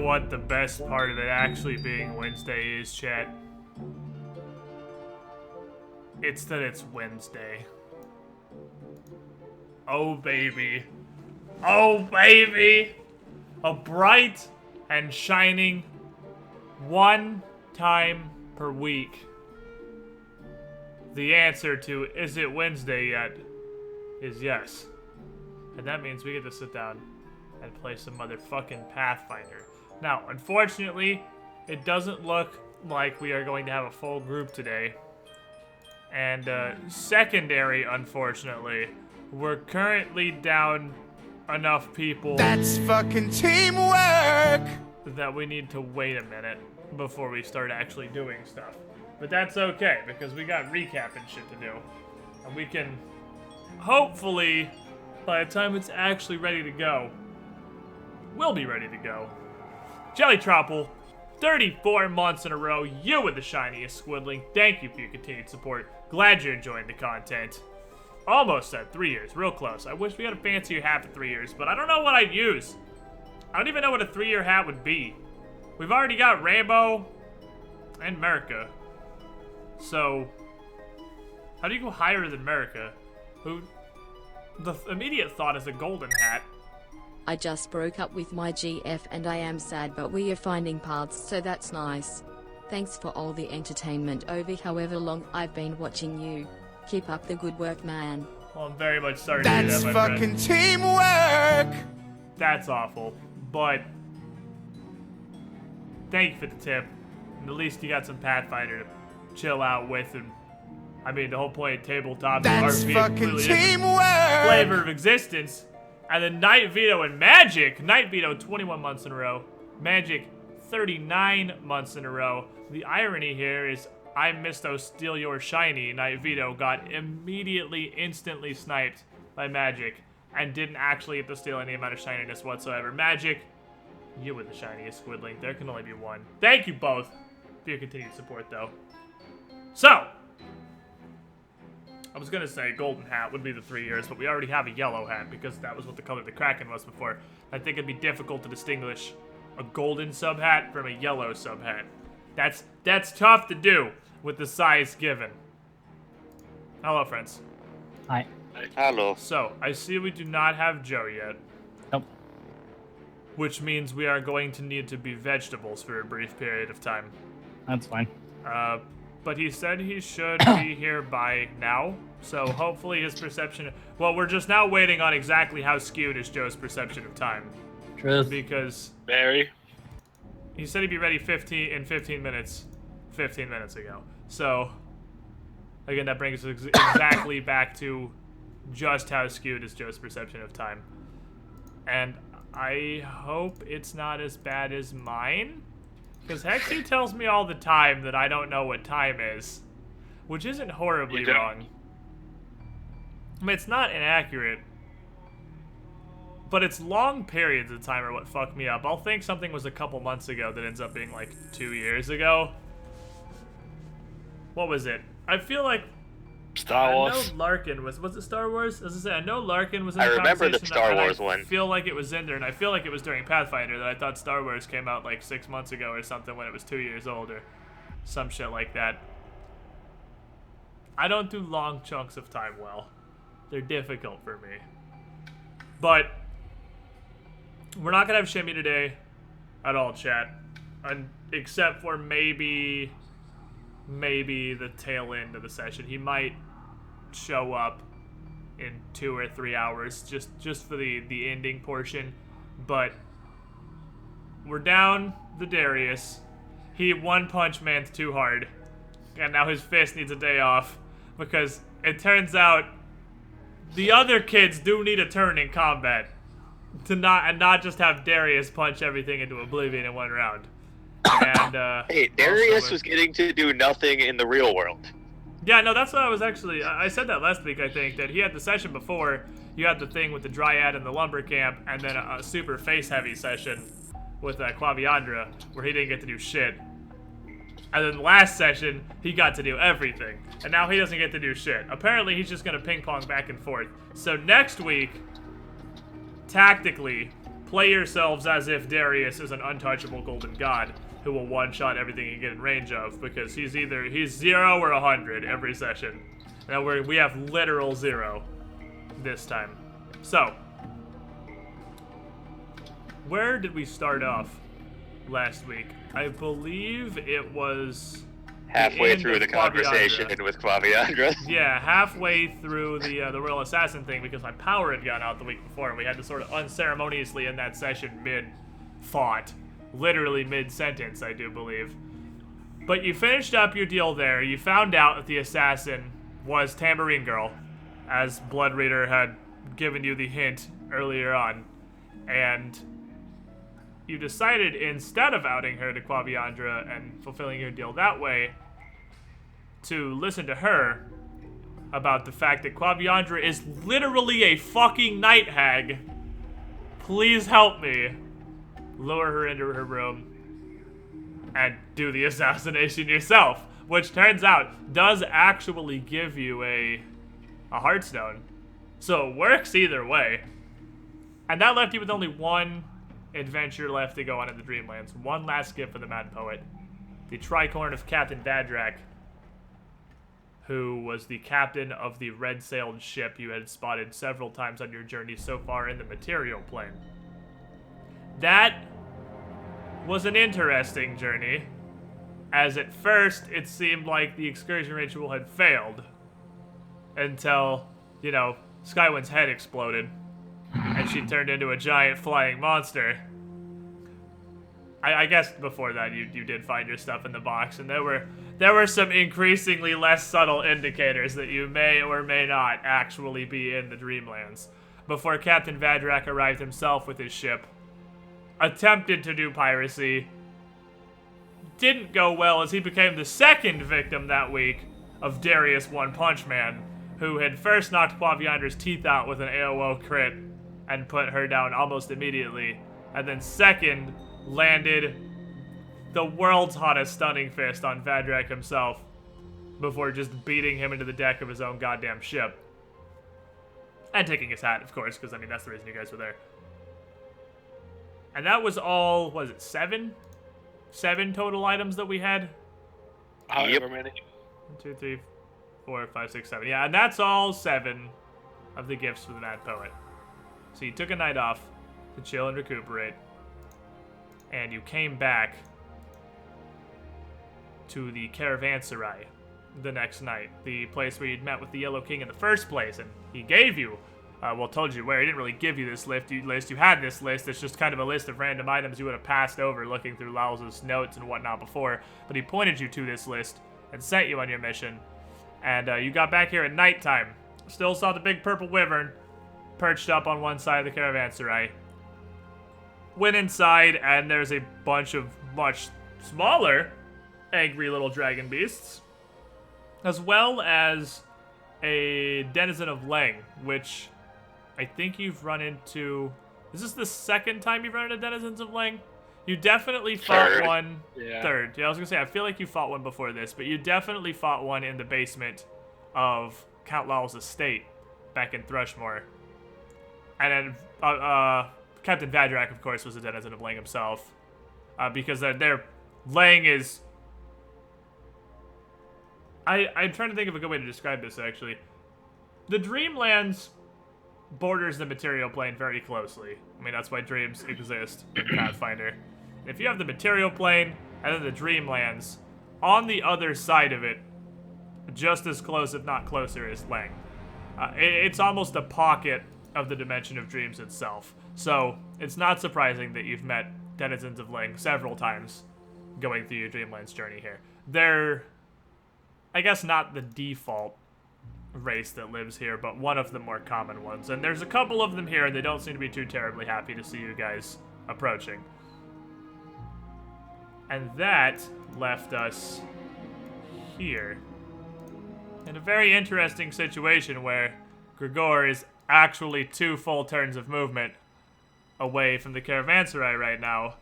what the best part of it actually being Wednesday is, chat? It's that it's Wednesday. Oh, baby. Oh, baby! A bright and shining one time per week. The answer to is it Wednesday yet is yes. And that means we get to sit down and play some motherfucking Pathfinder. Now, unfortunately, it doesn't look like we are going to have a full group today. And secondary, unfortunately, we're currently down enough people. That's fucking teamwork! That we need to wait a minute before we start actually doing stuff. But that's okay, because we got recap and shit to do. And we can, hopefully, by the time it's actually ready to go, we'll be ready to go. Jelly Tropple, 34 months in a row, you were the shiniest squiddling. Thank you for your continued support. Glad you're enjoying the content. Almost at 3 years, real close. I wish we had a fancier hat for 3 years, but I don't know what I'd use. I don't even know what a 3-year hat would be. We've already got Rainbow and America. So, how do you go higher than America? Who? The immediate thought is a golden hat. I just broke up with my GF and I am sad, but we are finding paths, so that's nice. Thanks for all the entertainment over however long I've been watching you. Keep up the good work, man. Well, I'm very much sorry to hear that, my friend. That's fucking teamwork! That's awful, but thank you for the tip. And at least you got some Pathfinder to chill out with, and I mean, the whole point of tabletop That's RP fucking teamwork! Flavor of existence. And then Night Veto and Magic. Night Veto 21 months in a row. Magic 39 months in a row. The irony here is I missed those steal your shiny. Night Veto got immediately, instantly sniped by Magic and didn't actually get to steal any amount of shininess whatsoever. Magic, you were the shiniest squiddling. There can only be one. Thank you both for your continued support, though. So, I was gonna say golden hat would be the 3 years, but we already have a yellow hat because that was what the color of the Kraken was before. I think it'd be difficult to distinguish a golden sub hat from a yellow sub hat. That's tough to do with the size given. Hello, friends. Hi. Hello. So, I see we do not have Joe yet. Nope. Which means we are going to need to be vegetables for a brief period of time. That's fine. But he said he should be here by now, so hopefully his perception... Well, we're just now waiting on exactly how skewed is Joe's perception of time. Truth. Because Barry. he said he'd be ready 15 minutes 15 minutes ago. So, again, that brings us exactly back to just how skewed is Joe's perception of time. And I hope it's not as bad as mine. Because Hexy tells me all the time that I don't know what time is. Which isn't horribly wrong. I mean, it's not inaccurate. But it's long periods of time are what fuck me up. I'll think something was a couple months ago that ends up being like 2 years ago. What was it? I feel like Star Wars. I know Larkin was it Star Wars? As I say, I know Larkin was in the I remember the conversation, Star and Wars I one. feel like it was in there, and I feel like it was during Pathfinder that I thought Star Wars came out like 6 months ago or something when it was 2 years old or some shit like that. I don't do long chunks of time well. They're difficult for me. But we're not gonna have Shimmy today at all, chat. Except for maybe the tail end of the session. He might show up in 2 or 3 hours just for the ending portion. But we're down the Darius. He one punch man's too hard. And now his fist needs a day off. Because it turns out the other kids do need a turn in combat. Not just have Darius punch everything into oblivion in one round. And Hey, Darius was getting to do nothing in the real world. yeah, no, that's what I was actually... I said that last week, I think, that he had the session before. You had the thing with the Dryad and the Lumber Camp, and then a super face-heavy session with Quaviandra, where he didn't get to do shit. And then the last session, he got to do everything. And now he doesn't get to do shit. Apparently, he's just going to ping-pong back and forth. So next week, tactically, play yourselves as if Darius is an untouchable golden god who will one-shot everything you get in range of, because he's 0 or 100 every session. Now we have literal 0 this time. So, where did we start off last week? I believe it was Halfway through the conversation with Quaviandra. Yeah, halfway through the Royal Assassin thing, because my power had gone out the week before, and we had to sort of unceremoniously end that session mid-thought. Literally mid-sentence, I do believe. But you finished up your deal there. You found out that the assassin was Tambourine Girl, as Blood Reader had given you the hint earlier on. And you decided, instead of outing her to Quaviandra and fulfilling your deal that way, to listen to her about the fact that Quaviandra is literally a fucking night hag. Please help me. Lure her into her room and do the assassination yourself, which turns out does actually give you a Heartstone. So it works either way. And that left you with only one adventure left to go on in the Dreamlands. One last gift for the Mad Poet. The tricorn of Captain Vadrak, who was the captain of the red-sailed ship you had spotted several times on your journey so far in the material plane. That was an interesting journey, as at first it seemed like the excursion ritual had failed until, you know, Skywind's head exploded and she turned into a giant flying monster. I guess before that you did find your stuff in the box, and there were some increasingly less subtle indicators that you may or may not actually be in the Dreamlands before Captain Vadrak arrived himself with his ship, attempted to do piracy, didn't go well as he became the second victim that week of Darius One Punch Man, who had first knocked Quaviandra's teeth out with an AOO crit and put her down almost immediately, and then second landed the world's hottest stunning fist on Vadrak himself before just beating him into the deck of his own goddamn ship. And taking his hat, of course, because, I mean, that's the reason you guys were there. And that was all, was it 7? 7 total items that we had? However many. 1, 2, 3, 4, 5, 6, 7. Yeah, and that's all 7 of the gifts for the Mad Poet. So you took a night off to chill and recuperate, and you came back to the Caravanserai the next night, the place where you'd met with the Yellow King in the first place, and he gave you, told you where. He didn't really give you this list. You had this list. It's just kind of a list of random items you would have passed over looking through Lyles' notes and whatnot before, but he pointed you to this list and sent you on your mission, and you got back here at nighttime. Still saw the big purple wyvern perched up on one side of the Caravanserai. Went inside, and there's a bunch of much smaller angry little dragon beasts, as well as a denizen of Leng, which I think you've run into. Is this the second time you've run into denizens of Leng? You definitely fought one. Yeah. Third. Yeah, I was gonna say, I feel like you fought one before this, but you definitely fought one in the basement of Count Lyle's estate back in Thrushmore. And then Captain Vadrak, of course, was a denizen of Leng himself, because their Leng is. I'm trying to think of a good way to describe this, actually. The Dreamlands borders the material plane very closely. I mean, that's why dreams exist in Pathfinder. And if you have the material plane and then the Dreamlands, on the other side of it, just as close, if not closer, is Leng. It's almost a pocket of the Dimension of Dreams itself. So, it's not surprising that you've met denizens of Leng several times going through your Dreamlands journey here. They're, I guess, not the default race that lives here, but one of the more common ones. And there's a couple of them here, and they don't seem to be too terribly happy to see you guys approaching. And that left us here in a very interesting situation where Grigor is actually 2 full turns of movement away from the Caravanserai right now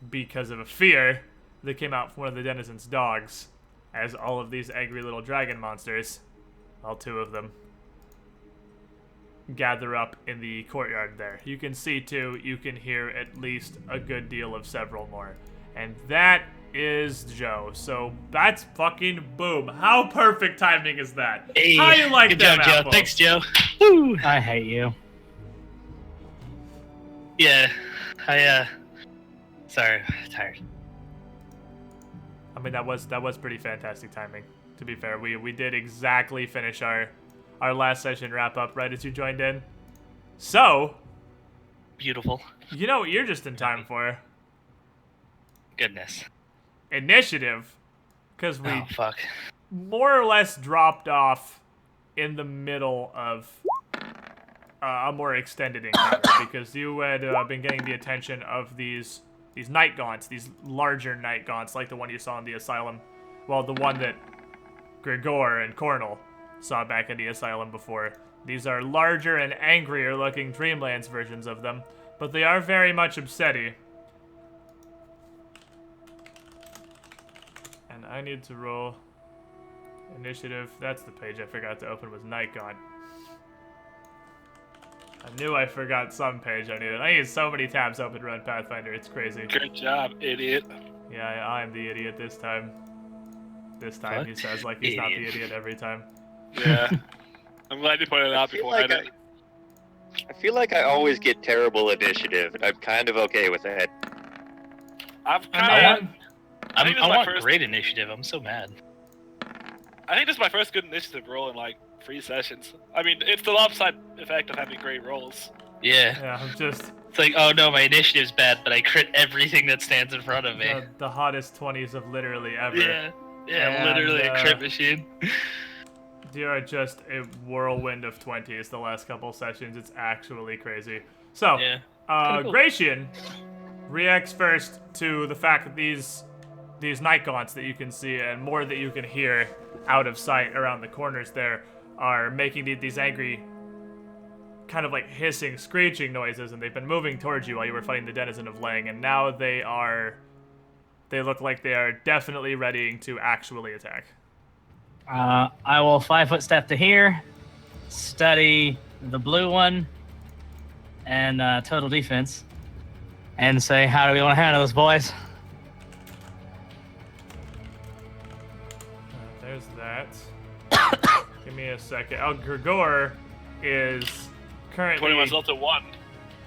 because of a fear that came out from one of the denizens' dogs, as all of these angry little dragon monsters, all 2 of them, gather up in the courtyard there. You can see 2, you can hear at least a good deal of several more. And that is Joe. So that's fucking boom. How perfect timing is that? Hey, How you like good them job, Joe. apples? Thanks, Joe. Woo. I hate you. Yeah, sorry, tired. I mean, that was pretty fantastic timing. To be fair, we did exactly finish our last session wrap up right as you joined in. So, Beautiful. you know what you're just in time for? Goodness. Initiative. Because we Oh, fuck. more or less dropped off in the middle of a more extended encounter because you had been getting the attention of these night gaunts, these larger night gaunts like the one you saw in the asylum. Well, the one that Grigor and Cornel saw back in the asylum before. These are larger and angrier looking Dreamlands versions of them, but they are very much upsetty. And I need to roll initiative. That's the page I forgot to open, was Night Gaunt. I knew I forgot some page I needed. I need so many tabs open to run Pathfinder, it's crazy. Good job, idiot. Yeah, I'm the idiot this time. This time he says like he's not the idiot every time. Yeah. I'm glad you pointed it out I feel before I like did. I feel like I always get terrible initiative, and I'm kind of okay with that. I've I kind mean, of. I this is my want first- great initiative. I'm so mad. I think this is my first good initiative roll in like 3 sessions. I mean, it's the upside effect of having great rolls. Yeah. yeah, I'm just It's like, oh no, my initiative's bad, but I crit everything that stands in front of me. the hottest 20s of literally ever. Yeah. Yeah, And, literally a crit machine. You are just a whirlwind of 20s the last couple sessions. It's actually crazy. So, Yeah. Kinda cool. Gratian reacts first to the fact that these night gaunts that you can see and more that you can hear out of sight around the corners there are making these angry kind of like hissing, screeching noises, and they've been moving towards you while you were fighting the denizen of Lang, and now they look like they are definitely readying to actually attack. I will 5-foot step to here, study the blue one, and total defense, and say, how do we want to handle this, boys? There's that. Give me a second. Oh, Grigor is currently 20 myself to 1.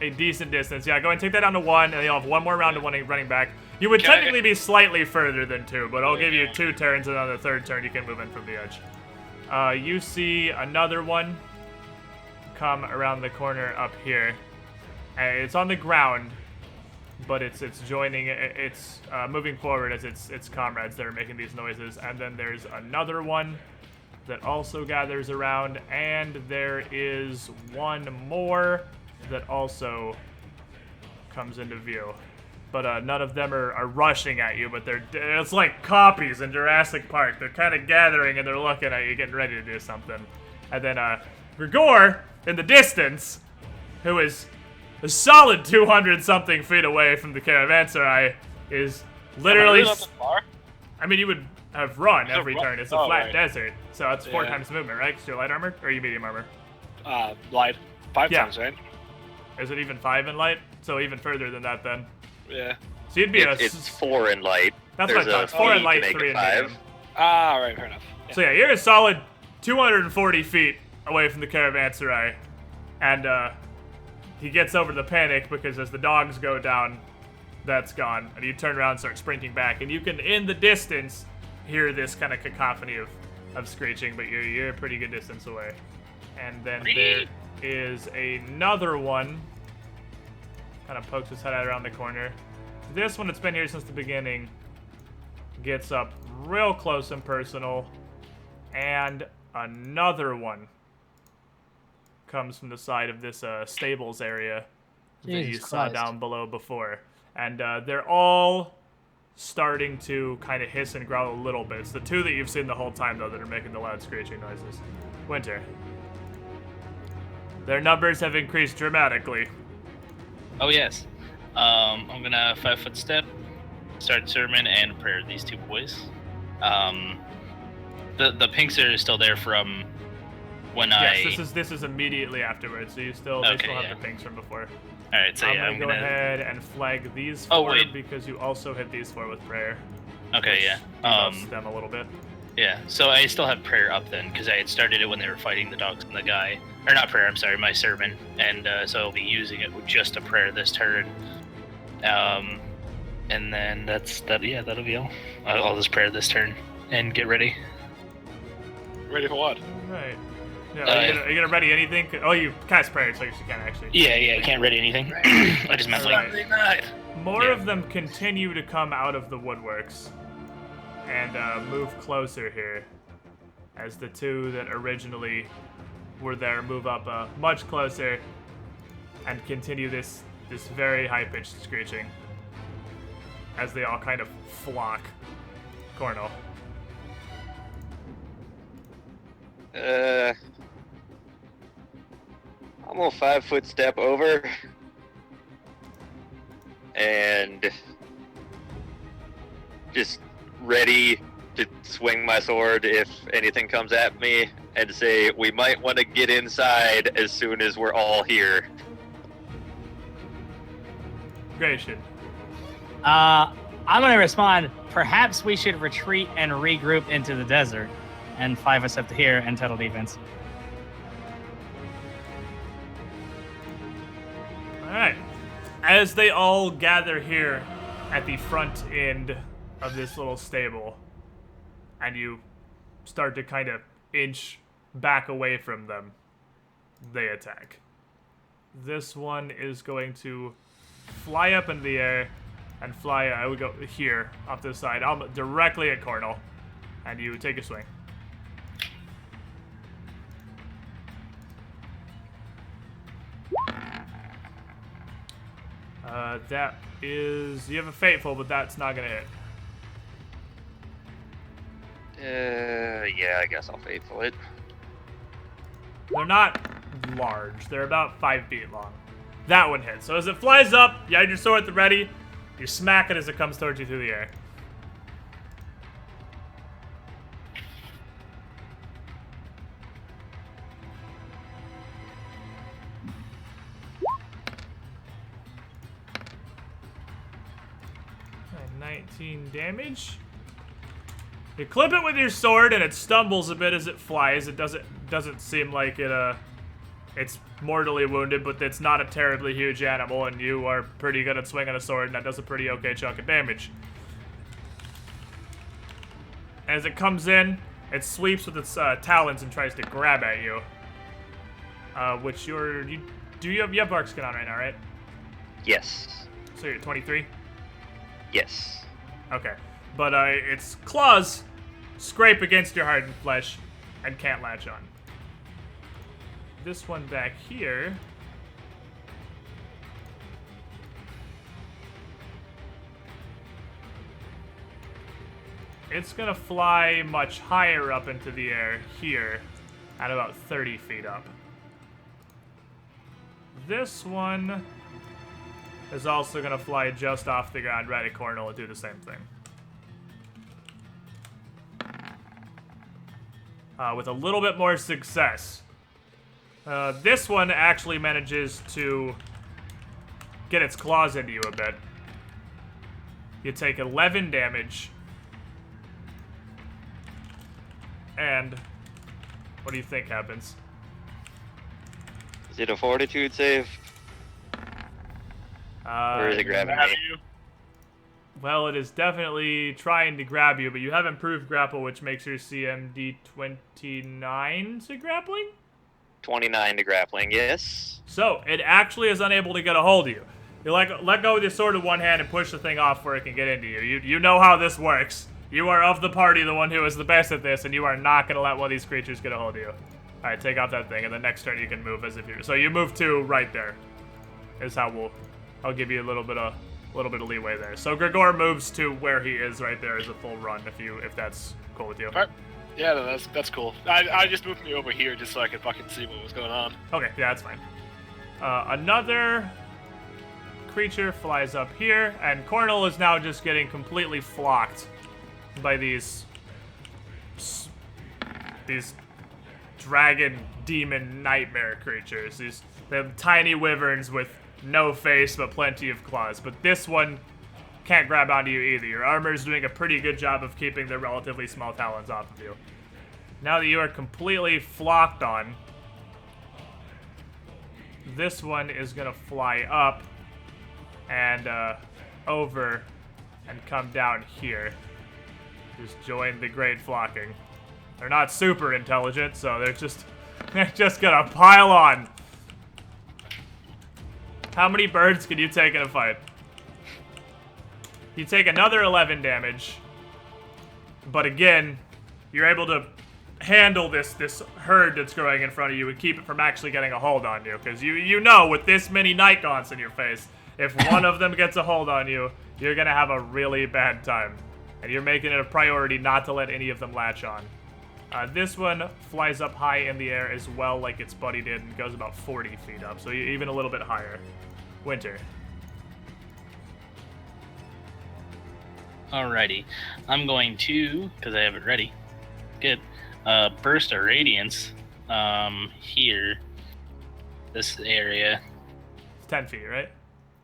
a decent distance. Yeah, go ahead and take that down to 1, and you'll have one more round of running back. You would Okay. technically be slightly further than 2, but I'll give you 2 turns, and on the 3rd turn you can move in from the edge. You see another one come around the corner up here. It's on the ground, but it's joining. It's moving forward as its comrades that are making these noises. And then there's another one that also gathers around, and there is one more that also comes into view. But none of them are rushing at you, but it's like copies in Jurassic Park. They're kind of gathering and they're looking at you, getting ready to do something. And then Grigor, in the distance, who is a solid 200-something feet away from the caravanserai, is literally... Not that far. I mean, you would have run It's a every run- turn. It's a oh, flat right. desert, so it's 4 Yeah. times movement, right? Because you're light armor, or are you medium armor? Light. 5 Yeah. times, right? Is it even 5 in light? So even further than that, then. Yeah. So you'd be It's 4 in light. That's There's what I a thought. 4 in feat light, to make 3 it in 5. medium. Alright, fair enough. Yeah. So yeah, you're a solid 240 feet away from the caravanserai, and he gets over the panic because as the dogs go down, that's gone, and you turn around and start sprinting back, and you can, in the distance, hear this kind of cacophony of screeching, but you're a pretty good distance away. And then there is another one, kind of pokes his head out around the corner. This one that's been here since the beginning gets up real close and personal, and another one comes from the side of this stables area that you Jesus saw Christ. down below before. And they're all starting to kind of hiss and growl a little bit. It's the 2 that you've seen the whole time, though, that are making the loud screeching noises. Winter. Their numbers have increased dramatically. Oh yes. I'm gonna 5-foot step, start sermon and prayer these 2 boys. The pinks are still there from when Yes, this is immediately afterwards. So they still have yeah. the pings from before. All right, so I'm I'm gonna go ahead and flag these Oh, 4 wait. because you also hit these 4 with prayer. Okay, yeah. Debuffs them a little bit. Yeah, so I still have prayer up then, because I had started it when they were fighting the dogs and the guy. Or not prayer, I'm sorry, my sermon. And so I'll be using it with just a prayer this turn. And then that'll be all. I'll just prayer this turn and get ready. Ready for what? Right. Yeah, are you gonna ready anything? Oh, you cast prayer, so you can't actually. Yeah, I can't ready anything. I just meant like... Right. Night. More Yeah. of them continue to come out of the woodworks and move closer here, as the 2 that originally were there move up much closer and continue this very high-pitched screeching as they all kind of flock. Cornel. I'm gonna 5-foot step over and just ready to swing my sword if anything comes at me, and say we might want to get inside as soon as we're all here. Gration. I'm gonna respond. Perhaps we should retreat and regroup into the desert, and 5 us up to here and total defense. Alright. As they all gather here at the front end of this little stable, and you start to kind of inch back away from them, they attack. This one is going to fly up into the air and fly, I would go here, off to the side, directly at Cornel, and you take a swing. That is, you have a Fateful, but that's not gonna hit. Yeah, I guess I'll faithful it. They're not large. They're about 5 feet long. That one hits. So as it flies up, you had your sword at the ready. You smack it as it comes towards you through the air. Okay, 19 damage. You clip it with your sword, and it stumbles a bit as it flies. It doesn't seem like it's mortally wounded, but it's not a terribly huge animal, and you are pretty good at swinging a sword, and that does a pretty okay chunk of damage. As it comes in, it sweeps with its talons and tries to grab at you. Which you have bark skin on right now, right? Yes. So you're 23. Yes. Okay. But its claws scrape against your hardened flesh and can't latch on. This one back here. It's gonna fly much higher up into the air here at about 30 feet up. This one is also gonna fly just off the ground right at Cornel and do the same thing. With a little bit more success. This one actually manages to get its claws into you a bit. You take 11 damage. And what do you think happens? Is it a fortitude save? Or is it grabbing me? Well, it is definitely trying to grab you, but you have improved grapple, which makes your CMD 29 to grappling? 29 to grappling, yes. So, it actually is unable to get a hold of you. You let go with your sword in one hand and push the thing off where it can get into you. You know how this works. You are of the party the one who is the best at this, and you are not going to let one of these creatures get a hold of you. Alright, take off that thing, and the next turn you can move as if you're... So you move to right there. Is how I'll give you a little bit of leeway there. So Gregor moves to where he is right there as a full run, if that's cool with you. Alright. Yeah, no, that's cool. I just moved me over here just so I could fucking see what was going on. Okay, yeah, that's fine. Another creature flies up here, and Cornel is now just getting completely flocked by these dragon, demon, nightmare creatures. They have tiny wyverns with no face but plenty of claws. But this one can't grab onto you either. Your armor is doing a pretty good job of keeping their relatively small talons off of you. Now that you are completely flocked on, this one is gonna fly up and over and come down here. Just join the great flocking. They're not super intelligent, so they're just gonna pile on. How many birds can you take in a fight? You take another 11 damage, but again, you're able to handle this herd that's growing in front of you and keep it from actually getting a hold on you, because you know with this many night gaunts in your face, if one of them gets a hold on you, you're gonna have a really bad time, and you're making it a priority not to let any of them latch on. This one flies up high in the air as well, like its buddy did, and goes about 40 feet up, so even a little bit higher. Winter. Alrighty. I'm going to, because I have it ready. Good. Burst of Radiance. Here. This area. It's 10 feet, right?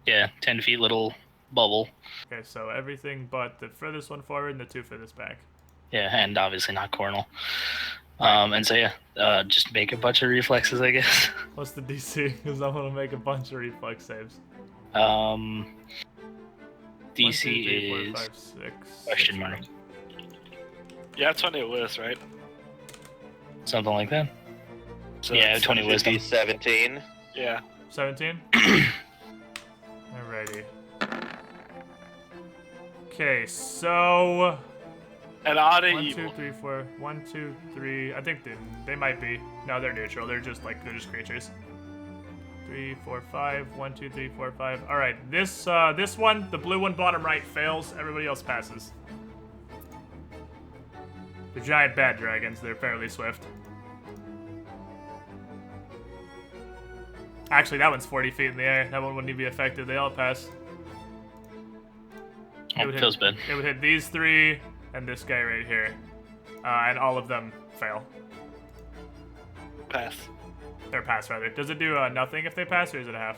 Yeah, 10 feet little bubble. Okay, so everything but the furthest one forward and the two furthest back. Yeah, and obviously not Cornel. And so yeah, just make a bunch of reflexes, I guess. What's the DC? Because I want to make a bunch of reflex saves. DC 1, 2, 3, 4, is 5, 6, question mark. Yeah, 20 with, right? Something like that. So Yeah, it's 20 wisdom. 17. Yeah. 17? Alrighty. Okay, so... And are they 1, evil? 2, 3, 4. 1, 2, 3. I think they might be. No, they're neutral. They're just creatures. 3, 4, 5. 1, 2, 3, 4, 5. All right, this one, the blue one, bottom right, fails. Everybody else passes. The giant bat dragons. They're fairly swift. Actually, that one's 40 feet in the air. That one wouldn't even be affected. They all pass. Oh, feels bad. It would hit these three and this guy right here, and all of them fail. Pass. Or pass, rather. Does it do nothing if they pass, or is it a half?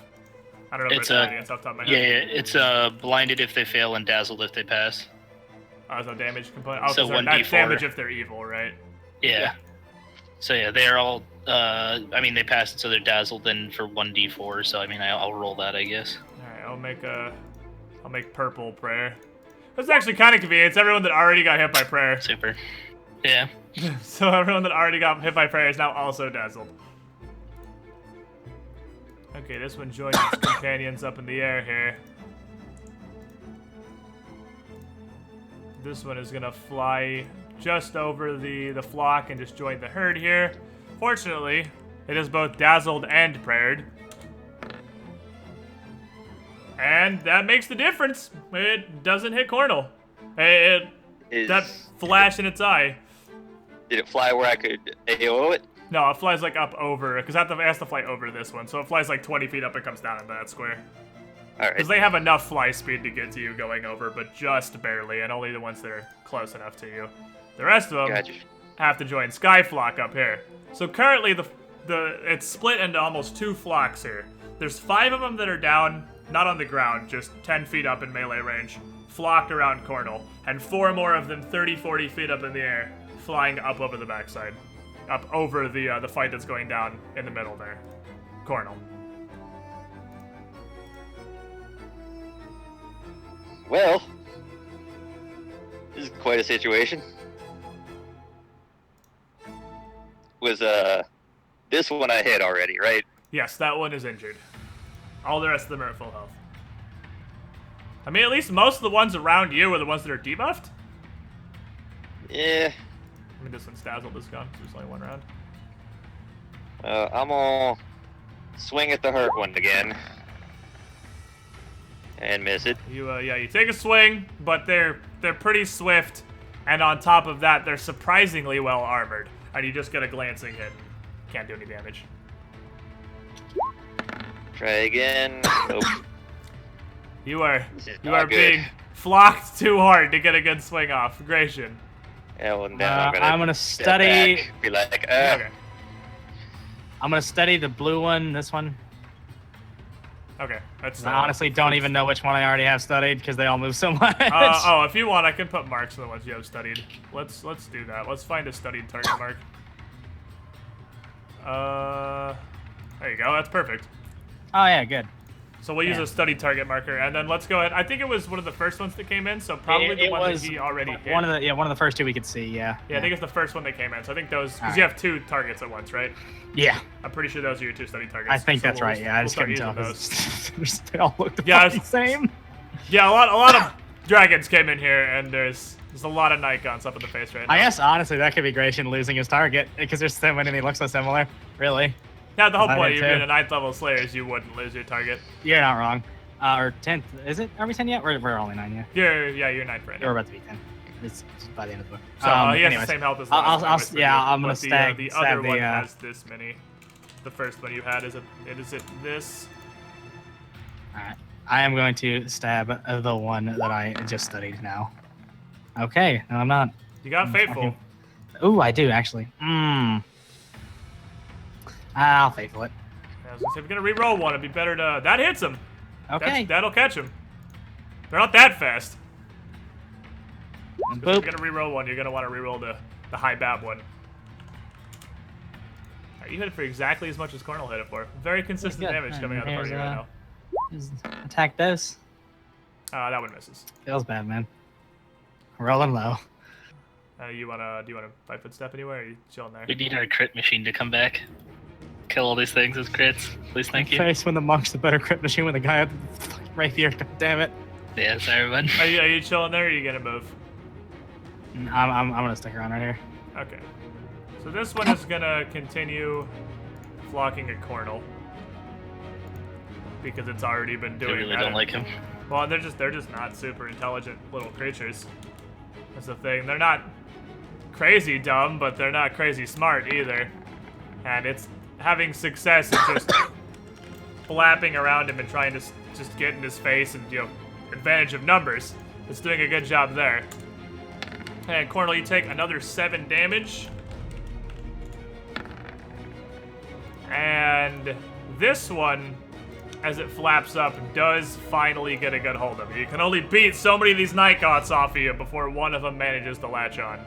I don't know if It's it's Radiance off the top of my head. Yeah, it's blinded if they fail and dazzled if they pass. So damage component. Oh, So so not 1d4. damage if they're evil, right? Yeah. So yeah, they're all. I mean, they passed it, so they're dazzled. Then for 1d4, so I mean, I'll roll that, I guess. All right, I'll make purple prayer. That's actually kind of convenient. It's everyone that already got hit by prayer. Super. Yeah. So everyone that already got hit by prayer is now also dazzled. Okay, this one joins its companions up in the air here. This one is gonna fly just over the flock and just join the herd here. Fortunately, it is both dazzled and prayered. And that makes the difference. It doesn't hit Cornel. That flash in its eye. Did it fly where I could AO it? No, it flies like up over, because it has to fly over this one. So it flies like 20 feet up and comes down into that square. Alright. Because they have enough fly speed to get to you going over, but just barely, and only the ones that are close enough to you. The rest of them Gotcha. have to join Skyflock up here. So currently it's split into almost 2 flocks here. There's 5 of them that are down, not on the ground, just 10 feet up in melee range, flocked around Cornel, and 4 more of them 30, 40 feet up in the air, flying up over the backside. Up over the fight that's going down in the middle there. Cornel. Well, this is quite a situation. Was this one I hit already, right? Yes, that one is injured. All the rest of them are at full health. I mean, at least most of the ones around you are the ones that are debuffed. Yeah. I mean, this one's dazzled is gone, 'cause there's only 1 round. I'm gonna swing at the hurt one again. And miss it. You take a swing, but they're pretty swift, and on top of that, they're surprisingly well armored. And you just get a glancing hit. Can't do any damage. Try again. Nope. You are not good. being flocked too hard to get a good swing off. Gratian. Yeah, well, now I'm gonna step study. back, be like, Okay. I'm gonna study the blue one, this one. Okay, that's. I honestly don't even know which one I already have studied because they all move so much. Oh, if you want, I can put marks on the ones you have studied. Let's do that. Let's find a studied target mark. There you go. That's perfect. Oh yeah, good. So we'll use a studied target marker, and then let's go ahead. I think it was one of the first ones that came in, so probably the one that he already hit. One of the first two we could see. Yeah. Yeah, I think it's the first one that came in. So I think those because All you right. have 2 targets at once, right? Yeah. I'm pretty sure those are your 2 studied targets. I think so that's right. Yeah, I just couldn't tell. those. 'Cause they all look the Yeah, fucking same. Yeah, a lot of dragons came in here, and there's a lot of Nikons up in the face right now. I guess honestly that could be Gratian losing his target because there's so many and he looks so similar. Really. Yeah, the whole I point did of you being too. a 9th level slayer is you wouldn't lose your target. You're not wrong. Or 10th. Is it? Are we 10 yet? We're only 9 yet. You're 9th right We're now. about to be 10. It's by the end of the book. So he has anyways. the same health as the I'll- last I'll- one, which yeah, would be- I'm gonna but stag- the stab other the, one has this many. The first one you had is it this? Alright. I am going to stab the one that I just studied now. Okay. No, I'm not. You got faithful. Ooh, I do actually. I'll faithful it. I was gonna say, if you're gonna re-roll one, it'd be better to. That hits him. Okay. That'll catch him. They're not that fast. And If you're boop. gonna re-roll one, you're gonna want to re-roll the high bab one. You hit it for exactly as much as Cornel hit it for. Very consistent Good. damage coming out of the Here's, party right now. Just attack this. That one misses. Feels bad, man. Rolling low. Do you wanna 5-foot step anywhere? Or are you chilling there? We need our crit machine to come back. Kill all these things as crits. Please, thank you. Face when the monk's the better crit machine when the guy had the fucking rapier. God damn it. Yeah, sorry, everyone. Are you chilling there? Or are you gonna move? I'm gonna stick around right here. Okay. So this one is gonna continue flocking at Cornel because it's already been I doing really that. don't like him. Well, they're just not super intelligent little creatures. That's the thing. They're not crazy dumb, but they're not crazy smart either. And it's having success is just flapping around him and trying to just get in his face and, advantage of numbers. It's doing a good job there. And Cornel, you take another 7 damage. And this one, as it flaps up, does finally get a good hold of you. You can only beat so many of these Nighthawks off of you before one of them manages to latch on.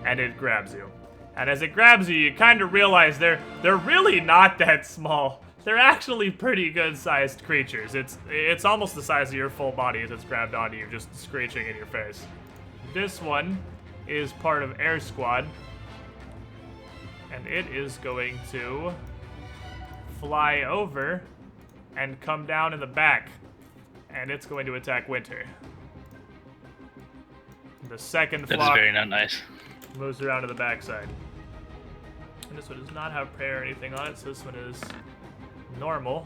And it grabs you. And as it grabs you, you kind of realize they're really not that small. They're actually pretty good-sized creatures. It's almost the size of your full body as it's grabbed onto you, just screeching in your face. This one is part of Air Squad. And it is going to fly over and come down in the back. And it's going to attack Winter. The second That is flock very not nice. moves around to the backside. And this one does not have prayer or anything on it, so this one is normal.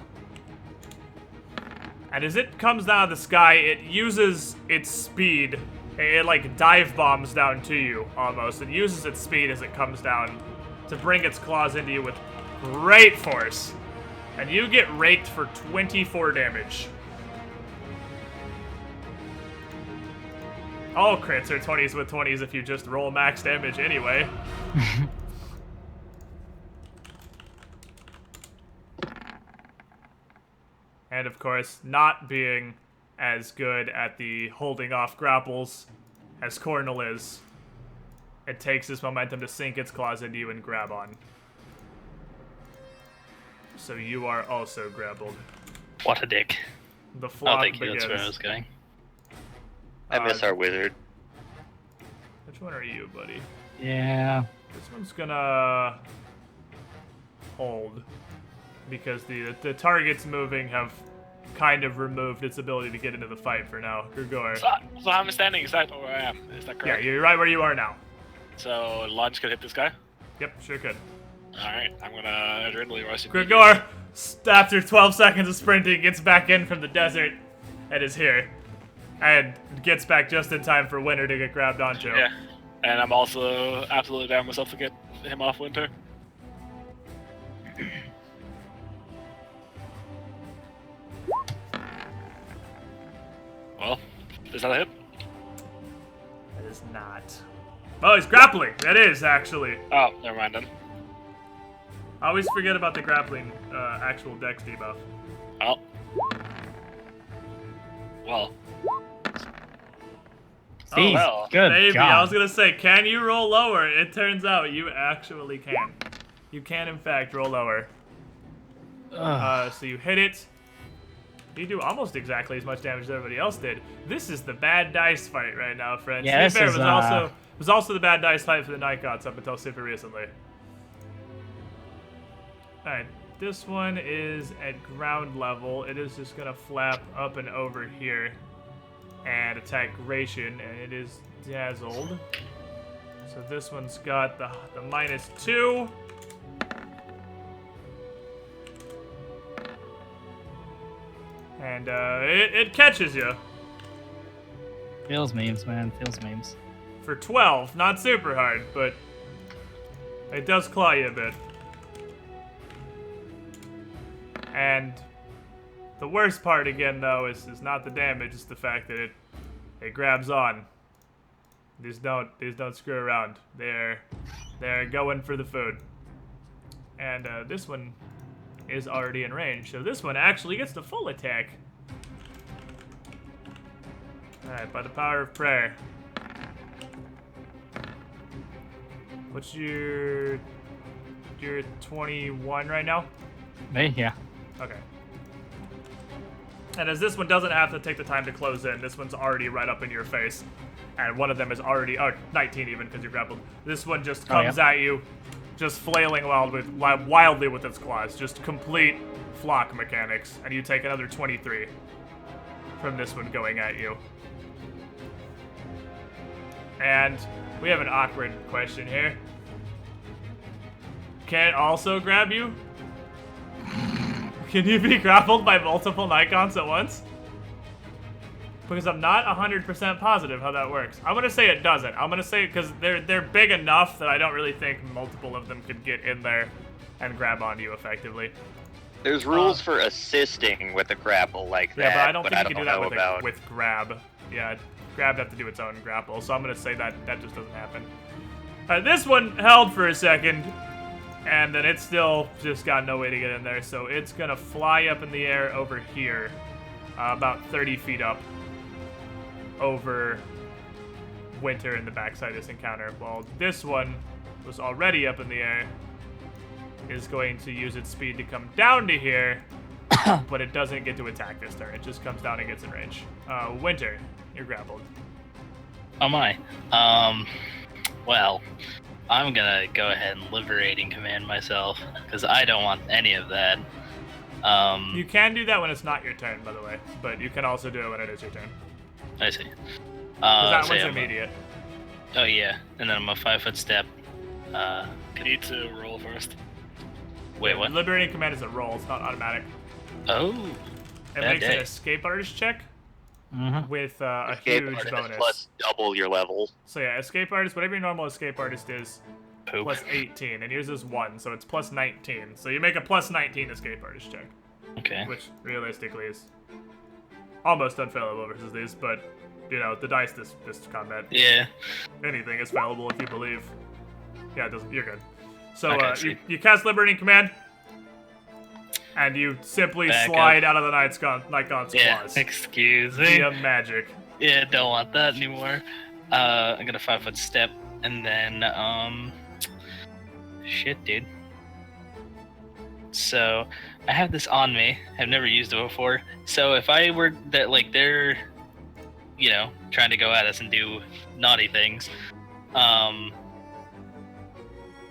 And as it comes down the sky, it uses its speed. It like dive bombs down to you almost. It uses its speed as it comes down to bring its claws into you with great force. And you get raked for 24 damage. All crits are 20s with 20s if you just roll max damage anyway. And of course, not being as good at the holding off grapples as Cornel is, it takes this momentum to sink its claws into you and grab on. So you are also grappled. What a dick. The Oh, flock thank you. begins. That's where I was going. I miss our wizard. Which one are you, buddy? Yeah. This one's gonna hold because the targets moving have kind of removed its ability to get into the fight for now. Grigor. So I'm standing exactly where I am. Is that Yeah, correct? you're right where you are now. So lunge could hit this guy. Yep, sure could. All right, I'm gonna adrenaline rush. Grigor, after 12 seconds of sprinting, gets back in from the desert and is here. And gets back just in time for Winter to get grabbed onto. Yeah, and I'm also absolutely down myself to get him off Winter. Well, is that a hit? That is not. Oh, he's grappling. That is, actually. Oh, never mind then. I always forget about the grappling actual dex debuff. Oh. Well. Steve, well, good Maybe. job. I was going to say, can you roll lower? It turns out you actually can. You can, in fact, roll lower. So you hit it. You do almost exactly as much damage as everybody else did. This is the bad dice fight right now, friends. Yeah, this is, was also the bad dice fight for the Night Gods up until super recently. Alright, this one is at ground level. It is just gonna flap up and over here and attack Ration, and it is dazzled. So this one's got the -2. And it catches you Feels memes, man. Feels memes. for 12. Not super hard, but it does claw you a bit. And the worst part again, though, is not the damage; it's the fact that it grabs on. These don't screw around. They're going for the food. And this one is already in range, so this one actually gets the full attack. Alright, by the power of prayer. What's your 21 right now? Me? Yeah. Okay. And as this one doesn't have to take the time to close in, this one's already right up in your face. And one of them is already, 19 even, because you're grappled. This one just comes at you, just flailing wildly with its claws. Just complete flock mechanics. And you take another 23 from this one going at you. And we have an awkward question here. Can it also grab you? Can you be grappled by multiple Nikons at once? Because I'm not 100% positive how that works. I'm gonna say it doesn't. I'm gonna say because they're big enough that I don't really think multiple of them could get in there and grab onto you effectively. There's rules for assisting with a grapple like that. Yeah, but I don't think you can do know that with grab. Yeah, grab have to do its own grapple. So I'm gonna say that just doesn't happen. This one held for a second. And then it's still just got no way to get in there, so it's gonna fly up in the air over here, about 30 feet up, over Winter in the backside of this encounter. While this one was already up in the air, is going to use its speed to come down to here, but it doesn't get to attack this turn. It just comes down and gets in range. Winter, you're grappled. Oh my. Well, I'm gonna go ahead and liberating command myself, because I don't want any of that. You can do that when it's not your turn, by the way, but you can also do it when it is your turn. I see. That say one's I'm immediate. Oh yeah, and then I'm a 5-foot step. You need to roll first. Wait, what? Liberating command is a roll, it's not automatic. Oh. It bad makes day. an escape artist check with a Escape huge artist bonus. plus double your level. So yeah, escape artist, whatever your normal escape artist is, Poop. plus 18, and yours is 1, so it's plus 19. So you make a plus 19 escape artist check, Okay. which realistically is almost unfailable versus these, but you know, the dice this combat, Yeah. anything is failable if you believe. Yeah, it doesn't, you're good. So Okay, sweet. you cast liberating command, and you simply Back slide out of the Night God's Yeah. claws Excuse me. via magic. Yeah, don't want that anymore. I'm gonna 5-foot step, and then shit, dude. So I have this on me. I've never used it before. So if I were that, like, they're, you know, trying to go at us and do naughty things,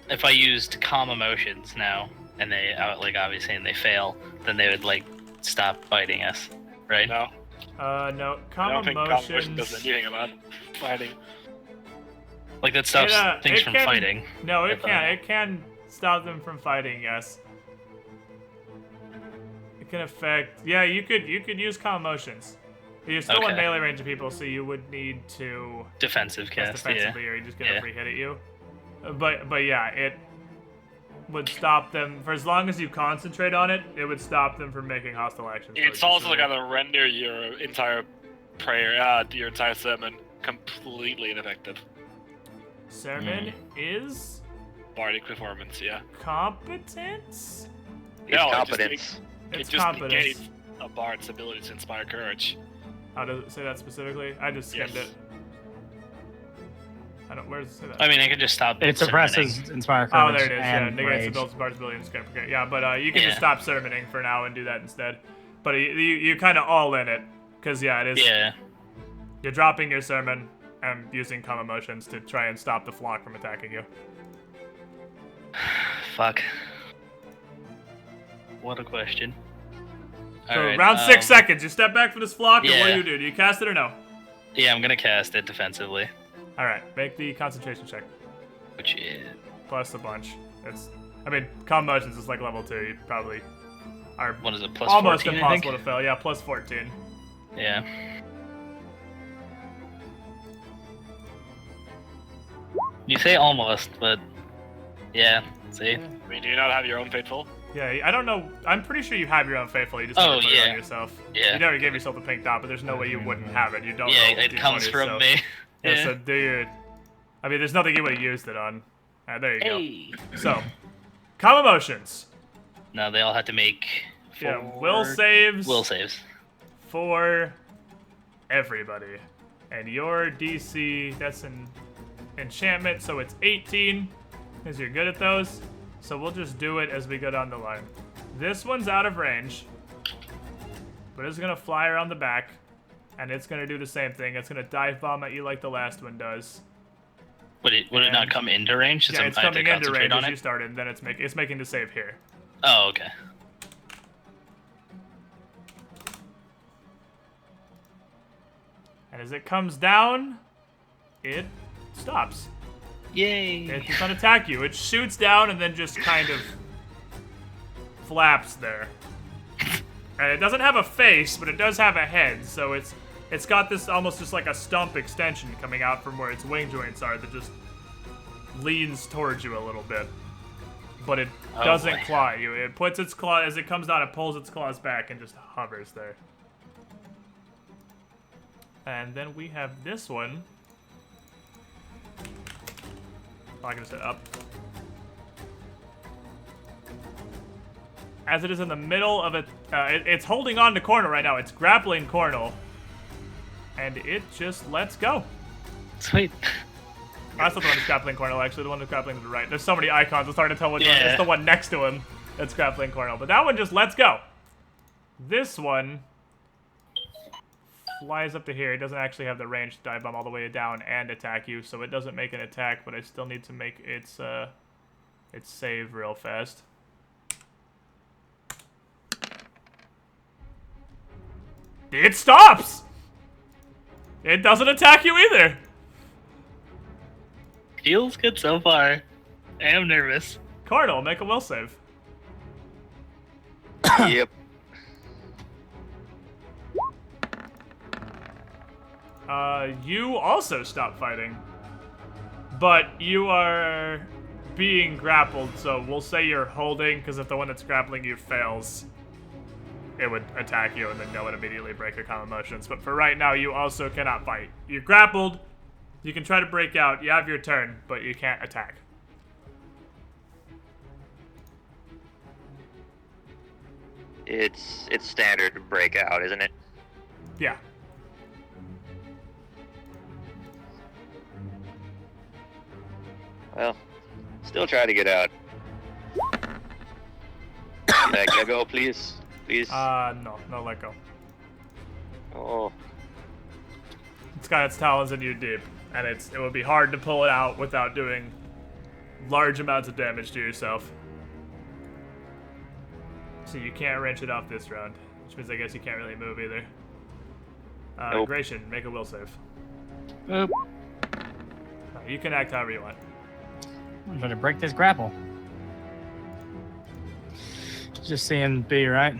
if I used calm emotions now, and they like obviously and they fail, then they would like stop fighting us, right? No. No. I Calm don't think calm emotion emotions. does anything about fighting. Like that stops things it from can- fighting. No, it If, can. It can stop them from fighting. Yes. It can affect. Yeah, you could use calm emotions. You're still in Okay. melee range of people, so you would need to Defensive cast cast, yeah. defensively, or you just get a Yeah. free hit at you. But yeah, it would stop them for as long as you concentrate on it. It would stop them from making hostile actions. It's towards you. also gonna render your entire prayer, your entire sermon completely ineffective. Sermon is bardic performance, yeah. Competence? It's No, competence. It It's just competence. negates a bard's ability to inspire courage. How does it say that specifically? I just skimmed Yes. it. I don't. Where does it say that? I mean, I could just stop. It suppresses summoning. Inspire Oh, Courage there it is. Yeah, and negates the Rage. build's bard's ability and scare. Okay, yeah, but you can just Yeah. stop sermoning for now and do that instead. But you kind of all in it, cause yeah, it is. Yeah. You're dropping your sermon and using calm emotions to try and stop the flock from attacking you. Fuck. What a question. So Alright, round 6 seconds. You step back from this flock, and what yeah. do you do? Do you cast it or no? Yeah, I'm gonna cast it defensively, All right, make the concentration check. which is Plus a bunch. I mean, calm emotions is like level 2. You probably are what is it? Plus almost 14, I impossible think? to fail. Yeah, plus 14. Yeah. You say almost, but yeah. See. I mean, do you not have your own faithful? Yeah, I don't know. I'm pretty sure you have your own faithful. You just Oh, never put it on yeah. yourself. Yeah. You never gave yourself the pink dot, but there's no way you wouldn't have it. You don't. Yeah, roll it comes D20s, from so- me. Yeah, Yeah. so do you? I mean, there's nothing you would have used it on. There you Hey. go. So, calm emotions. No, they all have to make. Yeah, will saves. Will saves. For everybody. And your DC, that's an enchantment, so it's 18, because you're good at those. So we'll just do it as we go down the line. This one's out of range, but it's going to fly around the back, and it's going to do the same thing. It's going to dive bomb at you like the last one does. Would it not And- come into range? Since Yeah, I'm it's I have to coming into concentrate range on as you it? started, and then it's making the save here. Oh, okay. And as it comes down, it stops. Yay! It does not attack you. It shoots down and then just kind of flaps there. And it doesn't have a face, but it does have a head. So it's got this almost just like a stump extension coming out from where its wing joints are that just leans towards you a little bit. But it Oh, doesn't boy. claw at you. It puts its claw as it comes down. It pulls its claws back and just hovers there. And then we have this one. Oh, I can just hit up. As it is in the middle of it, it's holding on to Cornel right now. It's grappling Cornel. And it just lets go. Sweet. That's not the one that's grappling Cornel, actually. The one that's grappling to the right. There's so many icons, it's hard to tell which one. Yeah. It's the one next to him that's grappling Cornel. But that one just lets go. This one flies up to here. It doesn't actually have the range to dive bomb all the way down and attack you, so it doesn't make an attack, but I still need to make its save real fast. It stops! It doesn't attack you either! Feels good so far. I am nervous. Cardinal, make a will save. Yep. You also stop fighting. But you are being grappled, so we'll say you're holding, because if the one that's grappling you fails, it would attack you, and then that would immediately break your calm emotions. But for right now, you also cannot fight. You're grappled, you can try to break out, you have your turn, but you can't attack. It's standard breakout, isn't it? Yeah. Well, still try to get out. Can I go, please? Please? No, let go. Oh. It's got its talons in you deep, and it would be hard to pull it out without doing large amounts of damage to yourself. So you can't wrench it off this round, which means I guess you can't really move either. Nope. Gratian, make a will save. Oop. You can act however you want. I'm trying to break this grapple. Just seeing B, right?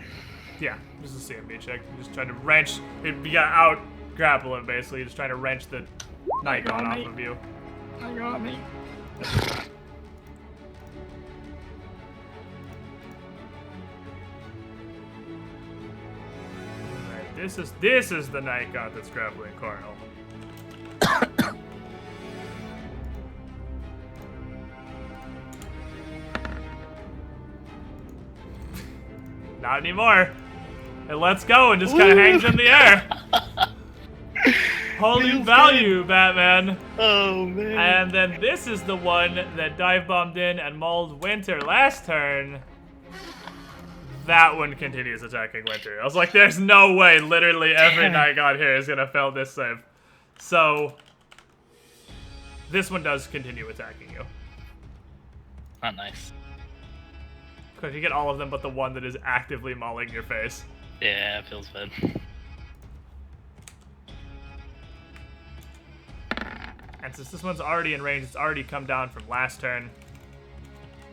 Yeah, just a CMB check. You're just trying to wrench it. You got out grapple it basically. You're just trying to wrench the Nikon off of you. I got me. Alright, this is the Nikon that's grappling Cardinal. Not anymore. It lets go and just kind of hangs in the air. Holding value, Batman. Oh man. And then this is the one that dive bombed in and mauled Winter last turn. That one continues attacking Winter. I was like, there's no way literally every Night God here is gonna fail this save. So this one does continue attacking you. Not nice. Because you get all of them but the one that is actively mauling your face. Yeah, it feels bad. And since this one's already in range, it's already come down from last turn.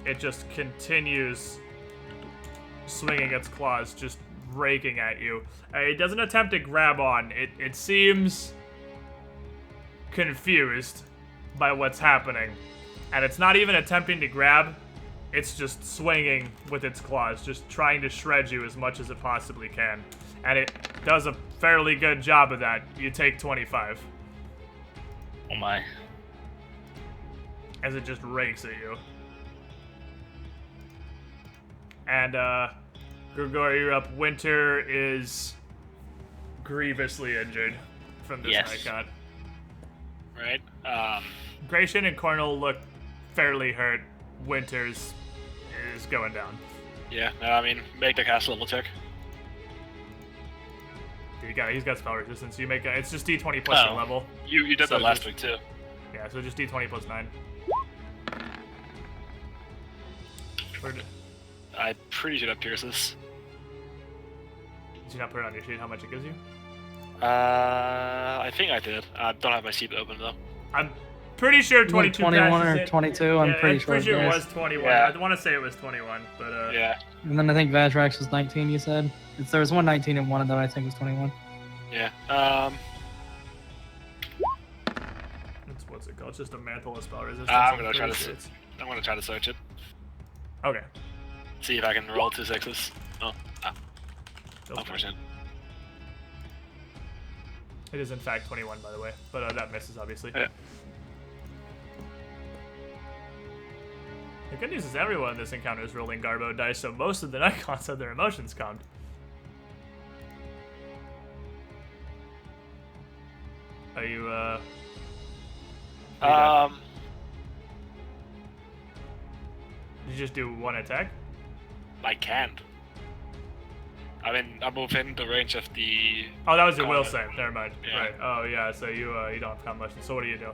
It just continues swinging its claws, just raking at you. It doesn't attempt to grab on. It seems confused by what's happening. And it's not even attempting to grab. It's just swinging with its claws, just trying to shred you as much as it possibly can. And it does a fairly good job of that. You take 25. Oh my. As it just rakes at you. And, Grigor, you're up. Winter is grievously injured from this Yes. Nikon. Right. Gratian and Cornel look fairly hurt. Winter's is going down. Yeah. I mean, make the cast level check. He's got spell resistance. You make it's just D20 plus your level. You did So that last just- week too. Yeah, so just D20 plus 9. I'm pretty sure that pierces. Did you not put it on your sheet how much it gives you? I think I did. I don't have my sheet open though. I'm pretty sure 22 21 passes or it. 22, I'm Yeah, pretty sure. it yes. was 21. Yeah. I want to say it was 21, but Yeah. And then I think Vajrax was 19, you said? There was one 19 and one of them I think was 21. Yeah. what's it called? It's just a mantle of spell resistance. I'm gonna try pretty to sure s- it's- I'm gonna try to search it. Okay. See if I can roll 2 6s. Oh, Feels fine. unfortunate. It is in fact 21, by the way, but that misses obviously. Yeah. The good news is everyone in this encounter is rolling Garbo dice, so most of the Nikons have their emotions calmed. Are you, did you just do one attack? I can't. I mean, I move in the range of the. Oh, that was your will Combat. save. Never mind. Yeah. Right. Oh, yeah. So you don't have combat motion. So what do you do?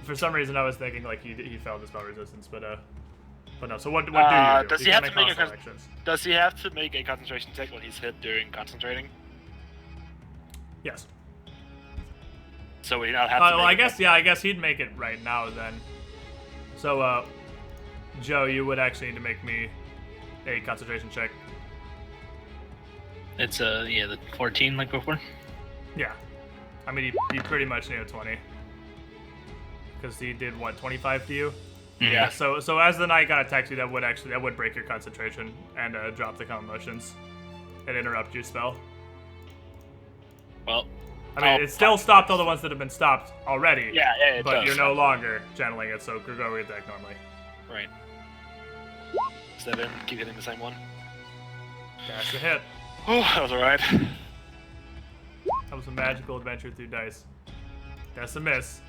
For some reason, I was thinking like he failed the spell resistance, but no. So what do you do? Does You he can have to make a hostile actions. Does he have to make a concentration check when he's hit during concentrating? Yes. So we not have to. Well, I make guess he'd make it right now then. So Joe, you would actually need to make me a concentration check. It's the 14 like before. Yeah. I mean, you pretty much need a 20. Because he did, what, 25 to you? Mhm. Yeah, so as the Night God attacks you, that would break your concentration and drop the calm motions and interrupt your spell. Well, I mean, it still stopped all the ones that have been stopped already. Yeah, it But does. you're no longer channeling it, so Grigor would attack normally. Right. Step in, keep hitting the same one. That's a hit. Oh, that was alright. That was a magical adventure through dice. That's a miss.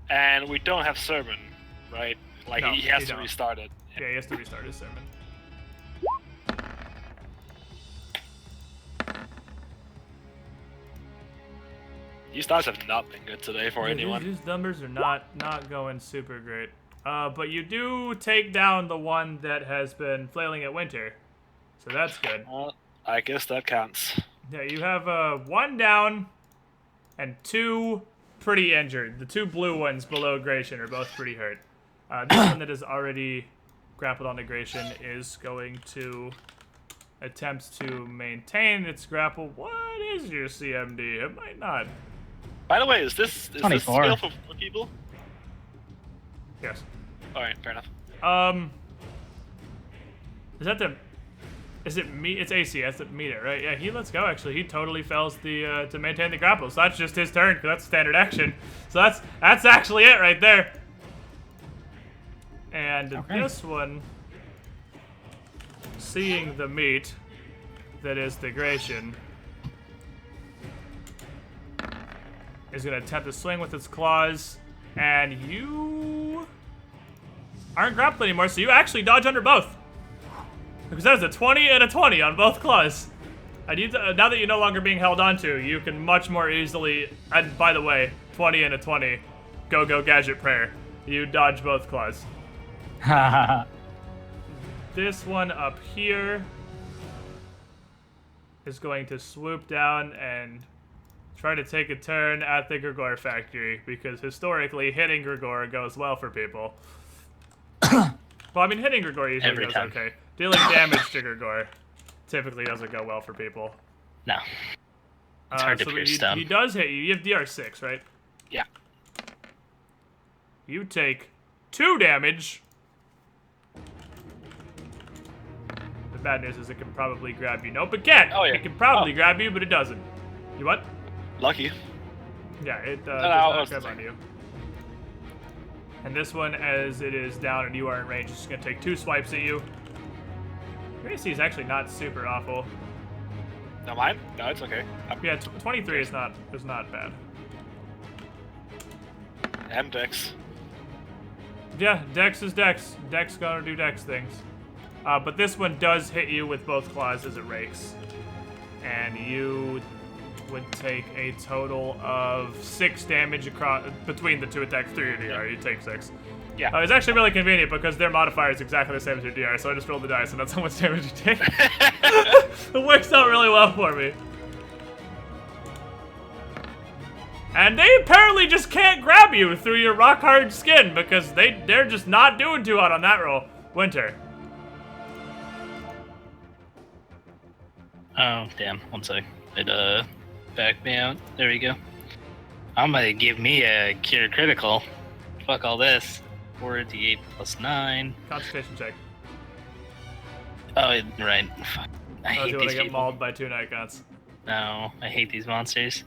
And we don't have sermon, right? Like No, he has you to don't. restart it. Yeah, he has to restart his sermon. These stars have not been good today for Yeah, anyone. These numbers are not going super great. But you do take down the one that has been flailing at Winter, so that's good. Well, I guess that counts. Yeah, you have one down and two pretty injured. The two blue ones below Gratian are both pretty hurt. This one that is already grappled onto Gratian is going to attempt to maintain its grapple. What is your CMD? It might not. By the way, is this 24. skill for people? Yes. Alright, fair enough. Is that the? Is it me? It's AC. That's the meter, right? Yeah, he lets go. Actually, he totally fails the to maintain the grapple. So that's just his turn because that's standard action. So that's actually it right there. And Okay. this one seeing the meat that is the Gratian, is going to attempt to swing with its claws, and you aren't grappled anymore, so you actually dodge under both. Because that is a 20 and a 20 on both claws. And you, now that you're no longer being held onto, you can much more easily, and by the way, 20 and a 20, go gadget prayer. You dodge both claws. This one up here is going to swoop down and try to take a turn at the Grigor factory, because historically hitting Grigor goes well for people. Well, I mean, hitting Grigor usually Every goes time. okay. Dealing damage to Grigor typically doesn't go well for people. No. It's hard to so pierce he, them. he does hit you. You have DR6, right? Yeah. You take 2 damage. The bad news is it can probably grab you. Nope, it can't. Oh, yeah. It can probably Oh. grab you, but it doesn't. You what? Lucky. Yeah, it I does was not grab on you. And this one, as it is down and you are in range, is just going to take 2 swipes at you. Your AC is actually not super awful. No, mine? No, it's okay. Yeah, 23 is not bad. I'm Dex. Yeah, Dex is Dex. Dex gonna do Dex things. But this one does hit you with both claws as it rakes. And you would take a total of 6 damage across between the 2 attacks through your DR. You take 6. Yeah. It's actually really convenient because their modifier is exactly the same as your DR, so I just rolled the dice and that's how much damage you take. It works out really well for me. And they apparently just can't grab you through your rock hard skin because they're just not doing too hot on that roll. Winter. Oh, damn. One sec. It, back me out. There we go. I'm gonna give me a cure critical. Fuck all this. 4d8 plus 9. Concentration check. Oh, right. Fuck. I Oh, hate you want these to get people. mauled by 2 Nikons. No, I hate these monsters.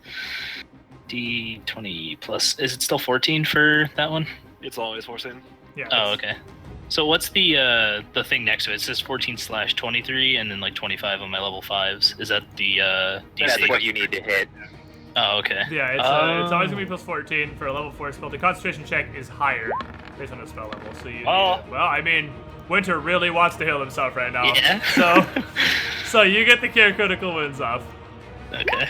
D20 plus. Is it still 14 for that one? It's always 14. Yeah. Oh, okay. So what's the thing next to it? It says 14/23 and then like 25 on my level 5s. Is that the That's DC? what you need to hit. Oh, okay. Yeah, it's always gonna be plus 14 for a level 4 spell. The concentration check is higher based on the spell level. So you. Oh. Well, I mean, Winter really wants to heal himself right now. Yeah. So you get the cure critical wins off. Okay.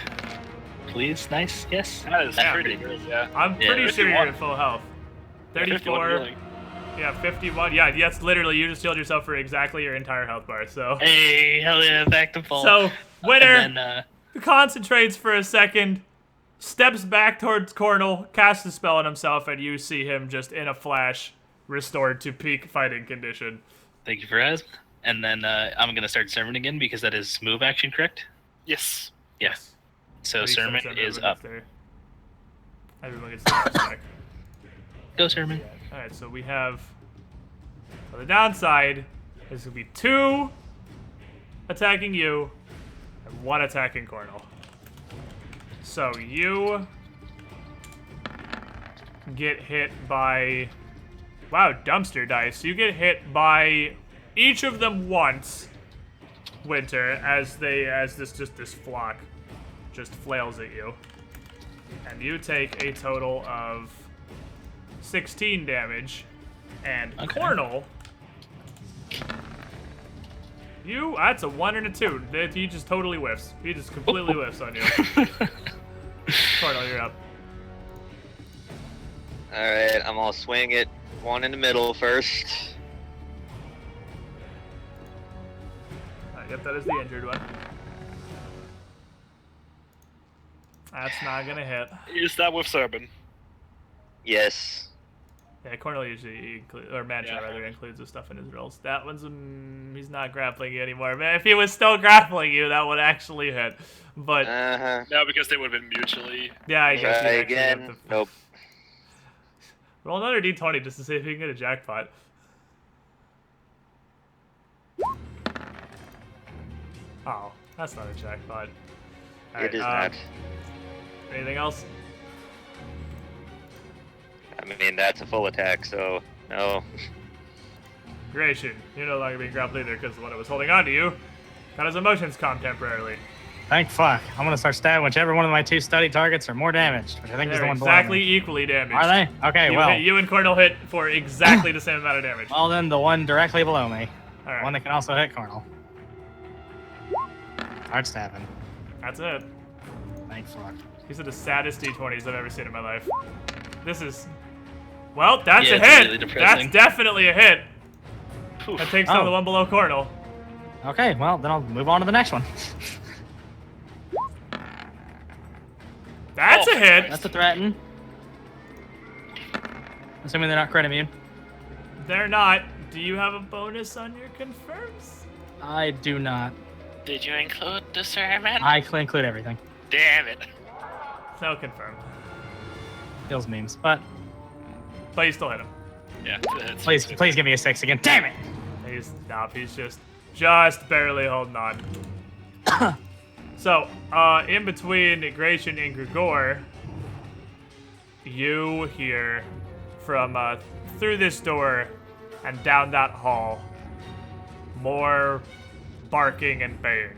Please, nice. Yes. That is Yeah. pretty good, yeah. I'm Yeah, pretty sure you're 51. at full health. 51 34. healing. Yeah, 51. Yeah, that's literally you just healed yourself for exactly your entire health bar. So. Hey, hell yeah, back to full. So Winter And then, concentrates for a second, steps back towards Cornel, casts a spell on himself, and you see him just in a flash restored to peak fighting condition. thank you for asking. And then I'm gonna start sermon again because that is move action, correct? Yes. Yes. So Reset sermon everyone is gets up. their- Everyone gets their check. Go sermon. Alright, so we have. On the downside, there's gonna be 2 attacking you and 1 attacking Cornel. So you get hit by. Wow, dumpster dice. You get hit by each of them once, Winter, as this flock just flails at you. And you take a total of 16 damage. And Okay. Cornel, that's a 1 and a 2. He just totally whiffs. He just completely whiffs on you. Cornel, you're up. Alright, I'm gonna swing it. One in the middle first. Yep, that is the injured one. That's not gonna hit. Is that with Sermon? Yes. Yeah, Cornel usually or Mancha rather includes the stuff in his rolls. That one's he's not grappling you anymore. Man, if he was still grappling you, that would actually hit. But Uh-huh. No, because they would have been mutually. yeah, I guess Try you actually have again. to Nope. roll another d20 just to see if you can get a jackpot. Oh, that's not a jackpot. It is not. Anything else? I mean, that's a full attack, so no. Gratian, you're no longer being grappled either because the one that was holding on to you got his emotions calmed temporarily. Thank fuck. I'm gonna start stabbing whichever one of my 2 study targets are more damaged, which I think is the They're one below exactly me. equally damaged. Are they? Okay, well. You and Cornel hit for exactly the same amount of damage. Well, then the one directly below me. All right. One that can also hit Cornel. Hard stabbing. That's it. Thank fuck. These are the saddest D20s I've ever seen in my life. This is... Well, that's Yeah, a it's hit. really depressing. That's definitely a hit. Oof. That takes down the one below Cornel. Okay, well, then I'll move on to the next one. That's a hit. That's a threaten. Assuming they're not crit immune. They're not. Do you have a bonus on your confirms? I do not. Did you include the sermon? I can include everything. Damn it. No confirm. Kills memes, but But you still hit him. Yeah, it's please give me a 6 again. Damn it! He's just barely holding on. So, in between Gratian and Grigor, you hear from through this door and down that hall more barking and baying.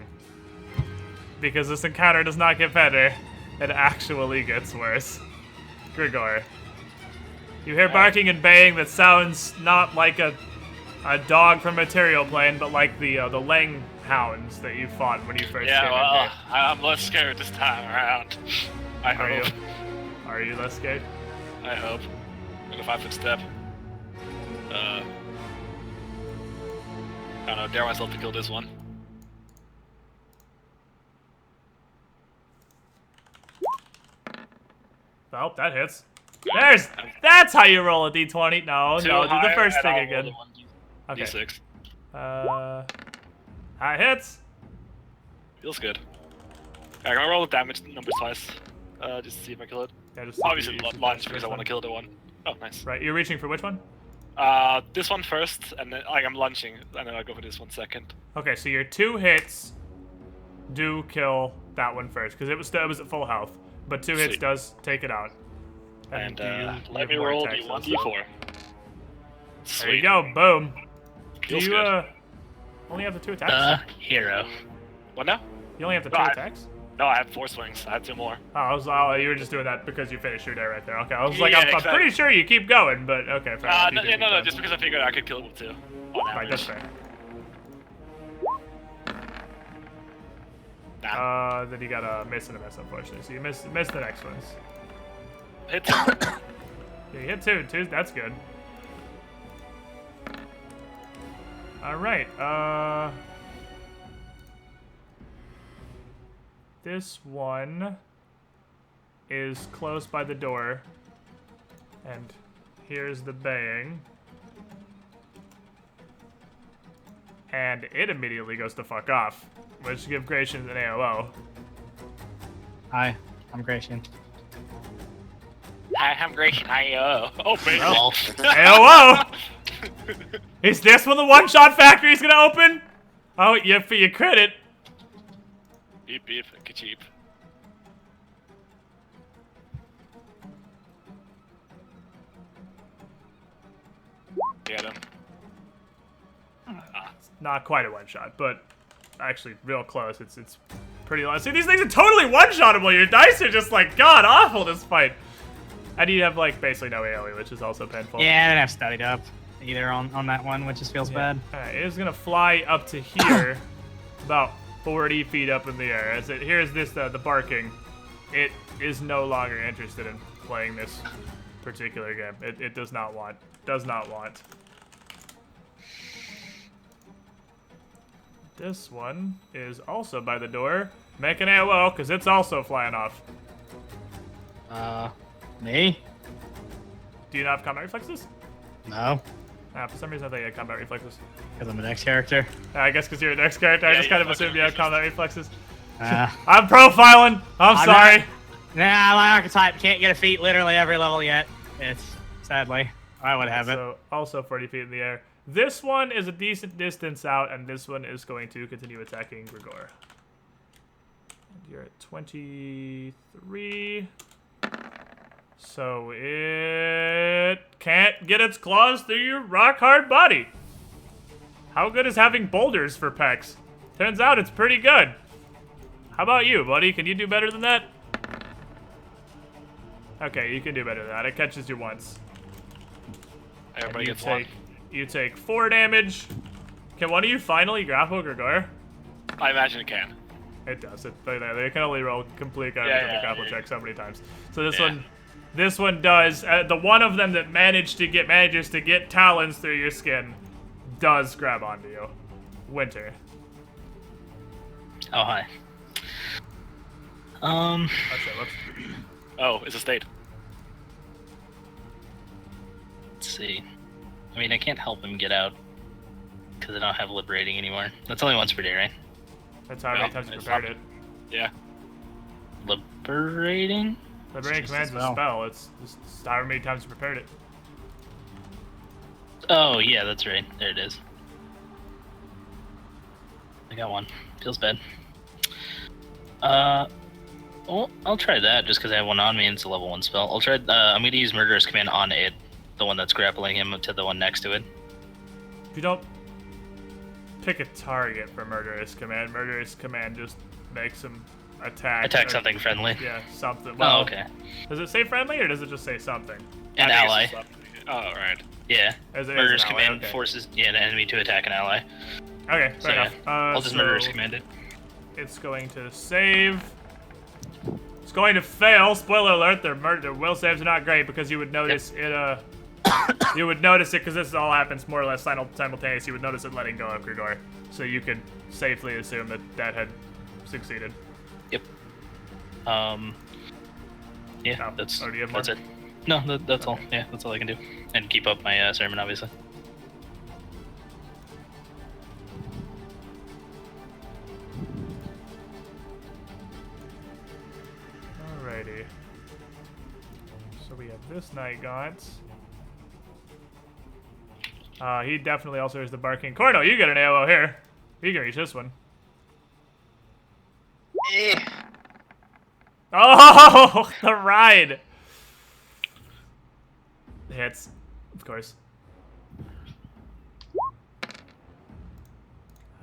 Because this encounter does not get better, it actually gets worse. Grigor, you hear barking and baying that sounds not like a dog from Material Plane, but like the Lang hounds that you fought when you first came in here. I'm less scared this time around. I Are you? hope. Are you less scared? I hope. In a 5-foot step. I don't know, dare myself to kill this one. Oh, that hits. That's how you roll a d20. No, Too do the high, first and thing I'll again. roll the Okay. D6. That hits. Feels good. Okay, I'm gonna roll the damage numbers twice. Just to see if I kill it. Yeah, just Obviously you can lunge the because first I want one. to kill the one. Oh, nice. Right, you're reaching for which one? This one first, and then like I'm lunging, and then I go for this one second. Okay, so your 2 hits do kill that one first, because it was at full health. But 2 hits Sweet. does take it out. And do you let have me more roll attacks the also? 1d4. There Sweet. you go, boom. Do Feels you good. only have the 2 attacks? Hero. What now? You only have the 2 No, attacks? No, I have 4 swings. I have 2 more. You were just doing that because you finished your day right there. Okay, I was like, Yeah, I'm exactly. pretty sure you keep going, but okay, fair enough. You No, do keep no, going. just because I figured I could kill it with 2. On Right, that's average. fair. Nah. Then you got a miss and a miss, unfortunately. So you miss the next ones. Hit Yeah, you hit 2. 2, that's good. All right. This one is close by the door, and here's the baying. And it immediately goes to fuck off, which gives Gratian an AOO. Hi, I'm Gratian. Hi, I'm Gratian. Oh, baby. Well, AOO! Is this when the one-shot factory is gonna open? Oh, yeah, for your credit. Beep, beep, ka-cheep. Get him. Not quite a one-shot, but actually real close. It's pretty low. See, these things are totally one-shottable. Your dice are just like god awful this fight. And you have like basically no AoE, which is also painful. Yeah, I didn't have studied up either on that one, which just feels bad. Alright, it is gonna fly up to here, about 40 feet up in the air. As it hears this, the barking, it is no longer interested in playing this particular game. It does not want. This one is also by the door, making AOO, because it's also flying off. Me? Do you not have combat reflexes? No, For some reason I thought you had combat reflexes. because I'm the next character. I guess because you're a next character, I Yeah, just you kind of have assumed you had combat reflexes. Uh, I'm profiling! I'm I'm sorry! nah, my archetype can't get a feat literally every level yet. It's, sadly, I would have it. So, also 40 feet in the air. This one is a decent distance out, and this one is going to continue attacking Grigor. And you're at 23. So it can't get its claws through your rock-hard body. How good is having boulders for pecs? Turns out it's pretty good. How about you, buddy? Can you do better than that? Okay, you can do better than that. It catches you once. Everybody You gets one. You take 4 damage. Can one of you finally grapple Gregor? I imagine it can. It does. They can only roll complete Yeah, grapple yeah. check so many times. So Yeah. this one does. The one of them that manages to get talons through your skin does grab onto you. Winter. Oh, hi. Oh shit, whoops. Oh, it's a state. Let's see. I mean, I can't help him get out because I don't have liberating anymore. That's only once per day, right? That's how many No, times you it's prepared not. it. Yeah. Liberating? Liberating just commands a is a spell. It's just however many times you prepared it. Oh, yeah, that's right. There it is. I got one. Feels bad. Well, I'll try that just because I have one on me and it's a level 1 spell. I'll try. I'm going to use Murderous Command on it, the one that's grappling him, to the one next to it. If you don't pick a target for Murderous Command just makes him attack. Attack or- something friendly. Yeah, something. Oh, Well, okay. Does it say friendly or does it just say something? An I think ally. it's just oh, right. Yeah. As it is Murderous an ally, Command okay. forces an enemy to attack an ally. Okay, So, fair yeah. enough. I'll just So Murderous Command it. It's going to save. It's going to fail. Spoiler alert: their will saves are not great because you would notice it. You would notice it because this all happens more or less simultaneously. You would notice it letting go of Grigor, so you could safely assume that had succeeded. Yep. Yeah, Oh, that's or do you have that's more? it. No, that's all. Yeah, that's all I can do. And keep up my sermon, obviously. Alrighty. So we have this Night Gaunt. He definitely also is the Barking Corno. You get an AOO here. You can reach this one. Oh, the ride. Hits, of course.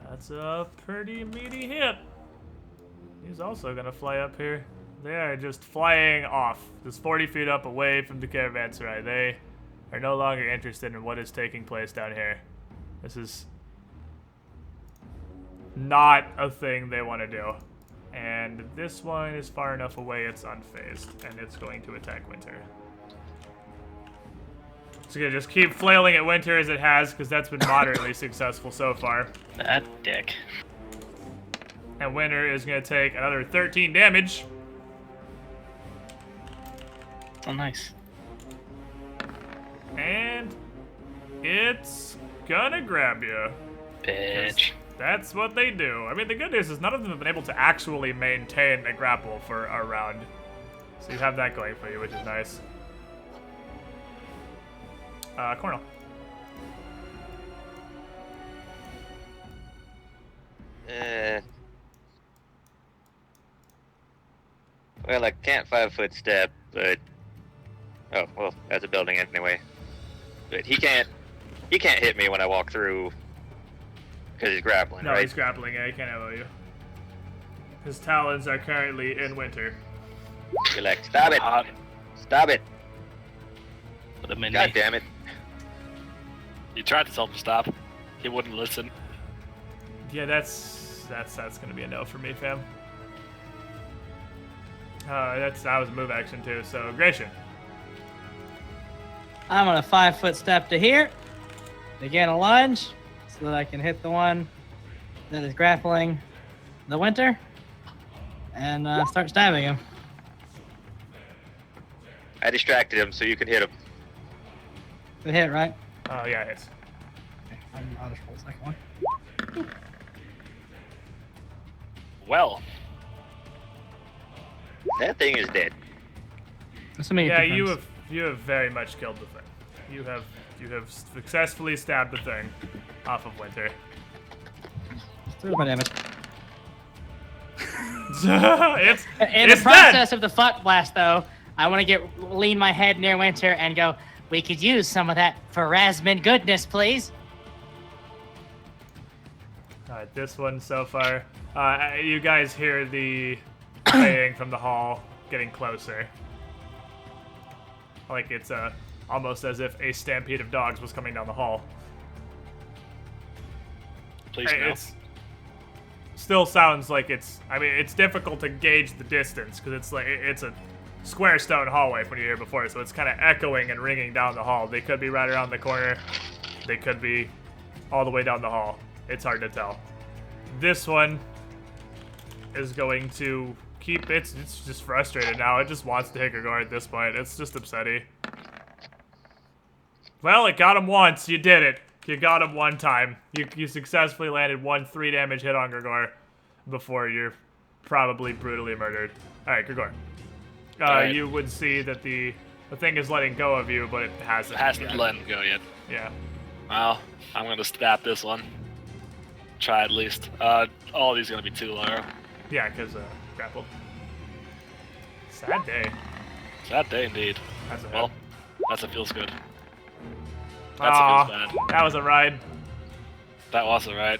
That's a pretty meaty hit. He's also gonna fly up here. They are just flying off, just 40 feet up away from the caravanserai. They are no longer interested in what is taking place down here. This is not a thing they want to do. And this one is far enough away it's unfazed, and it's going to attack Winter. It's gonna just keep flailing at Winter as it has, because that's been moderately successful so far. That dick. And Winter is gonna take another 13 damage. Oh, nice. And it's gonna grab you. Bitch. That's what they do. I mean, the good news is none of them have been able to actually maintain a grapple for a round. So you have that going for you, which is nice. Cornel. Well, I can't 5-foot step, but oh well, that's a building anyway. But he can't hit me when I walk through because he's grappling, No, right? he's grappling. Yeah, he can't elbow you. His talons are currently in Winter. You're like, stop it, Uh, stop it! Put him in God me. damn it! you tried to tell him to stop. He wouldn't listen. Yeah, that's gonna be a no for me, fam. That was a move action too. So Gratian. I'm gonna 5-foot step to here. Begin a lunge so that I can hit the one that is grappling the Winter and start stabbing him. I distracted him so you can hit him. Good hit, right? Oh yeah, it hits. Okay, I'll just roll the second one. Well, That thing is dead. Assuming it Yeah, confirms. you have very much killed the thing. You have successfully stabbed the thing off of Winter. There's my damage. it's In it's the process of the fuck blast, though, I want to lean my head near Winter and go, "We could use some of that Pharasman goodness, please." Alright, this one so far. You guys hear the baying from the hall getting closer. Like it's almost as if a stampede of dogs was coming down the hall. Please Hey, no. it's still sounds like it's. I mean, it's difficult to gauge the distance because it's like it's a square stone hallway from you here before, so it's kind of echoing and ringing down the hall. They could be right around the corner. They could be all the way down the hall. It's hard to tell. This one is going to keep. It's just frustrated now. It just wants to hit Gregor at this point. It's just upsetty. Well, it got him once. You did it. You got him one time. You successfully landed 1 3 damage hit on Gregor before you're probably brutally murdered. Alright, Gregor. Alright. You would see that the thing is letting go of you, but it hasn't. It hasn't yet. let him go yet. Yeah. Well, I'm gonna stab this one. Try at least. All of these are gonna be too low. Yeah, because grappled. Sad day. Sad day indeed. That's a hit. Well, that's a feels good. That's a Aw, feels bad. that was a ride. That wasn't right.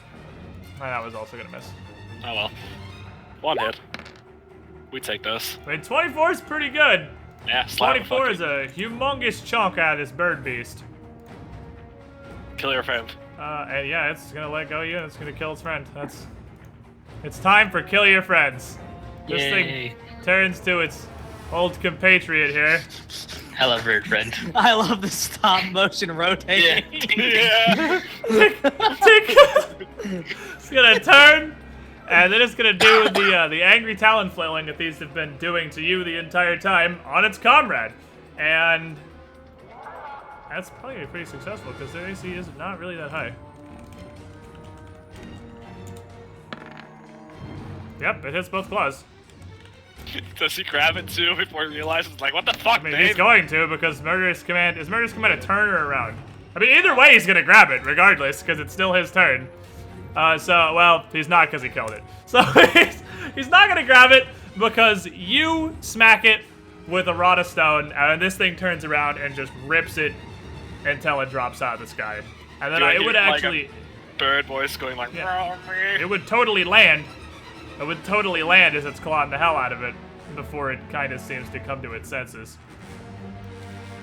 And that was also gonna miss. Oh well. 1 hit. We take this. I mean, 24 is pretty good. Yeah, slap him, 24 is fucking- a humongous chunk out of this bird beast. Kill your friend. And yeah, it's gonna let go of you and it's gonna kill its friend. It's time for kill your friends. This Yay. thing turns to its old compatriot here. Hello, bird friend. I love the stop motion rotating. Yeah. It's gonna turn, and then it's gonna do the angry talon flailing that these have been doing to you the entire time on its comrade, and that's probably gonna be pretty successful because their AC is not really that high. Yep, it hits both claws. Does he grab it too before he realizes, like, what the fuck, I mean, Dave? he's going to because Murderous Command a turn or around. I mean, either way, he's gonna grab it regardless because it's still his turn. Well, he's not because he killed it. So he's not gonna grab it because you smack it with a rod of stone, and this thing turns around and just rips it until it drops out of the sky. And then Do I it hear, would like, actually, Bird voice going like, Yeah. "Meow, it would totally land. It would totally land as it's clawing the hell out of it before it kind of seems to come to its senses.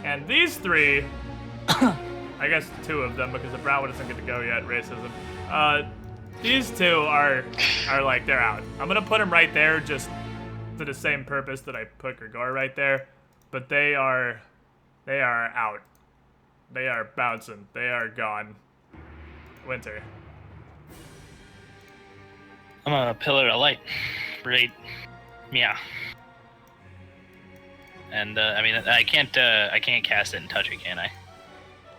And these 3, I guess 2 of them because the brown one doesn't get to go yet, racism. These 2 are like, they're out. I'm gonna put them right there just for the same purpose that I put Gregor right there. But they are out. They are bouncing. They are gone. Winter. I'm a pillar of light. Right. Yeah. And I mean, I can't cast it and touch it, can I?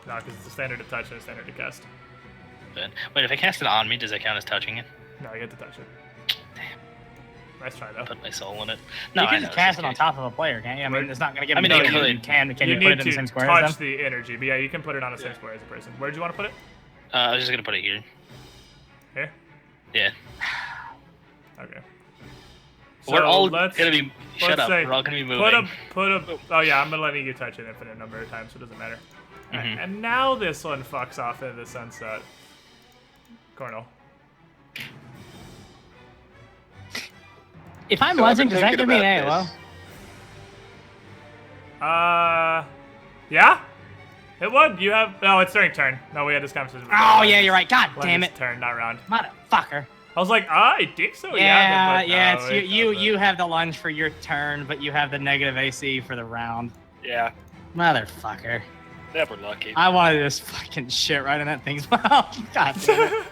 No, because it's a standard to touch and a standard to cast. But wait, if I cast it on me, does that count as touching it? No, you get to touch it. Nice try, though. Put my soul in it. No, You I can know, just cast it's it on okay. top of a player, can't you? I mean, it's not going to give I mean, him you no- could. you can You you put need it in to the same square touch as them? the energy, but yeah, you can put it on the same square as a person. Where did you want to put it? I was just gonna put it here. Here? Yeah. Okay. We're all let's- gonna be. Shut let's up. say We're all gonna be moving. Put a. Oh yeah, I'm gonna letting you touch it an infinite number of times, so it doesn't matter. Alright, Mhm. and now this one fucks off into the sunset. Cornel. If I'm So I've lunging, been does that thinking give me an about AOO? this. Yeah? It would. You have. No, it's during turn. No, we had this conversation. before. Oh, yeah, you're right. God damn It's it. turn, not round. Motherfucker. I was like, I think so. Yeah, but yeah, no, it's it you doesn't. you have the lunge for your turn, but you have the negative AC for the round. Yeah, Motherfucker. never lucky. I wanted to just fucking shit right in that thing's mouth. God damn it.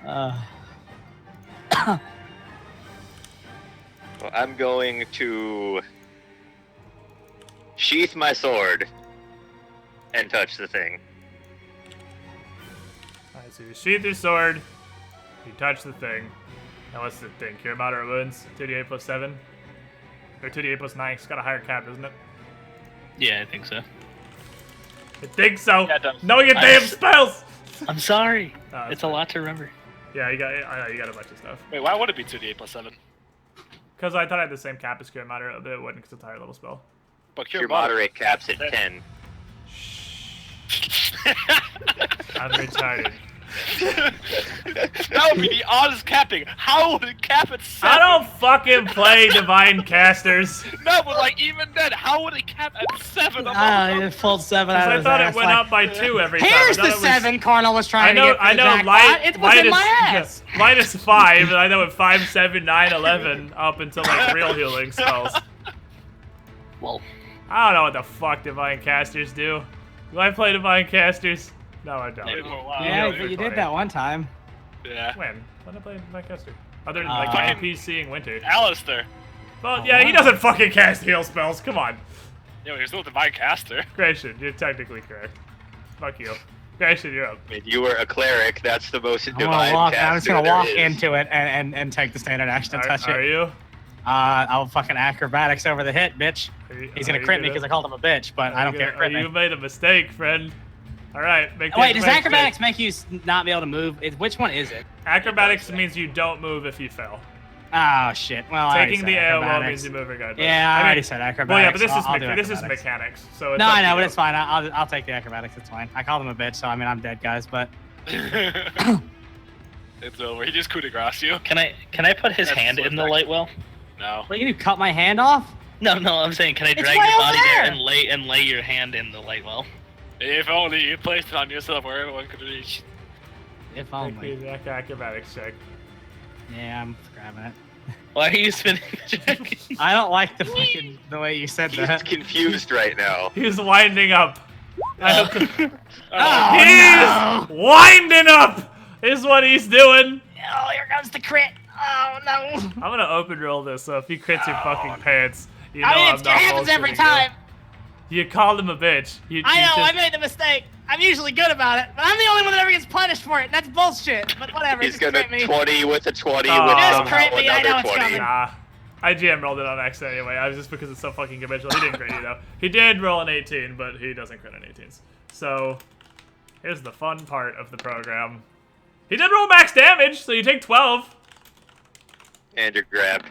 Well, I'm going to sheath my sword and touch the thing. Alright, so you sheath your sword, you touch the thing. Now what's the thing? Cure moderate wounds, 2d8 plus 7? Or 2d8 plus 9, it's got a higher cap, isn't it? Yeah, I think so. I think so! Yeah, it does. Know your damn spells! I'm sorry. Oh, It's a fine. lot to remember. Yeah, I know, you got a bunch of stuff. Wait, why would it be 2d8 plus 7? Because I thought I had the same cap as Cure Moderate, but it wouldn't because it's a higher level spell. But Your moderate caps at 10. I'm retarded. That would be the oddest capping. How would it cap at 7? I don't fucking play Divine Casters. No, but like even then, how would it cap at 7? It pulled 7 out of I his thought ass, it went like, up by 2 every time. I Here's thought the it was- 7 Cornel was I trying know, to get for I the know, jackpot. It was in my ass. minus 5, and I know it 5, 7, 9, 11 up until like real healing spells. Well, I don't know what the fuck Divine Casters do. Do I play Divine Casters? No, I don't. Yeah, Those are you funny. did that one time. Yeah. When? When did I play Divine Caster? Other than Uh, like Fucking- NPCing Winter. Alistair. Well, yeah, he doesn't fucking cast heal spells. Come on. Yo, he's still a divine caster. Gratian, you're technically correct. Fuck you. Gratian, you're up. I mean, you were a cleric. That's the most I'm divine gonna I'm just gonna caster walk there is. into it and take the standard action and touch Are it. you? I'll fucking acrobatics over the hit, bitch. He's gonna Are you crit me because I called him a bitch, but I don't care. Crit You me. made a mistake, friend. All right, make Wait, that does mistake. acrobatics make you not be able to move? Which one is it? Acrobatics means you don't move if you fail. Oh shit. Well, I already Taking said the AOL acrobatics. means you move regardless. Yeah, I mean, already said acrobatics. Well, yeah, but this so is I'll do this is acrobatics. mechanics, so it's No, up I to know, but you. it's fine. I'll take the acrobatics. It's fine. I called him a bitch, so I mean I'm dead, guys. But It's over. He just coup de grace you. can I put his That's hand in the swift light well? No. what, you cut my hand off? No, I'm saying, can I It's drag way your over body there there! and lay your hand in the light well? If only you placed it on yourself where everyone could reach. If Make only. the acrobatics check. Yeah, I'm grabbing it. Why are you spinning the check? I don't like the way you said He's that. confused right now. He's winding up. Oh, He's winding up is what he's doing. Oh, here comes the crit. Oh no. I'm gonna open roll this, so if he crits your fucking pants, you know I mean, I'm it not happens every bullshitting time. You called him a bitch. You I know, just- I made the mistake. I'm usually good about it, but I'm the only one that ever gets punished for it, and that's bullshit. But whatever, He's just gonna crit me. 20 with a 20 Oh. with Just somehow crit me, I know another it's 20. coming. Nah. I GM rolled it on accident anyway. I was just because it's so fucking conventional. He didn't crit you though. He did roll an 18, but he doesn't crit on 18s. So here's the fun part of the program. He did roll max damage, so you take 12. And your grab.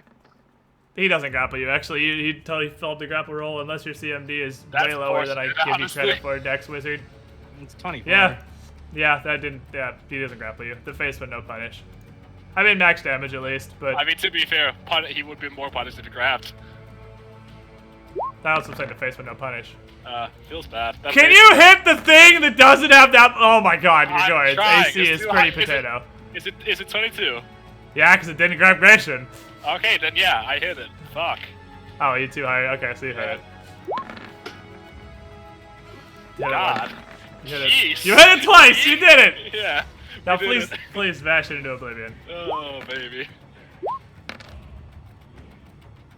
He doesn't grapple you. Actually, he totally failed the grapple roll unless your CMD is That's way lower than I bullshit, give you honestly. credit for, Dex Wizard. It's 24. Yeah. Yeah, that didn't. Yeah, he doesn't grapple you. The face would no punish. I mean, max damage at least, but I mean, to be fair, he would be more punished if he grabbed. that also saying the face would no punish. Feels bad. That Can face- you hit the thing that doesn't have that? Oh my god, you're I'm going. Its trying. AC It's is too pretty high. Is it- potato. Is it 22? Yeah, because it didn't grab Gratian. Okay, then yeah, I hit it. Fuck. Oh, you too high. Okay, so you hit it. You hit it God. once. You hit it. Jeez. You hit it twice. You did it. Yeah. Now we did please, it. please bash it into oblivion. Oh, baby.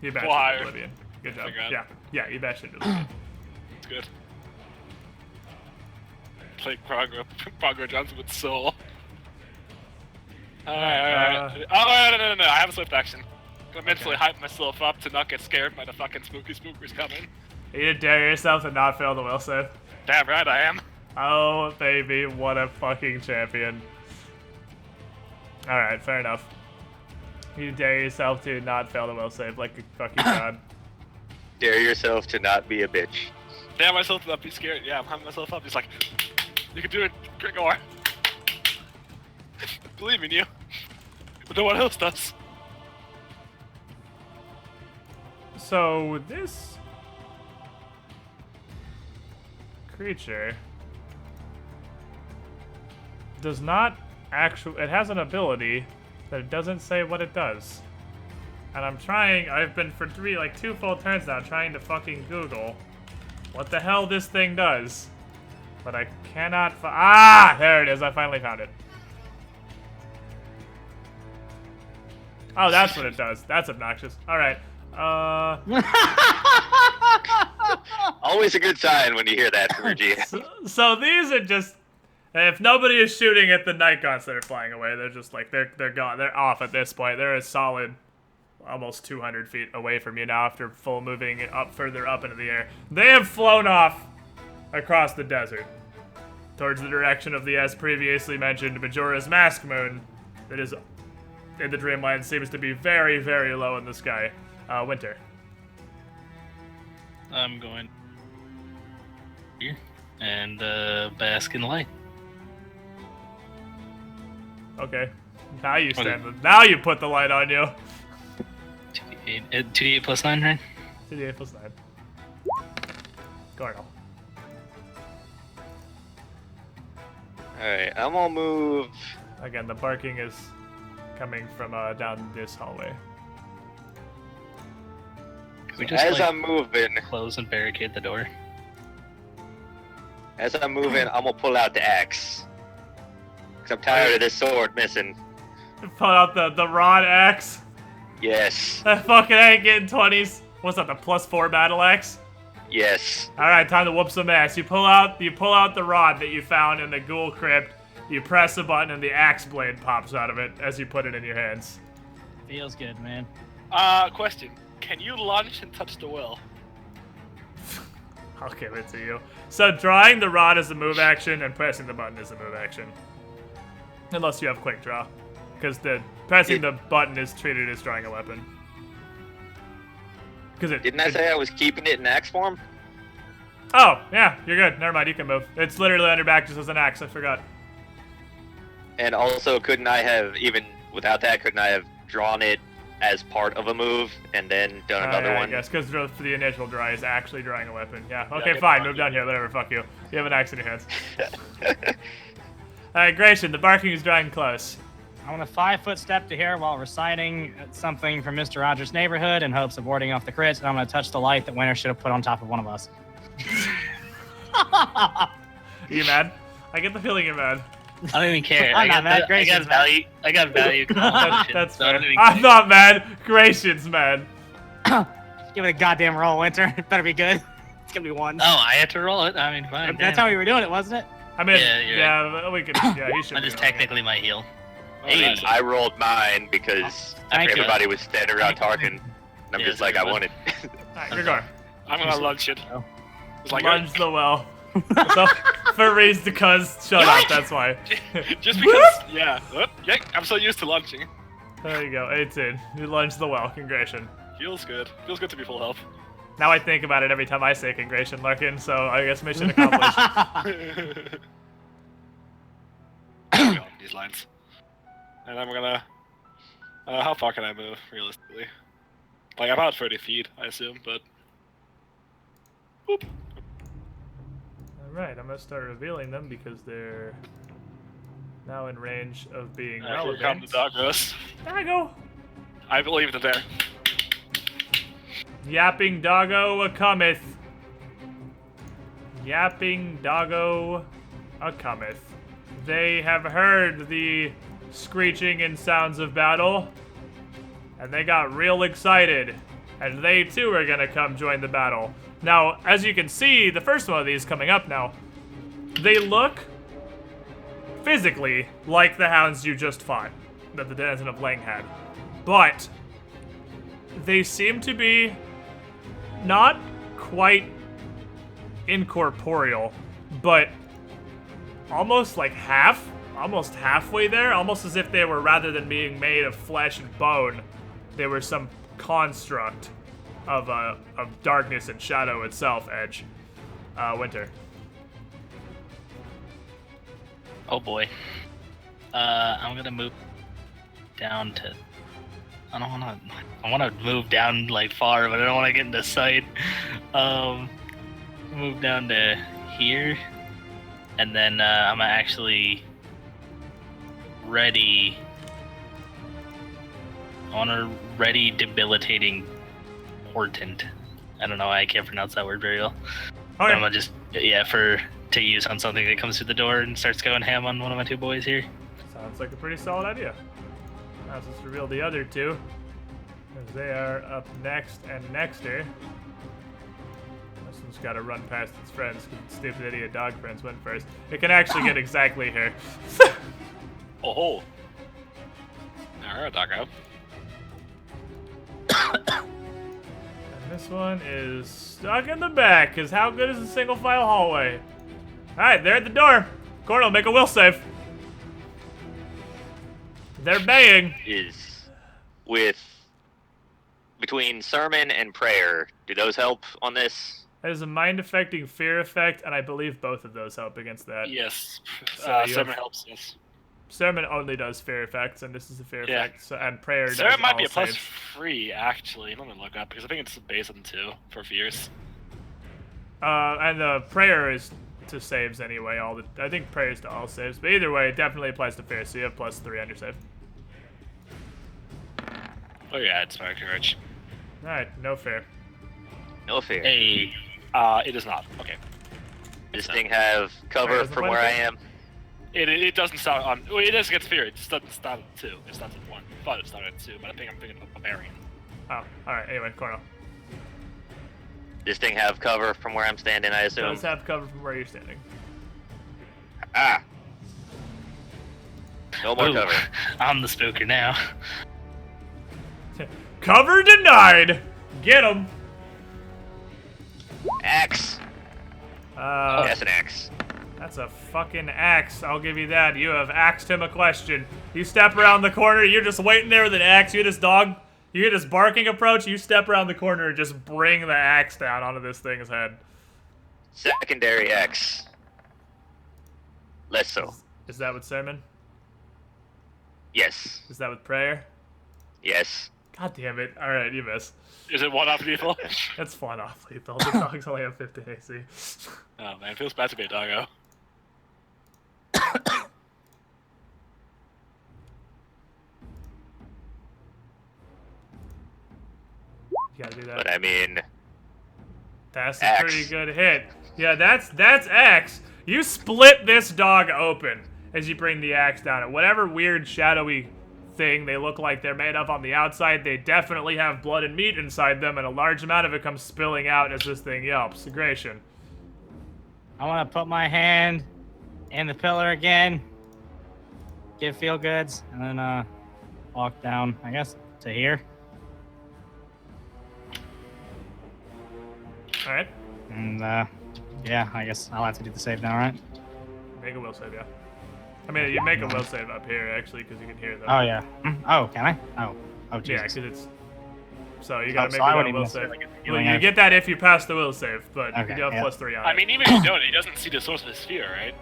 You bashed Why? it into oblivion. Good job. Thank God. Yeah, you bashed it into oblivion. It's good. Play Progress Johnson with Soul. Alright. Oh, no. I have a swift action. I'm mentally hype myself up to not get scared by the fucking spooky spookers coming. You need to dare yourself to not fail the will save. Damn right I am. Oh, baby, what a fucking champion. Alright, fair enough. You dare yourself to not fail the will save like a fucking god. Dare yourself to not be a bitch. Damn myself to not be scared. Yeah, I'm hyping myself up. He's like, you can do it, Grigor. Believe in you. But no one else does. So, this creature does not actually. It has an ability that it doesn't say what it does. And I'm trying. I've been for two full turns now trying to fucking Google what the hell this thing does. But I cannot. There it is. I finally found it. Oh, that's what it does. That's obnoxious. All right. Always a good sign when you hear that from your GM. So these are just. If nobody is shooting at the night gaunts that are flying away, they're just like they're gone. They're off at this point. They're a solid, almost 200 feet away from you now after full moving up further up into the air. They have flown off across the desert towards the direction of the, as previously mentioned, Majora's Mask Moon that is in the Dreamland seems to be very, very low in the sky. Winter. I'm going here and bask in the light. Okay. Now you stand. Now you put the light on you. 2d8 plus 9, right? 2d8 plus 9. Gordo. Alright, I'm gonna move. Again, the barking is coming from down this hallway. Can we just As like, I'm moving, close and barricade the door? I'm gonna pull out the axe. Cause I'm tired of this sword missing. Pull out the rod axe. Yes. That fucking ain't getting 20s. What's that? The +4 battle axe? Yes. All right, time to whoop some ass. You pull out the rod that you found in the ghoul crypt. You press a button and the axe blade pops out of it as you put it in your hands. Feels good, man. Question. Can you launch and touch the well? I'll give it to you. So drawing the rod is a move action and pressing the button is a move action. Unless you have quick draw. Because pressing the button is treated as drawing a weapon. Didn't I say I was keeping it in axe form? Oh, yeah, you're good. Never mind, you can move. It's literally on your back just as an axe, I forgot. And also, couldn't I have, even without that, couldn't I have drawn it as part of a move and then done another yeah, one? I guess, because for the initial draw is actually drawing a weapon. Yeah, okay, Yeah, fine, move down here, whatever, fuck you. You have an axe in your hands. Alright, Grayson, the barking is drawing close. I want a 5-foot step to here while reciting something from Mr. Rogers' neighborhood in hopes of warding off the crits, and I'm going to touch the light that Winter should have put on top of one of us. You mad? I get the feeling you're mad. I don't even care. I'm not mad. I Grayson's got mad. value. I got value. That's so I fair. don't even I'm care. not mad. Grayson's mad. Give it a goddamn roll, Winter. It better be good. It's going to be 1. Oh, I had to roll it. I mean, fine. That's damn. how we were doing it, wasn't it? I mean, Yeah, you're yeah, we could. Yeah, he should. That is technically my heal. Hey, I rolled mine because Thank you. everybody was standing around talking. And I'm Yeah, just like, I wanted. Alright, Gregor. I'm gonna lunge it. It's like, Lunge the well. So, for raise the cuz, shut up, that's why. just because, yeah. Yeah, I'm so used to lunging. There you go, 18. You lunge the well, congratulations. Feels good. Feels good to be full health. Now I think about it every time I say congratulations, Larkin, so I guess mission accomplished. On these lines. And I'm gonna. How far can I move, realistically? Like, about 30 feet, I assume, but. Boop. Alright, I'm gonna start revealing them because they're now in range of being Here come the relevant. doggos. There I go! I believe that they're. Yapping doggo a cometh. Yapping doggo a cometh. They have heard the screeching and sounds of battle, and they got real excited, and they too are gonna come join the battle. Now, as you can see, the first one of these coming up now, they look physically like the hounds you just fought, that the Denizen of Lang had, but they seem to be not quite incorporeal, but almost like almost halfway there, almost as if they were, rather than being made of flesh and bone, they were some construct of darkness and shadow itself. Edge, Winter. Oh boy. I'm gonna move down to. I don't wanna. I wanna move down like far, but I don't wanna get into sight. Move down to here, and then I'm actually ready. I want a ready debilitating portent. I don't know why I can't pronounce that word very well. But I'm gonna just to use on something that comes through the door and starts going ham on one of my two boys here. Sounds like a pretty solid idea. Now let's just reveal the other two, as they are up next and nexter. This one's got to run past its friends because its stupid idiot dog friends went first. It can actually get exactly here. Oh. Alright, doggo. And this one is stuck in the back, because how good is a single file hallway? Alright, they're at the door. Cornel, make a will save. They're baying. Is with between sermon and prayer. Do those help on this? That is a mind-affecting fear effect, and I believe both of those help against that. Yes. So you 7 have- helps, yes. Sermon only does fear effects, and this is a fear Yeah. effect, so, and prayer does Sarah might all be a plus saves. 3 actually. Let me look up because I think it's based on 2 for fears. And the prayer is to saves anyway. I think prayer is to all saves, but either way, it definitely applies to fear. So you have +3 on your save. Oh yeah, it's my courage. All right, no fear. No fear. Hey, It is not. Okay. Does this thing have cover Wait, is it from one where I thing? am? It doesn't start on. Well, it does get fear. It just doesn't start at 2. It starts at 1. I thought it started at 2, but I think I'm thinking of a barbarian. Oh, all right. Anyway, Cornell Does this thing have cover from where I'm standing, I assume? does have cover from where you're standing. Ah! No more ooh, cover. I'm the spooker now. Cover denied. Get him. Axe! That's an axe. That's a fucking axe. I'll give you that. You have axed him a question. You step around the corner. You're just waiting there with an axe. You hear this barking approach. You step around the corner and just bring the axe down onto this thing's head. Secondary axe. Less so. Is that with sermon? Yes. Is that with prayer? Yes. God damn it. All right, you miss. Is it one off lethal? That's fun off lethal. The dogs only have 15 AC. Oh man, it feels bad to be a doggo. You gotta do that. But I mean, That's a Axe. pretty good hit. Yeah, that's axe. You split this dog open as you bring the axe down. And whatever weird shadowy thing they look like they're made of on the outside, they definitely have blood and meat inside them, and a large amount of it comes spilling out as this thing yelps. Segregation. I want to put my hand in the pillar again. Give feel goods, and then walk down, I guess, to here. All right. And yeah, I guess I'll have to do the save now, right? Make a will save, yeah. I mean, you make a will save up here, actually, because you can hear them. Oh yeah. Oh, can I? Oh Yeah, Jesus. because it's... So you gotta Oh, make so I a wouldn't will even save. necessarily get the Well, healing you out. get that if you pass the will save, but you Okay, do have yeah. +3 on I it. mean, even if you don't, he doesn't see the source of his fear, right?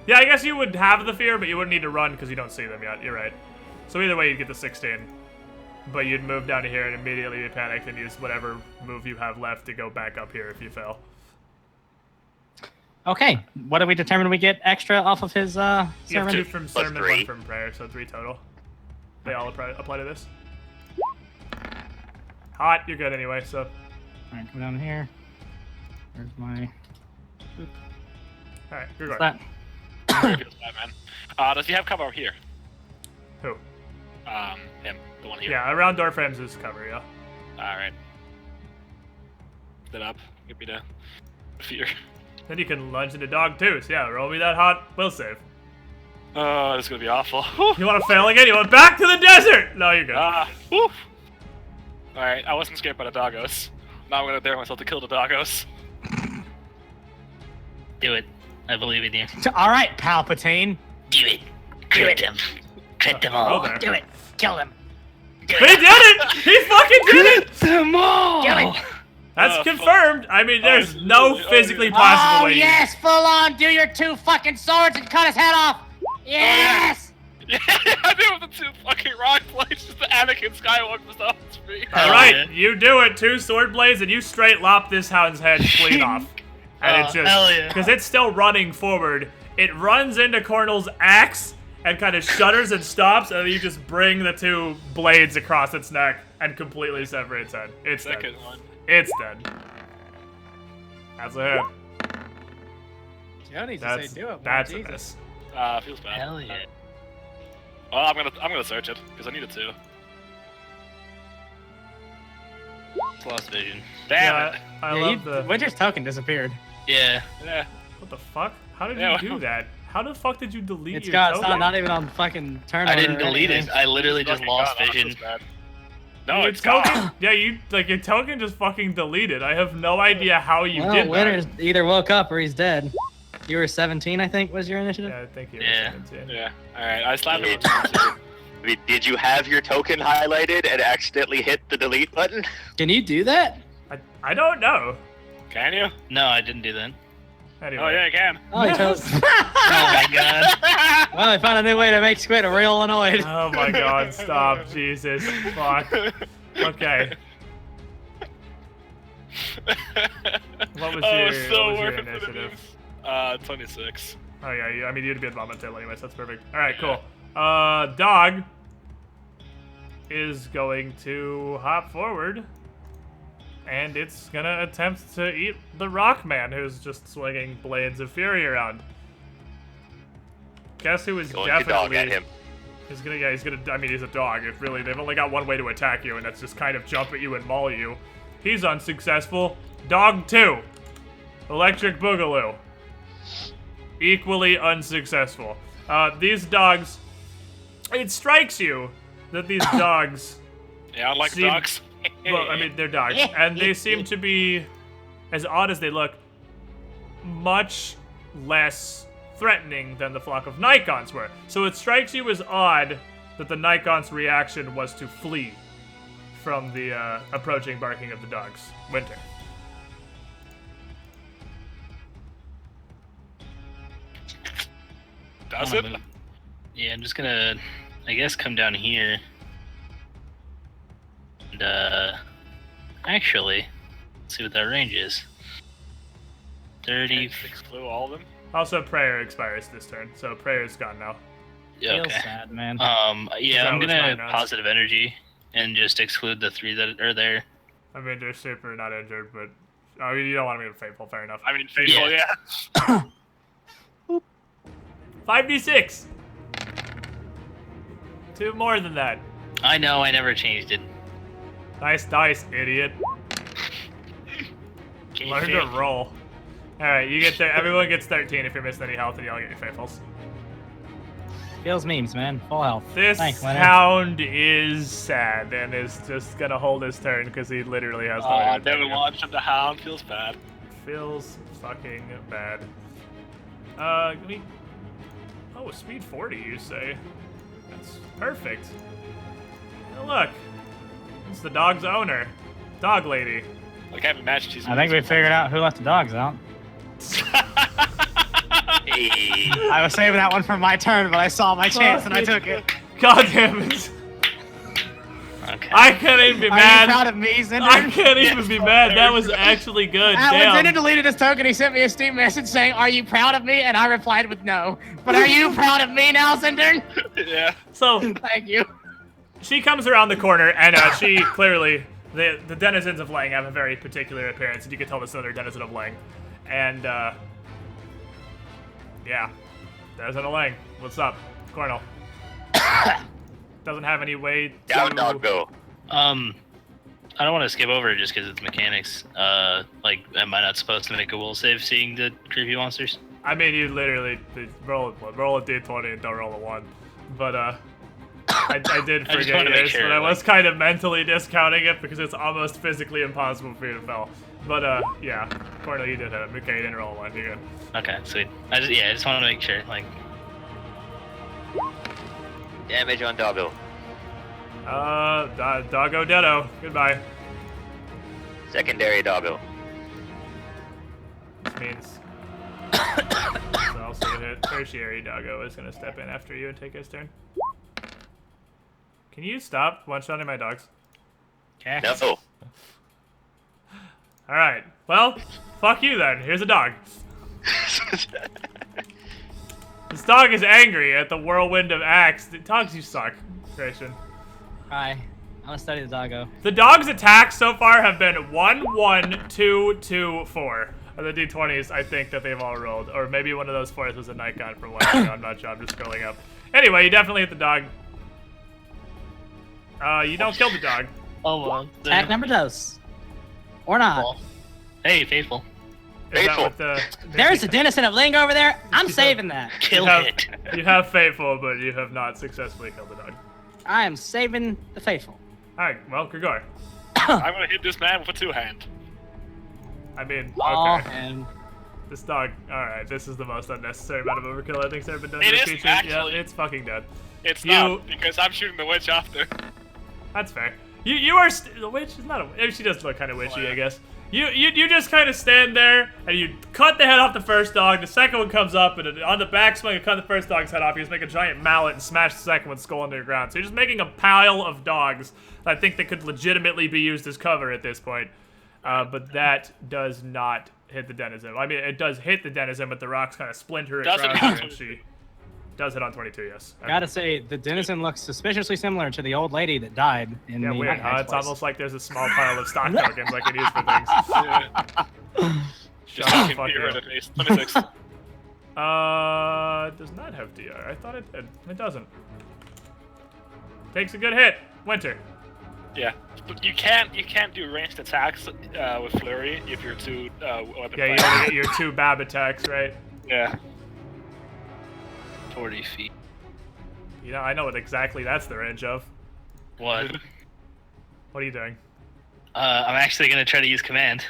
Yeah, I guess you would have the fear, but you wouldn't need to run because you don't see them yet. You're right. So either way, you'd get the 16. But you'd move down to here and immediately be panicked and use whatever move you have left to go back up here if you fail. Okay. What do we determine we get extra off of his You have sermon? 2 from Plus sermon, 3. 1 from prayer, so 3 total. They all apply to this. Hot, you're good anyway, so... Alright, come down here. Where's my... Alright, you're What's good. that? It feels bad, man. Does he have cover over here? Who? Him, the one here. Yeah, around door frames is cover, yeah. All right. That up. Give me the fear. Then you can lunge into dog too, so yeah, roll me that hot will save. Oh, this is gonna be awful. You want to fail again? You want back to the desert? No, you're good. Woof. All right, I wasn't scared by the doggos. Now I'm gonna dare myself to kill the doggos. Do it. I believe in you. Alright, Palpatine. Do it. Crit them. Crit them all. there. Do it. Kill him. He did it! He fucking did it! them all. Kill him. That's fuck. confirmed. I mean, there's Oh, no yeah. physically possible Oh, way. yes! Full on! Do your 2 fucking swords and cut his head off! Yes! Yeah, I did it with the 2 fucking rock blades. Just the Anakin Skywalker stuff. It's free. All right, you do it. 2 sword blades, and you straight lop this hound's head clean off. And it just hell yeah. because it's still running forward, it runs into Cornel's axe and kind of shudders and stops, and then you just bring the 2 blades across its neck and completely sever its head. It's dead. Second one. It's dead. That's a hit. You don't need to That's say do it, man. that's a Jesus. miss. Feels bad. Hell yeah. Well, I'm gonna search it because I need it to. Lost vision. Damn Yeah, it. I Yeah, love the. Winter's token disappeared. Yeah. Yeah. What the fuck? How did Yeah, you do that? How the fuck did you delete It's your got token? not even on fucking turn. I didn't order or delete it. anything. I literally just Fucking lost God, that vision. feels bad. No, Your it's gone. token, yeah, your token just fucking deleted. I have no idea how you Well, did Winter's that. either woke up or he's dead. You were 17, I think, was your initiative? Yeah, thank you. Yeah. Yeah. All right. I slapped it. I mean, did you have your token highlighted and accidentally hit the delete button? Can you do that? I don't know. Can you? No, I didn't do that. Anyway. Oh yeah, I can. Oh, you chose. Oh my god. Well, I found a new way to make Squid real annoyed. Oh my god, stop. Jesus. Fuck. Okay. What was your, so what was your worth it for the initiative? memes. 26. Oh yeah, I mean you'd be at bottom tail anyways, that's perfect. Alright, cool. Dog is going to hop forward. And it's gonna attempt to eat the rock man who's just swinging blades of fury around. Guess who is Going definitely... to dog at him. He's gonna, I mean, he's a dog. If really, they've only got one way to attack you, and that's just kind of jump at you and maul you. He's unsuccessful. Dog 2. Electric Boogaloo. Equally unsuccessful. These dogs... It strikes you that these dogs... Yeah, I like seem- dogs. Well, I mean, they're dogs. And they seem to be, as odd as they look, much less threatening than the flock of Nikons were. So it strikes you as odd that the Nikon's reaction was to flee from the approaching barking of the dogs. Winter. Does I'm it? gonna move. Yeah, I'm just gonna, I guess, come down here. And, actually, let's see what that range is. 30. 6 flew, all of them. Also, prayer expires this turn, so prayer's gone now. Yeah, Feels okay. sad, man. Yeah, That I'm was gonna mine, Naz. positive energy and just exclude the 3 that are there. I mean, they're super not injured, but... Oh, you don't want to be faithful, fair enough. I mean, faithful, Yeah. yeah. 5d6! 2 more than that. I know, I never changed it. Nice dice, idiot. Can't Learn fail. to roll. Alright, you get there. Everyone gets 13 if you're missing any health, and you all get your faithfuls. Feels memes, man. Full health. This Thanks, Leonard. hound is sad and is just gonna hold his turn because he literally has no way Oh, to never attack you. launched at the hound. Feels bad. Feels fucking bad. Give me... Oh, speed 40, you say? That's perfect. Oh, look. It's the dog's owner. Dog lady. Like, I haven't matched these. I think we figured out who left the dogs out. Hey. I was saving that one for my turn, but I saw my chance and I took it. God damn it. Okay. I can't even be Are mad. you proud of me, Zinder? I can't even be mad. That was actually good. When Zinder Damn. deleted his token, he sent me a Steam message saying, "Are you proud of me?" And I replied with no. But are you proud of me now, Zinder? Yeah. So, Thank you. she comes around the corner, and she clearly, the denizens of Lang have a very particular appearance, and you can tell this is another denizen of Lang. And, yeah. Denizen of Lang. What's up? Cornel. Doesn't have any way to... Down dog go. I don't want to skip over it just because it's mechanics. Like, am I not supposed to make a will save seeing the creepy monsters? I mean, you literally roll a d20 and don't roll a 1. But, I did I just forget wanted to make yours, sure, but I was like- kind of mentally discounting it because it's almost physically impossible for you to fail. But, yeah. Cornel, you did hit him. Okay, you didn't roll a 1. You're good. Okay, sweet. I just wanted to make sure. Like, Damage on doggo. Doggo Deado. Goodbye. Secondary doggo. Which means it's also hit. Tertiary Doggo is going to step in after you and take his turn. Can you stop one-shotting my dogs? No. Alright. Well, fuck you then. Here's a dog. This dog is angry at the whirlwind of axe. Dogs, you suck, Grayson. Hi. I'm gonna study the doggo. The dog's attacks so far have been 1, 1, 2, 2, 4. Are the d20s I think that they've all rolled. Or maybe one of those 4s was a Nikon from last year. I'm not sure. I'm just scrolling up. Anyway, you definitely hit the dog. You don't kill the dog. oh well. Attack number dose. Or not. Well, hey, faithful. Is that Faithful. what the... There's a denizen of Ling over there. I'm saving that. Kill you have, it. You have faithful, but you have not successfully killed the dog. I am saving the faithful. Alright, well, Grigor. I'm gonna hit this man with a 2-hand. I mean, Oh, okay. and This dog, alright, this is the most unnecessary amount of overkill I think's ever been done It to a is, creature. actually. Yeah, it's fucking dead. It's You- not, because I'm shooting the witch after. That's fair. You are the witch is not a. She does look kind of witchy, I guess. You just kind of stand there and you cut the head off the first dog. The second one comes up and on the back swing, you cut the first dog's head off. You just make a giant mallet and smash the second one's skull into the ground. So you're just making a pile of dogs that I think that could legitimately be used as cover at this point. But that does not hit the denizen. I mean, it does hit the denizen, but the rocks kind of splinter it Doesn't around hit her, and she does hit on 22. Yes. Gotta say, the denizen looks suspiciously similar to the old lady that died in Yeah, the weird, huh? Nightmare's It's place. almost like there's a small pile of stock tokens I could use for things. Just Shut up, fucking fuck beer you. in the face. 26. It does not have DR. I thought it did. It doesn't. Takes a good hit. Winter. Yeah, but you can't do ranged attacks with flurry if you're too weapon Yeah, you fighting. only get your 2 Bab attacks, right? Yeah. 40 feet. You know, I know what exactly that's the range of. What? What are you doing? I'm actually gonna try to use command.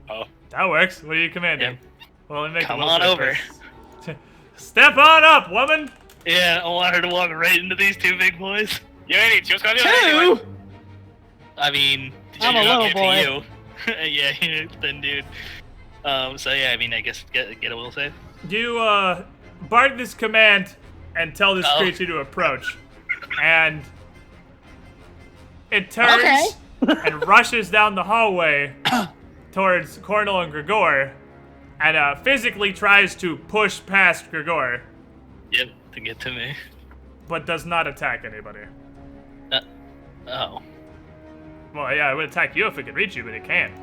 Oh. That works. What are you commanding? Yep. Well, let me make Come a will on save over. first. Step on up, woman! Yeah, I want her to walk right into these 2 big boys. You ain't it. Just gonna do it anyway. I mean, I'm a you're not little getting boy. to you. Yeah, you're a thin dude. So yeah, I mean, I guess get a will save. You, bark this command and tell this Oh. creature to approach. And it turns and rushes down the hallway towards Cornel and Gregor and physically tries to push past Gregor, Yep, to get to me. but does not attack anybody. Oh. Well, yeah, it would attack you if it could reach you, but it can't.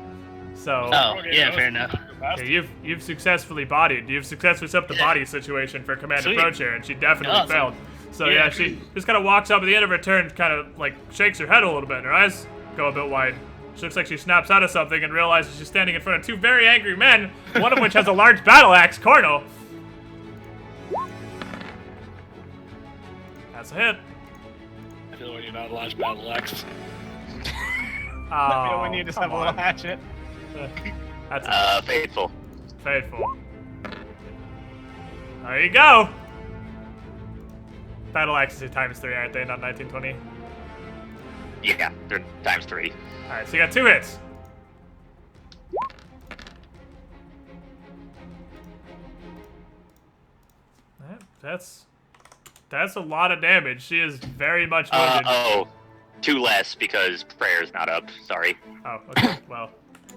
So, Oh, Okay, yeah, that fair was enough. fast. yeah, you've successfully bodied. You've successfully set up the body situation for command Sweet. approach here, and she definitely Awesome. failed. So Yeah. yeah, she just kind of walks up at the end of her turn, kind of like shakes her head a little bit, and her eyes go a bit wide. She looks like she snaps out of something and realizes she's standing in front of 2 very angry men, one of which has a large battle axe, Cornel. That's a hit. I feel when you're not a large battle axe. Oh, we need to come have a little on. hatchet. That's a Faithful. faithful. There you go. Battle axes are ×3, aren't they? Not 1920. Yeah, they're ×3. All right, so you got 2 hits. That's a lot of damage. She is very much wounded. Oh, 2 less because prayer's not up. Sorry. Oh, okay. Well,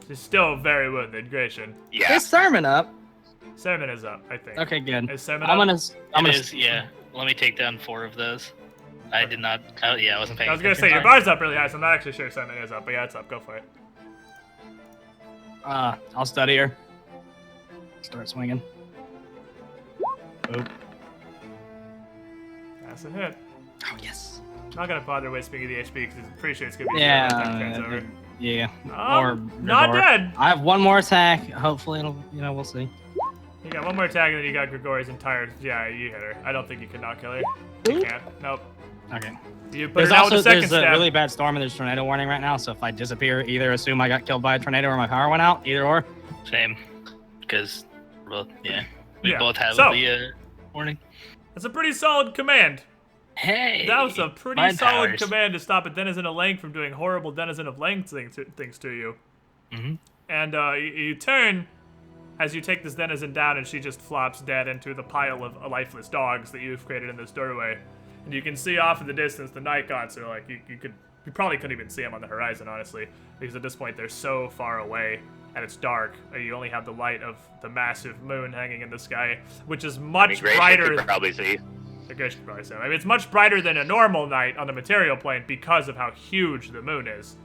she's still very wounded. Gratian. Yeah. Is Sermon up? Sermon is up, I think. Okay, good. Is Sermon I'm up? gonna. It is, yeah. Let me take down 4 of those. I did not. Oh, yeah, I wasn't paying I was gonna say attention. your bar's up really high, so I'm not actually sure Sermon is up, but yeah, it's up. Go for it. I'll study her. Start swinging. Oop. That's a hit. Oh yes. Not gonna bother wasting the HP because I'm pretty sure it's gonna be Yeah. turns over. Yeah. Oh, not dead. I have one more attack. Hopefully it'll. We'll see. You got one more attack and then you got Gregori's entire. Yeah, you hit her. I don't think you can knock kill her. You can't. Nope. Okay. You put There's her down with also the second there's a stab. really bad storm and there's tornado warning right now. So if I disappear, either assume I got killed by a tornado or my power went out. Either or. Same. Because, well, yeah. We Yeah, both have so- the warning. That's a pretty solid command. Hey! That was a pretty mind solid powers. command to stop a denizen of length from doing horrible denizen of length things to you. Mm-hmm. And you turn as you take this denizen down, and she just flops dead into the pile of lifeless dogs that you've created in this doorway. And you can see off in the distance the night gods are like you probably couldn't even see them on the horizon, honestly, because at this point they're so far away and it's dark. You only have the light of the massive moon hanging in the sky, which is I much mean, Grace brighter. could probably see. I guess you could probably say. I mean, it's much brighter than a normal night on the material plane because of how huge the moon is.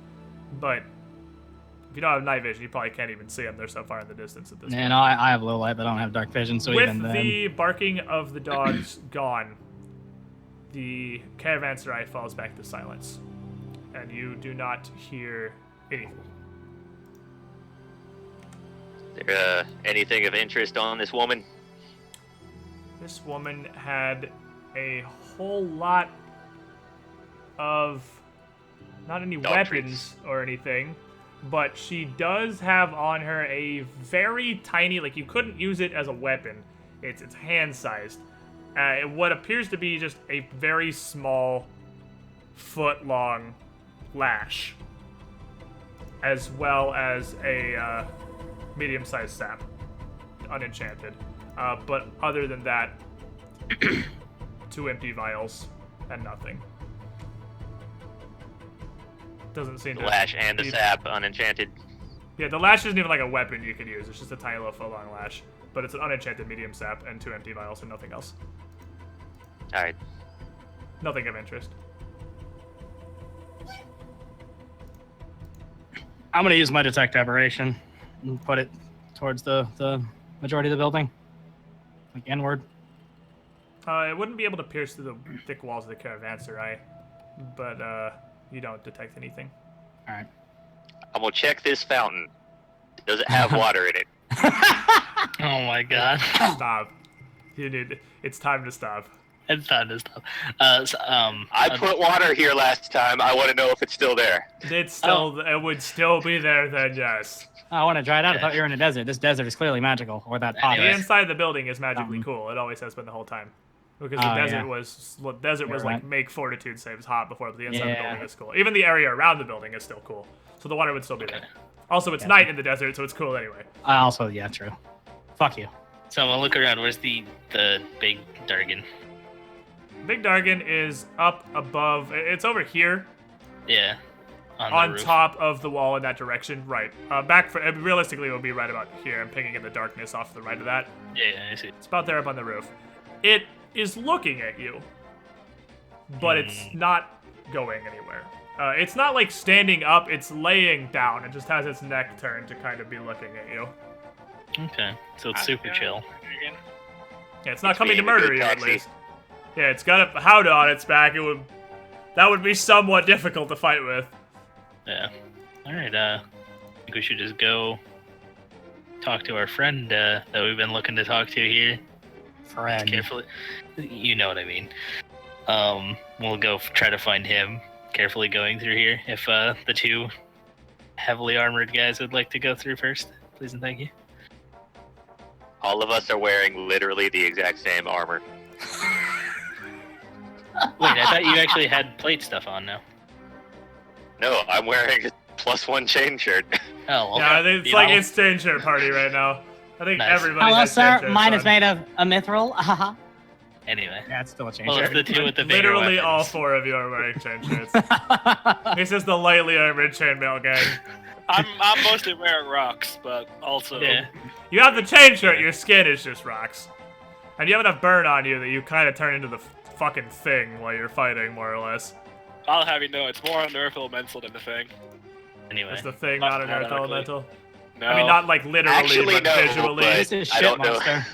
But if you don't have night vision, you probably can't even see them. They're so far in the distance at this point. And I have low light, but I don't have dark vision. So even With then. the barking of the dogs gone, the caravanserai falls back to silence, and you do not hear anything. Is there anything of interest on this woman? This woman had a whole lot of, not any Dog weapons treats. or anything, but she does have on her a very tiny, like you couldn't use it as a weapon. It's hand-sized. What appears to be just a very small, foot-long lash. as well as a medium-sized sap, unenchanted. But other than that, 2 empty vials and nothing. Doesn't seem The to lash and the be- sap, unenchanted. Yeah, the lash isn't even like a weapon you could use. It's just a tiny little full-on lash. But it's an unenchanted medium sap and 2 empty vials and nothing else. Alright. Nothing of interest. I'm gonna use my detect aberration and put it towards the majority of the building, like inward. It wouldn't be able to pierce through the thick walls of the caravanserai, but you don't detect anything. All right. I'm gonna check this fountain. Does it have water in it? Oh my god. Stop. It's time to stop. It's time to stop. I put water here last time. I want to know if it's still there. It would still be there then, yes. I want to dry it out. I thought you were in a desert. This desert is clearly magical, or that pot The is. inside of the building is magically cool. It always has been the whole time. Because the desert was You're like right. make fortitude saves hot before the inside of the Yeah. building is cool. Even the area around the building is still cool. So the water would still be there. Also, it's night in the desert, so it's cool anyway. Yeah, true. Fuck you. So I'm gonna look around. Where's the big Dargan? Big Dargan is up above. It's over here Yeah. On the on roof. top of the wall in that direction. Right. Realistically, it would be right about here. I'm pinging in the darkness off to the right of that. Yeah, I see. It's about there up on the roof. It is looking at you, but it's not going anywhere. It's not like standing up, it's laying down. It just has its neck turned to kind of be looking at you. Okay, so it's super chill. Yeah, it's not It's coming to being a good murder you, at taxi. least. Yeah, it's got a howdah on its back. That would be somewhat difficult to fight with. Yeah. All right. I think we should just go talk to our friend that we've been looking to talk to here. Friend. Carefully. You know what I mean. We'll go try to find him. Carefully going through here. If the 2 heavily armored guys would like to go through first, please and thank you. All of us are wearing literally the exact same armor. Wait, I thought you actually had plate stuff on now. No, I'm wearing a +1 chain shirt. Oh, okay. Yeah, it's like it's chain shirt party right now. I think Nice. everybody Hello, has chain sir. shirts Mine is on. made of a mithril. Haha. Anyway. Yeah, it's still a change. Well, it's the 2 with the bigger Literally all weapons. 4 of you are wearing chain shirts. This is the lightly armored chainmail gang. I'm mostly wearing rocks, but also Yeah. You have the chain shirt, your skin is just rocks. And you have enough burn on you that you kind of turn into the fucking thing while you're fighting, more or less. I'll have you know it's more an earth elemental than the thing. Anyway. It's the thing, Not not an earth automatically. elemental. No. I mean, not like literally, Actually, but no, visually. but- This is I shit don't know. monster.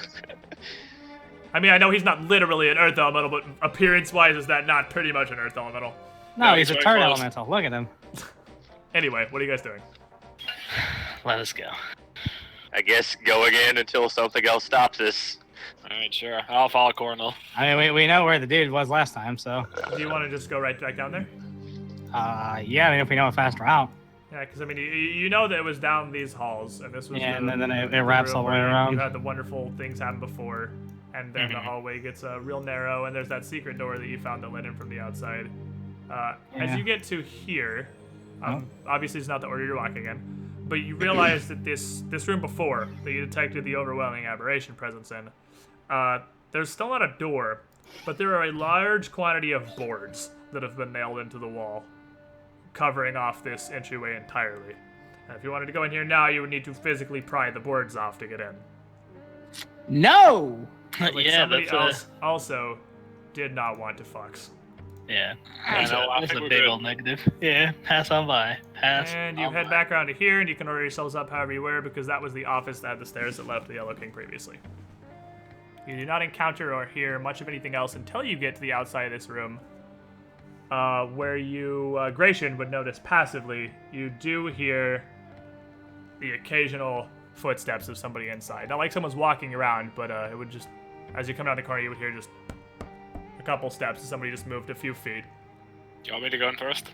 I mean, I know he's not literally an earth elemental, but appearance-wise, is that not pretty much an earth elemental? No, No, he's a he's turd very close. elemental. Look at him. Anyway, what are you guys doing? Let us go. I guess go again until something else stops us. Alright, sure. I'll follow Cornell. I mean, we know where the dude was last time, so. Do you want to just go right back down there? Yeah, I mean, if we know a faster route. Yeah, because I mean, you know that it was down these halls, and this was Yeah, the, and then it the wraps room all the way where around. You had the wonderful things happen before, and then the hallway gets real narrow, and there's that secret door that you found that led in from the outside. As Yeah. you get to here, obviously it's not the order you're walking in, but you realize that this room before that you detected the overwhelming aberration presence in, there's still not a door, but there are a large quantity of boards that have been nailed into the wall, covering off this entryway entirely. And if you wanted to go in here now, you would need to physically pry the boards off to get in. No. But, like, Yeah, somebody that's else also did not want to fucks. Yeah. I know, I That's think a we're big good. old negative. Yeah, pass on by. Pass And you on head by. back around to here, and you can order yourselves up however you were, because that was the office that had the stairs that left the Yellow King previously. You do not encounter or hear much of anything else until you get to the outside of this room, where you, Gratian would notice passively, you do hear the occasional footsteps of somebody inside. Not like someone's walking around, but it would just, as you come down the corner, you would hear just a couple steps, and somebody just moved a few feet. Do you want me to go in first?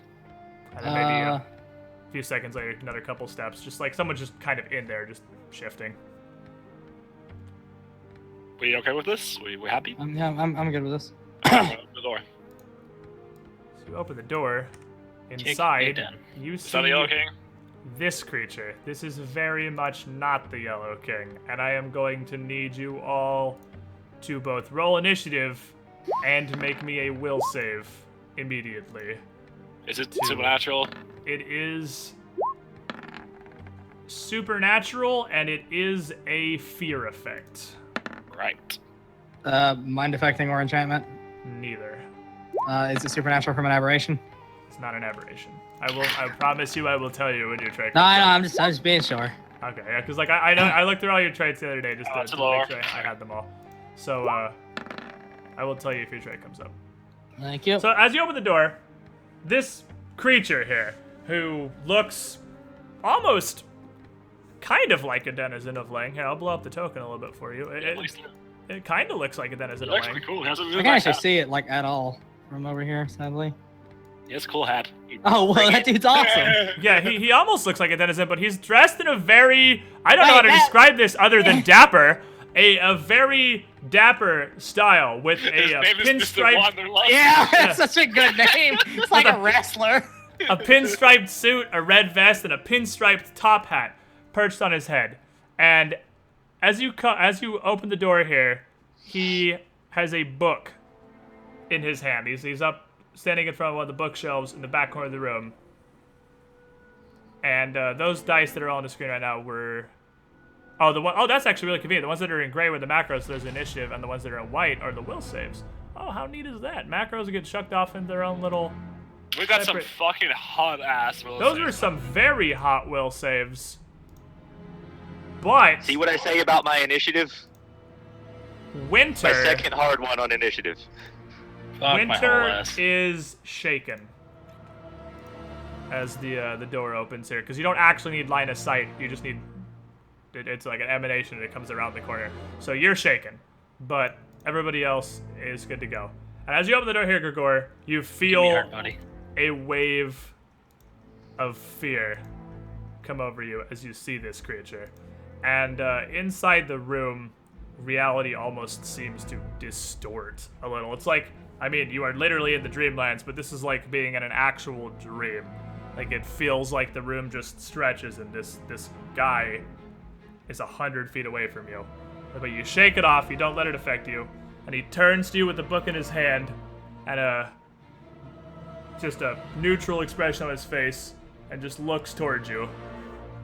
And then maybe a few seconds later, another couple steps. Just like someone's just kind of in there, just shifting. We okay with this? We happy? Yeah, I'm good with this. Open the door. So you open the door. it Inside, down. you Is that the Yellow see King? this creature. This is very much not the Yellow King, and I am going to need you all to both roll initiative and make me a will save immediately. Is it supernatural? It is supernatural, and it is a fear effect. Right. Mind affecting or enchantment? Neither. Is it supernatural from an aberration? It's not an aberration. I promise you I will tell you when your trait No, comes I know. up. I'm just being sure. Okay, yeah, because like I know I looked through all your traits the other day just to make lore. sure I had them all. So I will tell you if your trait comes up. Thank you. So as you open the door, this creature here, who looks almost kind of like a denizen of Lang. Here, I'll blow up the token a little bit for you. It kind of looks like a denizen of Looks Lang. pretty cool. He has a I really can't nice actually hat. see it like at all from over here, sadly. He has a cool hat. Oh well, that dude's awesome. Yeah, he almost looks like a denizen, but he's dressed in a very, I don't know how to Wait, describe this other than dapper, a very dapper style with His a name is Mr. pinstripe, Wanderlust. Yeah, that's such a good name. It's like a wrestler. a pinstriped suit, a red vest, and a pinstriped top hat perched on his head. And as you open the door here, he has a book in his hand. He's up, standing in front of one of the bookshelves in the back corner of the room. And those dice that are all on the screen right now were... Oh, that's actually really convenient. The ones that are in gray were the macros, so there's initiative, and the ones that are in white are the will saves. Oh, how neat is that? Macros get chucked off in their own little... We got some separate- fucking hot ass. Those were some very hot will saves. But See what I say about my initiative? Winter... My second hard one on initiative. Fuck my whole Winter ass. is shaken as the door opens here, because you don't actually need line of sight. You just need it's like an emanation, and it comes around the corner. So you're shaken, but everybody else is good to go. And as you open the door here, Grigor, you Give me feel heart, buddy. a wave of fear come over you as you see this creature. And inside the room, reality almost seems to distort a little. It's like, I mean, you are literally in the dreamlands, but this is like being in an actual dream. Like, it feels like the room just stretches and this guy is 100 feet away from you. But you shake it off, you don't let it affect you, and he turns to you with the book in his hand and just a neutral expression on his face and just looks towards you.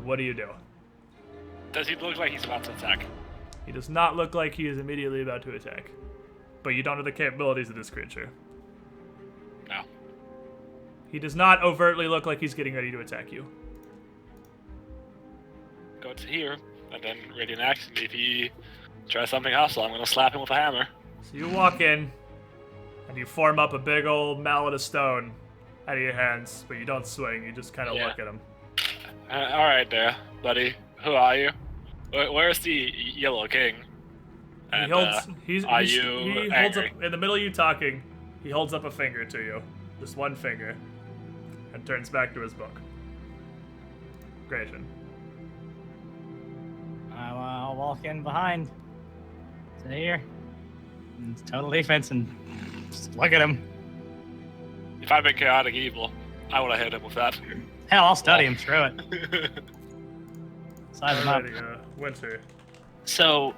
What do you do? Does he look like he's about to attack? He does not look like he is immediately about to attack. But you don't know the capabilities of this creature. No. He does not overtly look like he's getting ready to attack you. Go to here, and then ready and action. If he tries something hostile, I'm gonna slap him with a hammer. So you walk in, and you form up a big old mallet of stone out of your hands, but you don't swing, you just kind of Yeah. look at him. All right, there, buddy. Who are you? Where's the Yellow King? And, he holds, he holds up, angry? in the middle of you talking, he holds up a finger to you. Just one finger. And turns back to his book. Gratian. I'll walk in behind. Stay here. And it's total defense and just look at him. If I'd been chaotic evil, I would have hit him with that. Hell, I'll study him through it. Size him up. Alrighty, Winter. So,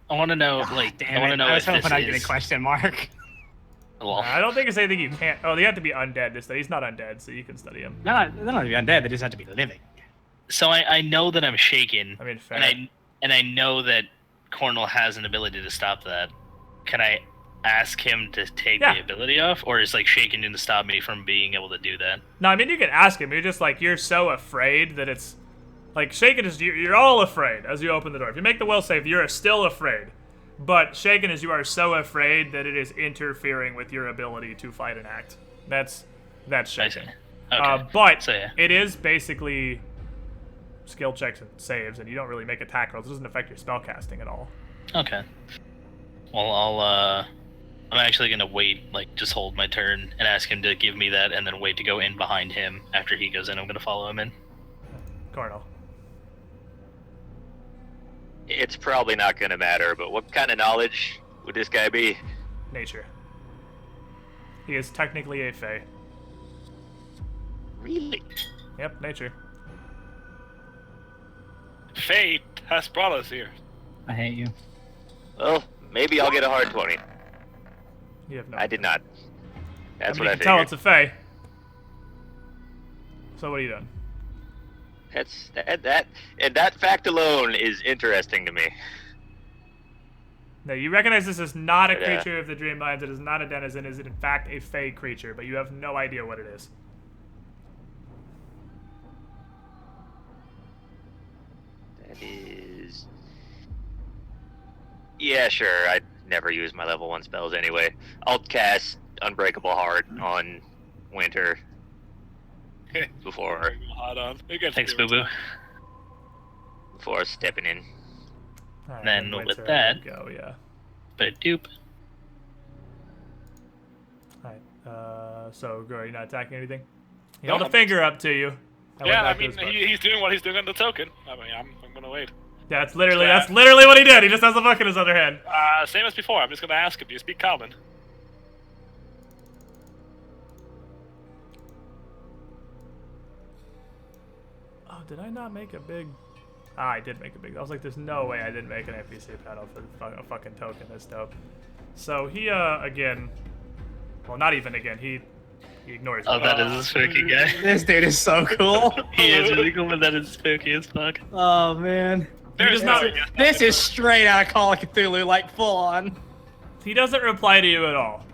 I want to know, like, I want to know I was if this hoping I'd get a is. question mark. Well, I don't think it's anything you can't. Oh, they have to be undead to study. He's not undead, so you can study him. They're not to be undead, they just have to be living. so I know that I'm shaken, I mean, fair. and I know that Cornell has an ability to stop that. Can I ask him to take Yeah. the ability off, or is like shaken going to stop me from being able to do that? No, I mean, you can ask him. You're just like, you're so afraid that it's. Like, shaken is. You're all afraid as you open the door. If you make the will save, you're still afraid. But shaken is you are so afraid that it is interfering with your ability to fight and act. That's I see. shaken. Okay. But So, yeah. it is basically skill checks and saves, and you don't really make attack rolls. It doesn't affect your spell casting at all. Okay. Well, I'm actually gonna wait, like, just hold my turn and ask him to give me that, and then wait to go in behind him. After he goes in, I'm gonna follow him in. Cornell. It's probably not going to matter, but what kind of knowledge would this guy be? Nature. He is technically a fae. Really? Yep, nature. Fate has brought us here. I hate you. Well, maybe I'll get a hard 20. You have no. I did not. That's I mean, what you I can tell figured. it's a fae. So what are you doing? That's that fact alone is interesting to me. No, you recognize this is not a Yeah. creature of the Dreamlands. It is not a denizen. It is in fact a fae creature, but you have no idea what it is. That is. Yeah, sure. I never use my level 1 spells anyway. I'll cast Unbreakable Heart on Winter before Hot on. You get Thanks, to Boo do it. Boo. before stepping in. All right, Then winter, with there that- we go, yeah. But dupe. Alright, so Gro, you're not attacking anything? He No, held a I'm- finger up to you. and Yeah, went I back to mean, his book. he's doing what he's doing on the token. I mean, I'm gonna wait. That's literally Yeah. what he did. He just has the book in his other hand. Same as before. I'm just gonna ask him. Do you speak common? Oh, did I not make a big... Ah, I did make a big... I was like, there's no way I didn't make an NPC panel for a fucking token. That's dope. So he, again... Well, not even again. He ignores Oh, me. that is a spooky guy. This dude is so cool. He is really cool, but that is spooky as fuck. Oh man. There's not- This is straight out of Call of Cthulhu, like full on. He doesn't reply to you at all.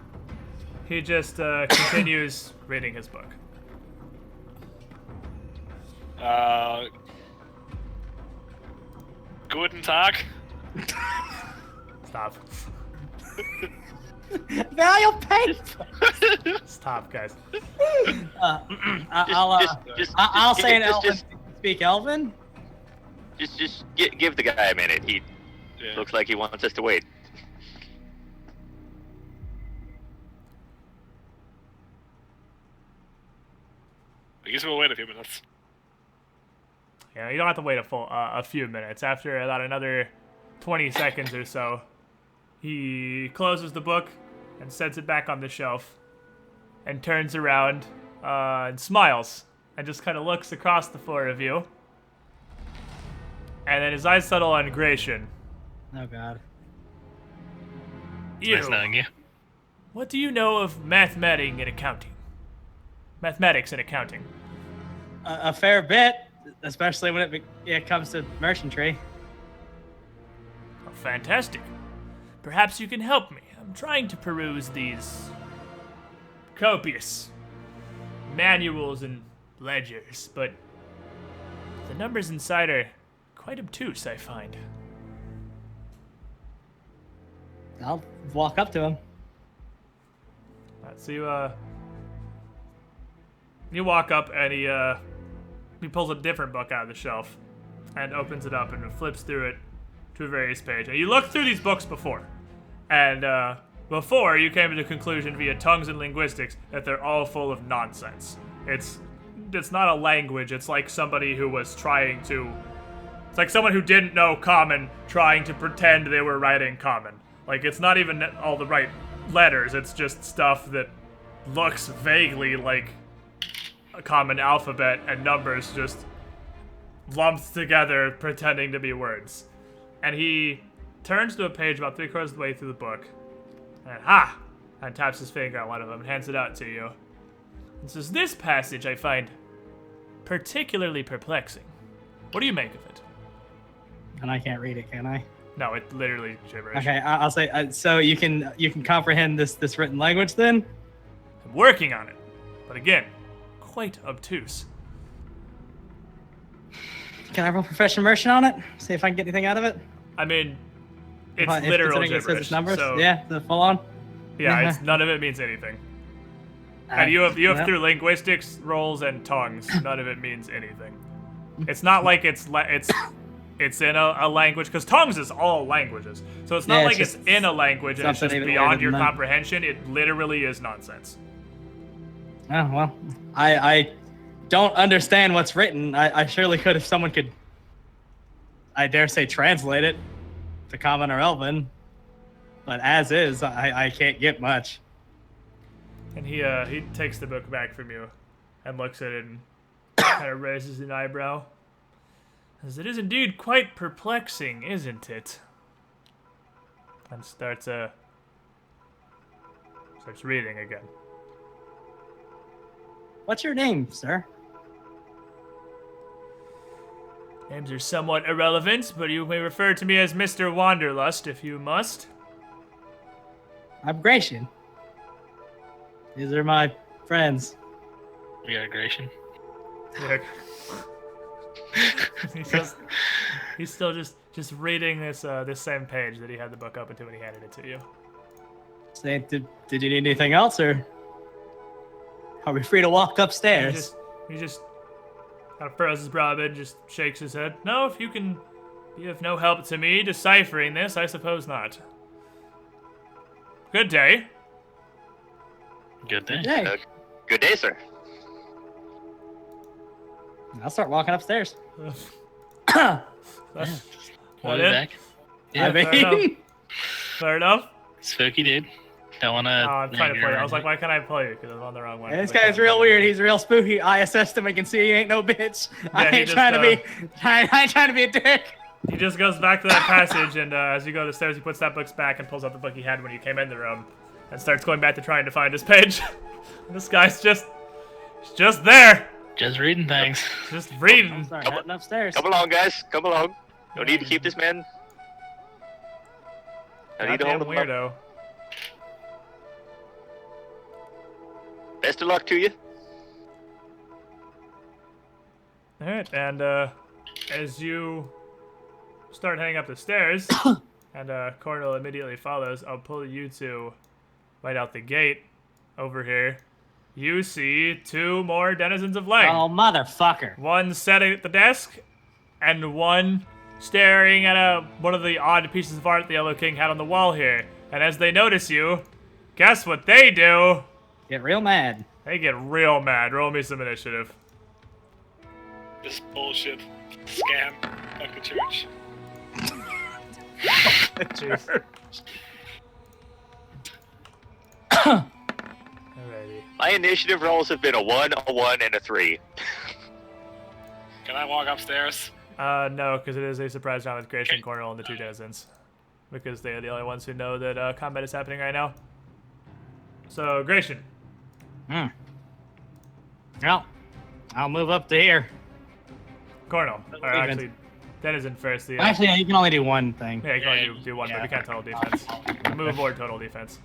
He just continues reading his book. Guten Tag. Stop. Value paper. Stop, guys. I'll say an just- Elven. just- Speak Elven. Just give the guy a minute. He Yeah. looks like he wants us to wait. I guess we'll wait a few minutes. Yeah, you don't have to wait a few minutes. After about another 20 seconds or so, he closes the book and sets it back on the shelf and turns around and smiles and just kind of looks across the four of you. And then his eyes settle on Gratian. Oh god. You, Nice knowing you. what do you know of mathematics and accounting? Mathematics and accounting. A fair bit, especially when it comes to merchantry. Oh, fantastic. Perhaps you can help me. I'm trying to peruse these copious manuals and ledgers, but the numbers inside are quite obtuse, I find. I'll walk up to him. So you walk up and he pulls a different book out of the shelf and opens it up and flips through it to a various page. And you looked through these books before, and before you came to the conclusion via tongues and linguistics that they're all full of nonsense. It's not a language. It's like somebody who was trying to. It's like someone who didn't know Common trying to pretend they were writing Common. Like, it's not even all the right letters. It's just stuff that looks vaguely like a common alphabet and numbers just lumped together pretending to be words. And he turns to a page about 3/4 of the way through the book and taps his finger on one of them and hands it out to you. And says, "This passage I find particularly perplexing. What do you make of it?" And I can't read it, can I? No, it's literally gibberish. Okay, I'll say. So you can comprehend this written language then? I'm working on it. But again, quite obtuse. Can I roll profession immersion on it? See if I can get anything out of it. I mean, it's If literal considering it says gibberish. it's numbers. So, Yeah, the full on. yeah, it's, none of it means anything. And you have well, through linguistics rolls and tongues. None of it means anything. It's not like it's in a language, because tongues is all languages. So it's not Yeah, like it's it's just in a language and it's something just even beyond weirder your than that. comprehension. It literally is nonsense. Oh well, I don't understand what's written. I surely could if someone could. I dare say translate it to Common or Elven, but as is, I can't get much. And he takes the book back from you and looks at it and Kind of raises an eyebrow. As it is indeed quite perplexing, isn't it? And starts reading again. What's your name, sir? Names are somewhat irrelevant, but you may refer to me as Mr. Wanderlust if you must. I'm Gratian. These are my friends. We got a Gratian. Yeah. he's still just reading this same page that he had the book open to when he handed it to you. Say, did you need anything else, or are we free to walk upstairs? He just kind of furrows his brow a bit, just shakes his head. No, if you can be of no help to me deciphering this, I suppose not. Good day. Good day. Hey, Good day, sir. I'll start walking upstairs. That We'll be it? back. Yeah, I fair enough. mean, Fair enough. Spooky dude. Don't wanna. I'm trying to play. I was like, why can't I play you? Because I'm on the wrong one. this guy's real weird. He's real spooky. I assessed him and can see he ain't no bitch. I he ain't just, trying to be. I ain't trying to be a dick. He just goes back to that passage, and as you go to the stairs, he puts that book back and pulls out the book he had when you came in the room, and starts going back to trying to find his page. This guy's just there, Just reading things. just reading. I'm sorry, heading upstairs. Come along, guys. Come along. No need to keep this man. No need to Goddamn hold him up. weirdo. Best of luck to you. All right, and as you start heading up the stairs, and Cornel immediately follows, I'll pull you two right out the gate over here. You see two more denizens of Lang. Oh, motherfucker. One sitting at the desk, and one staring at one of the odd pieces of art the Yellow King had on the wall here. And as they notice you, guess what they do? Get real mad. They get real mad. Roll me some initiative. This bullshit scam. Fuck the church. Jeez. Alrighty. My initiative rolls have been a 1, a 1, and a 3. Can I walk upstairs? No, because it is a surprise round with Gratian, Cornel, and the two denizens. Because they are the only ones who know that combat is happening right now. So, Gratian. Well, I'll move up to here. Cornel. Or Even. actually, denizen first. The, Actually, you can only do one thing. yeah, you can only do one, but we can't total defense. Move or total defense.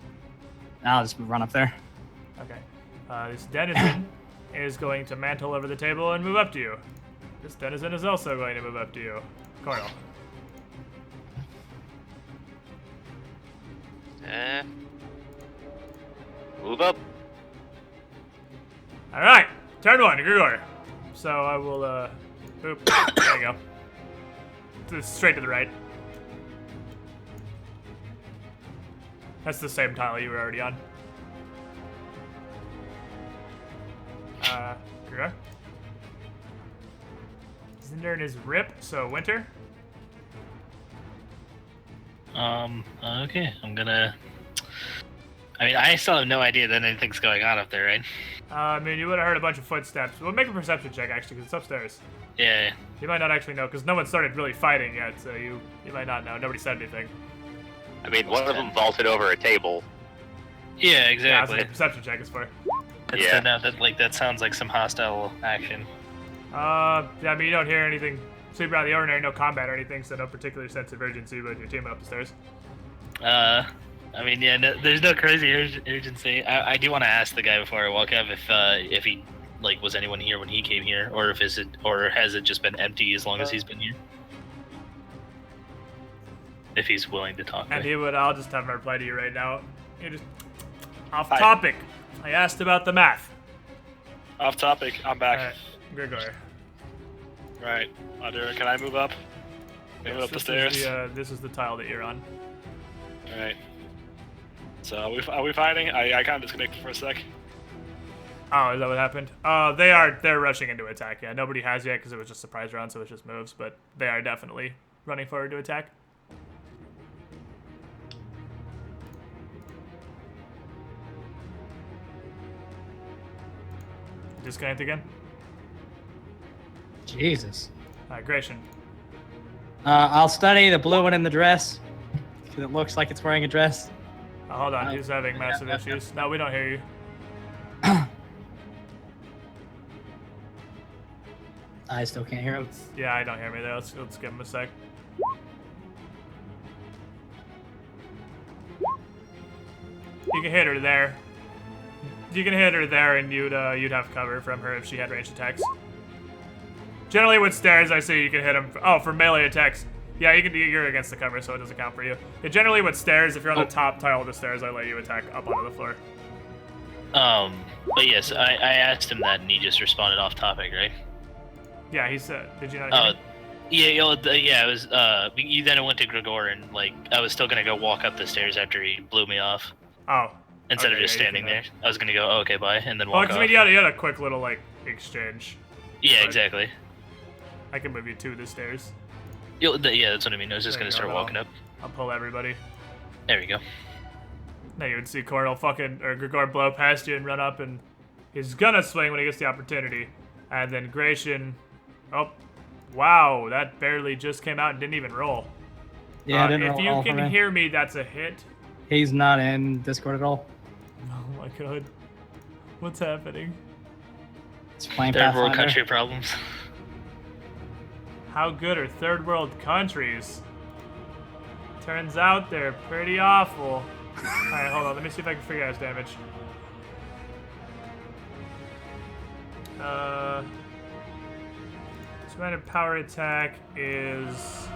I'll just run up there. Okay. This denizen is going to mantle over the table and move up to you. This denizen is also going to move up to you. Cornel. Move up. Alright, turn one, Grigor. So I will, oop, there you go. Straight to the right. That's the same tile you were already on. Grigor. Zindern is Rip, so Winter. Okay, I'm gonna. I mean, I still have no idea that anything's going on up there, right? I mean, you would have heard a bunch of footsteps. We'll make a perception check, actually, because it's upstairs. Yeah. You might not actually know, because no one started really fighting yet, so you might not know. Nobody said anything. I mean, one of them vaulted over a table. Yeah, Yeah, that's exactly. what the perception check is for. It's Yeah. that sounds like some hostile action. Yeah, I mean, you don't hear anything super out of the ordinary, no combat or anything, so no particular sense of urgency, but your team went up the stairs. I mean, yeah, there's no crazy urgency. I do want to ask the guy before I walk up if he was anyone here when he came here, or has it just been empty as long as he's been here? If he's willing to talk. And he would, I'll just have him reply to you right now. You just, off Hi. topic. I asked about the math. Off topic. I'm back. Alright, Grigor. Right. Under, can I move up? Move up the stairs. This is the tile that you're on. Alright. So are we fighting? I kind of disconnected for a sec. Oh, is that what happened? They're rushing into attack. Yeah, nobody has yet because it was just surprise round, so it just moves. But they are definitely running forward to attack. Disconnect again. Jesus. Gratian. I'll study the blue one in the dress. Because it looks like it's wearing a dress. Hold on, he's having massive issues. No, we don't hear you. I still can't hear him. Yeah, I don't hear me there. Let's give him a sec. You can hit her there. You can hit her there, and you'd have cover from her if she had ranged attacks. Generally, with stairs, I say you can hit them. Oh, for melee attacks. Yeah, you're against the cover, so it doesn't count for you. Yeah, generally, with stairs, if you're on the top tile of the stairs, I let you attack up onto the floor. But yes, I asked him that, and he just responded off topic, right? Yeah, he said. Did you not hear me? Yeah, it was. You then went to Gregor, and like I was still gonna go walk up the stairs after he blew me off. Oh. Instead of just standing there, I was gonna go, oh, okay, bye, and then walk off. I mean, you had a quick little like exchange. Yeah, exactly. I can move you to the stairs. Yeah, that's what I mean. I was just gonna start walking up. I'll pull everybody. There we go. Now you would see Cordell Gregor blow past you and run up, and he's gonna swing when he gets the opportunity. And then Gratian, oh, wow, that barely just came out and didn't even roll. Yeah, I didn't roll. If you can hear me, that's a hit. He's not in Discord at all. Oh my god. What's happening? It's playing Third world Pathfinder. country problems. How good are third world countries? Turns out they're pretty awful. Alright, hold on. Let me see if I can figure out his damage. Two-handed power attack is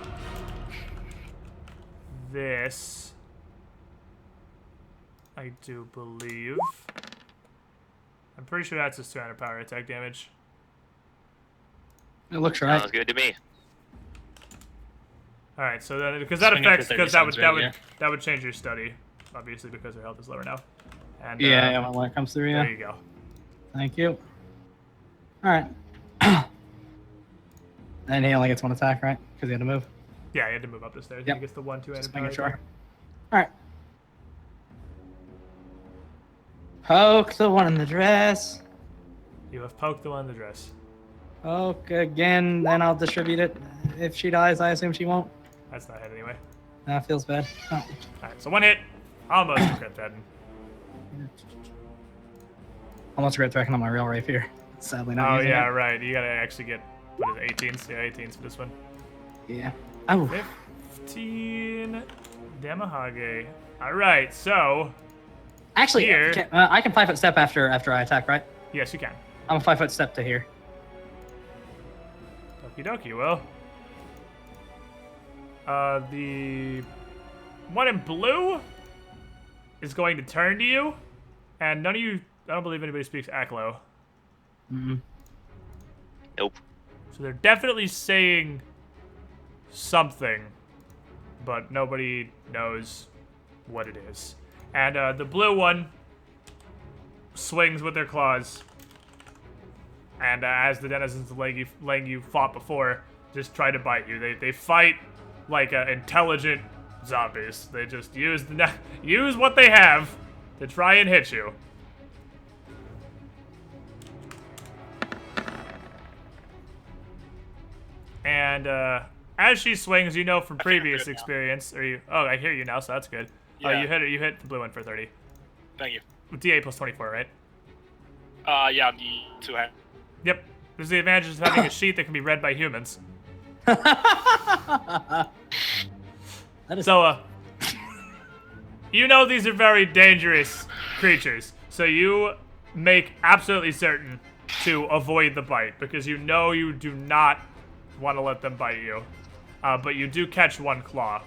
this. I do believe. I'm pretty sure that's his two-handed power attack damage. It looks right. Sounds good to me. All right, so then because that affects that would change your study, obviously because her health is lower now. And yeah, when it comes through, yeah. There you go. Thank you. All right. And he only gets one attack, right? Because he had to move. Yeah, he had to move up the stairs. Yep. He gets the 1-2 Just power making sure. attack. All right. Poke the one in the dress. You have poked the one in the dress. Poke again, then I'll distribute it. If she dies, I assume she won't. That's not hit anyway. That feels bad. Oh. All right, so one hit. Almost crit that. Almost regret tracking on my real rapier. Sadly not. Oh using yeah, it. right. You gotta actually get what is it, 18s? Yeah, 18s for this one. Yeah. Oh. 15 Damahage. All right, so Actually, here. I can 5-foot step after I attack, right? Yes, you can. I'm a 5-foot step to here. Okie dokie, well. The one in blue is going to turn to you, and none of you, I don't believe anybody speaks Aklo. Mm-hmm. Nope. So they're definitely saying something, but nobody knows what it is. And the blue one swings with their claws, and as the denizens of Lang you fought before, just try to bite you. They fight like intelligent zombies. They just use what they have to try and hit you. And as she swings, you know from previous experience, oh, I hear you now, so that's good. Oh, Yeah. you hit the blue one for 30. Thank you. With D8 plus 24, right? Yeah, the two-hand. Yep. There's the advantage of having a sheet that can be read by humans. That is So, you know these are very dangerous creatures, so you make absolutely certain to avoid the bite, because you know you do not want to let them bite you. But you do catch one claw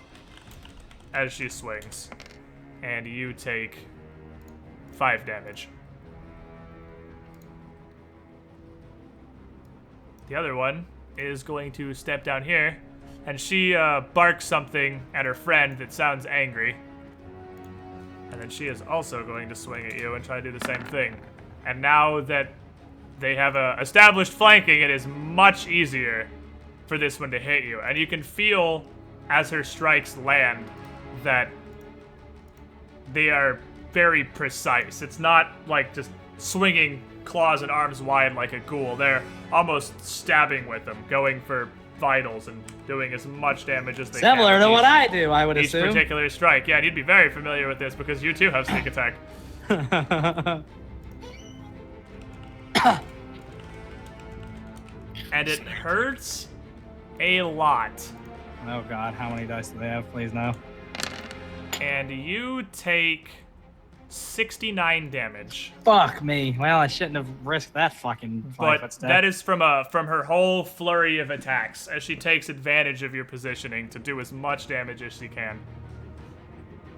as she swings, and you take 5 damage. The other one is going to step down here, and she barks something at her friend that sounds angry. And then she is also going to swing at you and try to do the same thing. And now that they have established flanking, it is much easier for this one to hit you. And you can feel, as her strikes land, that they are very precise. It's not like just swinging claws and arms wide like a ghoul. They're almost stabbing with them, going for vitals and doing as much damage as they can. Similar to what I do, I would each assume. particular strike. Yeah, you'd be very familiar with this because you too have sneak attack. And it hurts a lot. Oh god, how many dice do they have? Please no. And you take 69 damage. Fuck me. Well, I shouldn't have risked that fucking 5 foot But step. that is from her whole flurry of attacks, as she takes advantage of your positioning to do as much damage as she can.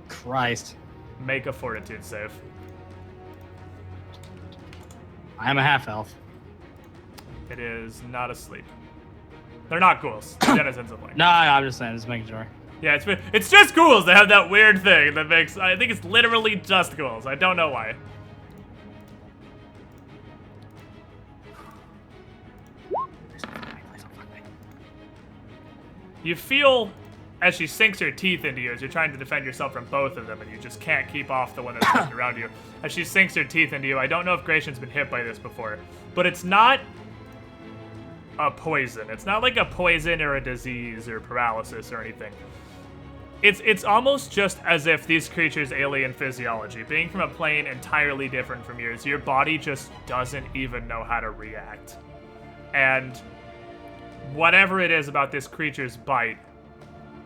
Christ. Make a fortitude save. I'm a half elf. It is not asleep. They're not ghouls. They're denizens of light. No, I'm just saying, just making sure. Yeah, it's just ghouls. They have that weird thing that makes... I think it's literally just ghouls. I don't know why. You feel as she sinks her teeth into you as you're trying to defend yourself from both of them, and you just can't keep off the one that's wrapped around you. As she sinks her teeth into you, I don't know if Gratian's been hit by this before, but it's not a poison. It's not like a poison or a disease or paralysis or anything. It's almost just as if these creatures' alien physiology, being from a plane entirely different from yours, your body just doesn't even know how to react. And whatever it is about this creature's bite,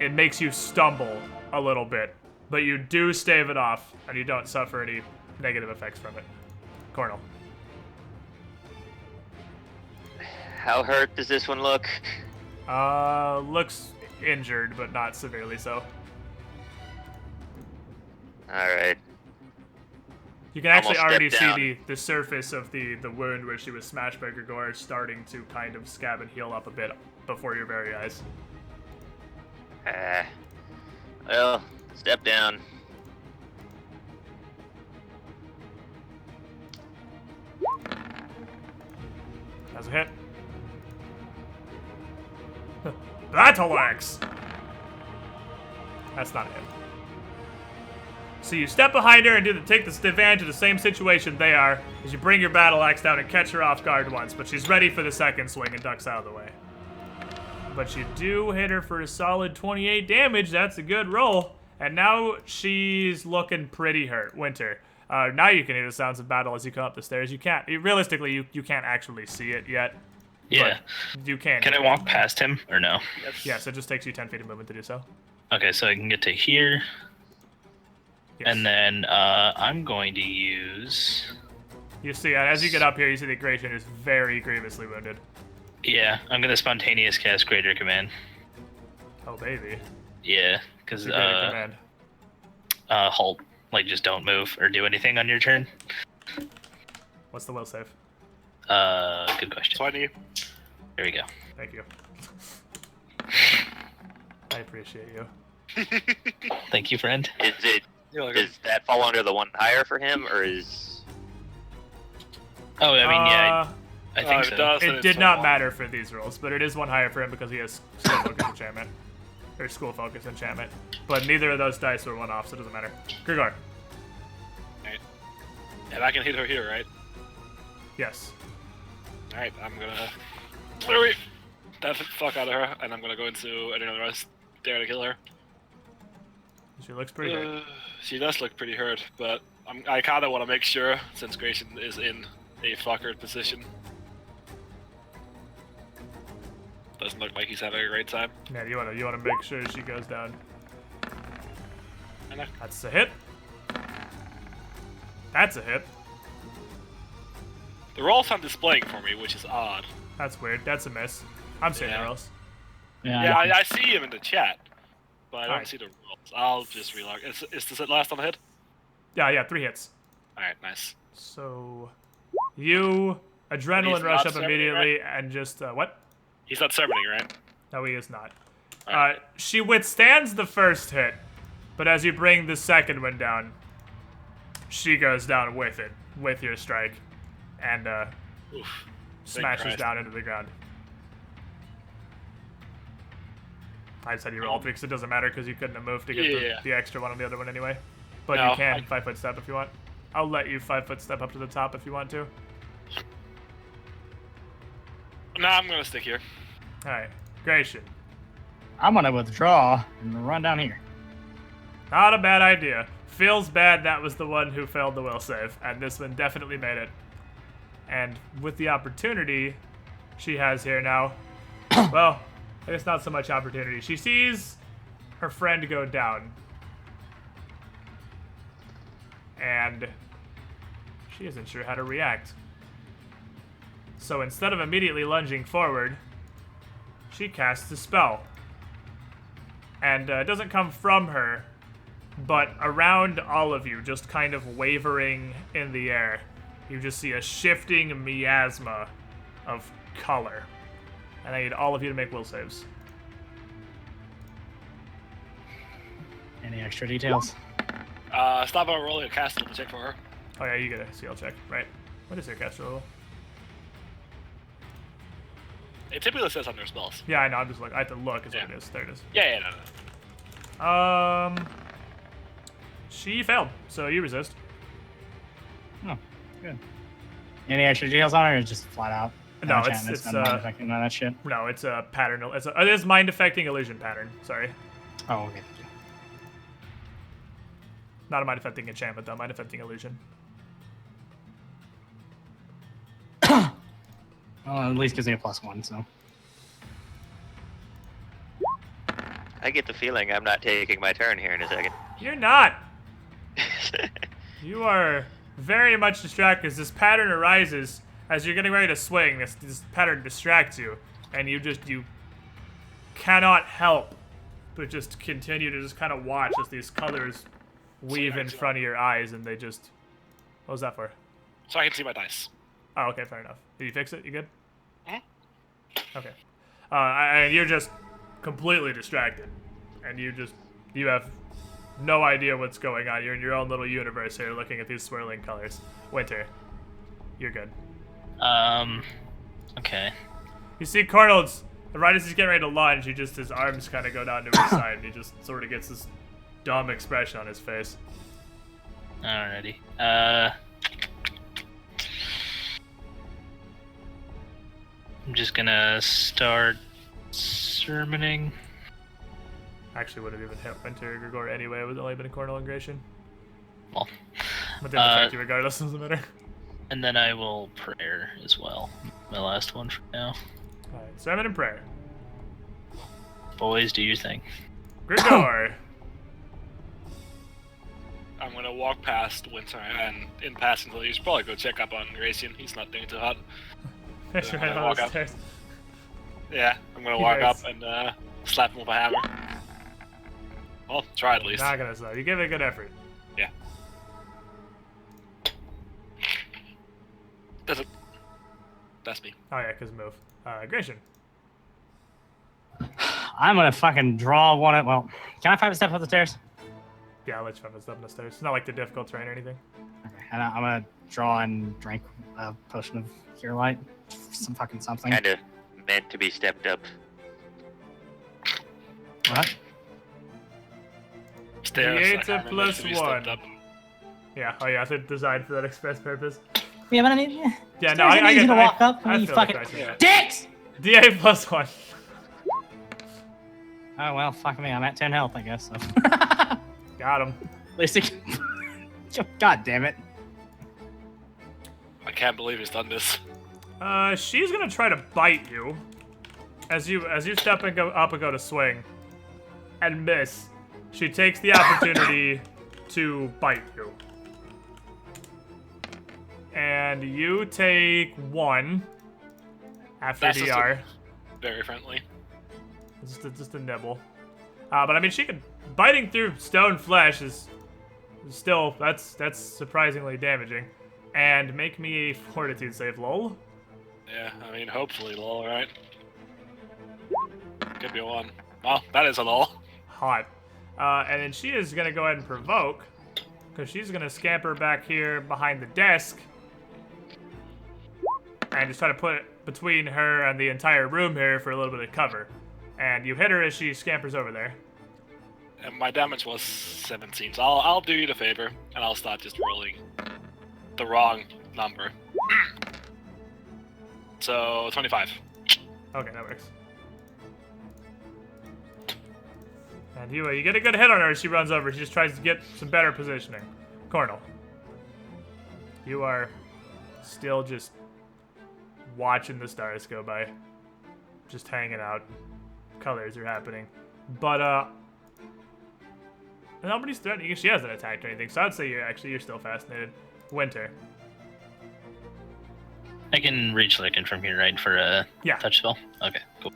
it makes you stumble a little bit, but you do stave it off, and you don't suffer any negative effects from it. Cornel. How hurt does this one look? Looks injured, but not severely so. Alright. You can actually Almost already stepped see the surface of the wound where she was smashed by Gregor starting to kind of scab and heal up a bit before your very eyes. Well, step down. That's a hit. Battle axe! That's not a hit. So you step behind her and take the advantage of the same situation they are as you bring your battle axe down and catch her off guard once, but she's ready for the second swing and ducks out of the way. But you do hit her for a solid 28 damage. That's a good roll. And now she's looking pretty hurt. Winter. Now you can hear the sounds of battle as you come up the stairs. You can't, realistically, you can't actually see it yet. Yeah. You can. Can I walk past him or no? Yes, it just takes you 10 feet of movement to do so. Okay, so I can get to here. Yes. And then I'm going to use... You see, as you get up here, you see that Gratian is very grievously wounded. Yeah, I'm going to spontaneous cast Greater Command. Oh, baby. Yeah, because Command. halt. Like, just don't move or do anything on your turn. What's the will save? Good question. 20. There we go. Thank you. I appreciate you. Thank you, friend. Does that fall under the one higher for him, or is... Oh, I mean, yeah, I think it so. does. It did not matter for these rolls, but it is one higher for him because he has skill focus enchantment. Or school focus enchantment. But neither of those dice were one off, so it doesn't matter. Grigor. Alright. And I can hit her here, right? Yes. Alright, I'm gonna literally that the fuck out of her, and I'm gonna go into another rest there to kill her. She looks pretty hurt. She does look pretty hurt, but I kinda wanna make sure, since Gratian is in a fuckered position. Doesn't look like he's having a great time. Yeah, you wanna make sure she goes down. I know. That's a hit. That's a hit. The rolls aren't displaying for me, which is odd. That's weird. That's a miss. I'm seeing Yeah. the rolls. Yeah, I see him in the chat, but I don't Alright. see the rolls. I'll just relog. Is this it last on the hit? Yeah, 3 hits. Alright, nice. So you adrenaline He's rush not up summoning, immediately and just what? He's not summoning, right? No, he is not. Alright. She withstands the first hit, but as you bring the second one down, she goes down with it, with your strike, and Oof. smashes Christ. down into the ground. I just had you roll because it doesn't matter because you couldn't have moved to get Yeah. the extra one on the other one anyway. But No, you can I- 5 foot step if you want. I'll let you 5 foot step up to the top if you want to. No, I'm gonna stick here. Alright, Gratian. I'm gonna withdraw and run down here. Not a bad idea. Feels bad that was the one who failed the will save, and this one definitely made it. And with the opportunity she has here now, well, I guess not so much opportunity. She sees her friend go down. And she isn't sure how to react. So instead of immediately lunging forward, she casts a spell. And it doesn't come from her, but around all of you, just kind of wavering in the air, you just see a shifting miasma of color. And I need all of you to make will saves. Any extra details? Stop by rolling a castle to check for her. Oh yeah, you get a CL check, right? What is your caster level? It typically says on their spells. Yeah, I know, I'm just looking. I have to look, is what it is. There it is. Yeah, no. She failed, so you resist. Oh, good. Any extra details on it, or just flat out? No, enchantments, it's no mind affecting, none of that shit. No, it's a pattern. It is mind affecting illusion pattern. Sorry, Oh, okay. not a mind affecting enchantment though. Mind affecting illusion. Well, at least gives me a +1, so. I get the feeling I'm not taking my turn here in a second. You're not. You are very much distracted as this pattern arises as you're getting ready to swing. This pattern distracts you, and you cannot help but just continue to just kind of watch as these colors weave in front of your eyes, and they just. What was that for? So I can see my dice. Oh, okay, fair enough. Did you fix it? You good? Mhm. Okay. And you're just completely distracted, and you have no idea what's going on. You're in your own little universe here, looking at these swirling colors. Winter, you're good. Okay. You see Cornels, right as he's getting ready to lunge, his arms kind of go down to his side, and he just sort of gets this dumb expression on his face. Alrighty. I'm just gonna start sermoning. Actually, would have even hit Winter or Grigor anyway. It would only been a Cornel and Gratian. Well, But then affect you regardless, doesn't matter. and then I will prayer as well. My last one for now. Alright, sermon and prayer. Boys, do your thing. Grigor! I'm gonna walk past Winter, and in passing, you should probably go check up on Gracian. He's not doing too hot. That's right, walk on the up. stairs. Yeah, I'm gonna walk Nice. up and slap him with a hammer. Well, try at least. Not gonna slow. You give it a good effort. Yeah. That's it. That's me. Oh yeah, cause move. Gratian. I'm gonna fucking draw one at. Well, can I 5 step up the stairs? Yeah, I'll let you have us up the stairs. It's not like the difficult terrain or anything. Okay. And I'm gonna draw and drink a potion of cure light. Some fucking something. Kinda meant to be stepped up. What? Stairs. D8 I can't remember plus if we stepped 1. up. Yeah, oh yeah, it's designed for that express purpose. Yeah, but I mean, Yeah, stairs no, ain't I easy get to that. walk up. I mean, you feel fucking like Gratian. dicks. D8 plus 1. Oh well, fuck me. I'm at 10 health, I guess. So. Got him. At least it. God damn it. I can't believe he's done this. She's gonna try to bite you. As you step and go up and go to swing. And miss. She takes the opportunity to bite you. And you take 1 after That's just DR. Very friendly. Just a nibble. But I mean, she could biting through stone flesh is still that's surprisingly damaging. And make me a fortitude save, lol. Yeah, I mean, hopefully, lol, right? Could be a 1. Well, that is a lol. Hot. And then she is gonna go ahead and provoke, because she's gonna scamper back here behind the desk and just try to put it between her and the entire room here for a little bit of cover. And you hit her as she scampers over there. And my damage was 17, so I'll do you the favor, and I'll start just rolling the wrong number. So, 25. Okay, that works. And you get a good hit on her as she runs over. She just tries to get some better positioning. Cornel, you are still just watching the stars go by. Just hanging out. Colors are happening. But, nobody's threatening you. She hasn't attacked or anything, so I'd say you're still fascinated. Winter. I can reach Lycan from here, right, for a touch spell? Okay, cool.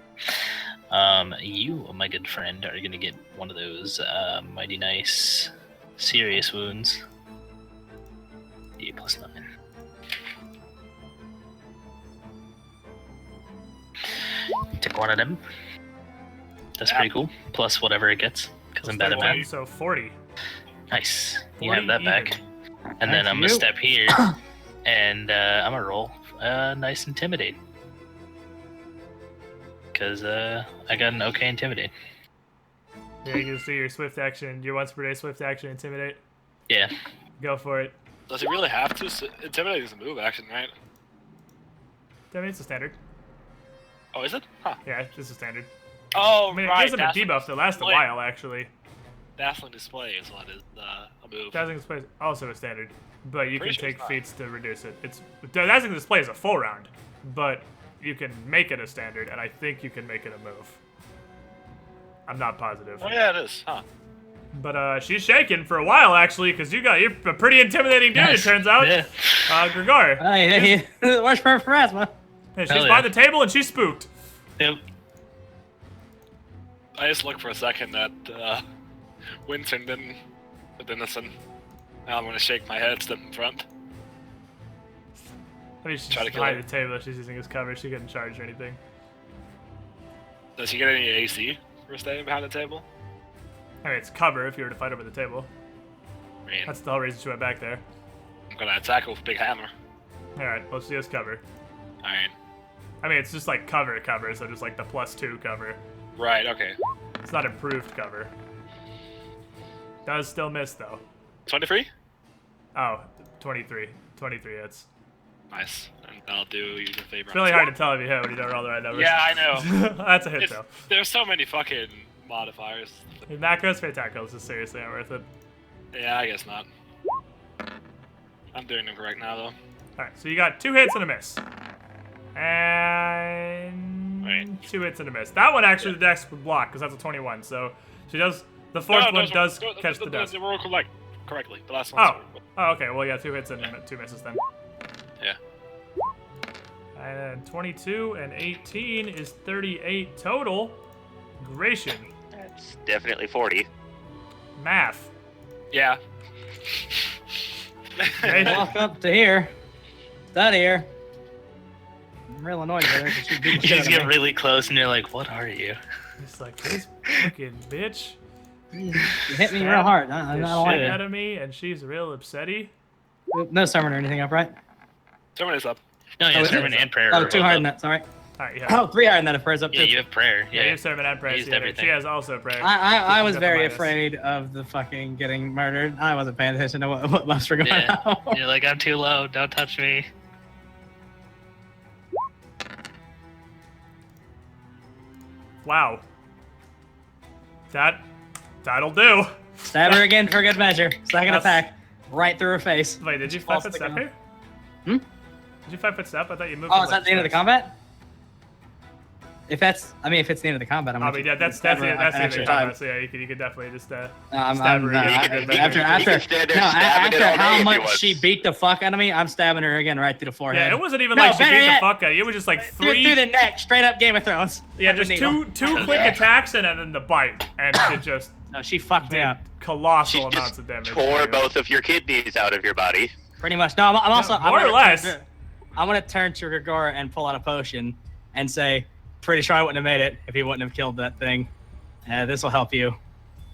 You, my good friend, are gonna get one of those mighty nice serious wounds. Yeah, +9. Take one of them. That's pretty cool. Plus whatever it gets, because I'm bad at math. So 40. Nice. 40 You have that back. And then I'm gonna step here, and I'm gonna roll nice Intimidate. Because I got an okay Intimidate. Yeah, you can see your swift action, your once per day swift action, Intimidate. Yeah. Go for it. Does he really have to? Intimidate is a move action, right? I mean, it's a standard. Oh, is it? Huh. Yeah, it's just a standard. Oh, I mean, it right. gives him a debuff that lasts a while, actually. Dazzling Display is what is a move. Dazzling Display is also a standard, but you Pretty can sure take it's not. feats to reduce it. Dazzling Display is a full round, but you can make it a standard, and I think you can make it a move. I'm not positive. Oh yeah, it is. Huh. But she's shaking for a while, actually, because you're a pretty intimidating dude, it turns out. Yeah. Gregor. Hey, works for Pharasma. She's Hell by yeah. the table, and she's spooked. Yep. I just looked for a second at Winston, then Denison. Now I'm gonna shake my head, step in front. I mean, she's Try to kill behind her. the table. She's using his cover. She couldn't charge or anything. Does he get any AC for staying behind the table? I mean, it's cover if you were to fight over the table. I mean, That's the whole reason she went back there. I'm gonna attack with big hammer. Alright, well, she has cover. I mean, It's just like cover, so just like the +2 cover. right, okay. It's not improved cover. Does still miss, though. 23? Oh, 23. 23 hits. Nice. And I'll do you a favor. It's really hard to tell if you hit when you don't roll the right numbers. Yeah, I know. That's a hit, though. There's so many fucking modifiers. Your macros, spectacles is seriously not worth it. Yeah, I guess not. I'm doing them correct now, though. Alright, so you got 2 hits and a miss. And Right. 2 hits and a miss. That one actually the dex would block because that's a 21. So she does. The fourth one does catch the dex. They were correctly. The last Oh. one. Oh, okay. Well, yeah, 2 hits and 2 misses then. Yeah. And 22 and 18 is 38 total. Gration. That's definitely 40. Math. Yeah. Gration. Walk up to here. Study here. I'm real annoyed with her 'cause she beat the You shit just out get of me. really close, and you're like, "What are you?" It's like, this fucking bitch You hit me real hard. I'm the not shit like out of me, and she's real upsetty. it. No summon or anything up, right? Someone is up. No, yeah, is it? sermon and prayer. Oh, are 2 both higher up. than that. Sorry. Alright, yeah. Oh, 3 higher than that if prayer's up Yeah, too. you have prayer. Yeah, Yeah. you have sermon and prayer. Used so yeah, everything. she has also prayer. I was She's got the very minus. afraid of the fucking getting murdered. I wasn't paying attention to what buffs were going Yeah. on. You're like, I'm too low. Don't touch me. Wow. That'll do. Stab her again for good measure. Second That's- attack. Right through her face. Wait, did you False 5-foot step stick here? Hmm? Did you 5-foot step? I thought you moved. Oh, from, is that like, the end of the steps. combat? If it's the end of the combat, I'm I gonna. mean, yeah, that's stab the her end of the extra combat. So yeah, you could definitely just I'm stab her not- again. You can- after you can stand there stabbing it after all day how if you much want. she beat the fuck out of me, I'm stabbing her again right through the forehead. Yeah, it wasn't even No, like she better beat the yet, fuck out of you. It was just like through three. the neck, straight up Game of Thrones. Yeah, Like a just needle. two quick attacks and then the bite, and it just No, she fucked me did up. colossal She amounts just of damage. tore both of your kidneys out of your body. Pretty much. No, I'm also. more or less. I'm gonna turn to Gregor and pull out a potion and say, "Pretty sure I wouldn't have made it if he wouldn't have killed that thing. This will help you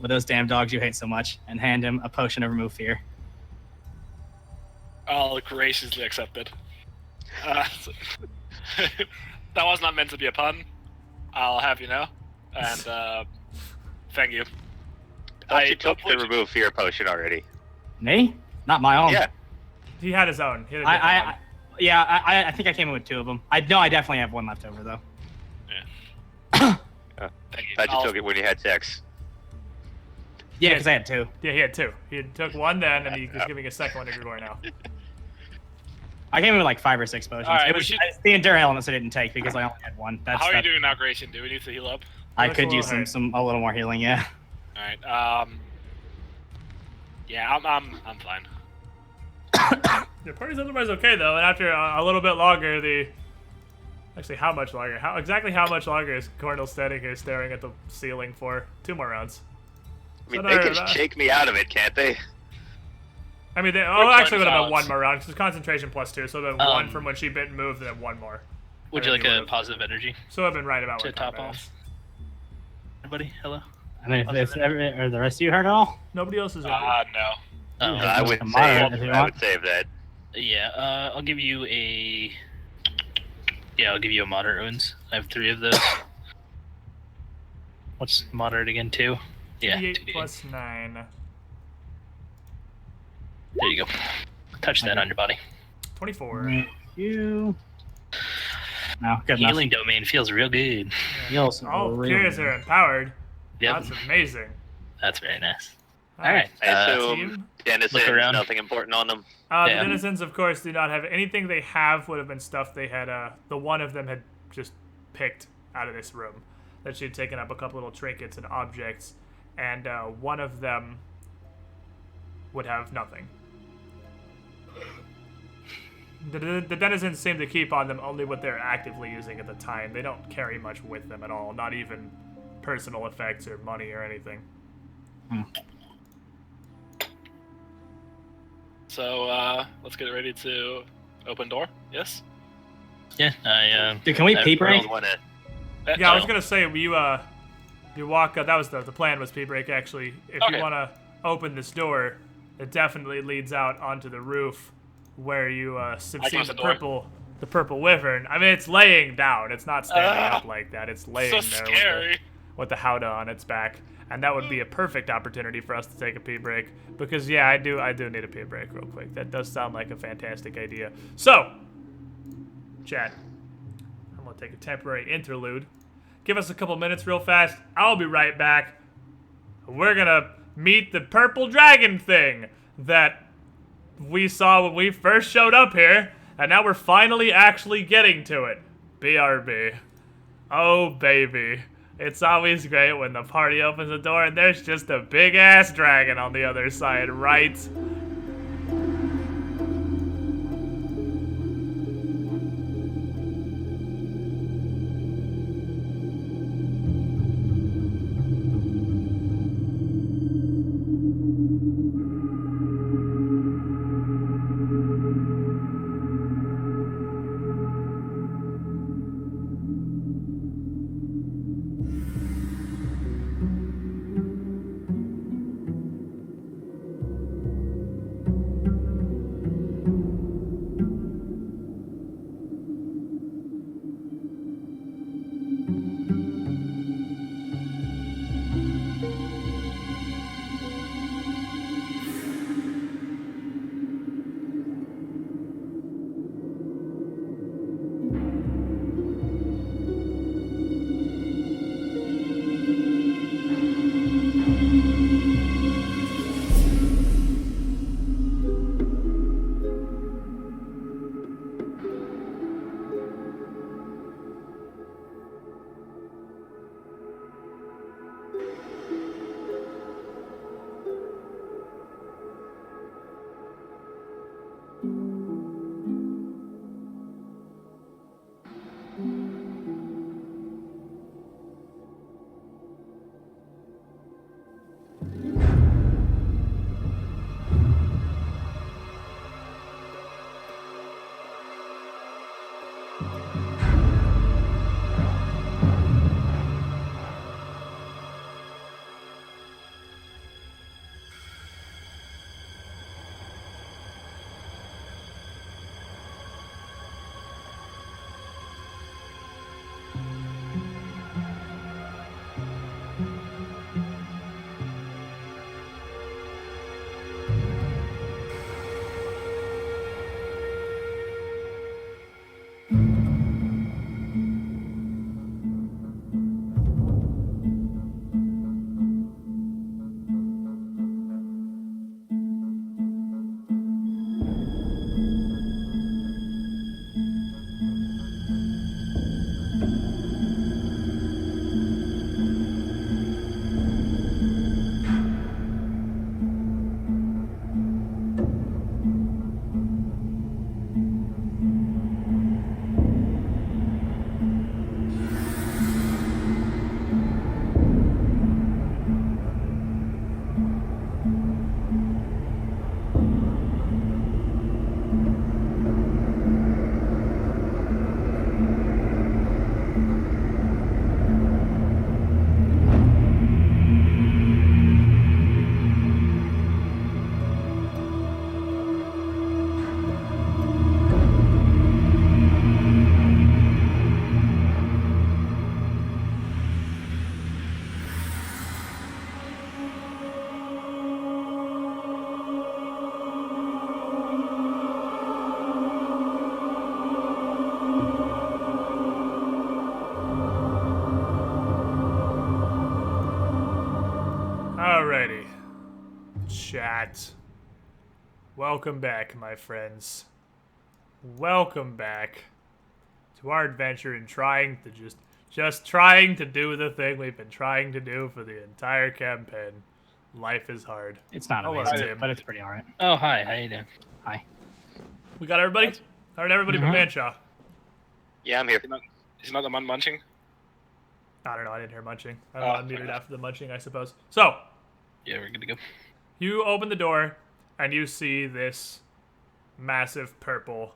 with those damn dogs you hate so much." And hand him a potion of remove fear. I'll graciously accept it. That was not meant to be a pun. I'll have you know. And thank you. I thought you took the remove fear potion already. Me? Not my own. Yeah. He had his own. He had a different one. I think I came in with 2 of them. I know I definitely have 1 left over though. Yeah. How'd you took it when you had sex? Yeah, because I had 2. Yeah, he had 2. He took 1 then, and he's giving a second one to Grigor now. I gave him like 5 or 6 potions. All right, It was it's the endure elements I didn't take because I only had 1. How are you doing now, Grayson? Do we need to heal up? I That's could a use little a little more healing. Yeah. All right. Yeah, I'm fine. The party's otherwise okay though, and after a little bit longer, actually how much longer? How much longer is Cornel standing here staring at the ceiling for? 2 more rounds. I mean, they can shake me out of it, can't they? I mean, actually would have been 1 more round because concentration +2, so then 1 from when she bit and moved, and then 1 more. Would you like a positive energy So I've been right about to what top time it off? is. Anybody? Hello? I mean, are the rest of you hurt at all? Nobody else is in. No. I would moderate if you want. save that. Yeah, I'll give you a... Yeah, I'll give you a moderate wounds. I have 3 of those. What's moderate again? 2? Yeah, 8 2d8. plus 9. There you go. Touch that on your body. 24. You. No, good enough. Healing domain feels real good. Heals All really peers good. are empowered. Yep. That's amazing. That's very nice. Alright. I assume team. Dennison's Look around. nothing important on them. The Yeah. denizens, of course, do not have anything. They have would have been stuff they had. The one of them had just picked out of this room. That she had taken up a couple little trinkets and objects, and one of them would have nothing. The denizens seem to keep on them only what they're actively using at the time. They don't carry much with them at all, not even personal effects or money or anything. So let's get ready to open door. Yes. Yeah, Dude, can we I pee break? Don't wanna- Yeah, I was gonna say you walk. That was the plan was pee break actually. If you Okay. want to open this door, it definitely leads out onto the roof, where you see close the the door. purple wyvern. I mean, it's laying down. It's not standing up like that. It's laying So there scary. with the howdah on its back, and that would be a perfect opportunity for us to take a pee break. Because yeah, I do need a pee break real quick. That does sound like a fantastic idea. So, chat. I'm gonna take a temporary interlude. Give us a couple minutes real fast. I'll be right back. We're gonna meet the purple dragon thing that we saw when we first showed up here, and now we're finally actually getting to it. BRB. Oh, baby. It's always great when the party opens the door and there's just a big-ass dragon on the other side, right? Alrighty. Chat. Welcome back, my friends. Welcome back to our adventure in trying to just trying to do the thing we've been trying to do for the entire campaign. Life is hard. It's not Hello, amazing, Tim. but it's pretty alright. Oh, hi. How you doing? Hi. We got everybody? Alright, everybody but Manshaw. Yeah, I'm here. He's not the man munching. I don't know, I didn't hear munching. I Oh, don't know, fair unmuted enough. after the munching, I suppose. So, Yeah, we're good to go. you open the door, and you see this massive purple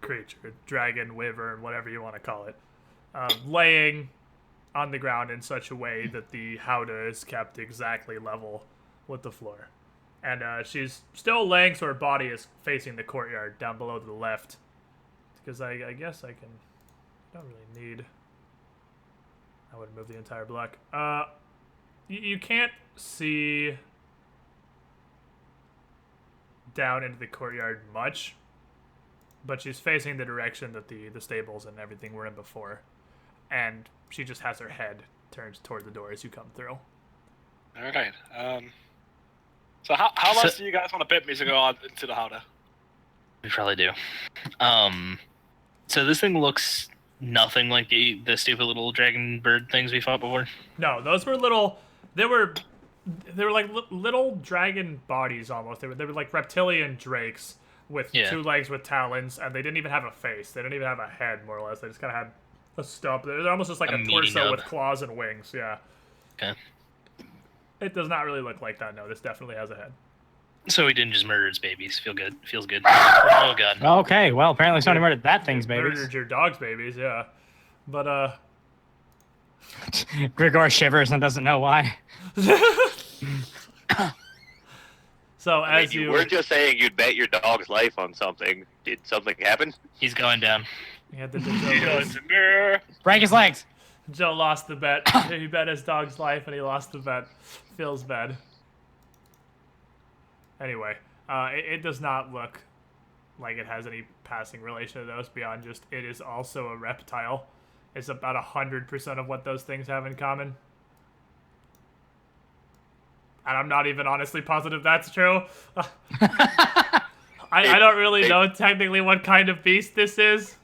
creature, dragon, wyvern, whatever you want to call it, laying on the ground in such a way that the howdah is kept exactly level with the floor. And she's still laying, so her body is facing the courtyard down below to the left. Because I guess I can... I don't really need... I would move the entire block. You can't see down into the courtyard much, but she's facing the direction that the stables and everything were in before, and she just has her head turned toward the door as you come through. All right. So how much do you guys want to bet me to go on into the howdah? We probably do. So this thing looks nothing like the stupid little dragon bird things we fought before. No, those were little. They were like little dragon bodies almost. They were like reptilian drakes with 2 legs with talons, and they didn't even have a face. They didn't even have a head, more or less. They just kind of had a stump. They're almost just like a torso with claws and wings. Yeah. Okay. It does not really look like that. No, this definitely has a head. So we didn't just murder its babies. Feels good. Oh god. Okay, well, apparently somebody murdered that thing's babies. Murdered your dog's babies, yeah. But Grigor shivers and doesn't know why. So as you were just saying you'd bet your dog's life on something. Did something happen? He's going down. he had the Break his legs. Joe lost the bet. He bet his dog's life and he lost the bet. Feels bad. Anyway, it does not look like it has any passing relation to those beyond just it is also a reptile. It's about 100% of what those things have in common. And I'm not even honestly positive that's true. I don't really know technically what kind of beast this is.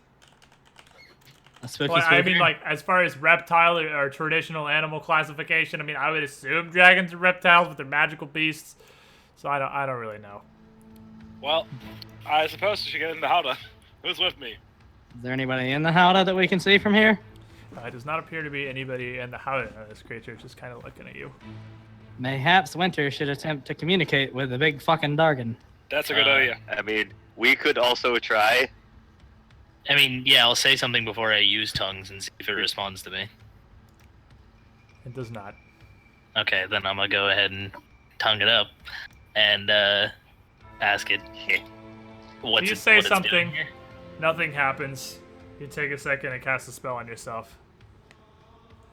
Well, I mean, like, as far as reptile or traditional animal classification, I mean, I would assume dragons are reptiles, but they're magical beasts. So I don't really know. Well, I suppose we should get in the howdah. Who's with me? Is there anybody in the howdah that we can see from here? It does not appear to be anybody in the howdah. This creature is just kind of looking at you. Mayhaps Winter should attempt to communicate with the big fucking Dargan. That's a good idea. I mean, we could also try. I mean, yeah, I'll say something before I use tongues and see if it responds to me. It does not. Okay, then I'm gonna go ahead and tongue it up and ask it. You say something, nothing happens. You take a second and cast a spell on yourself.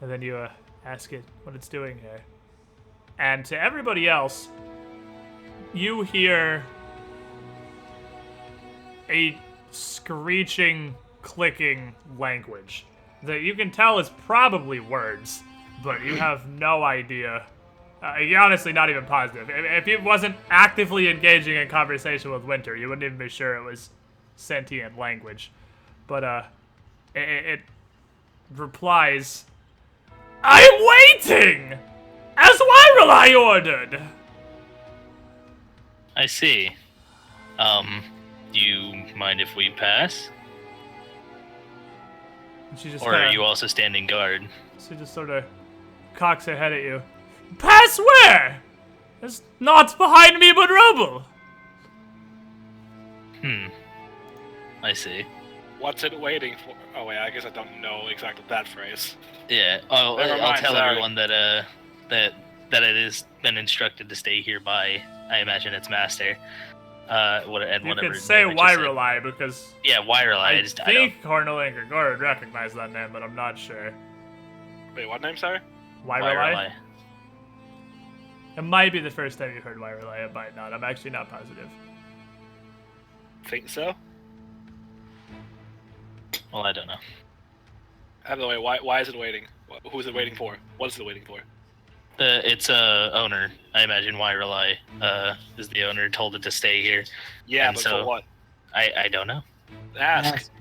And then you ask it what it's doing here. And to everybody else, you hear a screeching, clicking language that you can tell is probably words, but you have no idea. You're honestly not even positive. If you wasn't actively engaging in conversation with Winter, you wouldn't even be sure it was sentient language. But it replies, "I'm waiting, as Wyrelai ordered." I see. Do you mind if we pass? She just Or are you also standing guard? She just sort of cocks her head at you. Pass where? There's naught behind me but rubble. I see. What's it waiting for? Oh wait, I guess I don't know exactly that phrase. Yeah. Oh, Never I'll mind, tell sorry. everyone that that it has been instructed to stay here by, I imagine, its master. You Whatever. could say name it just said. Wyrelai because Yeah, Wyrelai. I think Cornel and Grigor would recognize that name, but I'm not sure. Wait, what name, sorry? Wyrelai? It might be the first time you heard Wyrelai, it might not. I'm actually not positive. Think so? Well, I don't know. By the way, why is it waiting? Who's it waiting for? What is it waiting for? It's owner. I imagine Wyrelai is the owner. Told it to stay here. Yeah, And but so- for what? I don't know. Ask.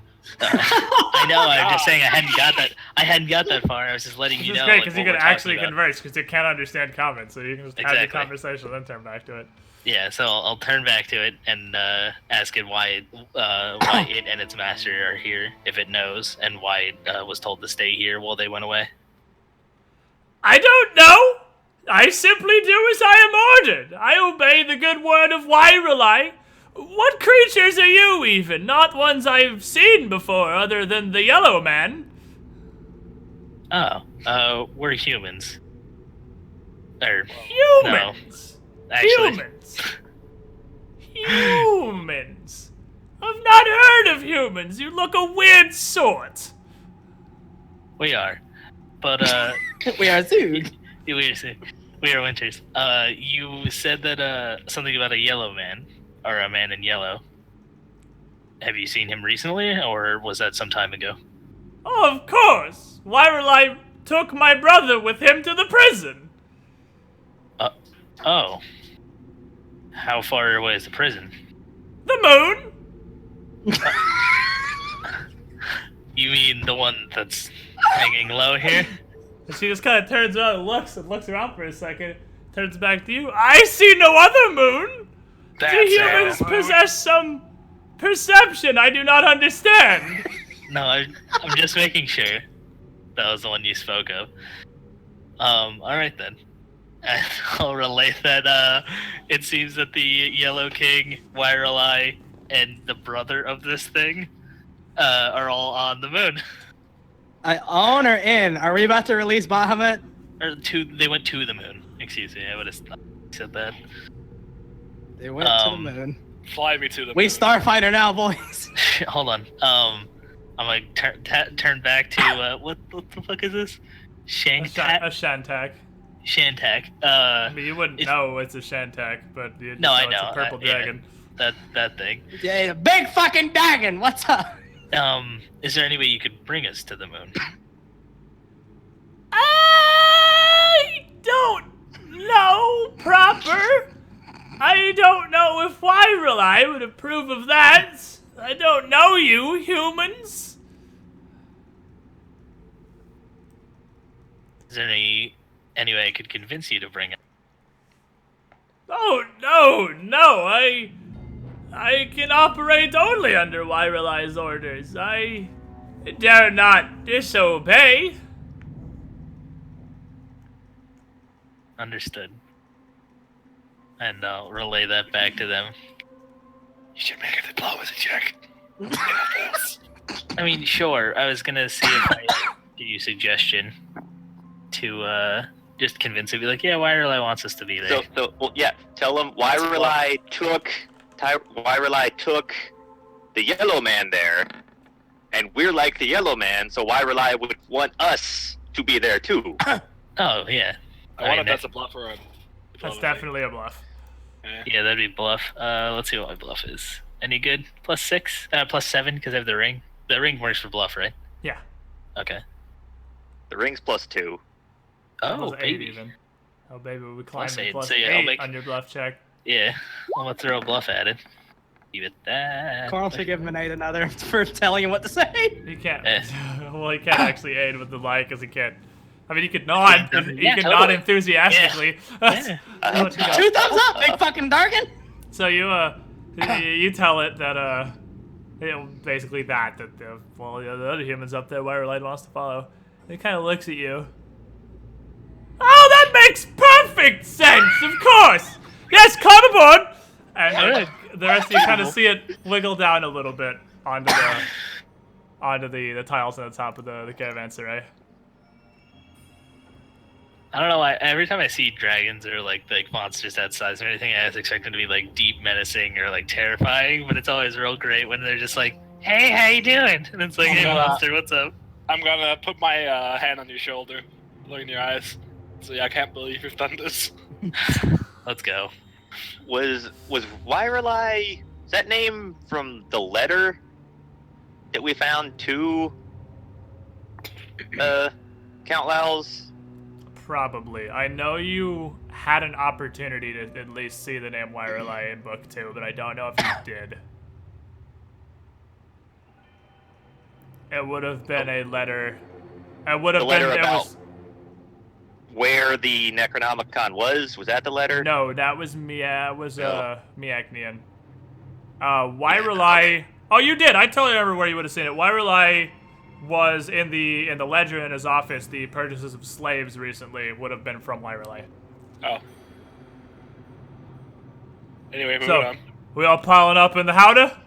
I know. I'm just saying I hadn't got that. I hadn't got that far. I was just letting This you is know. great like, because what you can we're talking actually about. converse because you can't understand comments, so you can just have the Exactly. conversation and then turn back to it. Yeah, so I'll turn back to it and ask it why it and its master are here, if it knows, and why it was told to stay here while they went away. I don't know! I simply do as I am ordered. I obey the good word of Wyrelai. What creatures are you, even? Not ones I've seen before, other than the yellow man. Oh, we're humans. Or, Humans! actually, Humans! Humans! I've not heard of humans. You look a weird sort. we are. But, We are too. we are winters. You said that, something about a yellow man, or a man in yellow. Have you seen him recently, or was that some time ago? Oh, of course. Wyrelai took my brother with him to the prison. Oh. How far away is the prison? The moon? You mean the one that's hanging low here? And she just kind of turns around and looks around for a second, turns back to you. I see no other moon. That's Do humans it. possess some perception I do not understand? No, I'm just making sure. That was the one you spoke of. Alright then. I'll relate that, it seems that the Yellow King, Wyrelai, and the brother of this thing, are all on the moon. I own or in. Are we about to release Bahamut? Or they went to the moon. Excuse me, I would have said that. They went to the Um, moon. Fly me to the We moon. Starfighter now, boys. Hold on. I'm gonna turn back to, what the fuck is this? A Shantak? Shantak. Shantak. I mean, you wouldn't it's- know it's a Shantak, but you No, I it's know. a purple Yeah. dragon. That thing. Yeah, big fucking dragon. What's up? Is there any way you could bring us to the moon? I don't know proper. I don't know if Wyrelai would approve of that. I don't know you, humans. Is there any way I could convince you to bring it? Oh, no, I can operate only under Wyrelai's orders. I dare not disobey. Understood. And I'll relay that back to them. You should make a diplomacy check. I mean, sure. I was gonna see if I give you a suggestion to just convince him. Be like, yeah, Wyrelai wants us to be there. Well, yeah. Tell them Wyrelai took the yellow man there, and we're like the yellow man, so Wyrelai would want us to be there too. Oh yeah. I wonder mean, if that's a bluff or a That's diplomacy. definitely a bluff. Yeah, that'd be bluff. Let's see what my bluff is. Any good? +6? +7 because I have the ring. The ring works for bluff, right? Yeah. Okay. The ring's +2. Oh, Plus 8 baby. even. Oh, baby, we climb Plus to 8, plus so yeah, I'll 8 make- on your bluff check. Yeah. I'm gonna throw a bluff at it. Give it that. Carl should give Nate another for telling him what to say. He can't. Eh. Well, he can't actually aid with the lie because he can't. I mean, he could nod. Yeah, He could totally. nod enthusiastically. Yeah. Let's go. 2 thumbs up, big fucking darkin. So you tell it that basically that the other humans up there, Wyrelai wants to follow. It kind of looks at you. Oh, that makes perfect sense. Of course. Yes, come aboard. And Alright. the rest of you kind of see it wiggle down a little bit onto the tiles on the top of the caravanserai. I don't know why. Every time I see dragons or like monsters that size or anything, I always expect them to be like deep menacing or like terrifying. But it's always real great when they're just like, "Hey, how you doing?" And it's like, "Hey, monster, what's up?" I'm gonna put my hand on your shoulder, look in your eyes. So yeah, I can't believe you've done this. Let's go. Was Wyrelai, is that name from the letter that we found to Count Lau's probably. I know you had an opportunity to at least see the name Wirelai in book 2, but I don't know if you did. It would have been a letter. It would have The letter been. about It was, where the Necronomicon was that the letter? no, that was Miaknian. Okay. Oh, you did. I totally remember where you would have seen it. Wirelai was in the ledger in his office. The purchases of slaves recently would have been from Wirelai. Oh. Anyway, moving So, on. we all piling up in the howdah?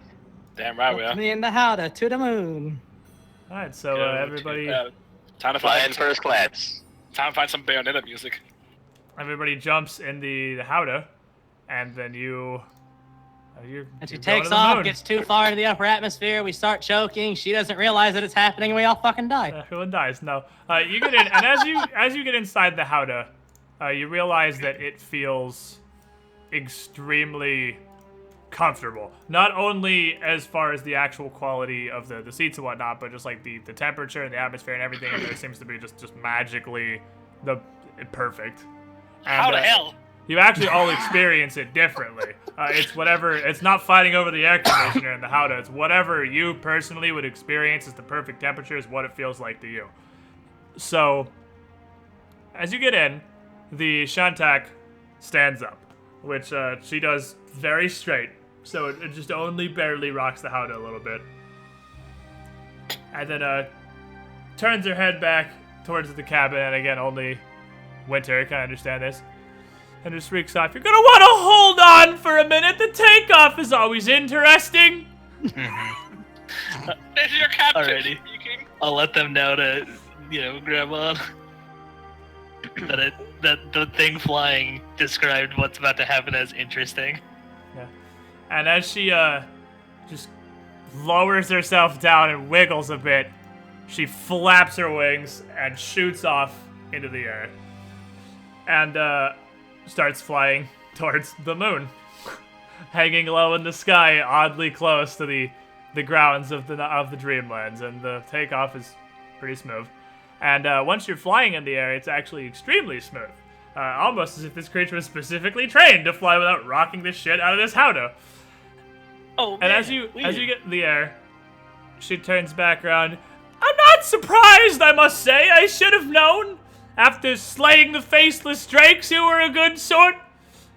Damn right we are. Me in the howdah to the moon. All right, so Go everybody, to- time to Flying find first class. time to find some Bayonetta music. everybody jumps in the howdah, and then you're And she you're going takes to the off, moon. gets too far into the upper atmosphere. We start choking. She doesn't realize that it's happening, and we all fucking die. Everyone dies. No, you get in, and as you get inside the howdah, you realize that it feels extremely comfortable. Not only as far as the actual quality of the seats and whatnot, but just like the temperature and the atmosphere and everything in there seems to be just magically perfect. And, How the hell? you actually all experience it differently. It's whatever. It's not fighting over the air conditioner in the howdah. It's whatever you personally would experience as the perfect temperature is what it feels like to you. So, as you get in, the Shantak stands up, which she does very straight. So it just only barely rocks the howdah a little bit. And then turns her head back towards the cabin, and again, only Winter can understand this. And just shrieks off, "You're gonna want to hold on for a minute. The takeoff is always interesting." This is your captain. Alrighty. I'll let them know to, grab on. that the thing flying described what's about to happen as interesting. Yeah. And as she just lowers herself down and wiggles a bit, she flaps her wings and shoots off into the air. And starts flying towards the moon, hanging low in the sky, oddly close to the grounds of the Dreamlands, and the takeoff is pretty smooth. And once you're flying in the air, it's actually extremely smooth, almost as if this creature was specifically trained to fly without rocking the shit out of this howdah. Oh, man. And as you get in the air, she turns back around. "I'm not surprised, I must say. I should have known. After slaying the faceless drakes, you were a good sort.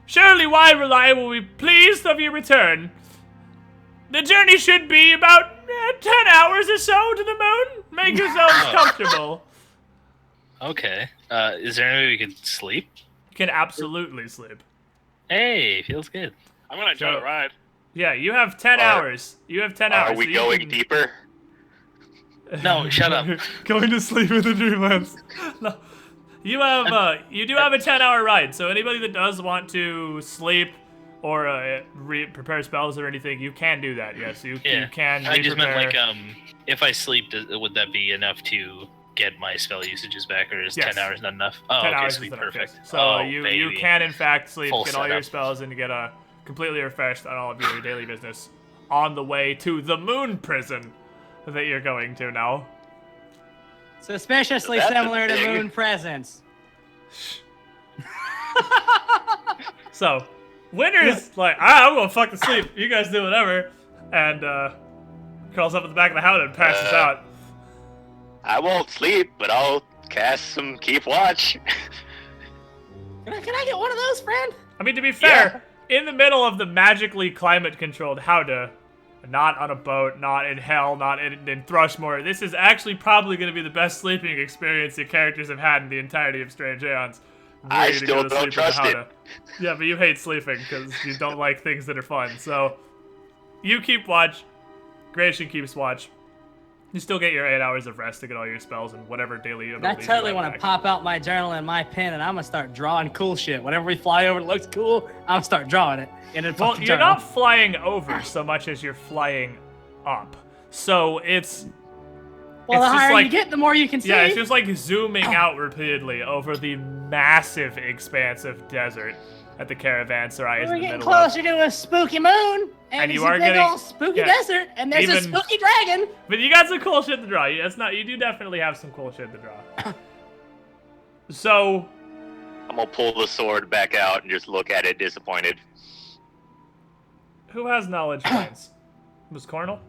Surely Wirelai will be pleased of your return. The journey should be about 10 hours or so to the moon. Make yourselves comfortable." Okay. Is there any way we can sleep? You can absolutely sleep. Hey, feels good. I'm gonna enjoy the ride. Yeah, you have 10 hours. You have 10 hours. Are we so you going can- deeper? No, shut up. Going to sleep in the Dreamlands. No. You have you do have a 10-hour ride, so anybody that does want to sleep or prepare spells or anything, you can do that. Yes, you can. I just meant re-prepare. if I sleep, would that be enough to get my spell usages back, or is Yes. 10 hours not enough? Oh, 10 okay, hours sweet, is enough, perfect. yes. So oh, you baby. can in fact sleep, Full get all your setup. spells, and get completely refreshed on all of your daily business on the way to the moon prison that you're going to now. Suspiciously That's a similar to thing. moon presents. So, Winter's like, I'm gonna fucking sleep. You guys do whatever. And curls up at the back of the howdah and passes out. I won't sleep, but I'll cast some keep watch. Can I get one of those, friend? I mean, to be fair, in the middle of the magically climate-controlled howdah, not on a boat, not in hell, not in Thrushmore, this is actually probably going to be the best sleeping experience your characters have had in the entirety of Strange Aeons. I Ready to still go to don't sleep in the trust it. howdah. Yeah, but you hate sleeping because you don't like things that are fun. So, you keep watch. Gratian keeps watch. You still get your 8 hours of rest to get all your spells and whatever daily I abilities totally you want have to back. pop out my journal and my pen, and I'm gonna start drawing cool shit. Whenever we fly over, it looks cool. I'm gonna start drawing it in a Well, fucking you're journal. not flying over so much as you're flying up. So it's Well, the it's just higher like- you get, the more you can see. yeah, it's just like zooming out repeatedly over the massive expanse of desert at the caravanserai is We're in the getting middle of. closer to a spooky moon, And you it's a are big getting- old spooky yeah, desert, and there's a even- spooky dragon. But you got some cool shit to draw. That's not. You do definitely have some cool shit to draw. So, I'm gonna pull the sword back out and just look at it disappointed. who has knowledge points? Was Cornel?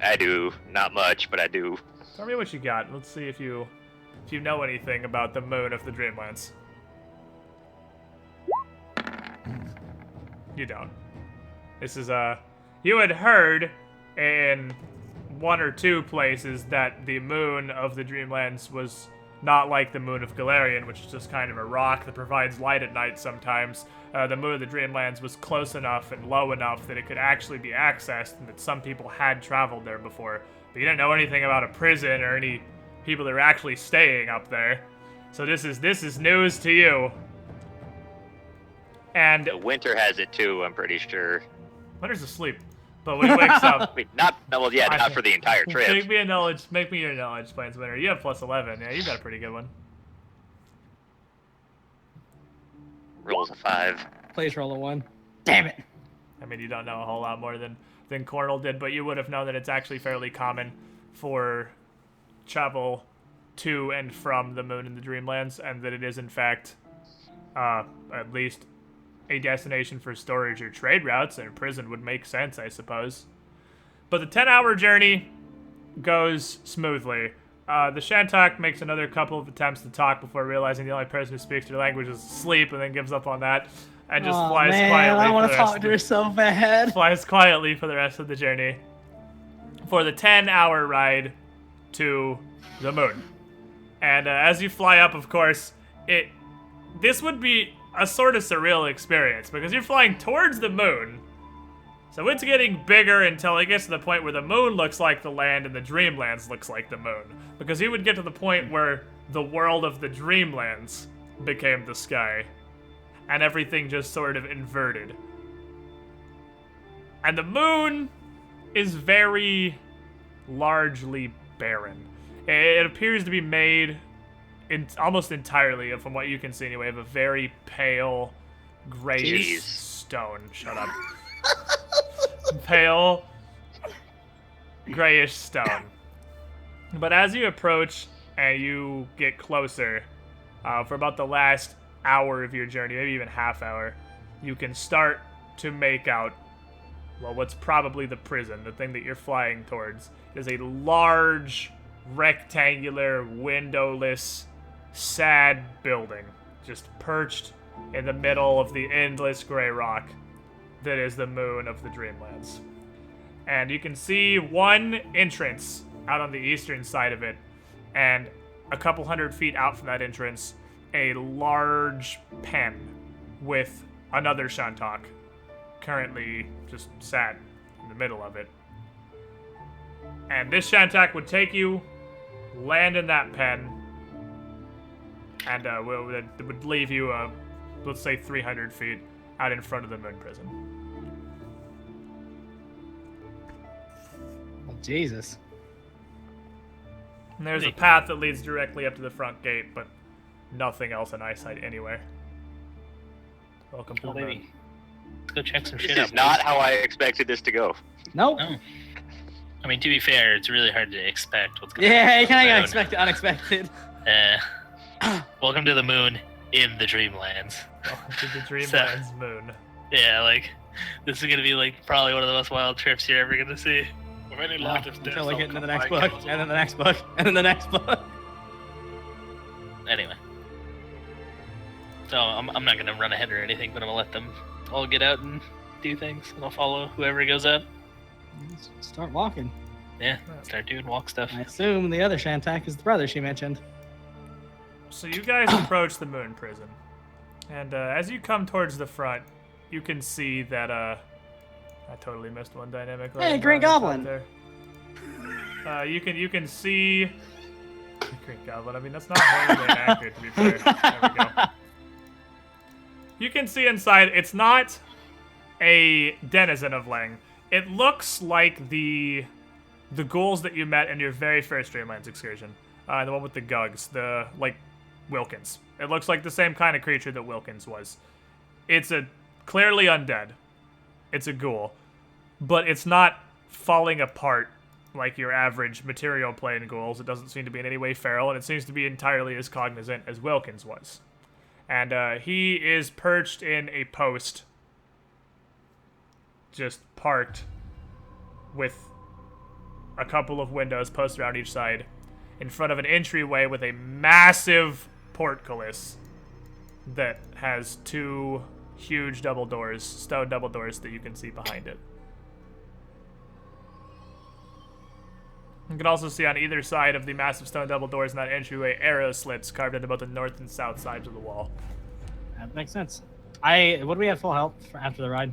I do. Not much, but I do. Tell me what you got. Let's see if you know anything about the moon of the Dreamlands. You don't. This is you had heard in one or two places that the moon of the Dreamlands was not like the moon of Galarian, which is just kind of a rock that provides light at night sometimes. The moon of the Dreamlands was close enough and low enough that it could actually be accessed, and that some people had traveled there before. But you didn't know anything about a prison or any people that were actually staying up there. So this is news to you. And Winter has it too, I'm pretty sure. Winter's asleep, but when he wakes up, Wait, not for the entire trip. Make me your knowledge points, Winter. You have plus 11. Yeah, you got a pretty good one. Rolls a 5. Please roll a 1. Damn it. I mean, you don't know a whole lot more than Cornel did, but you would have known that it's actually fairly common for travel to and from the moon in the Dreamlands, and that it is in fact at least a destination for storage or trade routes, and a prison would make sense, I suppose. But the 10-hour journey goes smoothly. The Shantok makes another couple of attempts to talk before realizing the only person who speaks their language is asleep, and then gives up on that and just flies quietly. I want to talk to her so bad. Flies quietly for the rest of the journey for the 10-hour ride to the moon. And as you fly up, of course, this would be a sort of surreal experience because you're flying towards the moon. So it's getting bigger until it gets to the point where the moon looks like the land and the Dreamlands looks like the moon. Because you would get to the point where the world of the Dreamlands became the sky. And everything just sort of inverted. And the moon is very largely barren. It appears to be made almost entirely, from what you can see anyway, of a very pale, grayish stone. Shut up. Pale, grayish stone. But as you approach and you get closer, for about the last hour of your journey, maybe even half hour, you can start to make out, well, what's probably the prison, the thing that you're flying towards. It is a large, rectangular, windowless, sad building, just perched in the middle of the endless gray rock that is the moon of the Dreamlands. And you can see one entrance out on the eastern side of it, and a couple hundred feet out from that entrance, a large pen with another Shantok, currently just sat in the middle of it. And this Shantok would take you, land in that pen, and it would leave you, let's say 300 feet out in front of the moon prison. Oh, Jesus. And there's a path that leads directly up to the front gate, but nothing else in eyesight anywhere. Welcome to the moon. Maybe. Let's go check some shit This out. is not how I expected this to go. Nope. No. I mean, to be fair, it's really hard to expect what's going to Yeah, happen. you kind of expect the unexpected. Welcome to the moon in the Dreamlands. Welcome to the Dreamlands moon. Yeah, like, this is going to be, like, probably one of the most wild trips you're ever going to see. With any No, luck, if until we there's get into no the next combined book, kills, and then the next book, and then the next book. Anyway. So, I'm not going to run ahead or anything, but I'm going to let them all get out and do things, and I'll follow whoever goes out. Let's start walking. Yeah, start doing walk stuff. I assume the other Shantak is the brother she mentioned. So you guys approach the moon prison, and as you come towards the front, you can see that I totally missed one dynamic. Hey, Green Goblin! There. You can see Green Goblin. I mean, that's not horribly inaccurate, to be fair. There we go. You can see inside. It's not a denizen of Lang. It looks like the ghouls that you met in your very first Dreamlands excursion. The one with the Gugs, like Wilkins. It looks like the same kind of creature that Wilkins was. It's clearly undead. It's a ghoul. But it's not falling apart like your average material plane ghouls. It doesn't seem to be in any way feral, and it seems to be entirely as cognizant as Wilkins was. And he is perched in a post, just parked with a couple of windows posted around each side in front of an entryway with a massive portcullis that has 2 huge double doors, stone double doors that you can see behind it. You can also see on either side of the massive stone double doors in that entryway arrow slits carved into both the north and south sides of the wall. That makes sense. Would we have full health after the ride?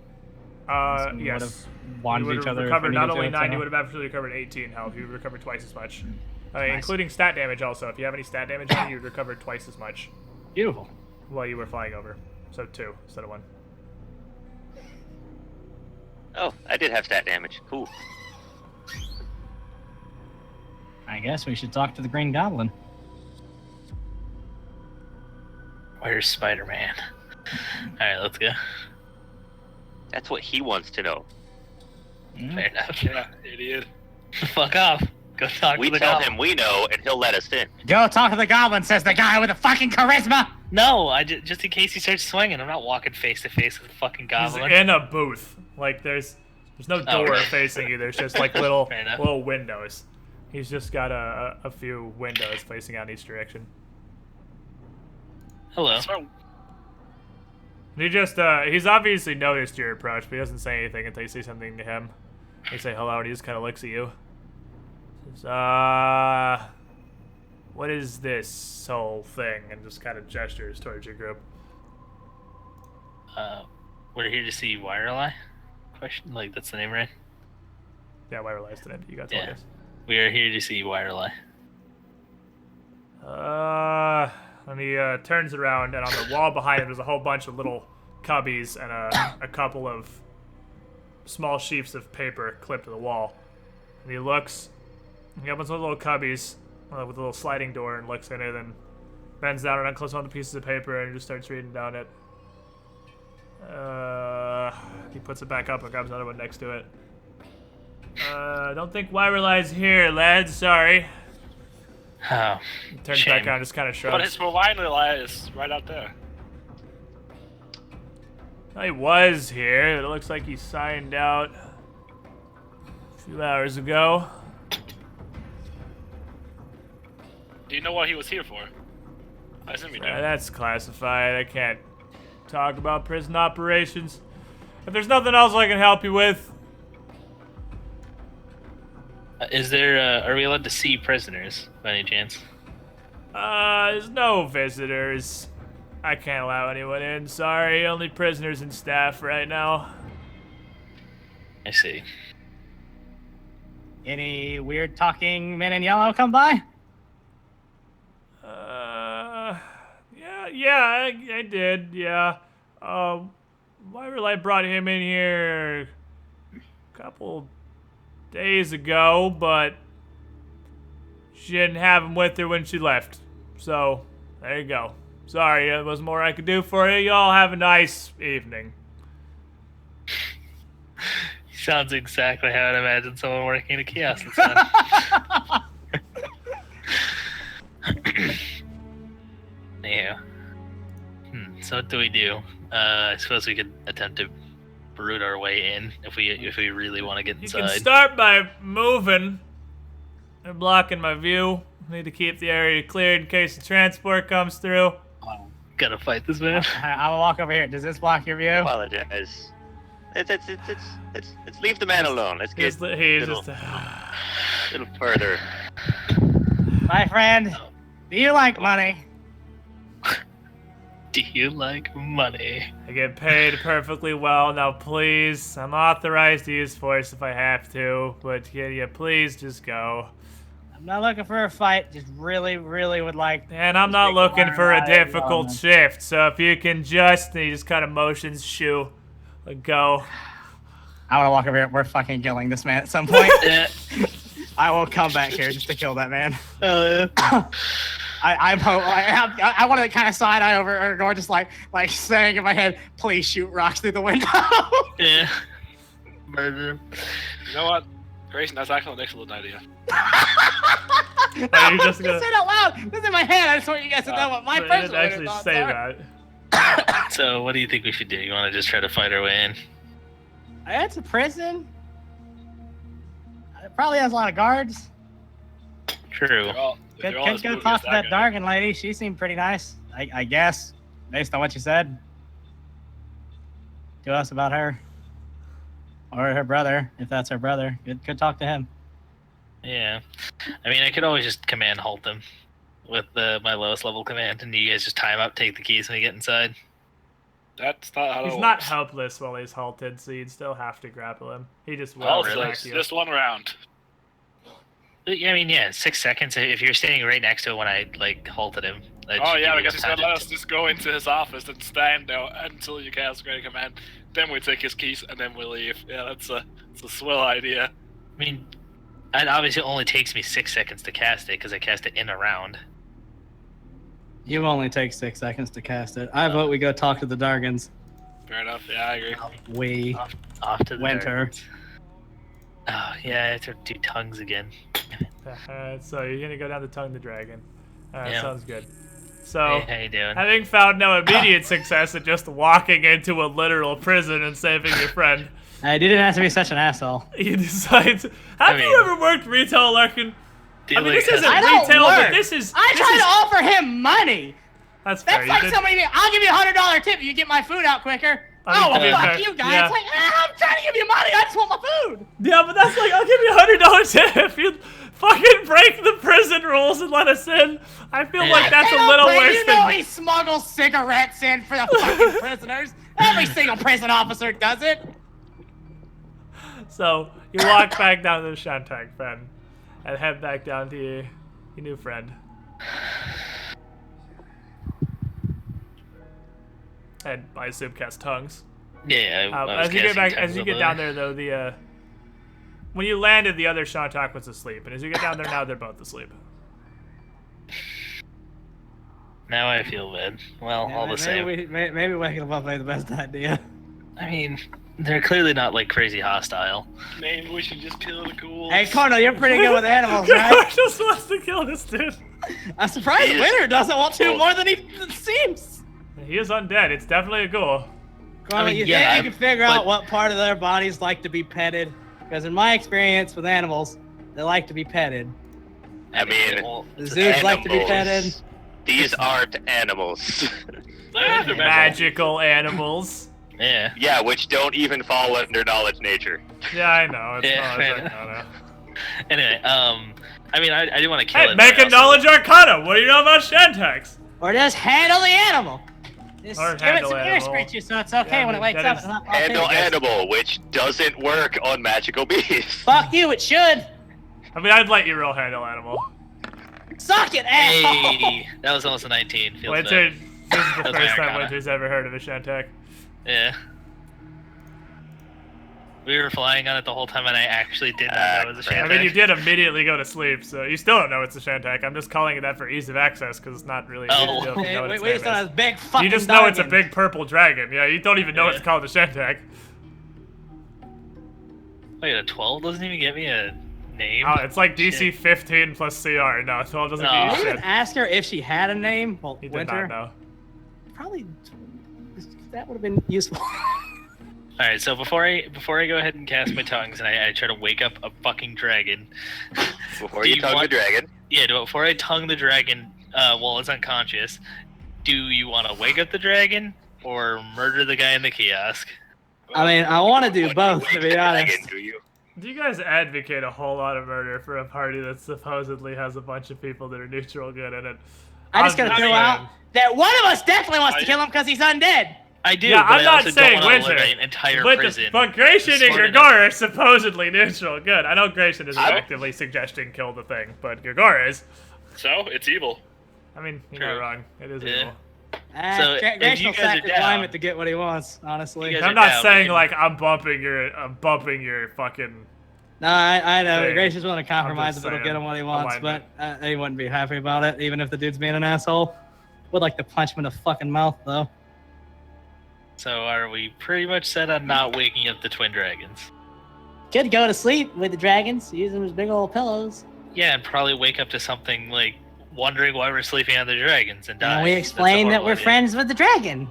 So we Yes. would've You wanted would each have other. if recovered we not needed only to, 9, you so- would have actually recovered 18 health. You would recover twice as much. Nice. Including stat damage also. If you have any stat damage on you, you'd recover twice as much Beautiful. while you were flying over. So 2 instead of 1. Oh, I did have stat damage. Cool. I guess we should talk to the Green Goblin. Where's Spider-Man? Alright, let's go. That's what he wants to know. Fair enough. Yeah, idiot. Fuck off. Go talk We to the tell goblin. him we know, and he'll let us in. Go talk to the Goblin, says the guy with the fucking charisma. No, just in case he starts swinging. I'm not walking face to face with a fucking He's goblin. in a booth. Like there's no door right. facing you. There's just like little Fair enough. little windows. He's just got a few windows facing out in each direction. Hello. So, He just he's obviously noticed your approach, but he doesn't say anything until you say something to him. You say hello, and he just kind of looks at you. Says, what is this whole thing? And just kind of gestures towards your group. We're here to see Wirely? Question? Like, that's the name, right? Yeah, why relies today? You got told Yeah. us. We are here to see Wirely. And he turns around, and on the wall behind him, there's a whole bunch of little cubbies and a couple of small sheets of paper clipped to the wall. And he looks, he opens one of the little cubbies with a little sliding door and looks in it, and bends down and unclips one of the pieces of paper and just starts reading down it. He puts it back up and grabs another one next to it. Don't think Wireli's here, lads. Sorry. Oh, He turns shame. back around and just kind of but shrugs. his provider lies right out there. He was here. It looks like he signed out a few hours ago. Do you know what he was here for? I assume you do. That's classified. I can't talk about prison operations. If there's nothing else I can help you with, Is there, are we allowed to see prisoners by any chance? there's no visitors. I can't allow anyone in. Sorry, only prisoners and staff right now. I see. Any weird talking men in yellow come by? Yeah, I did, yeah. Wirelight brought him in here a couple days ago, but she didn't have him with her when she left. So, there you go. Sorry, there wasn't more I could do for you. Y'all have a nice evening. Sounds exactly how I'd imagine someone working in a kiosk inside. Yeah. So what do we do? I suppose we could attempt to root our way in if we really want to get You inside. can start by moving. They're blocking my view. Need to keep the area cleared in case the transport comes through. Gotta fight this man. I'll walk over here. Does this block your view? Apologize. Let's leave the man alone. Let's get He's a just... little further. My friend, do you like money? Do you like money? I get paid perfectly well. Now, please, I'm authorized to use force if I have to, but can you please just go? I'm not looking for a fight. Just really would like. And I'm not looking for a difficult shift, so if you can just, and he just kind of motions, shoo, go. I want to walk over here. We're fucking killing this man at some point. Yeah. I will come back here just to kill that man. Oh, yeah. I want to kind of side eye over or just like saying in my head, please shoot rocks through the window. Yeah. Murder him. You know what? Grayson, that's actually an excellent idea. Are you just gonna? Say it out loud. This is in my head. I just want you guys to know what my I didn't personal actually thoughts say are. that. So, what do you think we should do? You want to just try to fight our way in? It's a prison. It probably has a lot of guards. True. They're all Could as go spooky talk as to that guy. Dargan lady. She seemed pretty nice, I guess, based on what you said to us about her. Or her brother, if that's her brother. Could talk to him. Yeah. I mean, I could always just command halt them with my lowest level command, and you guys just tie him up, take the keys when you get inside. That's not how He's it not works. helpless while he's halted, so you'd still have to grapple him. He just will Also, attack it's you. just one round. I mean, yeah, 6 seconds. If you're standing right next to him when I halted him. that Oh should yeah, give I you guess enough he's time gonna let to- us just go into his office and stand there until you cast Great Command. Then we take his keys and then we leave. Yeah, that's a swell idea. I mean, it obviously only takes me 6 seconds to cast it because I cast it in a round. You only take 6 seconds to cast it. I vote we go talk to the Dargans. Fair enough. Yeah, I agree. We Off to the winter. dark. Oh yeah, I have to do tongues again. So you're gonna go down to Tongue the Dragon. Yeah. Sounds good. So, Hey, how you doing? having found no immediate success at just walking into a literal prison and saving your friend, I didn't have to be such an asshole. you decide to... Have you mean- ever worked retail, Larkin? I mean, this isn't I don't retail, but work. this is... I this tried is- to offer him money. That's fair. That's You like did- somebody. I'll give you $100 tip if you get my food out quicker. I mean, Oh, to be fuck fair, you guys! yeah. It's like, I'm trying to give you money. I just want my food. Yeah, but that's like, I'll give you $100 tip if you fucking break the prison rules and let us in. I feel like that's They a don't little play- worse You know than... he smuggles cigarettes in for the fucking prisoners. Every single prison officer does it. So, you walk back down to the Shantag Fen and head back down to your new friend. And I assume cast tongues. Yeah. I was As you get casting back, tongues as you on get the- down there, though, when you landed, the other Shantak was asleep, and as you get down there now, they're both asleep. Now I feel bad. Well, all the same. Maybe waking them up ain't the best idea. I mean, they're clearly not like crazy hostile. Maybe we should just kill the ghouls. Hey, Cornel, you're pretty good with animals, Gregor right? just wants to kill this dude. I'm surprised He is- Winter doesn't want to more than he seems. He is undead. It's definitely a ghoul. Cornel, mean, you yeah, think you can figure out but- what part of their bodies like to be petted? Because in my experience with animals, they like to be petted. I mean, well, The zoos like to be petted. animals. These aren't animals. Magical animals. yeah. Yeah, which don't even fall under knowledge nature. Yeah, I know. It's Yeah, not fair like, enough. no. Anyway, I mean, I do want to kill Hey, it. make but I a also- knowledge arcana. What do you know about Shantax? Or just handle the animal. Just Or give it handle some ear animal. scratches so it's okay Yeah, when I it mean, wakes that up. is- It's not all Handle physical. animal, which doesn't work on magical beasts. Fuck you, it should. I mean, I'd let you roll handle animal. Suck it, asshole. Hey, that was almost a 19. Feels Winter, bad. this is the That's my first time arcana. Winter's ever heard of a Shantak. Yeah. We were flying on it the whole time, and I actually did not know it was a I Shantak. mean, you did immediately go to sleep, so you still don't know it's a Shantak. I'm just calling it that for ease of access, because it's not really a big Oh. deal if you know what We its just name saw is. this big fucking You just know it's a Dargan. big purple dragon. Yeah, you don't even know Yeah. it's called a Shantak. Wait, a 12 doesn't even get me a name? Oh, it's like DC 15 plus CR. No, 12 doesn't No. give I you didn't shit. ask her if she had a name. Well, He did Winter. not know. Probably that would have been useful. All right, so before I go ahead and cast my tongues and I try to wake up a fucking dragon. Before Do you you tongue the want- dragon. Yeah, before I tongue the dragon while it's unconscious, do you want to wake up the dragon or murder the guy in the kiosk? I mean, I want to do Wouldn't both, wake to the be dragon, honest. do you? Do you guys advocate a whole lot of murder for a party that supposedly has a bunch of people that are neutral good in it? I just I'm gotta throw saying. out that one of us definitely wants to I- kill him because he's undead. I do, Yeah, but I'm I not also saying don't want to Winter, eliminate an entire But, prison. but Gratian and Smart Gregor are supposedly neutral good. I know Gratian isn't I- actively suggesting kill the thing, but Gregor is. So it's evil. I mean, you're True. not wrong. It is Yeah. evil. So, if Grayson you will guys are sack the down- climate to get what he wants, honestly. You guys I'm are not down, saying we can- like I'm bumping your fucking. No, I know. Thing. Gracious willing to compromise just if it'll get saying. him what he wants, Alignment. but he wouldn't be happy about it, even if the dude's being an asshole. Would like to punch him in the fucking mouth, though. So are we pretty much set on not waking up the twin dragons? could go to sleep with the dragons, use them as big old pillows. Yeah, and probably wake up to something like wondering why we're sleeping on the dragons and die. And we explain that we're friends with the dragon.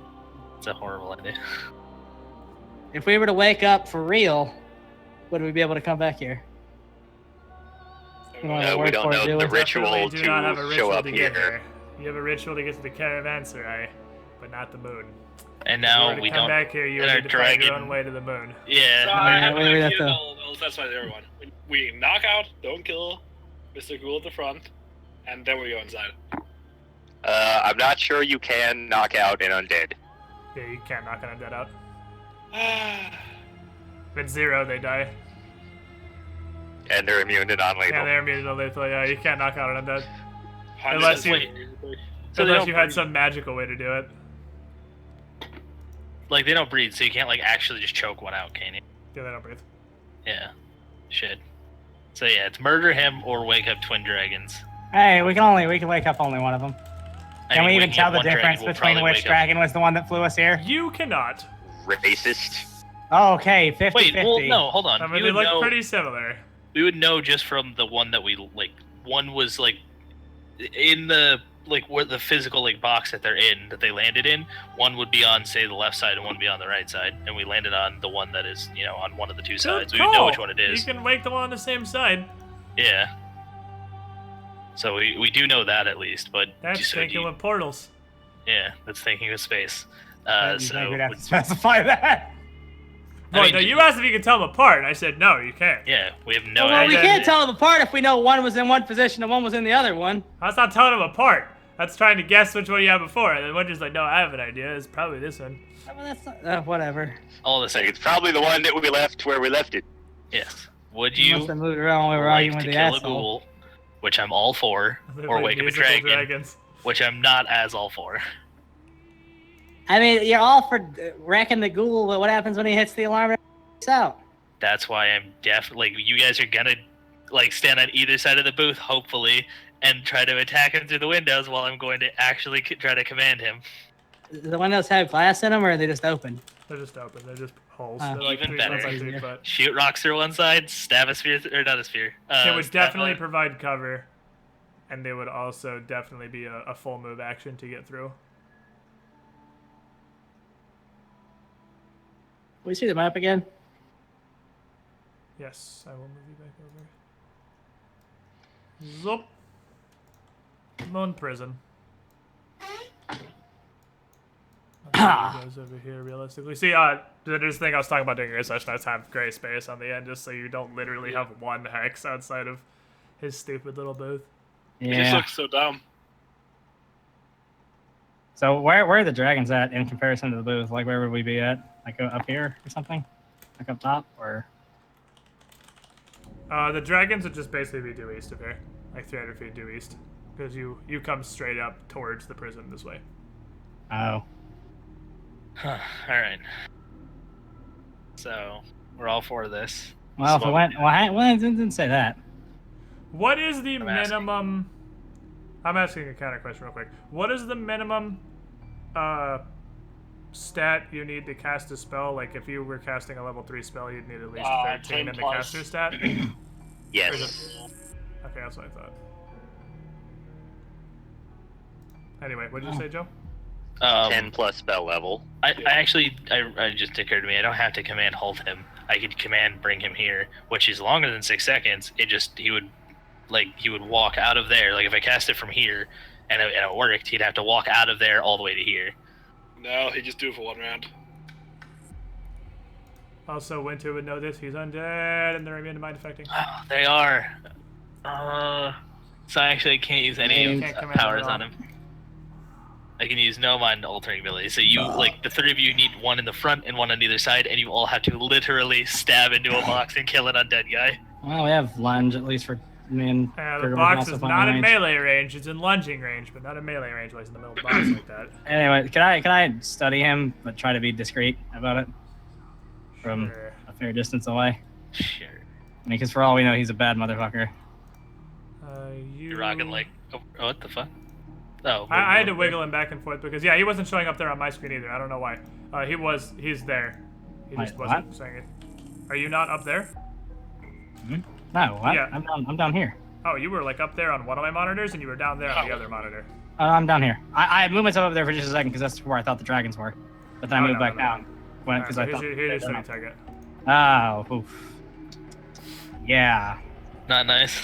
It's a horrible idea. If we were to wake up for real, would we be able to come back here? We don't know the ritual Definitely do not have a to ritual show up to get here. You have a ritual to get to the caravanserai, but not the moon. And If you now were to we come don't. back here, you would and our need to find your dragon- own way to the moon. Yeah. So I have an we have idea. to- I'll specify to everyone. We knock out, don't kill Mr. Ghoul at the front, and then we go inside. I'm not sure you can knock out an undead. Yeah, you can't knock an undead out. If it's 0, they die. And they're immune to non-lethal. Yeah, they're immune to lethal. Yeah, you can't knock out an undead. Unless you- So they Unless don't you had breed. some magical way to do it. Like, they don't breathe, so you can't, like, actually just choke one out, can you? Yeah, they don't breathe. Yeah. Should. So, yeah, it's murder him or wake up twin dragons. Hey, we can wake up only one of them. Can we even waking tell up the one dragon difference will between probably which wake up- dragon was the one that flew us here? You cannot. Racist. Oh, okay, 50-50. Wait, well, no, hold on. I mean, We they would look know- pretty similar. We would know just from the one that we, like, one was, like, in the, like, where the physical, like, box that they're in, that they landed in, one would be on, say, the left side and one would be on the right side, and we landed on the one that is, you know, on one of the two sides. Good We would know call. which one it is. You can wake them all on the same side. Yeah. So we do know that at least, but That's so thinking with portals. yeah, that's thinking of space. You So think we'd have to specify that. I mean, no, you asked if you could tell them apart. I said no, you can't. yeah, we have no Well, we idea. can't tell them apart if we know one was in one position and one was in the other one. That's not telling them apart. That's trying to guess which one you had before. And then one just like, no, I have an idea. It's probably this one. Well, that's not, whatever. All the Like, same. it's probably the one that we left where we left it. Yes. Would You you must have moved around when we were like arguing to with the kill a asshole. ghoul, which I'm all for, They're or like wake up a musical dragon, dragons. which I'm not as all for? I mean, you're all for wrecking the ghoul, but what happens when he hits the alarm and out? That's why I'm definitely. Like, you guys are gonna like stand on either side of the booth, hopefully, and try to attack him through the windows while I'm going to actually try to command him. The windows have glass in them, or are they just open? They're just open. They're just holes. Oh. They're like Even 3 better. foot by 3 foot. Shoot rocks through one side, stab a spear, or not a spear. It would stab definitely a- provide cover, and they would also definitely be a full move action to get through. We see the map again. Yes, I will move you back over. Zup. Moon prison. Goes over here realistically. See, there's the thing I was talking about doing your session. I just have gray space on the end just so you don't literally have one hex outside of his stupid little booth. It just Yeah. looks so dumb. So where are the dragons at in comparison to the booth? Like where would we be at? Like up here or something? Like up top or? The dragons would just basically be due east of here, like 300 feet due east, because you come straight up towards the prison this way. Oh. All right. So we're all for this. Well, if So it what- went, well, it didn't say that. What is the I'm asking. minimum? I'm asking a counter question real quick. What is the minimum stat you need to cast a spell? Like if you were casting a level 3 spell, you'd need at least 13 10 in the plus. caster stat. Yes. Okay, that's what I thought. Anyway, what did you say, Joe? 10 plus spell level. I actually, I just occurred to me, I don't have to command hold him. I could command bring him here, which is longer than 6 seconds. He would walk out of there. Like if I cast it from here and it worked, he'd have to walk out of there all the way to here. No, he just do it for 1 round. Also, Winter would know this. He's undead, and they're immune to mind affecting. Oh, they are. So I actually can't use any You of can't the command powers at all. on him. I can use no mind altering ability. So you, like, the 3 of you need one in the front and one on either side, and you all have to literally stab into a box and kill an undead guy. Well, we have lunge at least for me and The Gerger can box also is find not in range. melee range. It's in lunging range, but not in melee range. Like in the middle of the box like that. Anyway, can I study him but try to be discreet about it from Sure. a fair distance away? Sure. I mean, because for all we know, he's a bad motherfucker. You're rocking like, oh, what the fuck? Oh. I had to wiggle him back and forth because he wasn't showing up there on my screen either. I don't know why. He's there. He just Wait, wasn't saying it. Are you not up there? No, what? Yeah. I'm down here. Oh, you were like up there on one of my monitors, and you were down there on the other monitor. I'm down here. I moved myself up there for just a second because that's where I thought the dragons were. But then I moved back down. Because I thought. Here's your study target. Oh, oof. Yeah. Not nice.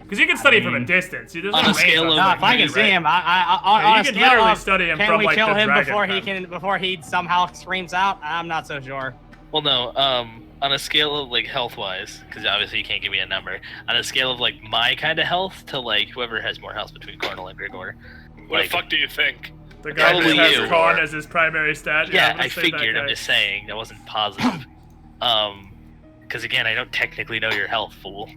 Because you can study from a distance. There's On no a scale range of- on No, if I can right? see him, Yeah, on you a can scale literally of, study him can from we like kill the him dragon before he somehow screams out? I'm not so sure. Well, no. On a scale of like health-wise, because obviously you can't give me a number. On a scale of like my kind of health to like whoever has more health between Cornel and Grigor. What Like, the fuck do you think? The guy Probably who has you. Con as his primary stat. Yeah, I'm gonna I say that figured. I'm guy. just saying that wasn't positive. Because again, I don't technically know your health, fool.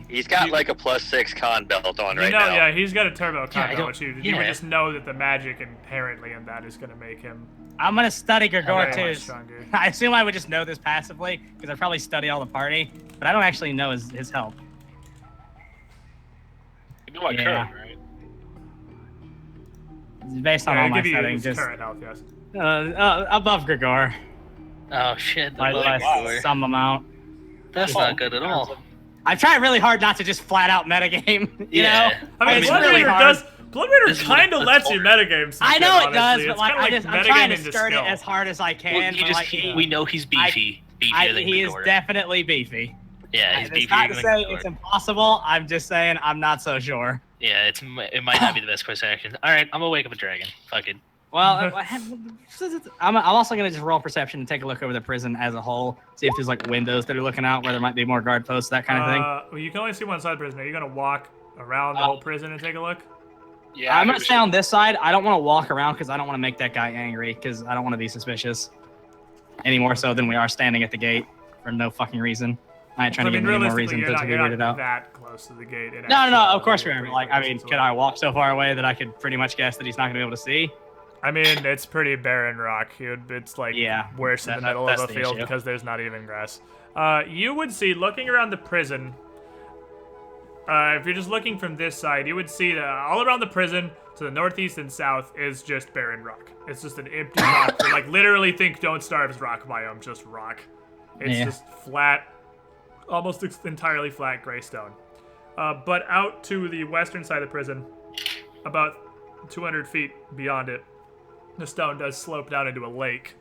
He's got like a +6 con belt on You right know, now. yeah, he's got a turbo Yeah, I combo, don't- which you would yeah. just know that the magic inherently in that is going to make him I'm gonna study Grigor very much too. stronger. I assume I would just know this passively because I probably study all the party, but I don't actually know his health. You know my Yeah. current, right? Based on Yeah, all I'll my give you settings, his just current health, yes. above Grigor Oh shit, the by black wow. door. some amount. That's not good at all. I try really hard not to just flat out metagame. You Yeah. know, I mean, it's Blood really Raider hard. does. Blood Raider This is what kind of it's lets you for. metagame some I know shit, it does, honestly. but It's like kinda I'm trying to metagaming skirt it skill. as hard as I can. Well, you but, just like, we know he's beefy. Beefier than he is Grigor. definitely beefy. Yeah, he's And it's beefier not to than say Grigor. it's impossible. I'm just saying I'm not so sure. Yeah, it might not be the best course of action. All right, I'm gonna wake up a dragon. Fuck it. Well, I'm also gonna just roll perception and take a look over the prison as a whole, see if there's like windows that are looking out where there might be more guard posts, that kind of thing. Well, you can only see one side of the prison. Are you going to walk around the whole prison and take a look? Yeah. I'm I gonna think we stay on this side. I don't want to walk around because I don't want to make that guy angry because I don't want to be suspicious any more so than we are standing at the gate for no fucking reason. I ain't trying I to mean, give any more realistically, reason to be you're weirded not out. that close to the gate. No, of course we are. Like, I mean, could I walk so far away that I could pretty much guess that he's not gonna be able to see? I mean, it's pretty barren rock. It's like Yeah, worse in the middle that's of a the field issue. because there's not even grass. You would see, looking around the prison, if you're just looking from this side, you would see that all around the prison to the northeast and south is just barren rock. It's just an empty rock. So, like, literally think Don't Starve's rock biome, just rock. It's Yeah. just flat, almost entirely flat gray stone. But out to the western side of the prison, about 200 feet beyond it, the stone does slope down into a lake.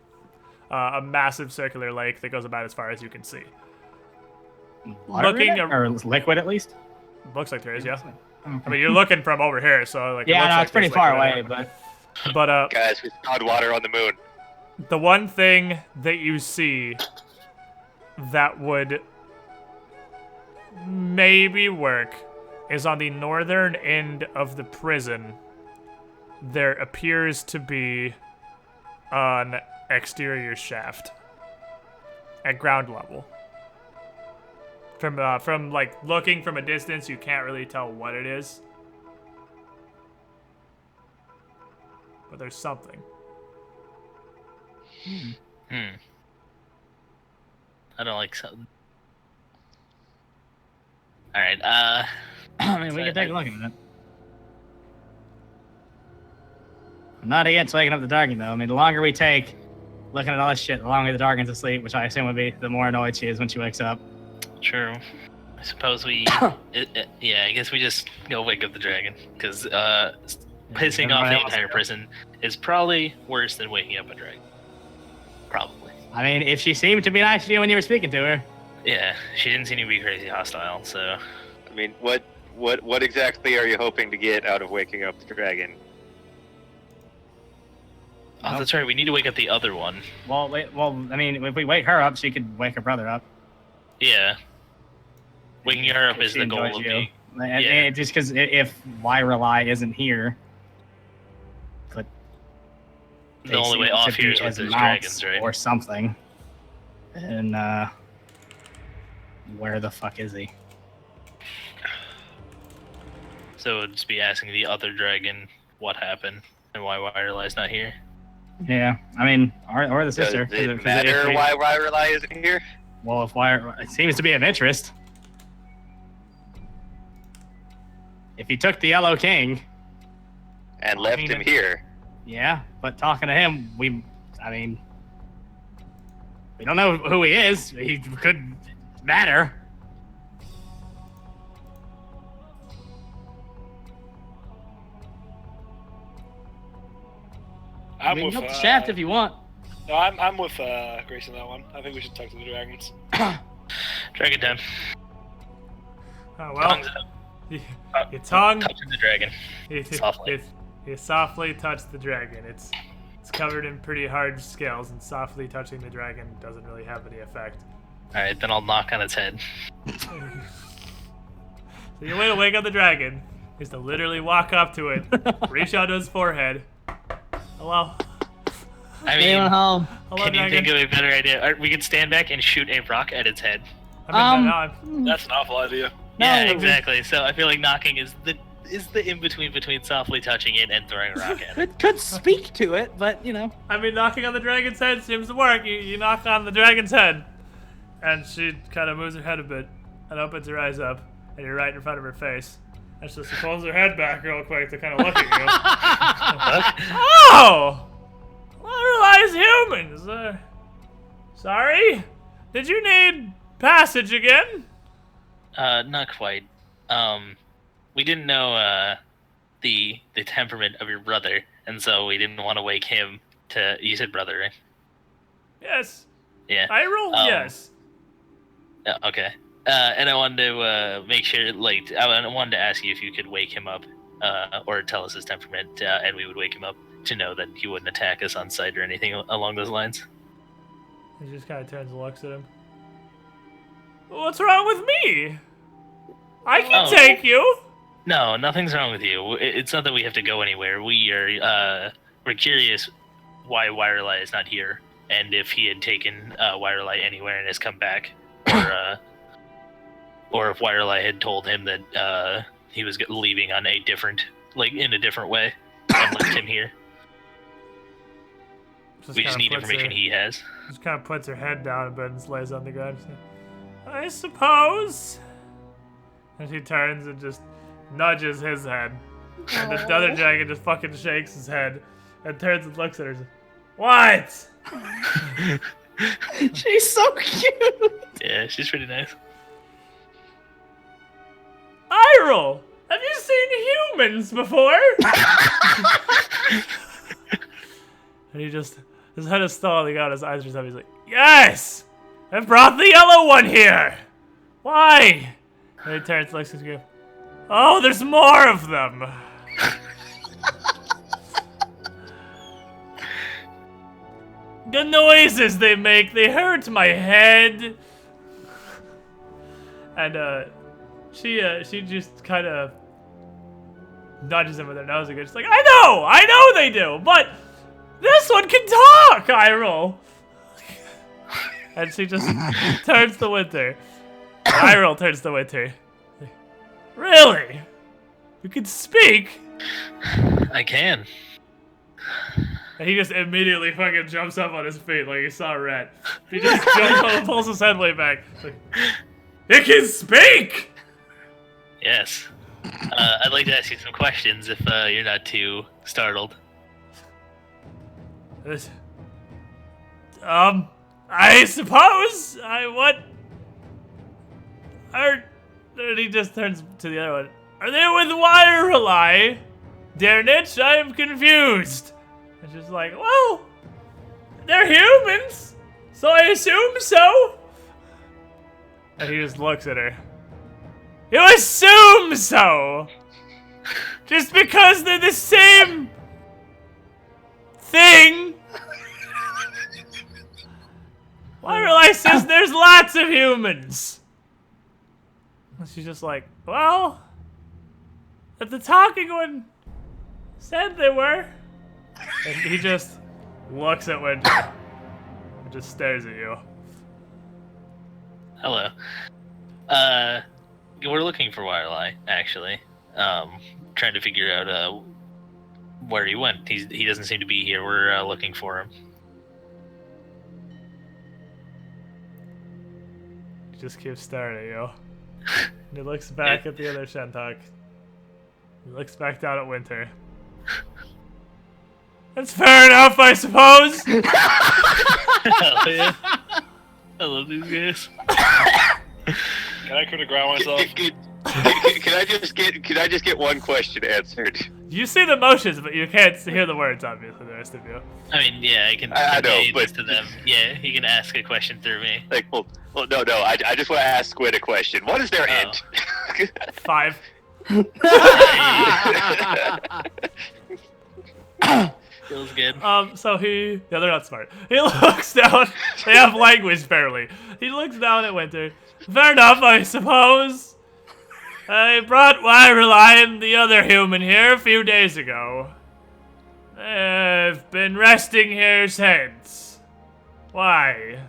A massive circular lake that goes about as far as you can see. Water Looking in it? Or liquid at least? Looks like there is, yeah. I mean, you're looking from over here, so like. Yeah, it looks no, like it's pretty there's far liquid away, in it. but But Guys, we found water on the moon. the one thing that you see that would maybe work is on the northern end of the prison. There appears to be an exterior shaft at ground level. From like looking from a distance, you can't really tell what it is, but there's something. I don't like something. All right. I mean, we can take a look at it. I'm not against waking up the Darkin, though. I mean, the longer we take looking at all this shit, the longer the Darkin's asleep, which I assume would be the more annoyed she is when she wakes up. True. I suppose we. Yeah, I guess we just go wake up the dragon because pissing off the entire prison is probably worse than waking up a dragon. Probably. I mean, if she seemed to be nice to you when you were speaking to her. Yeah, she didn't seem to be crazy hostile, so. I mean, what exactly are you hoping to get out of waking up the dragon? Oh, that's right. We need to wake up the other one. Well, I mean, if we wake her up, she could wake her brother up. Yeah. Waking her up If is she the goal enjoys of you. me. And Yeah. just because if Wyrelai isn't here, but The only way off here is with those dragons, right? Or something. And where the fuck is he? So it would just be asking the other dragon what happened and why Wirelai's not here. Yeah, I mean, or the sister. Does it 'cause matter if we- why Ryrelai isn't here? Well, if it seems to be of interest. If he took the Yellow King, And Well, I left mean, him here. yeah, but talking to him, I mean, We don't know who he is. He could matter. I'm You with can help the shaft if you want. No, I'm with Grace on that one. I think we should talk to the dragons. Dragon time. Oh, well. Tongues up. Your tongue. Touching the dragon. Softly. You softly touch the dragon. It's covered in pretty hard scales, and softly touching the dragon doesn't really have any effect. Alright, then I'll knock on its head. So your way to wake up the dragon is to literally walk up to it, reach out to his forehead. Hello. I mean, home. Hello, can you dragon. think of a better idea? We could stand back and shoot a rock at its head. That's an awful idea. Yeah, exactly. So I feel like knocking is the in between softly touching it and throwing a rock at it. It could speak to it, but you know. I mean, knocking on the dragon's head seems to work. You knock on the dragon's head, and she kind of moves her head a bit and opens her eyes up, and you're right in front of her face. And so she pulls her head back real quick to kind of look at you. Oh! Well, humans. Sorry? Did you need passage again? Not quite. We didn't know the temperament of your brother, and so we didn't want to wake him to. You said brother, right? Yes. Yeah. I rolled yes. Okay. And I wanted to make sure, like, I wanted to ask you if you could wake him up, or tell us his temperament, and we would wake him up to know that he wouldn't attack us on sight or anything along those lines. He just kind of turns and looks at him. What's wrong with me? I can take you. No, nothing's wrong with you. It's not that we have to go anywhere. We're curious why Wirelight is not here, and if he had taken Wirelight anywhere and has come back, or if Wirelight had told him that he was leaving on a different, in a different way, and left him here. We just need information he has. Just kind of puts her head down a bit and lays on the ground. I suppose. And she turns and just nudges his head. And the other dragon just fucking shakes his head and turns and looks at her. What? She's so cute. Yeah, she's pretty nice. Iroh, have you seen humans before? And he just, his head is stalling out, his eyes are just up. He's like, yes! I brought the yellow one here! Why? And he turns, looks at you. Oh, there's more of them! The noises they make, they hurt my head! And, she just kind of nudges him with her nose again. She's like, I know they do, but this one can talk, Iroh! And she just turns to Winter. Iroh turns to Winter. Really? You can speak? I can. And he just immediately fucking jumps up on his feet like he saw a rat. He just jumps up and pulls his head way back. It's like, it can speak! Yes. I'd like to ask you some questions if you're not too startled. I suppose. And he just turns to the other one. Are they with Wire Relay? Darnitch, I am confused. And she's like, well, they're humans, so I assume so. And he just looks at her. You assume so! Just because they're the same thing. Wirelight says there's lots of humans. And she's just like, well, if the talking one said they were. And he just looks at Winter and just stares at you. Hello. We're looking for Wirelight, actually. Trying to figure out where he went. He doesn't seem to be here. We're looking for him. He just keeps staring at you. And he looks back at the other Shentok. He looks back down at Winter. That's fair enough, I suppose. Hell yeah. I love these guys. Can I coup de grace myself? Can I just get one question answered? You see the motions, but you can't hear the words, obviously, the rest of you. I mean, yeah, I can I know, convey but this to them. Yeah, he can ask a question through me. Like, well, no. I just want to ask Squid a question. What is their int? 5. Feels good. So yeah, they're not smart. He looks down. They have language barely. He looks down at Winter. Fair enough, I suppose. I brought Wyrelai and the other human here a few days ago. I've been resting here since. Why?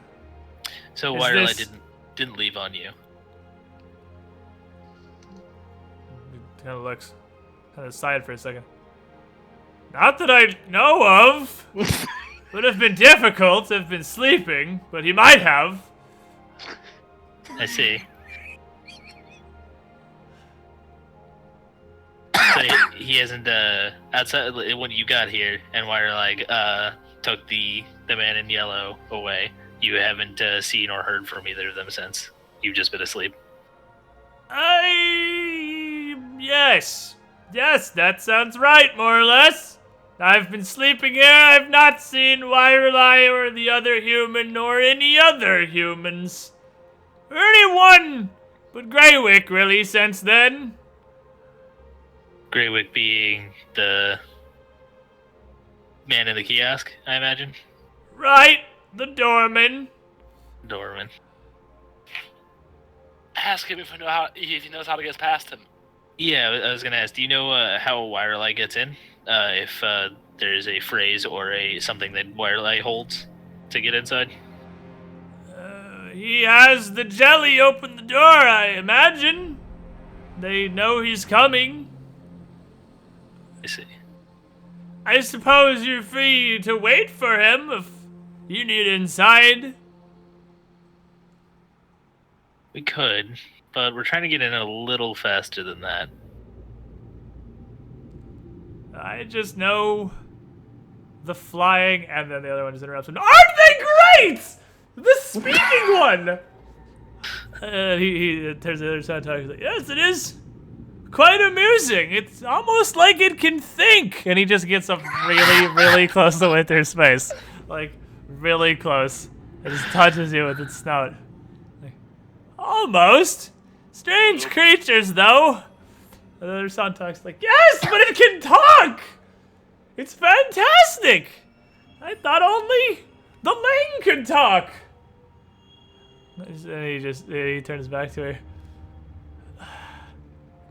So Is Wireless this- didn't leave on you. Kind of looks kind of sighed for a second. Not that I know of. Would have been difficult if been sleeping, but he might have. I see. So he hasn't outside when you got here and Wire took the man in yellow away. You haven't seen or heard from either of them since. You've just been asleep. Yes, that sounds right, more or less. I've been sleeping here. I've not seen Wyrelai or the other human, nor any other humans. Or anyone but Greywick, really, since then. Greywick being the man in the kiosk, I imagine. Right, the doorman. Doorman. Ask him if he knows how to get past him. Yeah, I was gonna ask. Do you know how Wirelai gets in? If there's a phrase or something that Wirelai holds to get inside? He has the jelly open the door, I imagine. They know he's coming. I see. I suppose you're free to wait for him if you need inside. We could, but we're trying to get in a little faster than that. I just know the flying, and then the other one just interrupts him. Aren't they great? The speaking one! He turns to the other side and talks like, yes, it is quite amusing. It's almost like it can think. And he just gets up really, really close to Winter's face. Like, really close. It just touches you with its snout. Like, almost. Strange creatures, though. And the other son talks like, yes, but it can talk! It's fantastic! I thought only the Lane could talk! And he turns back to her.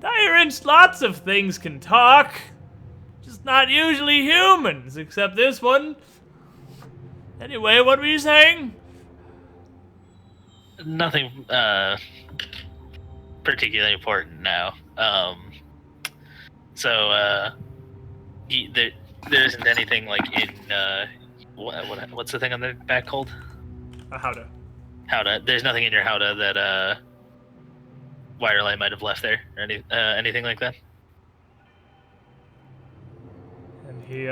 Tyrants, lots of things can talk. Just not usually humans, except this one. Anyway, what were you saying? Nothing particularly important now. There isn't anything like in what's the thing on the back called? A howdah. Howdah. There's nothing in your howdah that Wirelai might have left there or anything like that. And he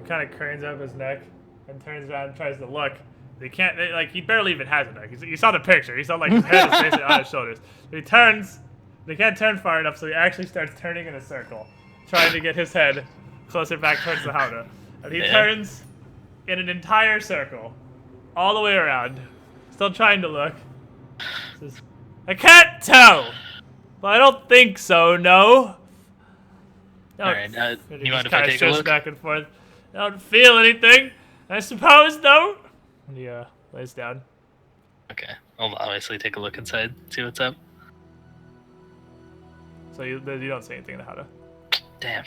kind of cranes up his neck and turns around and tries to look. He barely even has a neck. You saw the picture. You saw like his head is basically on his shoulders. He turns. They can't turn far enough, so he actually starts turning in a circle, trying to get his head closer back towards the howdah. And he turns in an entire circle, all the way around, still trying to look. Says, I can't tell, but I don't think so, no. Alright, you mind if I kind of take a shifts look? back and forth. I don't feel anything, I suppose, though. And he lays down. Okay, I'll obviously take a look inside, see what's up. So you don't say anything in the howdah. Damn.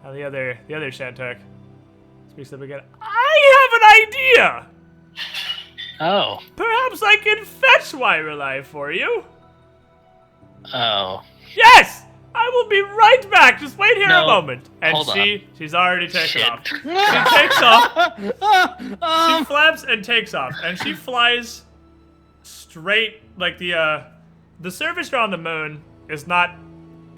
Now the other Shantark speaks up again. I have an idea! Oh. Perhaps I can fetch Wyrelai for you? Oh. Yes! I will be right back. Just wait here No, a moment. And hold she's already taken Shit. off. She takes off. She flaps and takes off. And she flies straight, like the service around the moon is not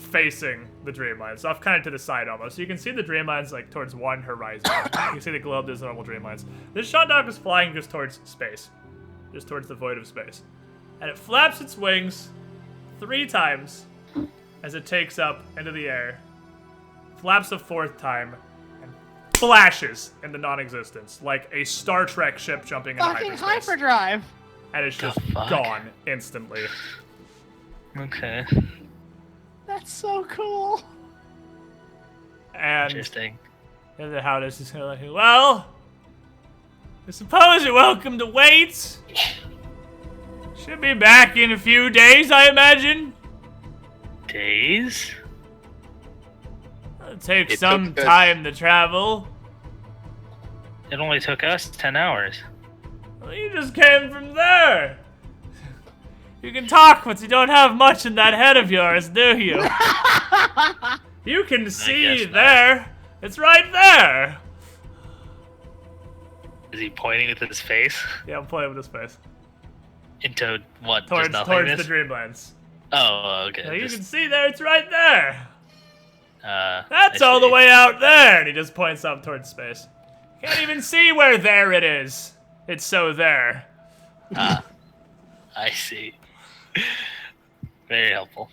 facing the Dreamlines, off kind of to the side almost. So you can see the Dreamlines like towards one horizon. You can see the globe does normal Dreamlines. This Shot Dog is flying just towards space, just towards the void of space, and it flaps its wings 3 times as it takes up into the air, flaps a 4th time, and flashes into non-existence like a Star Trek ship jumping into Fucking hyperspace. hyperdrive. And it's just fuck? gone instantly. Okay. That's so cool. And Interesting. how this is like, well, I suppose you're welcome to wait. Should be back in a few days, I imagine. Days? It'll take It some took us- time to travel. It only took us 10 hours. Well, you just came from there. You can talk, but you don't have much in that head of yours, do you? You can see guess not. there. It's right there. Is he pointing with his face? Yeah, I'm playing with his face. Into what? Towards Just the nothingness? Dreamlands. Oh, okay. Now you Just, can see there, it's right there. That's I all the see. way out there. And he just points up towards space. Can't even see where there it is. It's so there. I see. Very helpful.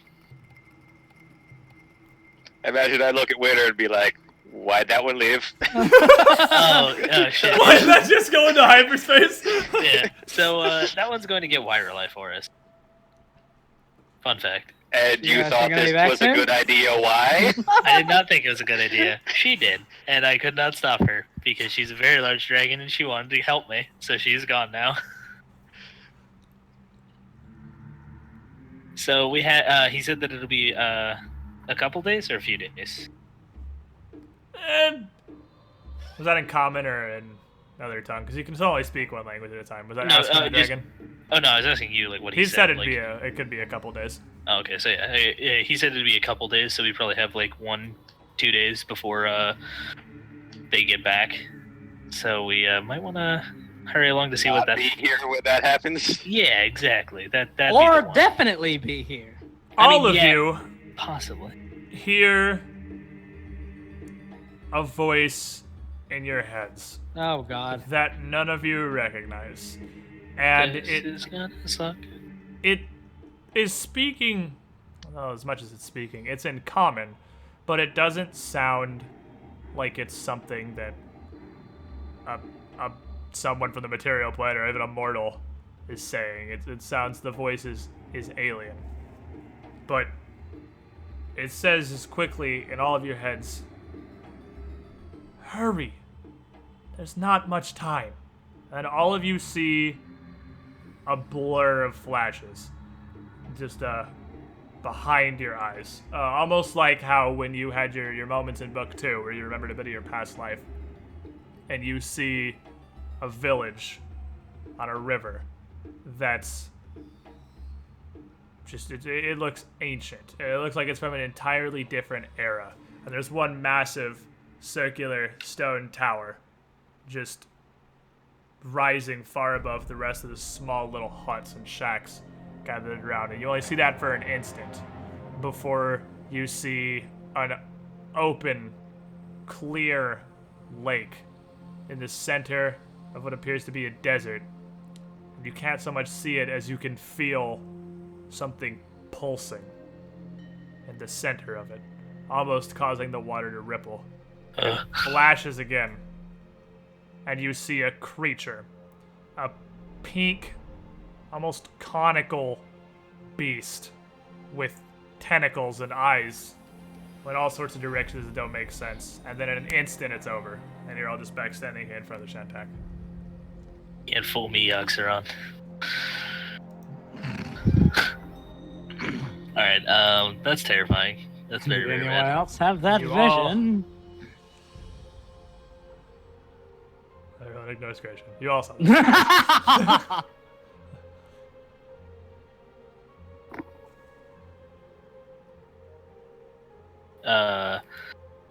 I imagine I'd look at Winter and be like, why'd that one leave? Oh shit. Why did that just go into hyperspace? Yeah. So that one's going to get wire life for us. Fun fact. And you Yeah, thought you're gonna be this back was soon? a good idea. Why? I did not think it was a good idea. She did, and I could not stop her because she's a very large dragon and she wanted to help me. So she's gone now. So we had. He said that it'll be a couple days or a few days. Was that in common or in another tongue? Because you can only speak one language at a time. Was that No, asking the just- dragon? Oh no, I was asking you like what He said it'd like, it could be a couple days. Oh, okay, so yeah, he said it'd be a couple days, so we probably have like 1-2 days before they get back. So we might want to hurry along to see what that. Be here when that happens. Yeah, exactly. That Or definitely be here. All of yeah, you possibly. hear a voice in your heads Oh God. that none of you recognize. And This is gonna suck. it is speaking, well, as much as it's speaking, it's in common, but it doesn't sound like it's something that someone from the material plane or even a mortal is saying. It sounds, the voice is alien. But it says as quickly in all of your heads, hurry, there's not much time. And all of you see a blur of flashes just behind your eyes, almost like how when you had your moments in book 2 where you remembered a bit of your past life and you see a village on a river that's just, it looks ancient. It looks like it's from an entirely different era, and there's one massive circular stone tower just rising far above the rest of the small little huts and shacks gathered around it. You only see that for an instant before you see an open, clear lake in the center of what appears to be a desert. And you can't so much see it as you can feel something pulsing in the center of it, almost causing the water to ripple. It flashes again, and you see a creature, a pink, almost conical beast with tentacles and eyes in all sorts of directions that don't make sense. And then in an instant, it's over, and you're all just back standing here in front of the Shantak. Can't fool me, Yoxeron. Alright, that's terrifying. That's very, Did very anyone rad. else have that You all- vision? I don't ignore Scratch. You all saw that.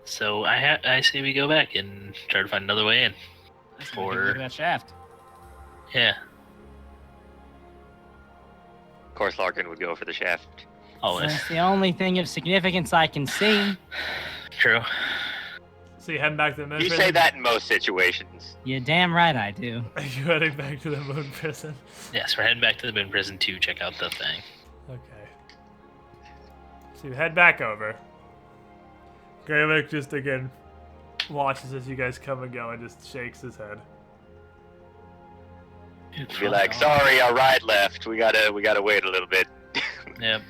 So I say we go back and try to find another way in. Look at that shaft. Yeah. Of course, Larkin would go for the shaft. Always. That's the only thing of significance I can see. True. So you heading back to the moon You prison? say that in most situations. You're damn right I do. Are you heading back to the moon prison? Yes, we're heading back to the moon prison to check out the thing. Okay. So you head back over. Greywick just again watches as you guys come and go and just shakes his head. Be like, sorry, our ride left. We gotta wait a little bit. Yep.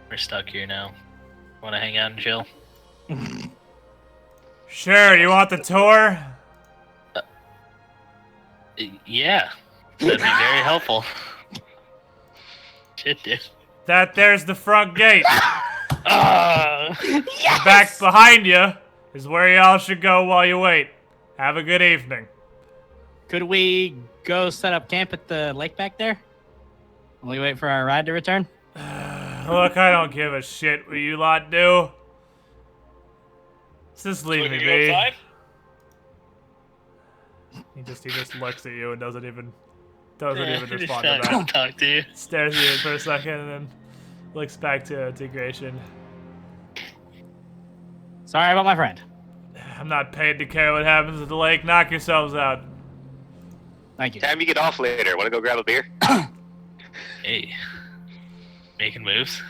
We're stuck here now. Want to hang out and chill? Sure, you want the tour? Yeah. That'd be very helpful. Shit, dude. There's the front gate. Yes! Back behind you is where y'all should go while you wait. Have a good evening. Could we go set up camp at the lake back there? While we wait for our ride to return? Look, I don't give a shit what you lot do. Just leave me Looking be. outside? He just looks at you and doesn't even respond to I'll that. talk to you. Stares at you for a second and then looks back to Gratian. Sorry about my friend. I'm not paid to care what happens at the lake. Knock yourselves out. Thank you. Time you get off later. Want to go grab a beer? Hey. Making moves.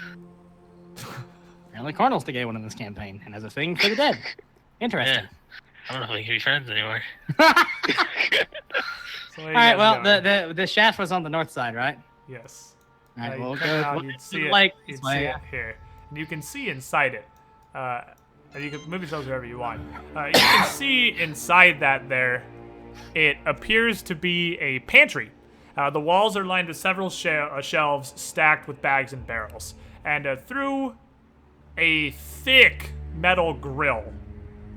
Apparently Cornell's the gay one in this campaign and has a thing for the dead. Interesting. Yeah. I don't know if we can be friends anymore. So All right, well, the shaft was on the north side, right? Yes. All right, You we'll come go out, to you'd the see lake You'd this see way. it here. And you can see inside it. And you can move yourselves wherever you want. You can see inside that there. It appears to be a pantry. The walls are lined with several shelves stacked with bags and barrels. And through a thick metal grill,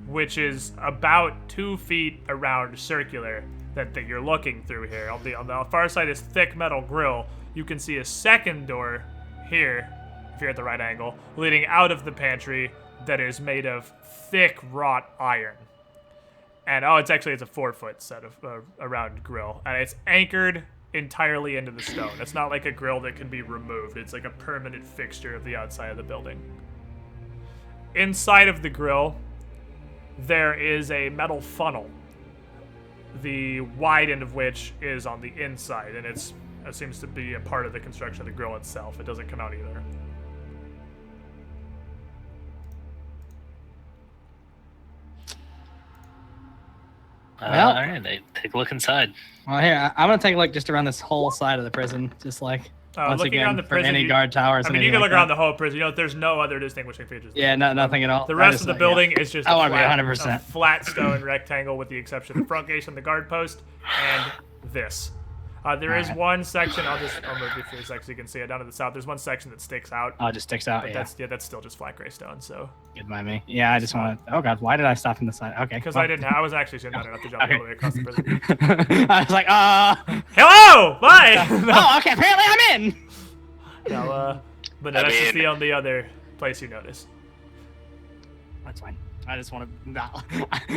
which is about 2 feet around circular, that you're looking through here. On the far side is thick metal grill. You can see a second door here, if you're at the right angle, leading out of the pantry that is made of thick wrought iron. And it's a 4-foot set of round grill, and it's anchored entirely into the stone. It's not like a grill that can be removed. It's like a permanent fixture of the outside of the building. Inside of the grill, there is a metal funnel, the wide end of which is on the inside, and it seems to be a part of the construction of the grill itself. It doesn't come out either. Well- All right, take a look inside. Well, here, I'm going to take a look just around this whole side of the prison, just like, once Looking again, around the for prison, any guard towers. I mean, you can look around the whole prison. There's no other distinguishing features. Yeah, nothing at all. The I rest just of the thought, building yeah. is just I a wanna be flat, 100%. a flat stone rectangle with the exception of the front gate and the guard post and this. There is Alright. one section, I'll move you through a second so you can see it down to the south. There's one section that sticks out, Oh, it just sticks out, but yeah. that's still just flat gray stone, so. Good by me. Yeah, I just want to... Oh, God, why did I stop in the side? Okay. Because well. I wasn't actually sitting down enough to jump all the way across the prison. I was like, Hello! Bye! Oh, okay, apparently I'm in! No, but no, I that's just mean- the only other place you notice. That's fine. I just want to... No.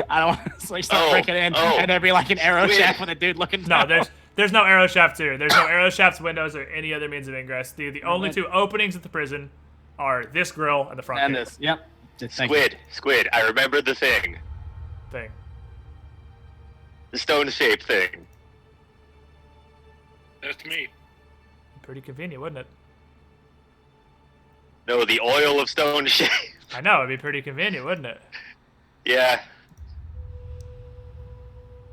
I don't want to like, start Oh, breaking in oh. and there be like an arrow Squid. shaft with a dude looking No, down. there's no arrow shafts here. There's no arrow shafts, windows, or any other means of ingress. The only two openings at the prison are this grill and the front And gate this. Yep. Just thank you. Squid. I remember the thing. thing. The stone-shaped thing. That's me. Pretty convenient, wouldn't it? No, the oil of stone shape. I know, it'd be pretty convenient, wouldn't it? Yeah.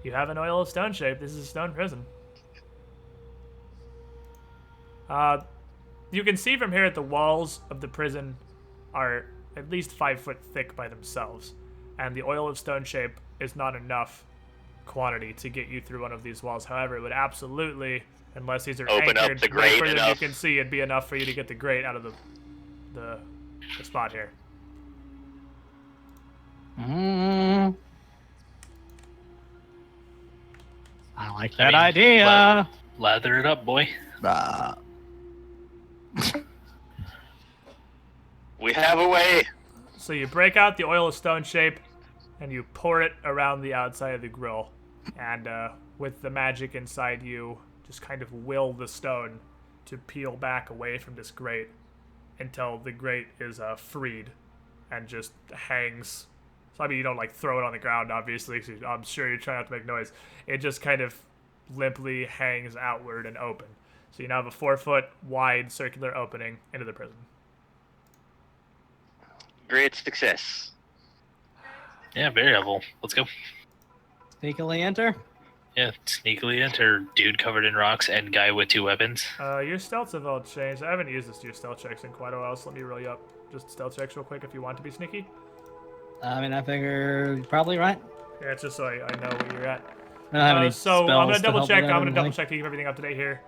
You have an oil of stone shape. This is a stone prison. You can see from here that the walls of the prison are at least 5 foot thick by themselves, and the oil of stone shape is not enough quantity to get you through one of these walls. However, it would absolutely, unless these are Open up anchored the way grate further than you enough. can see, it'd be enough for you to get the grate out of the spot here. I like I that mean, idea. Lather it up, boy. We have a way. So you break out the oil of stone shape, and you pour it around the outside of the grill. And with the magic inside you, just kind of will the stone to peel back away from this grate. until the grate is freed and just hangs. So I mean, you don't like throw it on the ground, obviously, 'cause I'm sure you're trying not to make noise. It just kind of limply hangs outward and open. So you now have a 4-foot wide circular opening into the prison. Great success. Yeah, very helpful. Let's go. Sneakily enter. Yeah, sneakily enter dude covered in rocks and guy with 2 weapons. Your stealths have all changed. I haven't used your stealth checks in quite a while, so let me roll you up just stealth checks real quick if you want to be sneaky. I mean, I figure you're probably right. Yeah, it's just so I know where you're at. I don't have any So I'm spells gonna to double help check. with I'm that, gonna I double think. check to keep everything up to date here.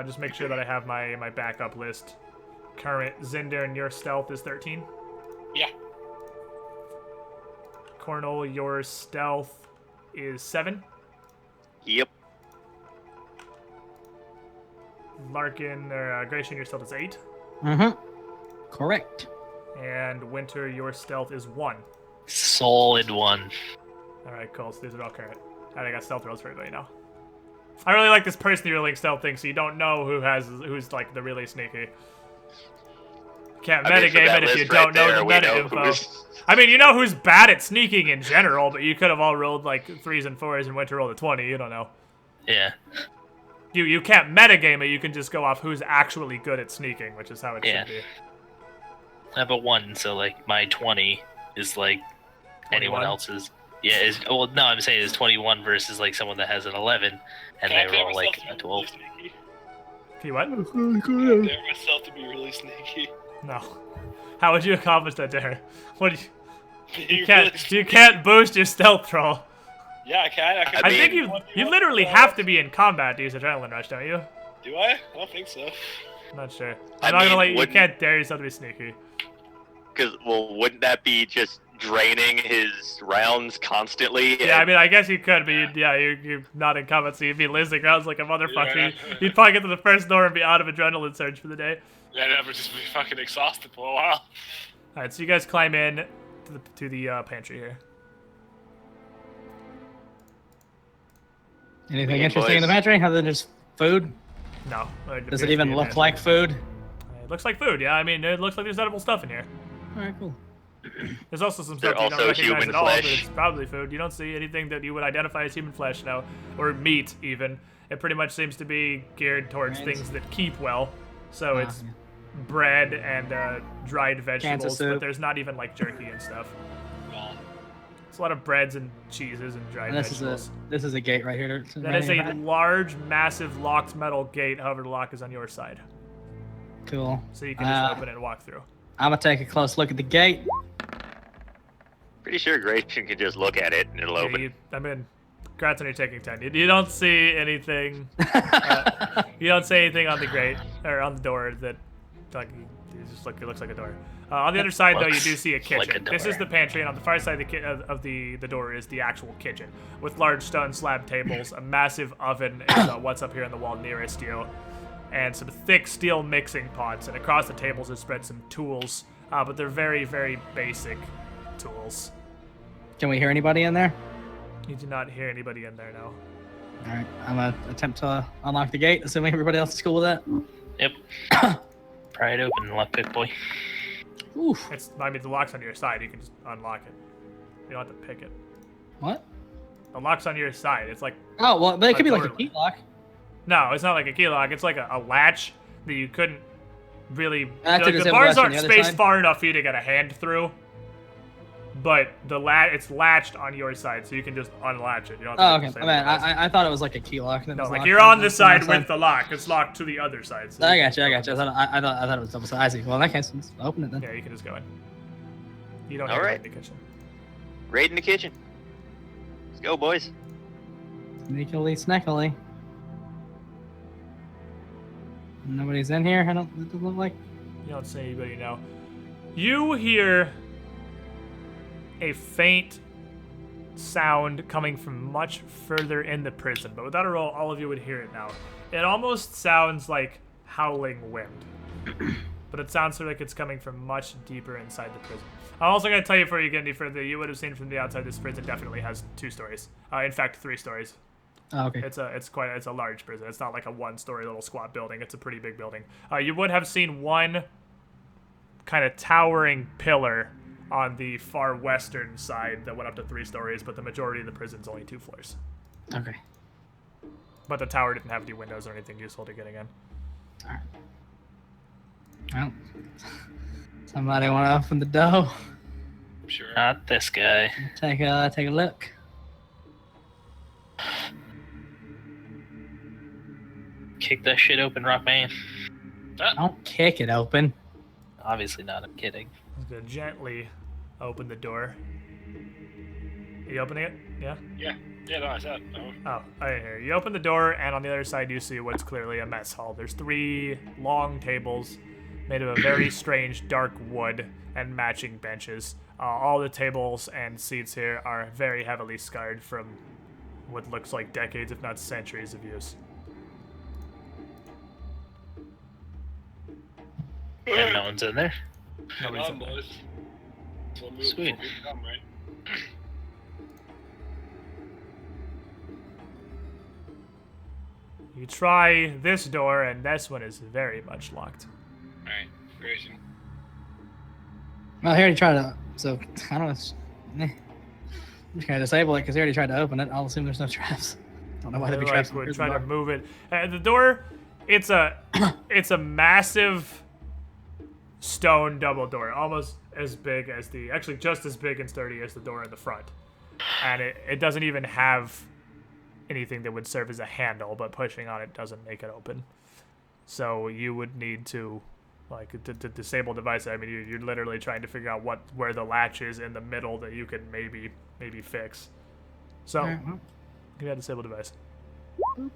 Just make sure that I have my backup list. Current Zinder and your stealth is 13. Yeah. Cornel, your stealth is 7. Yep. Larkin or Gratian, your stealth is 8. Mm-hmm. Correct. And Winter, your stealth is 1. Solid 1. All right, cool. So these are all current. And I got stealth rolls for everybody now. I really like this personally rolling stealth thing, so you don't know who's like the really sneaky. Can't I mean, for metagame that it if you list don't right know there, the we meta know info. who's- I mean, you know who's bad at sneaking in general, but you could have all rolled like 3s and 4s and Winter rolled a 20. You don't know. Yeah. You can't metagame it. You can just go off who's actually good at sneaking, which is how it Yeah. should be. I have a 1, so like my 20 is like anyone 21? else's. Yeah, well, no, I'm saying it's 21 versus like someone that has an 11, and they roll like a 12. Can you what? I dare myself to be really sneaky. No. How would you accomplish that, Darren? What? You Really can't boost your stealth roll. Yeah, I can. I think you literally have to be in combat to use adrenaline rush, don't you? Do I? I don't think so. I'm not sure. I I'm not gonna mean, let you. You wouldn't- can't dare yourself to be sneaky. Because, well, wouldn't that be just draining his rounds constantly? Yeah, I And- mean, I guess you could, but you're not in combat, so you'd be losing rounds like a motherfucker. Yeah. You'd probably get to the first door and be out of adrenaline surge for the day. Yeah, I'd never just be fucking exhausted for a while. All right, so you guys climb in to the pantry here. Anything Hey, interesting in the boys. pantry other than just food? No. Does it even look like food? It looks like food. Yeah, I mean, it looks like there's edible stuff in here. All right, cool. There's also some They're stuff you don't also recognize human at all, but flesh. it's probably food. You don't see anything that you would identify as human flesh now, or meat even. It pretty much seems to be geared towards Grains. things that keep well. So it's yeah. bread and dried vegetables, but soup. there's not even like jerky and stuff. Well, It's a lot of breads and cheeses and dried And this vegetables. is a gate right here. That is a large, massive locked metal gate. However, the lock is on your side, cool. so you can just open it and walk through. I'm gonna take a close look at the gate. Pretty sure Gratian can just look at it and it'll open. I mean, congrats on your taking 10. You don't see anything. You don't see anything on the grate or on the door that like it looks like a door. On the other side, though, you do see a Looks like kitchen. a This is door. the pantry, and on the far side of the door is the actual kitchen with large stone slab tables. A massive oven is what's up here on the wall nearest you, and some thick steel mixing pots. And across the tables is spread some tools, but they're very, very basic tools. Can we hear anybody in there? You do not hear anybody in there now. All right, I'm gonna attempt to unlock the gate, assuming everybody else is cool with that. Yep. Pry it open, lockpick boy. Oof. I mean, the lock's on your side. You can just unlock it. You don't have to pick it. What? The lock's on your side. It's like Oh well, but it could be like a Totally. key lock. no, it's not like a key lock. It's like a latch that you couldn't really. After Like, there's the everyone bars else on aren't the other spaced side? far enough for you to get a hand through. But it's latched on your side, so you can just unlatch it. You don't Oh, have to okay. say I mean, what it does. I thought it was like a key lock. that No, was like locked you're on the my side with the lock. It's locked to the other side. So I got you. I thought it was double sided. I see. Well, in that case, let's open it then. Yeah, you can just go in. You don't All have to right. in the kitchen. Raid in the kitchen. Let's go, boys. Sneakily, snackily. Nobody's in here. It doesn't look like. You don't see anybody now. You hear a faint sound coming from much further in the prison, but without a roll, all of you would hear it now. It almost sounds like howling wind, but it sounds sort of like it's coming from much deeper inside the prison. I'm also going to tell you before you get any further, you would have seen from the outside this prison definitely has 2 stories. In fact, 3 stories. Oh, okay. It's a large prison. It's not like a one-story little squat building. It's a pretty big building. You would have seen one kind of towering pillar on the far western side that went up to 3 stories, but the majority of the prison's only 2 floors. Okay. But the tower didn't have any windows or anything useful to getting in. All right. Well, somebody want to open the door? Sure. Not this guy. Take a look. Kick that shit open, Rockman. Don't kick it open. Obviously not. I'm kidding. I'm gonna gently open the door. Are you opening it? Yeah? Yeah. Yeah, no, I said. No. Oh, I didn't hear you. You open the door, and on the other side, you see what's clearly a mess hall. There's 3 long tables made of a very strange dark wood and matching benches. All the tables and seats here are very heavily scarred from what looks like decades, if not centuries, of use. And no one's in there. Nobody's Come in on, there. boys. So move Sweet. before we come, right? You try this door, and this one is very much locked. Alright, Grayson. Well, he already tried to. So I don't know. I'm just gonna disable it because he already tried to open it. I'll assume there's no traps. Don't know why there'd be traps. We're trying to move it. The door, it's a massive stone double door, almost as big as actually just as big and sturdy as the door in the front. And it doesn't even have anything that would serve as a handle, but pushing on it doesn't make it open. So you would need to, like, to disable device. I mean, you're literally trying to figure out where the latch is in the middle that you can maybe fix. So, Alright, well. give me that disable device. You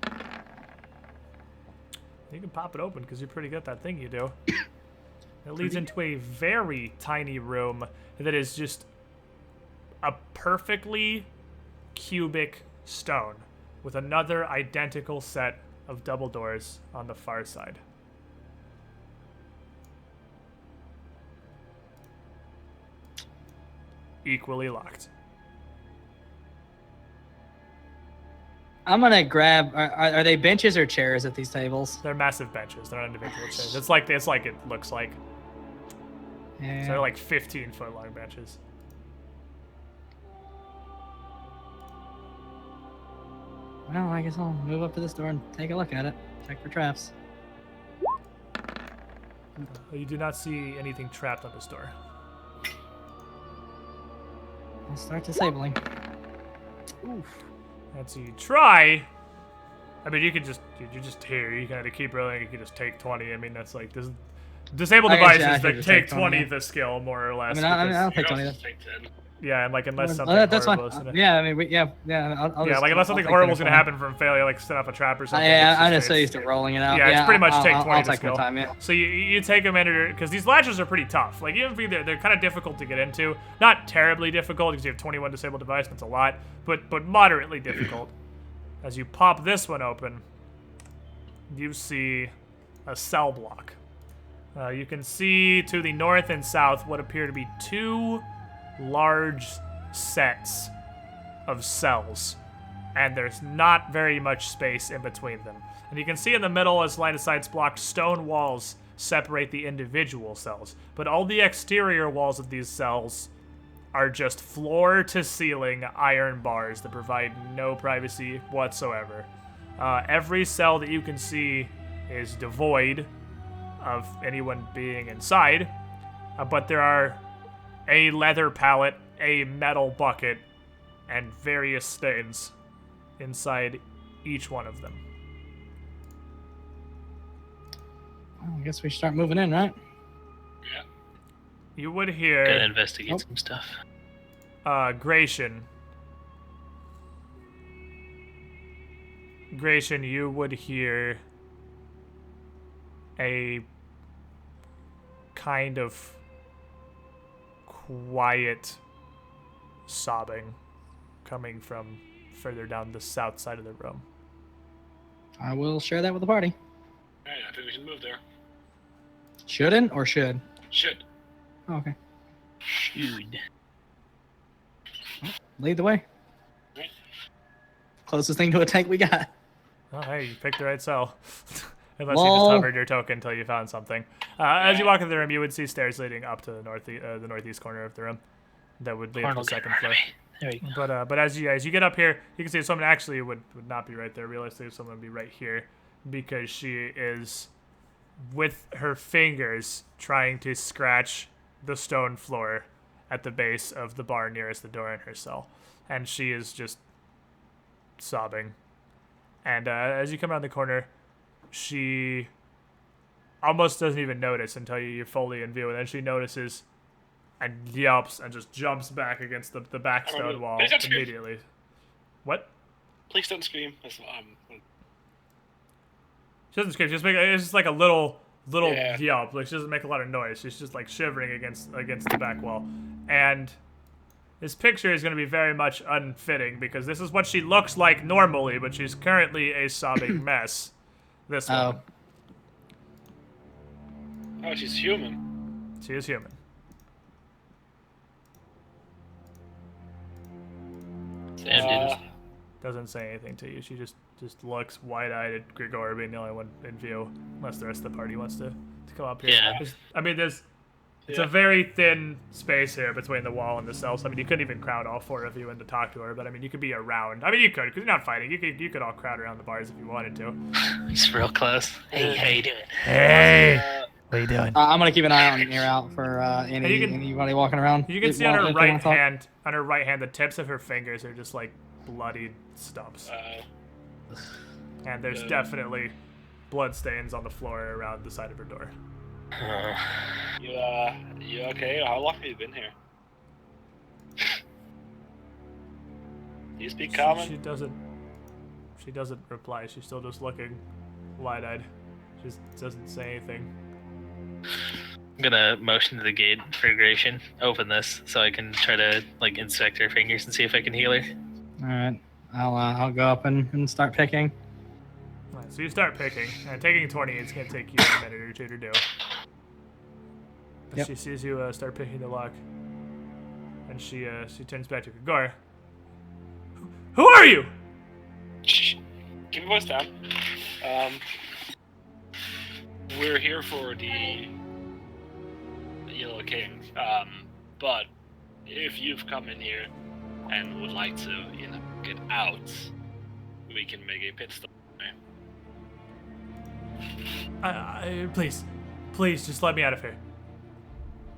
can pop it open because you're pretty good at that thing you do. It leads into a very tiny room that is just a perfectly cubic stone with another identical set of double doors on the far side. Equally locked. I'm gonna grab. Are they benches or chairs at these tables? They're massive benches. They're not individual chairs. It's like it looks like. Yeah. So they're like 15-foot long benches. Well, I guess I'll move up to this door and take a look at it. Check for traps. You do not see anything trapped on this door. I'll start disabling. Oof. And so you try. I mean, you're just here. You kind of keep rolling. You can just take 20. I mean, that's like this. Disable I guess, devices yeah, I that should take just take 20 20, the skill, more or less. I'll You take can 20. also take 10. Yeah, and like unless something That's horrible fine. is gonna, Yeah, I mean, I'll yeah, just, like unless something I'll take horrible is 20. gonna happen from failure, like set up a trap or something. Yeah, it's I'm just- just so used to rolling it out. Yeah, it's pretty much take 20 I'll to take my skill. time, yeah. So you take them into, because these latches are pretty tough. Like even if they're kind of difficult to get into. Not terribly difficult because you have 21 disabled device. That's a lot, but moderately difficult. As you pop this one open, you see a cell block. You can see to the north and south what appear to be 2 large sets of cells, and there's not very much space in between them. And you can see in the middle, as line of sight's blocked, stone walls separate the individual cells, but all the exterior walls of these cells are just floor to ceiling iron bars that provide no privacy whatsoever. Every cell that you can see is devoid of anyone being inside, but there are a leather pallet, a metal bucket, and various stains inside each one of them. Well, I guess we start moving in, right? Yeah. You would Gotta hear investigate some stuff. Gratian, you would hear a kind of quiet sobbing coming from further down the south side of the room. I will share that with the party. Alright, I think we should move there. Shouldn't or should? Should. Oh, okay. Shoot. Lead the way. closest thing to a tank we got. Oh, hey, you picked the right cell. Unless you Lol. just hovered your token until you found something. As you walk into the room, you would see stairs leading up to the northeast corner of the room. That would lead to the second floor. There we go. But as you get up here, you can see someone actually would not be right there. Realistically, someone would be right here because she is with her fingers trying to scratch the stone floor at the base of the bar nearest the door in her cell, and she is just sobbing. And as you come around the corner, she almost doesn't even notice until you're fully in view, and then she notices and yelps and just jumps back against the back stone wall immediately. What? Please don't scream. She doesn't scream. It's just like a little yelp. Like she doesn't make a lot of noise. She's just like shivering against the back wall. And this picture is going to be very much unfitting because this is what she looks like normally, but she's currently a sobbing mess. This one. Oh, she's human. She is human. Doesn't say anything to you. She just looks wide-eyed at Grigor being the only one in view, unless the rest of the party wants to come up here. Yeah. It's a very thin space here between the wall and the cell. So, I mean, you couldn't even crowd all four of you in to talk to her, but I mean, you could be around. I mean, you could, because you're not fighting. You could all crowd around the bars if you wanted to. It's real close. Hey, how you doing? Hey! What are you doing? I'm gonna keep an eye on ear out for anybody walking around. You can see on her right hand, the tips of her fingers are just like bloodied stumps. And there's definitely blood stains on the floor around the side of her door. You okay? How long have you been here? Do you speak common? She doesn't reply. She's still just looking wide-eyed. She just doesn't say anything. I'm gonna motion to the gate for Gration. Open this so I can try to like inspect her fingers and see if I can heal her. All right, I'll go up and start picking. All right, so you start picking, and taking 20, it's gonna take you a minute or two to do. But she sees you start picking the lock, and she turns back to Grigor. Who are you? Shh. Keep your voice down. We're here for the Yellow King. But if you've come in here and would like to, get out, we can make a pit stop. Please, just let me out of here.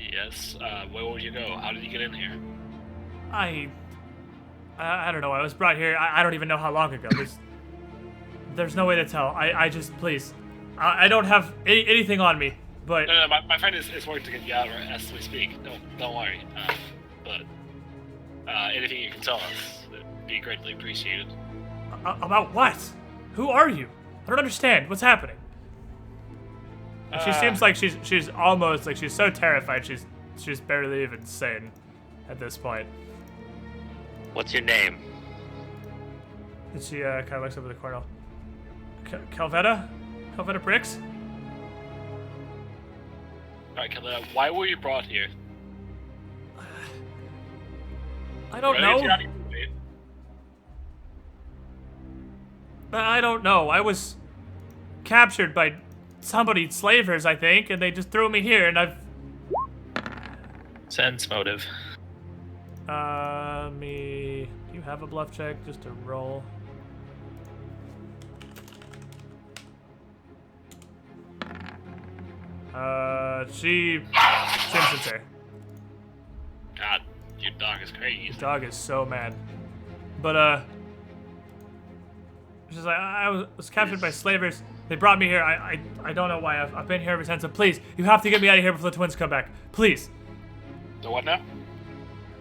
Yes. Where would you go? How did you get in here? I don't know. I was brought here. I don't even know how long ago. There's no way to tell. I just, please. I don't have anything on me, but... No, my friend is working to get you out as we speak. Don't worry. But anything you can tell us would be greatly appreciated. About what? Who are you? I don't understand. What's happening? She seems like she's almost like she's so terrified she's barely even sane at this point. What's your name? And she kind of looks over the corner. Calvetta? Calvetta Bricks? Alright, Calvetta, why were you brought here? I don't know. I don't know. I was captured by slavers, I think, and they just threw me here, and I've... Sense motive. Do you have a bluff check just to roll? She seems sincere. God, your dog is crazy. Your dog is so mad. But, she's like, I was captured by slavers. They brought me here. I don't know why. I've been here ever since. So please, you have to get me out of here before the twins come back. Please. The what now?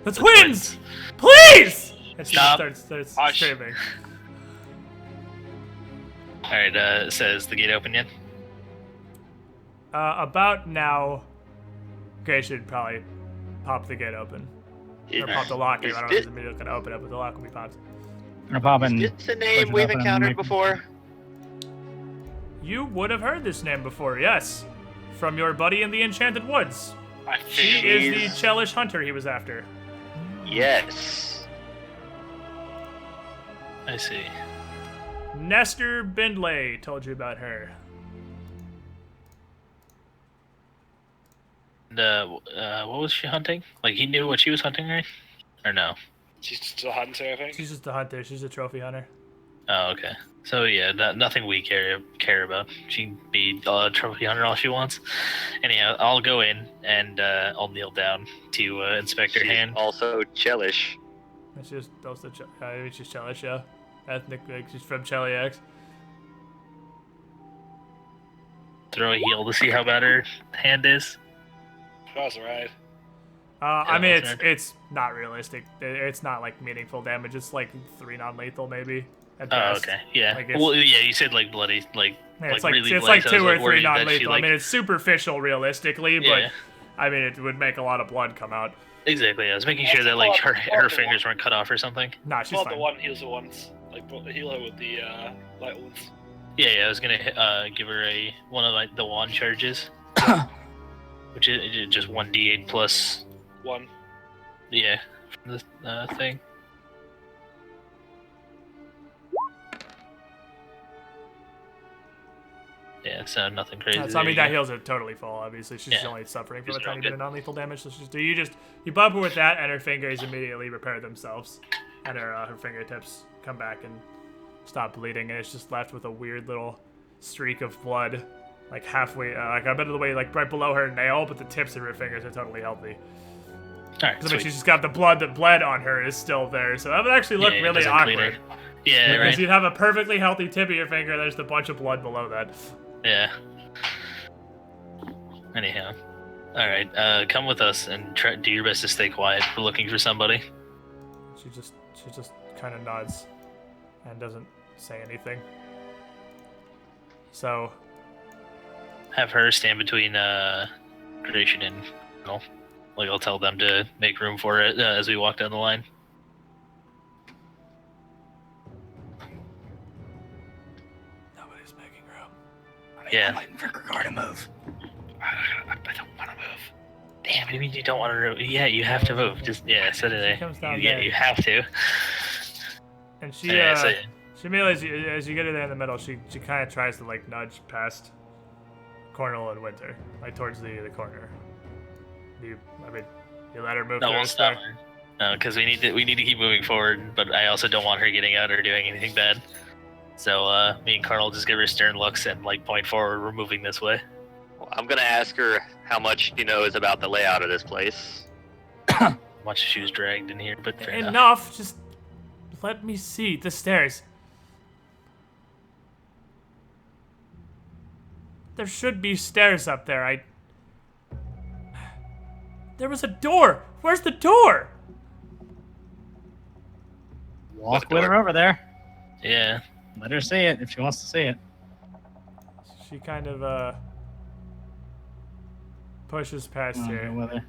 The twins! Please! And she Stop. starts screaming. Alright, says the gate open yet? About now, Gray should probably pop the gate open. Or pop the lock. I don't know if it's immediately going to open it, but the lock will be popped. I'm popping. It's a name we've encountered before. You would have heard this name before, yes. From your buddy in the Enchanted Woods. She is the Chelish hunter he was after. Yes. I see. Nestor Bindley told you about her. And, what was she hunting? Like, he knew what she was hunting, right? Or no? She's still hunting, I think. She's just a hunter. She's a trophy hunter. Oh, okay. So yeah, nothing we care about. She can be a trophy hunter all she wants. Anyhow, I'll go in and I'll kneel down to inspect her She's hand. also Chelish. It's just also she's Chelish, yeah. Ethnic, like she's from Cheliax. Throw a heal to see how bad her hand is. That's alright. I mean, that's it's not realistic. It's not like meaningful damage. It's like 3 non-lethal maybe. At Oh, best. okay. Yeah. Like Well, yeah, you said like bloody, like Yeah, it's like really it's bloody, like so I 2 was, or 3 worried that she, non-lethal. like- I mean, it's superficial realistically, but Yeah. I mean, it would make a lot of blood come out. Exactly. I was making sure that like her fingers weren't cut off or something. Nah, she's Not fine. the one heals the ones. Like, heal her with the light ones. Yeah, I was gonna give her one of like the wand charges, which is just 1d8 plus. 1. Yeah, from the thing. Yeah, so nothing crazy. So I mean, there that you go. heals it totally full. Obviously, she's Yeah. only suffering from a Just real tiny bit good. of non-lethal damage. So you bump her with that, and her fingers immediately repair themselves, and her fingertips come back and stop bleeding, and it's just left with a weird little streak of blood, like halfway, like a bit of the way, like right below her nail, but the tips of her fingers are totally healthy. All right, I mean, sweet. she's just got the blood that bled on her is still there, so that would actually look Yeah, it really doesn't clean awkward. it. Yeah, Because right. you'd have a perfectly healthy tip of your finger, and there's a bunch of blood below that. Yeah. Anyhow, all right. Come with us and do your best to stay quiet. We're looking for somebody. She just kind of nods and doesn't say anything. So Have her stand between Creation and like I'll tell them to make room for it as we walk down the line. nobody's making room. Yeah. I'm waiting for Gregor to move. I don't want to move. Damn, I mean you don't want to move. Yeah, you have to move. Just so do they. comes down Yeah, there. you have to. And she Yeah, so- she immediately as you get her there in the middle, she kind of tries to like nudge past Cornel and Winter, like towards the corner. You let her move No, through we'll her stop square? her. No, because we need to keep moving forward, but I also don't want her getting out or doing anything bad. So me and Carl just give her stern looks and like point forward. We're moving this way. Well, I'm gonna ask her how much she knows about the layout of this place. Much she was dragged in here, but fair enough. Enough. Just let me see the stairs. There should be stairs up there. There was a door. Where's the door? Walk with her over there. Yeah. Let her see it if she wants to see it. She kind of pushes past I'll her. go with her.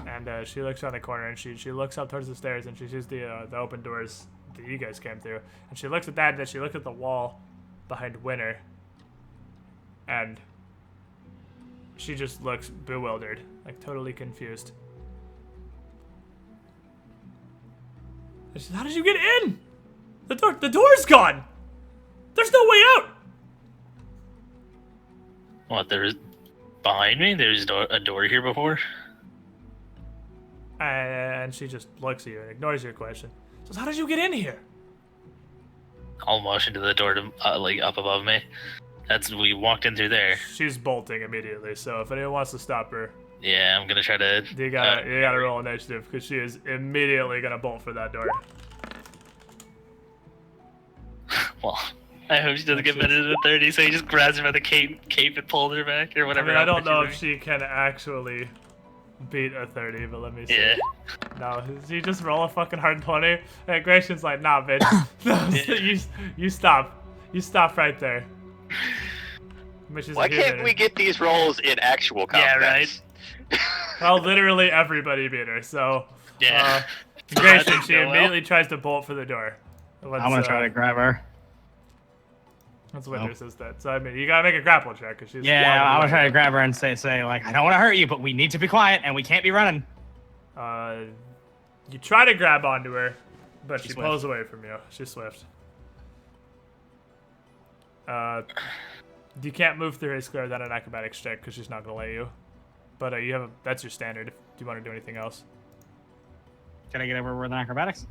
And she looks around the corner and she looks up towards the stairs and she sees the open doors that you guys came through. And she looks at that and then she looks at the wall behind Winter. And she just looks bewildered, like totally confused. And she says, "How did you get in? The door's gone. There's no way out." What? There's behind me. There's a door here before. And she just looks at you and ignores your question. Says, "How did you get in here?" I'll motion to the door to like up above me. We walked in through there. She's bolting immediately, so if anyone wants to stop her, Yeah, I'm gonna try to. you gotta roll initiative because she is immediately gonna bolt for that door. Well, I hope she doesn't get better than 30. So he just grabs her by the cape and pulls her back or I whatever. mean, I don't outfit know she's if she can actually beat a 30, but let me see. Yeah. No, she just roll a fucking hard 20. And Gracian's like, "Nah, bitch. No, you stop. You stop right there." She's Why like, "Here, can't then." we get these rolls in actual Yeah, combat? right. Well, literally everybody beat her, so. Yeah. Grayson, That she didn't go well. immediately tries to bolt for the door. I'm gonna try to grab her. That's Winter says that. So, I mean, you gotta make a grapple check, because she's. Yeah, wobbling I'm gonna away. try to grab her and say like, I don't want to hurt you, but we need to be quiet and we can't be running. You try to grab onto her, But She's she swift. pulls away from you. She's swift. You can't move through her square without an acrobatics check because she's not gonna let you. But you have that's your standard. Do you want to do anything else? Can I get over with an acrobatics?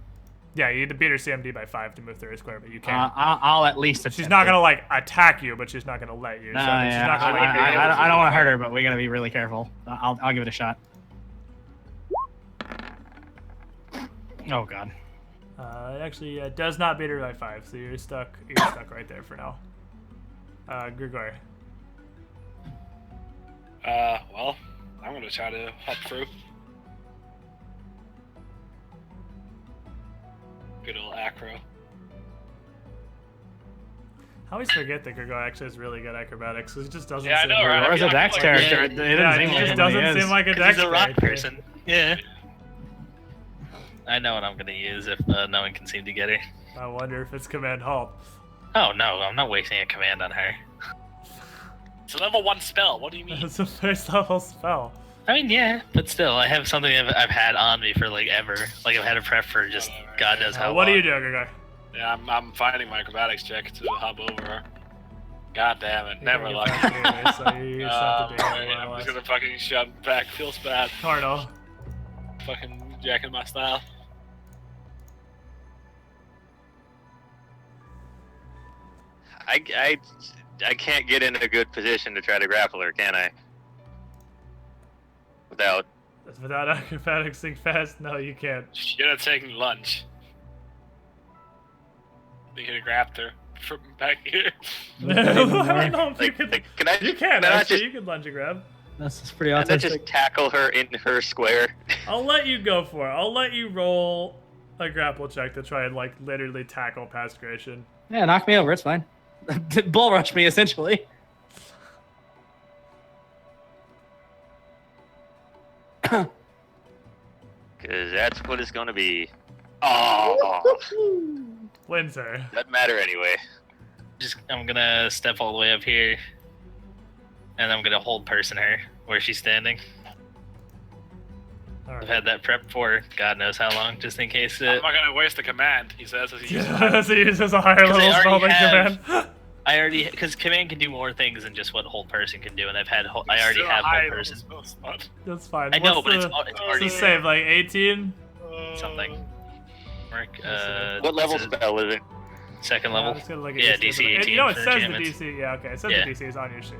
Yeah, you need to beat her CMD by 5 to move through her square, but you can't. I'll at least. She's not gonna like attack you, but she's not gonna let you. No, so, I mean, yeah, she's not gonna let you. I don't want to hurt her, but we gotta be really careful. I'll give it a shot. Oh god. It actually does not beat her by 5, so you're stuck. You're stuck right there for now. Grigor. Well, I'm gonna try to hop through. Good old acro. I always forget that Grigor actually has really good acrobatics. He just doesn't. Yeah, I seem know, like- right? Where's a Dex Yeah, character? It Yeah, doesn't he seem like just it doesn't really seem is. like a 'Cause Dex he's a rock character. person. Yeah. I know what I'm gonna use if no one can seem to get her. I wonder if it's command halt. Oh no, I'm not wasting a command on her. It's a level 1 spell. What do you mean? It's a first level spell. I mean, yeah, but still, I have something I've had on me for like ever. Like I've had a prep for just God knows how What do long. you do, Grigor? Yeah, I'm finding my acrobatics check to hop over her. God damn it, You never can luck. get back anyway, so you just have to do it I'm more or just less. gonna fucking shut back. Feels bad. Cardinal. Fucking jacking my style. I can't get in a good position to try to grapple her, can I? Without. Without acrobatics think fast? No, you can't. You're not taking lunch. They could have grabbed her from back here. No, you Like, can. can I? You can I actually. just, You can lunge and grab. That's pretty can I autistic. just tackle her in her square? I'll let you go for it. I'll let you roll a grapple check to try and like literally tackle past Gratian. Yeah, knock me over. It's fine. Bull rush me essentially. Because that's what it's gonna be. Oh, Wins her. doesn't matter anyway. I'm gonna step all the way up here, and I'm gonna hold person her where she's standing. All I've right. had that prep for God knows how long, just in case. I'm not gonna waste the command, he says as he uses So he uses a higher 'Cause they level spell already than have- command. I already, because command can do more things than just what hold person can do, and I've had I already have hold person. That's fine. I know, What's but it's the, it's what's already the save? Like 18? something. Mark, What level is it spell is it? Second Yeah, level. I'm just gonna look at Yeah, your DC statement. 18 You know, it for says enchantments. the DC. Yeah, okay. It says Yeah. the DC is on your sheet.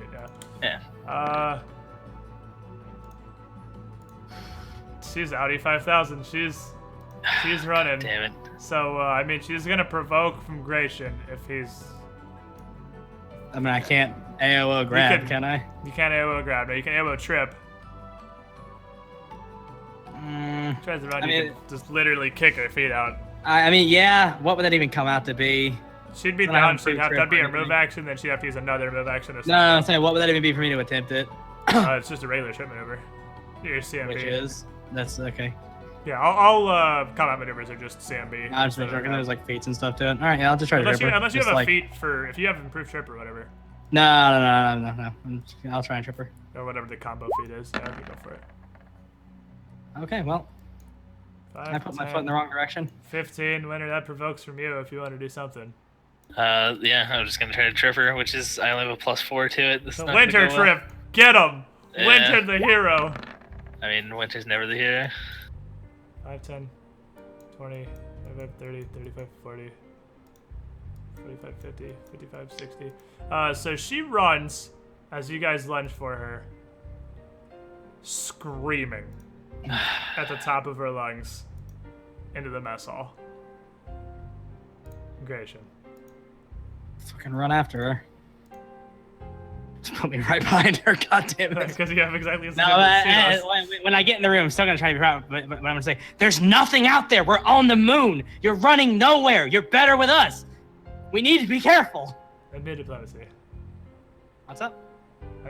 Yeah. Yeah. She's Audi 5000. She's running. Damn it. So I mean, she's gonna provoke from Gratian if he's. I mean, I can't AOO grab, can- can I? You can't AOO grab. No, you can AOO trip. Tries to run. I You mean- can just literally kick her feet out. I mean, yeah. What would that even come out to be? She'd be Then I down. haven't She'd have trip that'd be or her move anything. action. Then she'd have to use another move action. Or No, I'm saying, what would that even be for me to attempt it? It's just a regular trip maneuver. Your CMB. Which is that's okay. Yeah, all combat maneuvers are just CMB. I was just joking. There's like feats and stuff to it. All right, yeah, I'll just try to Unless trip you, her. unless you Just have a like- feat for if you have improved trip or whatever, No. I'll try and trip her. or whatever the combo feat is. Yeah, you go for it. Okay, well, 5, I put my 10, foot in the wrong direction. 15. Winner, that provokes from you if you want to do something. Yeah, I'm just gonna try to trip her, which is I only have a +4 to it. This is The not gonna winter go well. trip. Get him. Yeah. Winter the hero. I mean, winter's never the hero. 5, 10, 20, 25, 30, 35, 40, 45, 50, 55, 60. So she runs as you guys lunge for her, screaming at the top of her lungs into the mess hall. Gratian. Fucking run after her. Just put me right behind her. God damn it. Because you have exactly the No, same as when I get in the room, I'm still gonna try to be proud. But I'm gonna say, there's nothing out there. We're on the moon. You're running nowhere. You're better with us. We need to be careful. Admit diplomacy. What's up?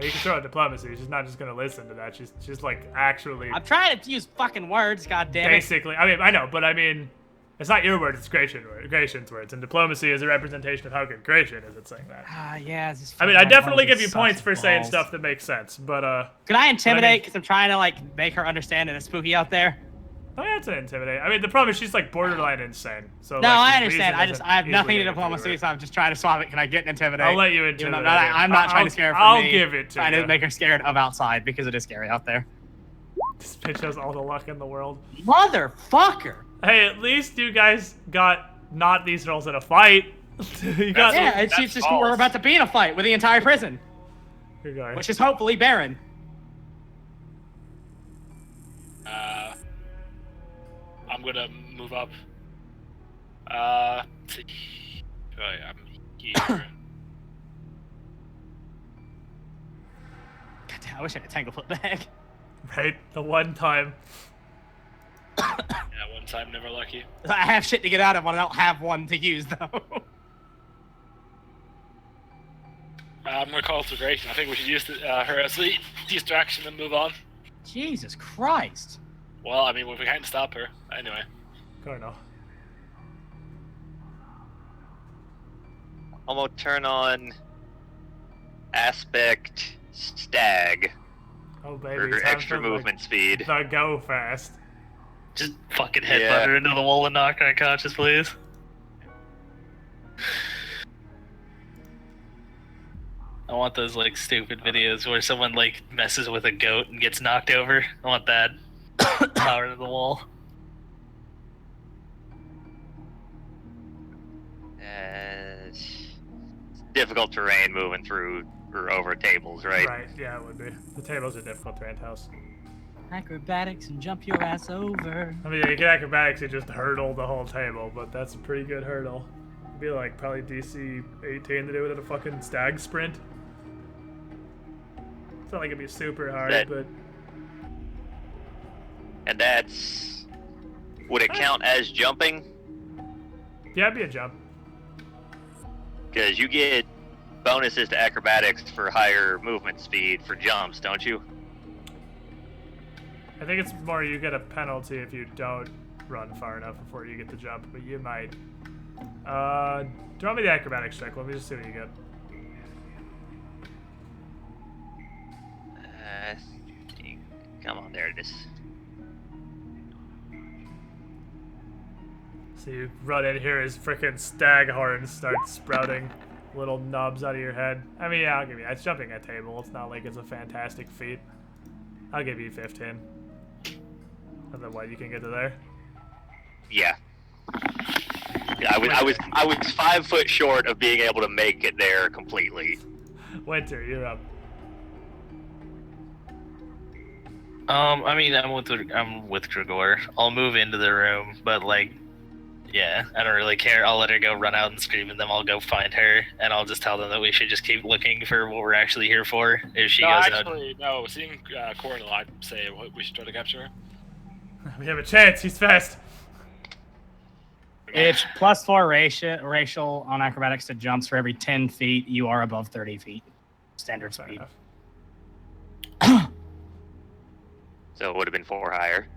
You can throw out diplomacy. She's not just gonna listen to that. She's like actually I'm trying to use fucking words. God damn it. basically. I mean, I know, but I mean, it's not your words. It's Gratian's words. And diplomacy is a representation of how good Gratian is at saying that. Yeah. It's just I mean, I fucking definitely words give you suck points for saying balls. stuff that makes sense, but Can I intimidate? I mean- Because I'm trying to like make her understand that it's spooky out there. Oh, yeah, it's an intimidate. I mean, the problem is she's like borderline insane. So No, like, I the understand. reason I have isn't nothing to easily diplomacy, intimidate so I'm just trying to swap it. Can I get an intimidate? her. I'll let you Even intimidate. though I'm not trying to scare her from I'll me. give it to Trying you. to make her scared of outside because it is scary out there. This bitch has all the luck in the world. Motherfucker! Hey, at least you guys got not these girls in a fight. You got. Yeah, and she's just we're about to be in a fight with the entire prison, You're going. which is hopefully barren. I'm gonna move up. I'm here. God damn, I wish I had a Tanglefoot bag. Right, the one time. Yeah, one time, never lucky. I have shit to get out of, but I don't have one to use though. I'm gonna call for Grace. I think we should use her as the distraction and move on. Jesus Christ! Well, I mean, we can't stop her. Anyway. Corno. I'm gonna turn on aspect stag Oh baby, for time extra for, movement speed. The go fast. Just fucking headbutt Yeah. her into the wall and knock her unconscious, please. I want those like stupid videos where someone like messes with a goat and gets knocked over. I want that. Power to the wall. It's difficult terrain moving through or over tables, right? Right, yeah, it would be. The tables are difficult to house. Acrobatics and jump your ass over. I mean, yeah, you get acrobatics, you just hurdle the whole table, but that's a pretty good hurdle. It'd be like probably DC 18 to do it at a fucking stag sprint. It's not like it'd be super hard, That- but And that's... Would it count as jumping? yeah, it'd be a jump. Because you get bonuses to acrobatics for higher movement speed for jumps, don't you? I think it's more you get a penalty if you don't run far enough before you get the jump, but you might. Draw me the acrobatics check. Let me just see what you get. Come on, there it is. So you run in here as frickin' stag horns start sprouting little nubs out of your head. I mean, yeah, I'll give you that. It's jumping a table. It's not like it's a fantastic feat. I'll give you 15. And then what, you can get to there? Yeah. Yeah, I was 5 foot short of being able to make it there completely. Winter, you're up. I mean, I'm with Grigor. I'll move into the room, but like, yeah, I don't really care. I'll let her go run out and scream, and then I'll go find her, and I'll just tell them that we should just keep looking for what we're actually here for. If she No, goes actually, no. Seeing Coronel, I'd say we should try to capture her. We have a chance. He's fast. It's +4 racial on acrobatics to jumps for every 10 feet you are above 30 feet. Standard Fair speed. enough. So it would have been 4 higher.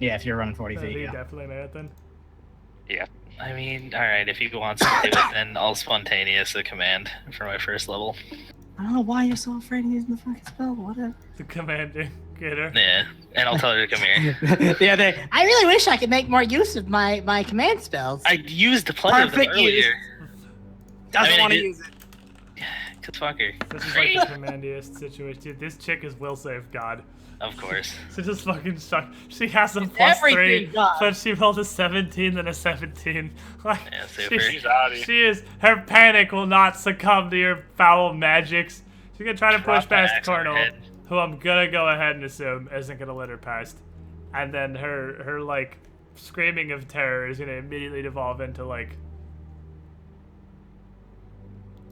Yeah, if you're running 40 feet. He Yeah. definitely made it then. Yeah. I mean, alright, if he wants to do it, then I'll spontaneous the command for my first level. I don't know why you're so afraid of using the fucking spell. Whatever. The commanding getter. Yeah, and I'll tell her to come here. I really wish I could make more use of my command spells. I used plenty of them Perfect use. earlier. Doesn't I mean, I want to did- use it. Cause fuck her. This is like the commandiest situation. Dude, this chick is will save God. Of course. So just fucking suck. She has a +3, everything God. but she rolled a 17 and a 17. Like, Yeah, super. she, She's outie. she is. Her panic will not succumb to your foul magics. She's gonna try to Drop push past that axe on her Cornel, head. who I'm gonna go ahead and assume isn't gonna let her past. And then her like screaming of terror is gonna immediately devolve into like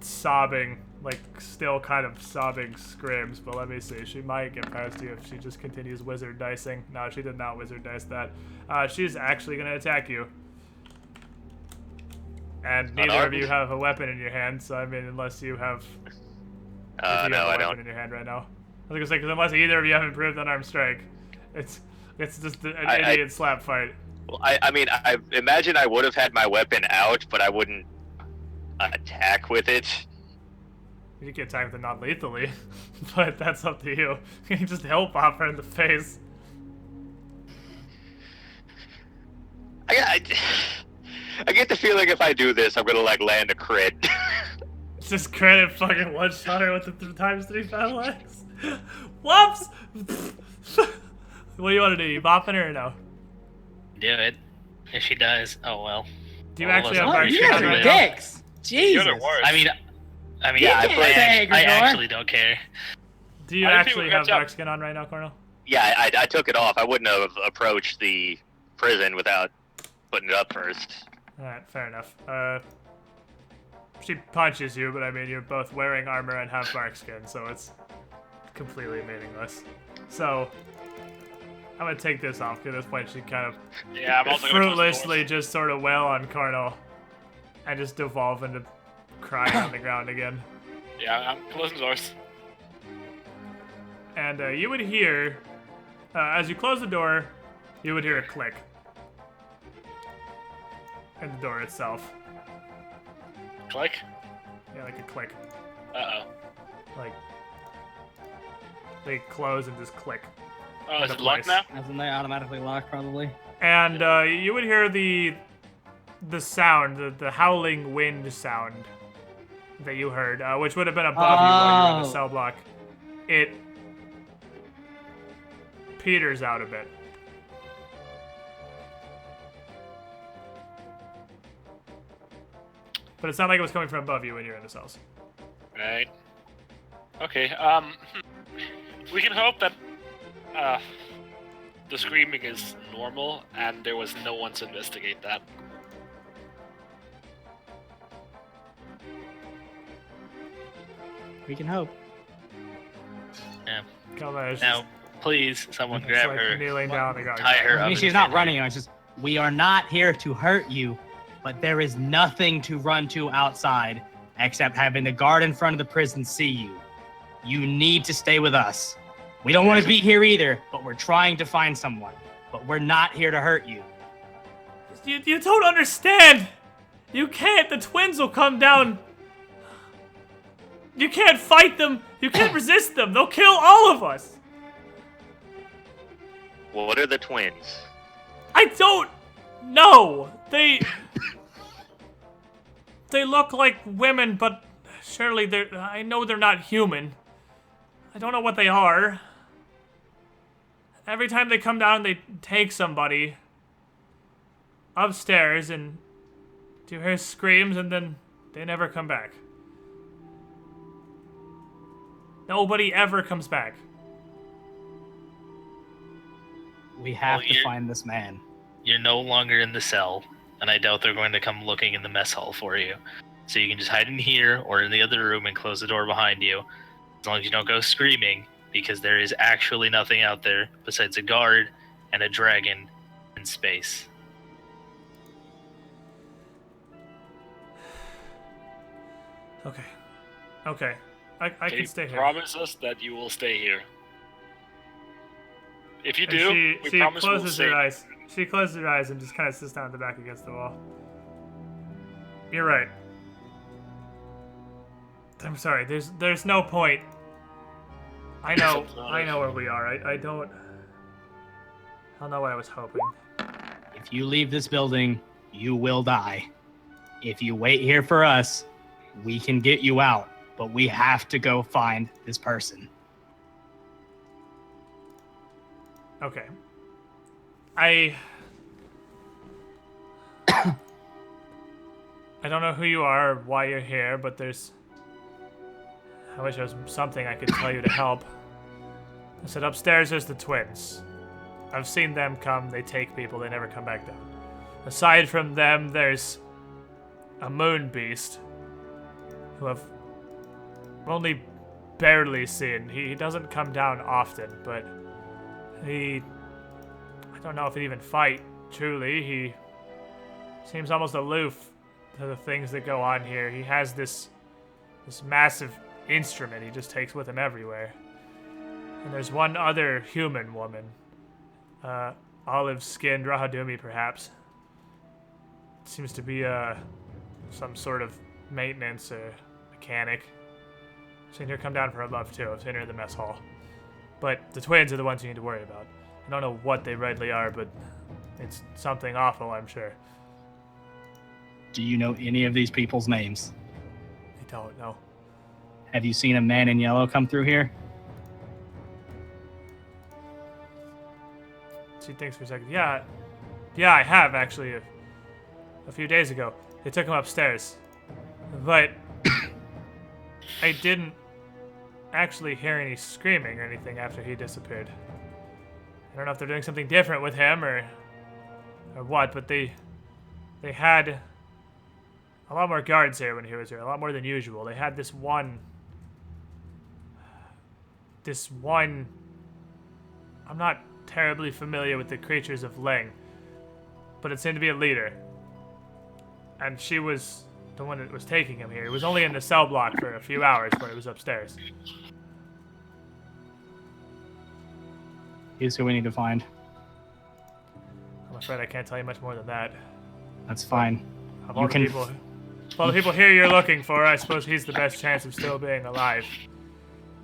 sobbing, like still kind of sobbing screams. But let me see, she might get past you if she just continues wizard dicing. No, she did not wizard dice that. She's actually gonna attack you. And neither of Unarmed? you have a weapon in your hand, so I mean, unless you have, if No, you have a I weapon don't. in your hand right now. I was gonna say, because unless either of you have improved unarmed strike, it's just an idiot slap fight. Well, I mean, I imagine I would have had my weapon out, but I wouldn't attack with it. You can attack with it not lethally, but that's up to you. You can just help pop her in the face. I get the feeling if I do this, I'm gonna like land a crit. Just credit fucking one shotter with the ×3 battle axe. Whoops! What do you want to do? You bopping her or no? Do it. If she dies, oh well. Do you All of actually us have are Mark You skin guys on are right now? dicks. Jesus. You're the worst. I mean, Yeah, I played- I actually don't care. Do you I didn't think actually we have got Mark skin on right now, Cornel? Yeah, I took it off. I wouldn't have approached the prison without putting it up first. Alright, fair enough. She punches you, but I mean, you're both wearing armor and have Mark skin, so it's completely meaningless. So, I'm gonna take this off, because at this point she kind of Yeah, I'm also gonna close the fruitlessly doors. just sort of wail on Cornel and just devolve into crying on the ground again. Yeah, I'm closing the doors. And you would hear, as you close the door, you would hear a click in the door itself. Click. Yeah, like a click. Uh-oh. Like, they close and just click. Oh, is The it locked place. now? As in they automatically lock, probably. And you would hear the sound, the howling wind sound that you heard, which would have been above you while you were in the Oh. cell block. It peters out a bit. But it's not like it was coming from above you when you're in the cells. Right. Okay, we can hope that, the screaming is normal and there was no one to investigate that. We can hope. Yeah. Kalma is Now, please, someone just, grab like, her. kneeling down on the ground. Tie her I up. mean, and she's not pin her. running. It's just, we are not here to hurt you, but there is nothing to run to outside except having the guard in front of the prison see you. You need to stay with us. We don't want to be here either, but we're trying to find someone. But we're not here to hurt you. You don't understand! You can't! The twins will come down! You can't fight them! You can't resist them! They'll kill all of us! What are the twins? I don't know! They look like women, but surely I know they're not human. I don't know what they are. Every time they come down, they take somebody upstairs and you hear screams and then they never come back. Nobody ever comes back. We have Well, to you're- find this man. You're no longer in the cell, and I doubt they're going to come looking in the mess hall for you. So you can just hide in here or in the other room and close the door behind you. As long as you don't go screaming, because there is actually nothing out there besides a guard and a dragon in space. Okay. Okay. I Can can you stay here. promise us that you will stay here? If you And do, we she promise we'll closes stay. her eyes. She closes her eyes and just kind of sits down at the back against the wall. You're right. I'm sorry. There's no point. I know where we are. I don't know what I was hoping. If you leave this building, you will die. If you wait here for us, we can get you out, but we have to go find this person. Okay. I don't know who you are or why you're here, but I wish there was something I could tell you to help. I said upstairs there's the twins. I've seen them come, they take people, they never come back down. Aside from them, there's a moon beast who I've only barely seen. He doesn't come down often, but I don't know if he'd even fight, truly. He seems almost aloof to the things that go on here. He has this massive instrument he just takes with him everywhere. And there's one other human woman. Olive-skinned Rahadumi, perhaps. Seems to be some sort of maintenance or mechanic. I've seen her come down for her love, too. I've seen her in the mess hall. But the twins are the ones you need to worry about. I don't know what they rightly are, but It's something awful, I'm sure. Do you know any of these people's names? I don't know. Have you seen a man in yellow come through here? She thinks for a second. Yeah, I have actually a few days ago. They took him upstairs, but I didn't actually hear any screaming or anything after he disappeared. I don't know if they're doing something different with him or what, but they had a lot more guards here when he was here, a lot more than usual. They had this one. I'm not terribly familiar with the creatures of Ling, but it seemed to be a leader. And she was the one that was taking him here. He was only in the cell block for a few hours when he was upstairs. Here's who we need to find. I'm afraid I can't tell you much more than that. That's fine. Of all the people here you're looking for, I suppose he's the best chance of still being alive.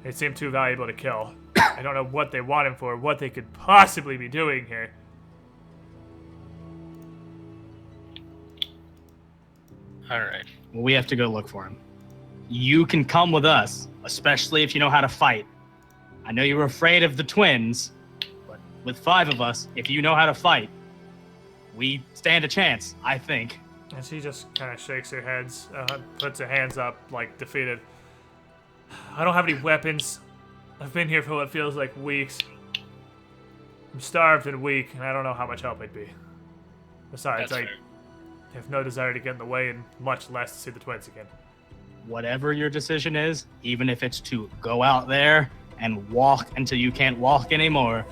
They seem too valuable to kill. I don't know what they want him for, what they could possibly be doing here. All right. Well, we have to go look for him. You can come with us, especially if you know how to fight. I know you were afraid of the twins, but with 5 of us, if you know how to fight, we stand a chance, I think. And she just kind of shakes her heads, puts her hands up like defeated. I don't have any weapons. I've been here for what feels like weeks. I'm starved and weak, and I don't know how much help I'd be. Besides, That's I fair. have no desire to get in the way, and much less to see the twins again. Whatever your decision is, even if it's to go out there and walk until you can't walk anymore,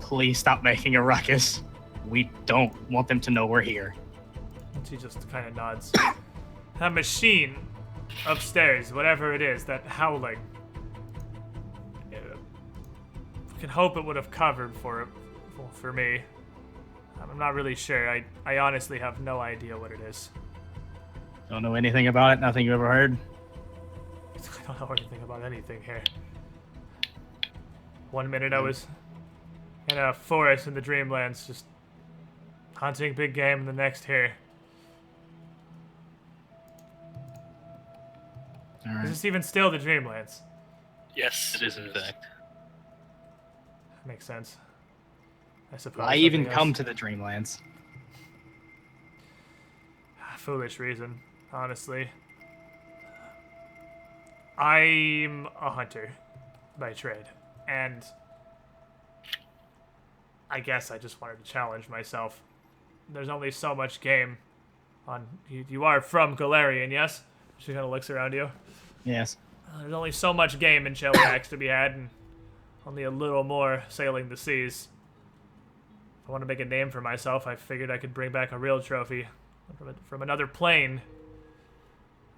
please stop making a ruckus. We don't want them to know we're here. And she just kind of nods. That machine upstairs, whatever it is, that howling. I can hope it would have covered for me. I'm not really sure. I honestly have no idea what it is. Don't know anything about it? Nothing you ever heard? I don't know anything about anything here. One minute I was in a forest in the Dreamlands, just hunting big game, and the next here. All Is right. this even still the Dreamlands? Yes, It is, in fact. Makes sense. I suppose. I even something come else. to the Dreamlands. Foolish reason, honestly. I'm a hunter by trade, and I guess I just wanted to challenge myself. There's only so much game on. You are from Galarian, yes? She kind of looks around you. Yes. There's only so much game in Cheliax to be had, and only a little more sailing the seas. If I want to make a name for myself, I figured I could bring back a real trophy from another plane.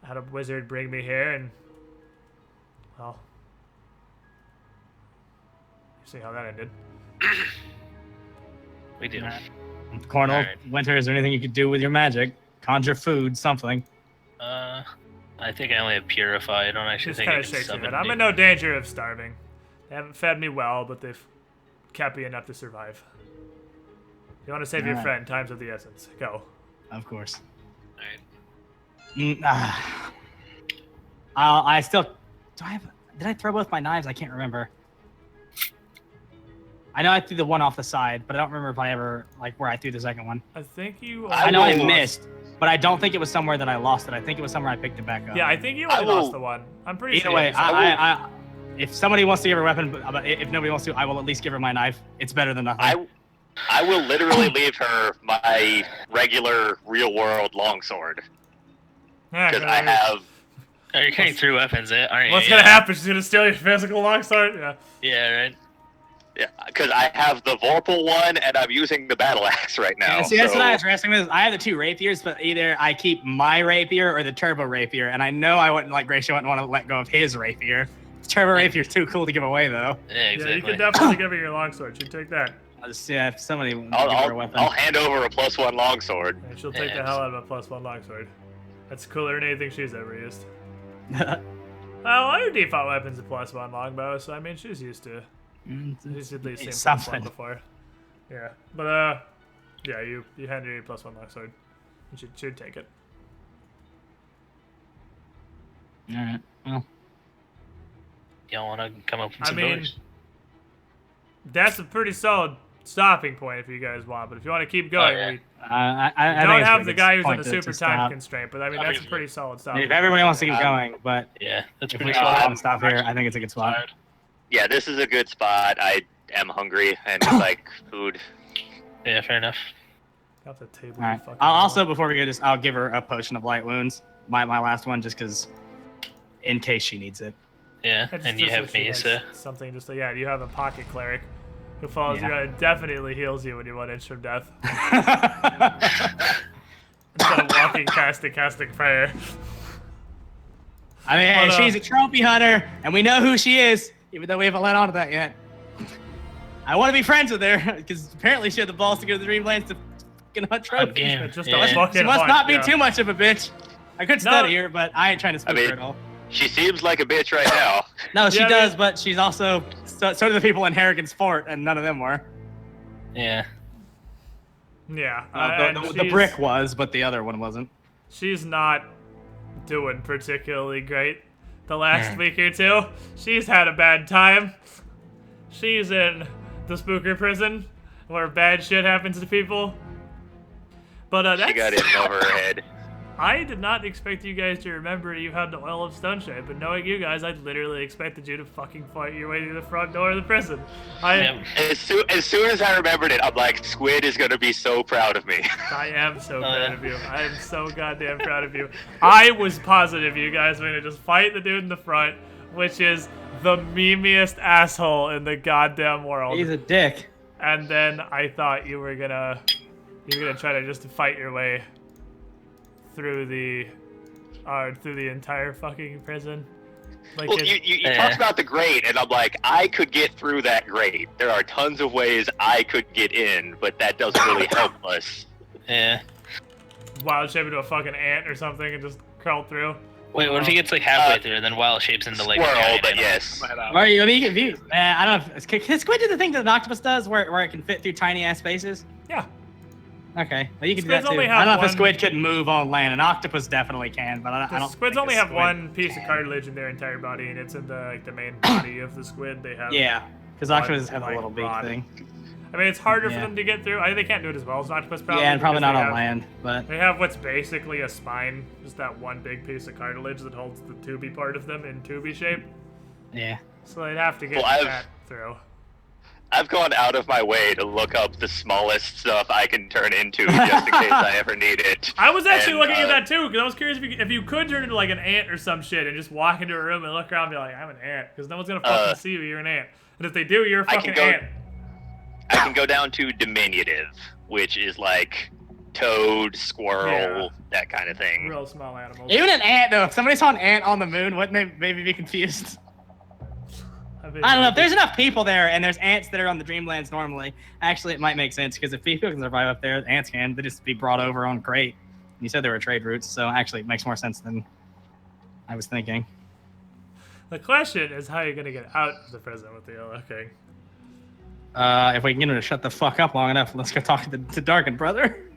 I had a wizard bring me here, and well, you see how that ended. We do. Cornel, Alright. Winter, is there anything you could do with your magic? Conjure food, something. I think I only have Purify. I don't actually Just think I kind can of shakes her summon head. I'm in no danger of starving. They haven't fed me well, but they've kept me enough to survive. If you want to save your Alright. friend, time's of the essence. Go. Of course. Alright. I still. Did I throw both my knives? I can't remember. I know I threw the one off the side, but I don't remember if I ever, like, where I threw the second one. I think you. I know I will- missed, but I don't think it was somewhere that I lost it. I think it was somewhere I picked it back up. Yeah, I think you I only will- lost the one. I'm pretty Either sure. way, you just- if somebody wants to give her a weapon, but if nobody wants to, I will at least give her my knife. It's better than nothing. I will literally leave her my regular real world longsword Yeah, because no, I have. Oh, you're carrying 3 weapons, aren't you? What's Yeah. gonna happen? She's gonna steal your physical longsword? Yeah. Yeah, right. Yeah, because I have the Vorpal one and I'm using the battle axe right now. Yeah, see, that's so- what I was wrestling with. I have the 2 rapiers, but either I keep my rapier or the turbo rapier, and I know I wouldn't like Gracia wouldn't want to let go of his rapier. The turbo rapier's too cool to give away, though. Yeah, Yeah, exactly. you could definitely give her your longsword. She'd take that. I'll just, yeah, if somebody wants to give her a weapon. I'll hand over a +1 longsword. And she'll take Yeah, the hell out of a +1 longsword. That's cooler than anything she's ever used. Well, her default weapon's a +1 longbow, so I mean, she's used to. She's at least seen It's +1 something. before. Yeah, but yeah, you hand your +1 longsword. You should take it. All right. Well, Y'all want to come up with I some mean, doors? that's a pretty solid stopping point if you guys want. But if you want to keep going, yeah. we I don't think it's have a the good guy who's in point a to super time stop. constraint. But I mean, I that's think a pretty solid stop. If everybody wants to keep Um, going, but Yeah, that's if pretty we solid. all want to stop here, I think it's a good spot. Tired. Yeah, this is a good spot. I am hungry and would like food. Yeah, fair enough. Off the table. All right. you fucking I'll also, animal. before we go, I'll give her a potion of light wounds. My last one, just because, in case she needs it. Yeah, That's and you just have so she me, has so something just yeah. You have a pocket cleric who follows Yeah. you and definitely heals you when you're 1 inch from death. Instead of walking casting prayer. I mean, hey, But, she's a trophy hunter, and we know who she is, even though we haven't let on to that yet. I want to be friends with her, because apparently she had the balls to go to the Dreamlands to fucking hunt trophies. game. It's just Yeah. a fucking She must hunt, not be yeah. too much of a bitch. I could study her, but I ain't trying to spook mean- her at all. She seems like a bitch right now. No, she Yeah, I does, mean- but she's also... So do the people in Harrigan's Fort, and none of them were. yeah. Yeah. The and the brick was, but the other one wasn't. She's not doing particularly great the last week or two. She's had a bad time. She's in the spooker prison where bad shit happens to people. But that's... She got in over her head. I did not expect you guys to remember you had the oil of stone shape, but knowing you guys, I literally expected you to fucking fight your way to the front door of the prison. Yep. As soon as I remembered it, I'm like, Squid is gonna be so proud of me. I am so proud yeah. of you. I am so goddamn proud of you. I was positive you guys were gonna just fight the dude in the front, which is the memeiest asshole in the goddamn world. He's a dick. And then I thought you were gonna try to just fight your way through the entire fucking prison. Like Well, it's- you talked about the grate, and I'm like, I could get through that grate. There are tons of ways I could get in, but that doesn't really help us. Yeah. wild shape into a fucking ant or something and just crawl through. Wait, what if he gets like halfway through and then wild shapes into like a Squirrel, giant but animal? yes. Head out. Are you confused? I don't know. Can Squid do the thing that an octopus does, where it can fit through tiny ass spaces? Yeah. Okay, well, you can do Squids that too. only I have don't know if a one- squid can move on land. An octopus definitely can, but I don't. Squids think only a have squid one piece of can. cartilage in their entire body, and it's in the main body of the squid. They have. Yeah, because one, octopuses have a like, little beak rod. thing. I mean, it's harder for Yeah. them to get through. I think they can't do it as well as an octopus, probably. Yeah, and probably because not they on have- land, but They have what's basically a spine, just that one big piece of cartilage that holds the tubey part of them in tubey shape. yeah. So they'd have to get Well, I've- that through. I've gone out of my way to look up the smallest stuff I can turn into just in case I ever need it. I was actually And, looking at that too, because I was curious if you could turn into like an ant or some shit and just walk into a room and look around and be like, I'm an ant, because no one's gonna fucking see you, you're an ant. And if they do, you're a I fucking can go- ant. I can go down to diminutive, which is like toad, squirrel, Yeah. that kind of thing. Real small animals. Even an ant, though. If somebody saw an ant on the moon, wouldn't they maybe be confused? mean, I don't know. If there's enough people there and there's ants that are on the Dreamlands normally, actually it might make sense because if people can survive up there, ants can. They just be brought over on crate. You said there were trade routes, so actually it makes more sense than I was thinking. The question is how you're gonna get out of the prison with the Yellow King. If we can get him to shut the fuck up long enough, let's go talk to Darkin, brother.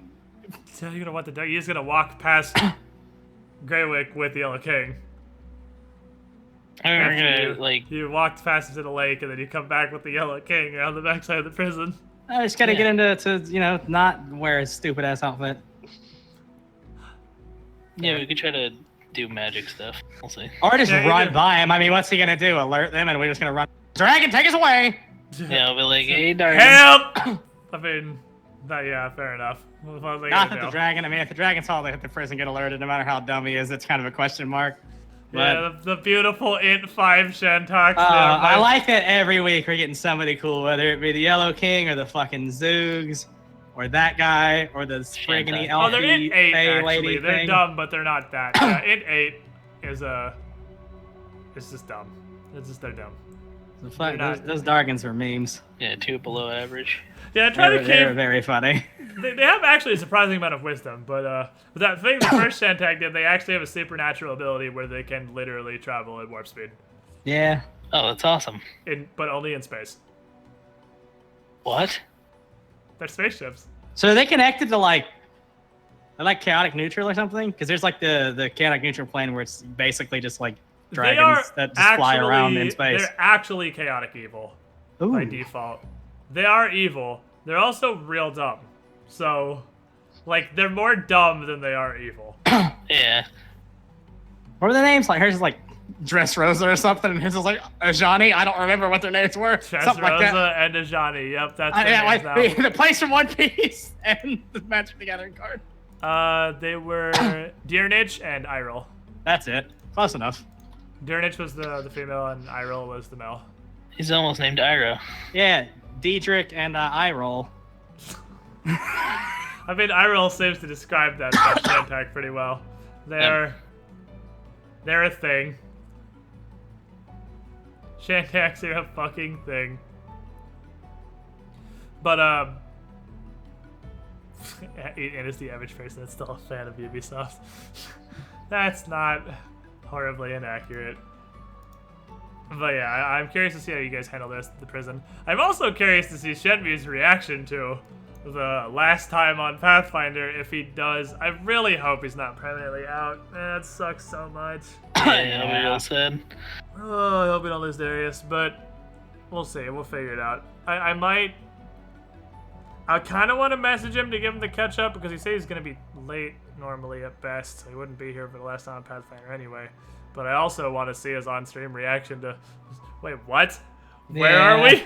So you're gonna want the you're just gonna walk past Greywick with the Yellow King. I mean, we're After gonna like. you walked past into the lake and then you come back with the Yellow King around the backside of the prison. I just gotta Yeah. get him to not wear his stupid ass outfit. Yeah, we could try to do magic stuff. We'll see. Or just Yeah, you run do. by him. I mean, what's he gonna do? Alert them and we're just gonna run. Dragon, take us away! Yeah, I'll be like, hey, darn. Help! I mean, yeah, fair enough. What are they Not gonna that the do? dragon. I mean, if the dragon saw the prison get alerted, no matter how dumb he is, it's kind of a question mark. But Yeah, the beautiful Int 5 Shantox. I like that every week we're getting somebody cool, whether it be the Yellow King or the fucking Zoogs, or that guy, or the frigginy Shantox. Oh, they're elfie Int 8, fey actually. lady They're thing. dumb, but they're not that. Yeah, Int 8 is it's just dumb. It's just, they're dumb. The fuck, They're not- those Dargans are memes. Yeah, 2 below average. Yeah, try to They're keep... very funny. They have actually a surprising amount of wisdom, but that thing the first Shantak did, they actually have a supernatural ability where they can literally travel at warp speed, Yeah. Oh, that's awesome. but only in space. What? They're spaceships. So are they connected to like chaotic neutral or something? Because there's like the chaotic neutral plane where it's basically just like dragons that just fly around in space. They're actually chaotic evil by default. They are evil. They're also real dumb. So, like, they're more dumb than they are evil. Yeah. What were the names? Like hers is like Dressrosa or something, and his is like Ajani. I don't remember what their names were. Something like that. Dressrosa and Ajani. Yep, that's their names now. The place from One Piece and the Magic the Gathering card. They were Deernich and Iroh. That's it. Close enough. Deernich was the female and Iroh was the male. He's almost named Iroh. Yeah, Diedrich and Iroh. I mean, Iroh seems to describe that Shantak pretty well. They're a thing. Shantaks are a fucking thing. But, and is the average person that's still a fan of Ubisoft. That's not horribly inaccurate. But yeah, I'm curious to see how you guys handle this at the prison. I'm also curious to see Shenmue's reaction to the last time on Pathfinder, if he does. I really hope he's not permanently out. Man, that sucks so much. Yeah, I'll be real sad. Oh, I hope we don't lose Darius, but we'll see. We'll figure it out. I kind of want to message him to give him the catch up because he says he's going to be late normally at best. So he wouldn't be here for the last time on Pathfinder anyway. But I also want to see his on-stream reaction to. Wait, what? Where are we?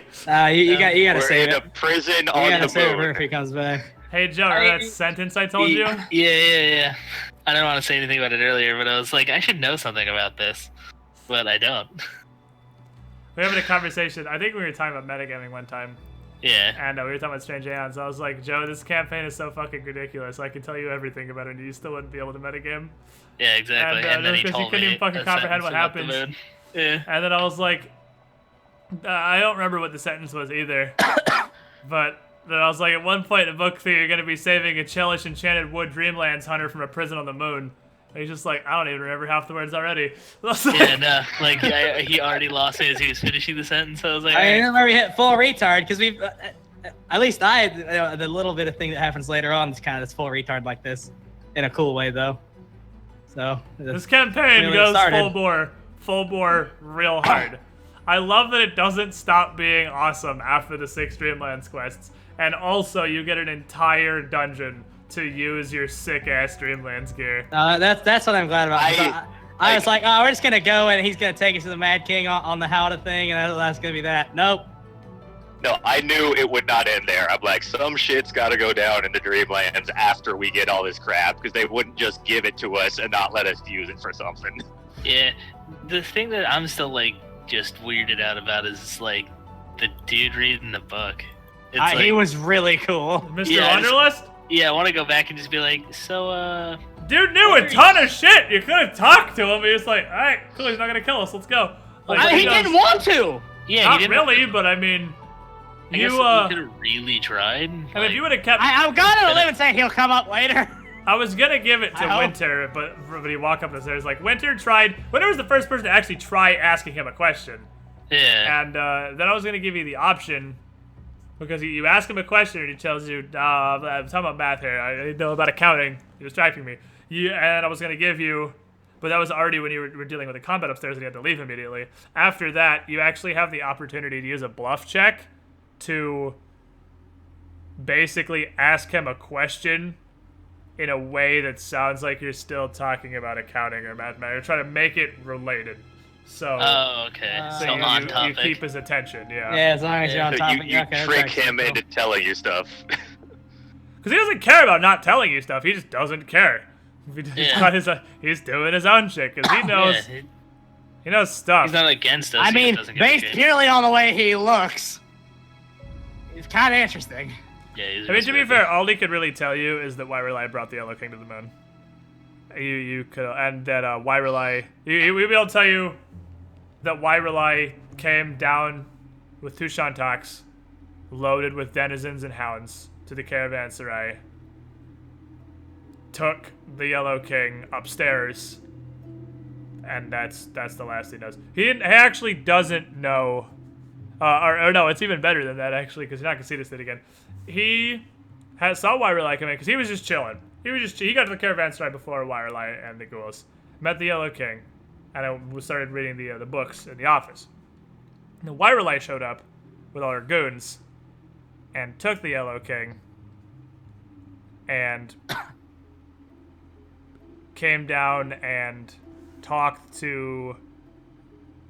You got to say We're in a prison on the moon. if he comes back. Hey Joe, remember that sentence I told you? Yeah. I didn't want to say anything about it earlier, but I was like, I should know something about this, but I don't. We were having a conversation. I think we were talking about metagaming one time. Yeah. And we were talking about Strange Aeons. I was like, Joe, this campaign is so fucking ridiculous. I can tell you everything about it, and you still wouldn't be able to metagame. Yeah, exactly. And then he because told you couldn't even fucking comprehend what happened. Yeah. And then I was like, I don't remember what the sentence was either. But then I was like, at one point in book 3, you're going to be saving a Chelish Enchanted Wood Dreamlands hunter from a prison on the moon. And he's just like, I don't even remember half the words already. Yeah, no, like, he already lost it as he was finishing the sentence. So I was like, I remember we hit full retard because we've, at least the little bit of thing that happens later on is kind of this full retard like this, in a cool way though. So this campaign really goes full bore, real hard. I love that it doesn't stop being awesome after the 6 Dreamlands quests, and also you get an entire dungeon to use your sick-ass Dreamlands gear. That's what I'm glad about. I was like, oh, we're just gonna go and he's gonna take us to the Mad King on the Howdah thing, and that's gonna be that. Nope. No, I knew it would not end there. I'm like, some shit's got to go down in the Dreamlands after we get all this crap, because they wouldn't just give it to us and not let us use it for something. Yeah, the thing that I'm still like just weirded out about is like the dude reading the book. He was really cool. Mr. Wanderlust? Yeah, I want to go back and just be like, so, Dude knew a ton of shit! You could have talked to him, he was like, alright, cool, he's not gonna kill us, let's go. Like, he didn't want to! Yeah, not he didn't really, but I mean... I guess you could have really tried. I mean, if you would have kept... I'm gonna live and say he'll come up later. I was gonna give it to Winter, but when he walked up the stairs, like, Winter was the first person to actually try asking him a question. Yeah. And then I was gonna give you the option, because you ask him a question and he tells you, I'm talking about math here, I know about accounting, you're distracting me. And I was gonna give you, but that was already when you were dealing with the combat upstairs and you had to leave immediately. After that, you actually have the opportunity to use a bluff check to basically ask him a question in a way that sounds like you're still talking about accounting or mathematics. You're trying to make it related. So, oh, okay. So on topic. You keep his attention, yeah. Yeah, as long as you're on So topic. you trick him into telling you stuff. Because he doesn't care about not telling you stuff. He just doesn't care. He's doing his own shit because he knows. Yeah, he knows stuff. He's not against us. I mean, based purely on the way he looks, it's kind of interesting. Yeah, I mean, to be fair, all he could really tell you is that Wairelai brought the Yellow King to the moon. You could, and that Wairelai. We'd be able to tell you that Wairelai came down with 2 Shantaks, loaded with denizens and hounds, to the caravanserai. Took the Yellow King upstairs, and that's the last he knows. He actually doesn't know, or no, it's even better than that actually, because you're not gonna see this thing again. saw Wirelight come in because he was just chilling. He got to the caravanserai before Wirelight and the ghouls. Met the Yellow King, and I started reading the books in the office. And the Wirelight showed up with all her goons and took the Yellow King and came down and talked to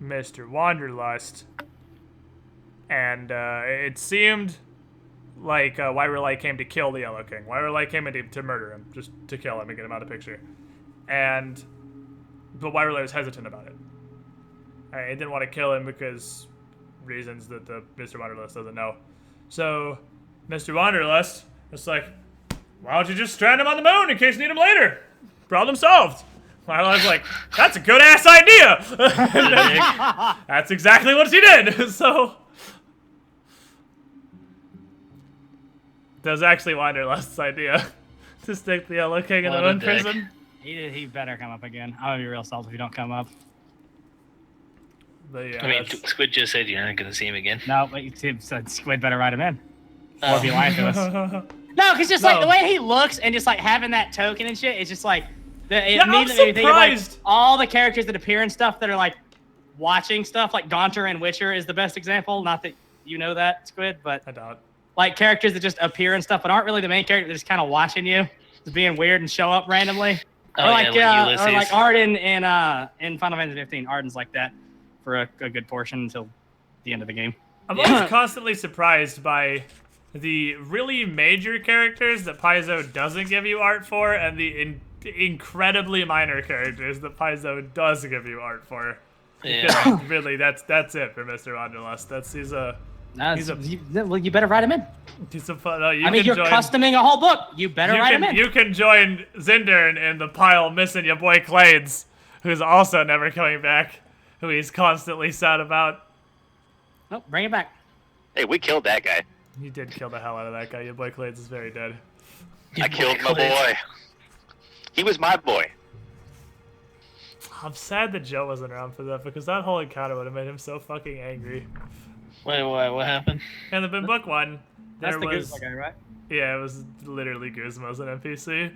Mr. Wanderlust, and it seemed like Wirelight came to kill the Yellow King. Wirelight came in to murder him, just to kill him and get him out of the picture. But Wirelight was hesitant about it. He didn't want to kill him because reasons that the Mr. Wanderlust doesn't know. So Mr. Wanderlust was like, why don't you just strand him on the moon in case you need him later? Problem solved. Wirelight's like, that's a good ass idea. That's exactly what he did. So that was actually Wanderlust's idea to stick the Yellow King in the moon prison. He better come up again. I'm gonna be real salty if you don't come up. But yeah, I mean, Squid just said you're not going to see him again. No, but you said Squid better write him in. Or be lying to us. No, because just like the way he looks and just like having that token and shit, it's just like it I'm immediately think of like surprised. all the characters that appear and stuff that are like watching stuff. Like Gaunter and Witcher is the best example. Not that you know that, Squid, but I don't. like characters that just appear and stuff but aren't really the main character. They're just kind of watching you, just being weird and show up randomly. Oh, Or like Ulysses. or like Arden in Final Fantasy 15. Arden's like that for a good portion until the end of the game. I'm always constantly surprised by the really major characters that Paizo doesn't give you art for, and the incredibly minor characters that Paizo does give you art for. Yeah. Because really, that's it for Mr. Wanderlust. Well, you better write him in. He's a fun. You're customing a whole book. You better write him in. You can join Zindern in the pile missing your boy Clades, who's also never coming back, who he's constantly sad about. Nope, bring it back. Hey, we killed that guy. You did kill the hell out of that guy. Your boy Clades is very dead. I killed my boy. He was my boy. I'm sad that Joe wasn't around for that, because that whole encounter would have made him so fucking angry. Wait, what happened? And the book one, That's there the was Guzma guy, right? yeah, it was literally Guzma's an NPC.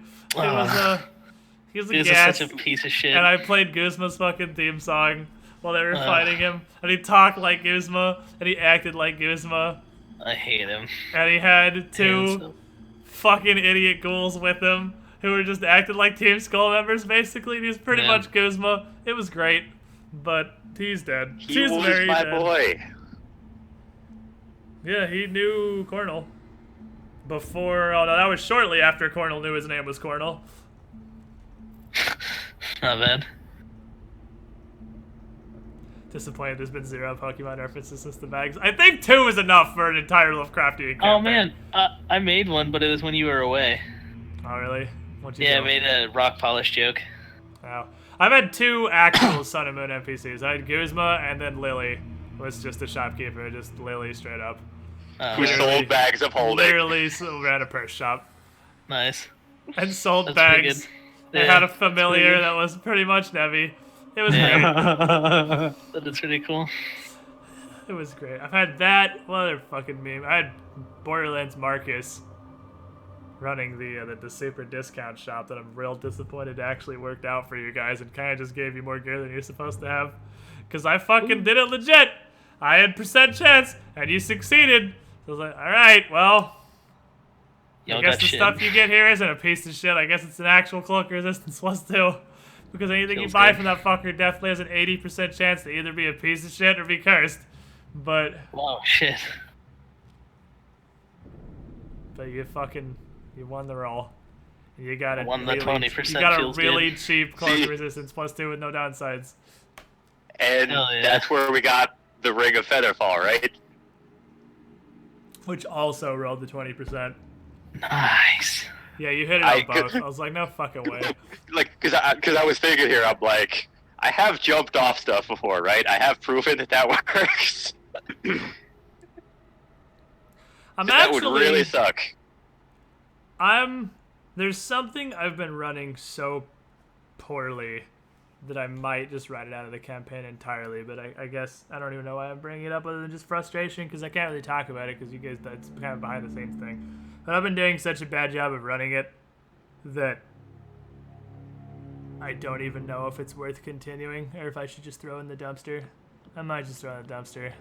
He was a This gas, is such a piece of shit. and I played Guzma's fucking theme song while they were fighting him, and he talked like Guzma, and he acted like Guzma, I hate him. and he had two So- fucking idiot ghouls with him who were just acting like Team Skull members, basically. He was pretty Yeah. much Guzma. It was great, but he's dead. He He's was very my dead. boy. Yeah, he knew Cornel. Before, oh no, that was shortly after Cornel knew his name was Cornel. Not bad. Disappointed there's been zero Pokemon references since the bags. I think 2 is enough for an entire Lovecraftian campaign. Oh man, I made one, but it was when you were away. Oh really? What'd you Yeah, I do? made a rock polish joke. Oh. I've had 2 actual Sun and Moon NPCs. I had Guzma, and then Lily was just a shopkeeper, just Lily straight up. Who Literally- sold bags of holding. Literally ran a purse shop Nice. and sold That's pretty bags. good. They Yeah, had a that's pretty familiar good. that was pretty much Nevi. It was Yeah. great. That's pretty cool. It was great. I've had that. What other fucking meme? I had Borderlands Marcus running the super discount shop that I'm real disappointed actually worked out for you guys and kind of just gave you more gear than you're supposed to have. Because I fucking did it legit. I had percent chance, and you succeeded. So I was like, alright, well, Y'all I guess got the shit. stuff you get here isn't a piece of shit. I guess it's an actual cloak resistance +2. Because anything you Feels buy good. from that fucker definitely has an 80% chance to either be a piece of shit or be cursed. But Wow, shit. you won the roll. You got I a won the really, 20%, You got a feels really good. cheap cloak See- resistance +2 with no downsides. And Hell yeah. that's where we got the Ring of Featherfall, right? Which also rolled the 20%. Nice. Yeah, you hit it I on both. I was like, no fucking way. Like, cause I was thinking here, I'm like, I have jumped off stuff before, right? I have proven that works. I'm that actually would really suck. There's something I've been running so poorly that I might just write it out of the campaign entirely, but I guess I don't even know why I'm bringing it up other than just frustration, because I can't really talk about it because you guys, that's kind of behind the scenes thing. But I've been doing such a bad job of running it that I don't even know if it's worth continuing or if I should just throw in the dumpster. I might just throw in the dumpster.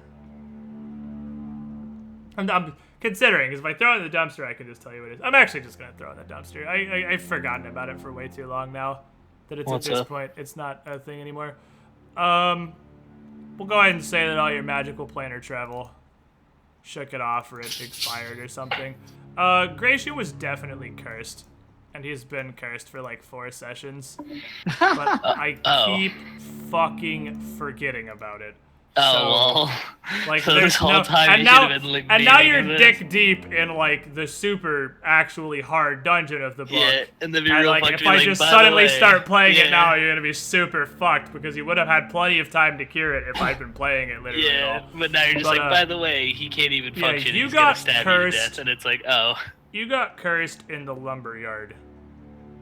I'm considering, because if I throw it in the dumpster, I can just tell you what it is. I'm actually just going to throw it in the dumpster. I've forgotten about it for way too long now. That it's What's at this up? point, it's not a thing anymore. We'll go ahead and say that all your magical planar travel shook it off or it expired or something. Gracia was definitely cursed, and he's been cursed for like 4 sessions. But I keep fucking forgetting about it. Oh, well. Like, So there's this whole no, time and you now, should have been like, and now meaning you're of it. dick deep in like the super actually hard dungeon of the book. Yeah, and then be And real like, fucked if be I like, just "By the suddenly way," start playing it yeah. now, you're gonna be super fucked because you would have had plenty of time to cure it if I'd been playing it literally. Yeah, all. but now you're just But, like, by the way, he can't even yeah, function. you He's got gonna stab cursed. you to death, and it's like, oh, You got cursed in the lumberyard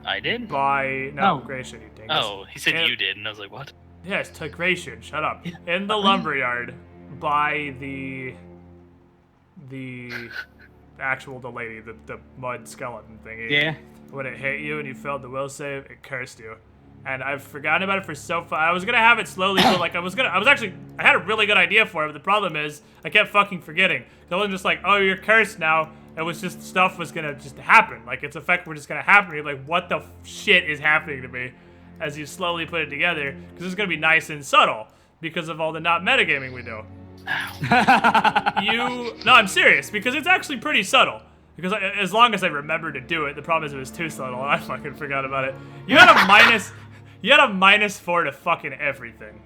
I did. by No. Gratian, you dingus. Oh, he said And- you did, and I was like, what? Yes, to Gratian, shut up. In the lumberyard by the actual the lady, the mud skeleton thingy. Yeah. When it hit you and you failed the will save, it cursed you. And I've forgotten about it for so far. I was gonna have it slowly, but like I had a really good idea for it, but the problem is I kept fucking forgetting. I wasn't just like, oh, you're cursed now. It was just stuff was gonna just happen. Like its effect were just gonna happen. You're like, what the shit is happening to me? As you slowly put it together, because it's gonna be nice and subtle because of all the not metagaming we do. No, I'm serious, because it's actually pretty subtle. Because as long as I remember to do it, the problem is it was too subtle, and I fucking forgot about it. You had a -4 to fucking everything.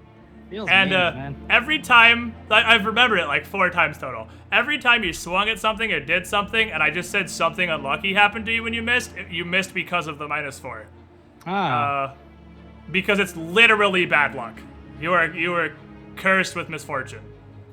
Feels And mean, man. every time, I've remembered it like 4 times total. Every time you swung at something or did something, and I just said something unlucky happened to you when you missed because of the -4. Because it's literally bad luck. You are cursed with misfortune.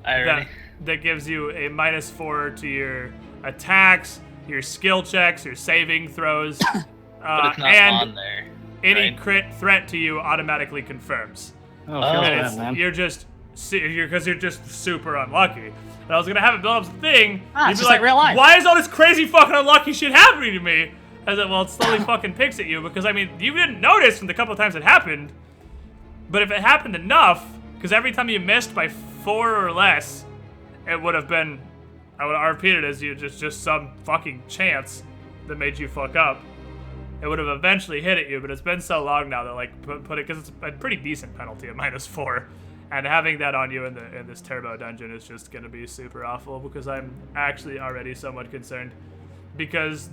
Irony. That gives you a -4 to your attacks, your skill checks, your saving throws, But it's not and on there. any right? crit threat to you automatically confirms. Oh, feels And bad, man. you're just super unlucky. And I was gonna have it build up some thing. Ah, you'd it's be just like real life. Why is all this crazy fucking unlucky shit happening to me? I said, well, it slowly fucking picks at you because I mean, you didn't notice from the couple of times it happened. But if it happened enough, because every time you missed by 4 or less, it would have been, I would have RP'd it as you just some fucking chance that made you fuck up. It would have eventually hit at you, but it's been so long now that like put it, because it's a pretty decent penalty at -4, and having that on you in this turbo dungeon is just gonna be super awful because I'm actually already somewhat concerned because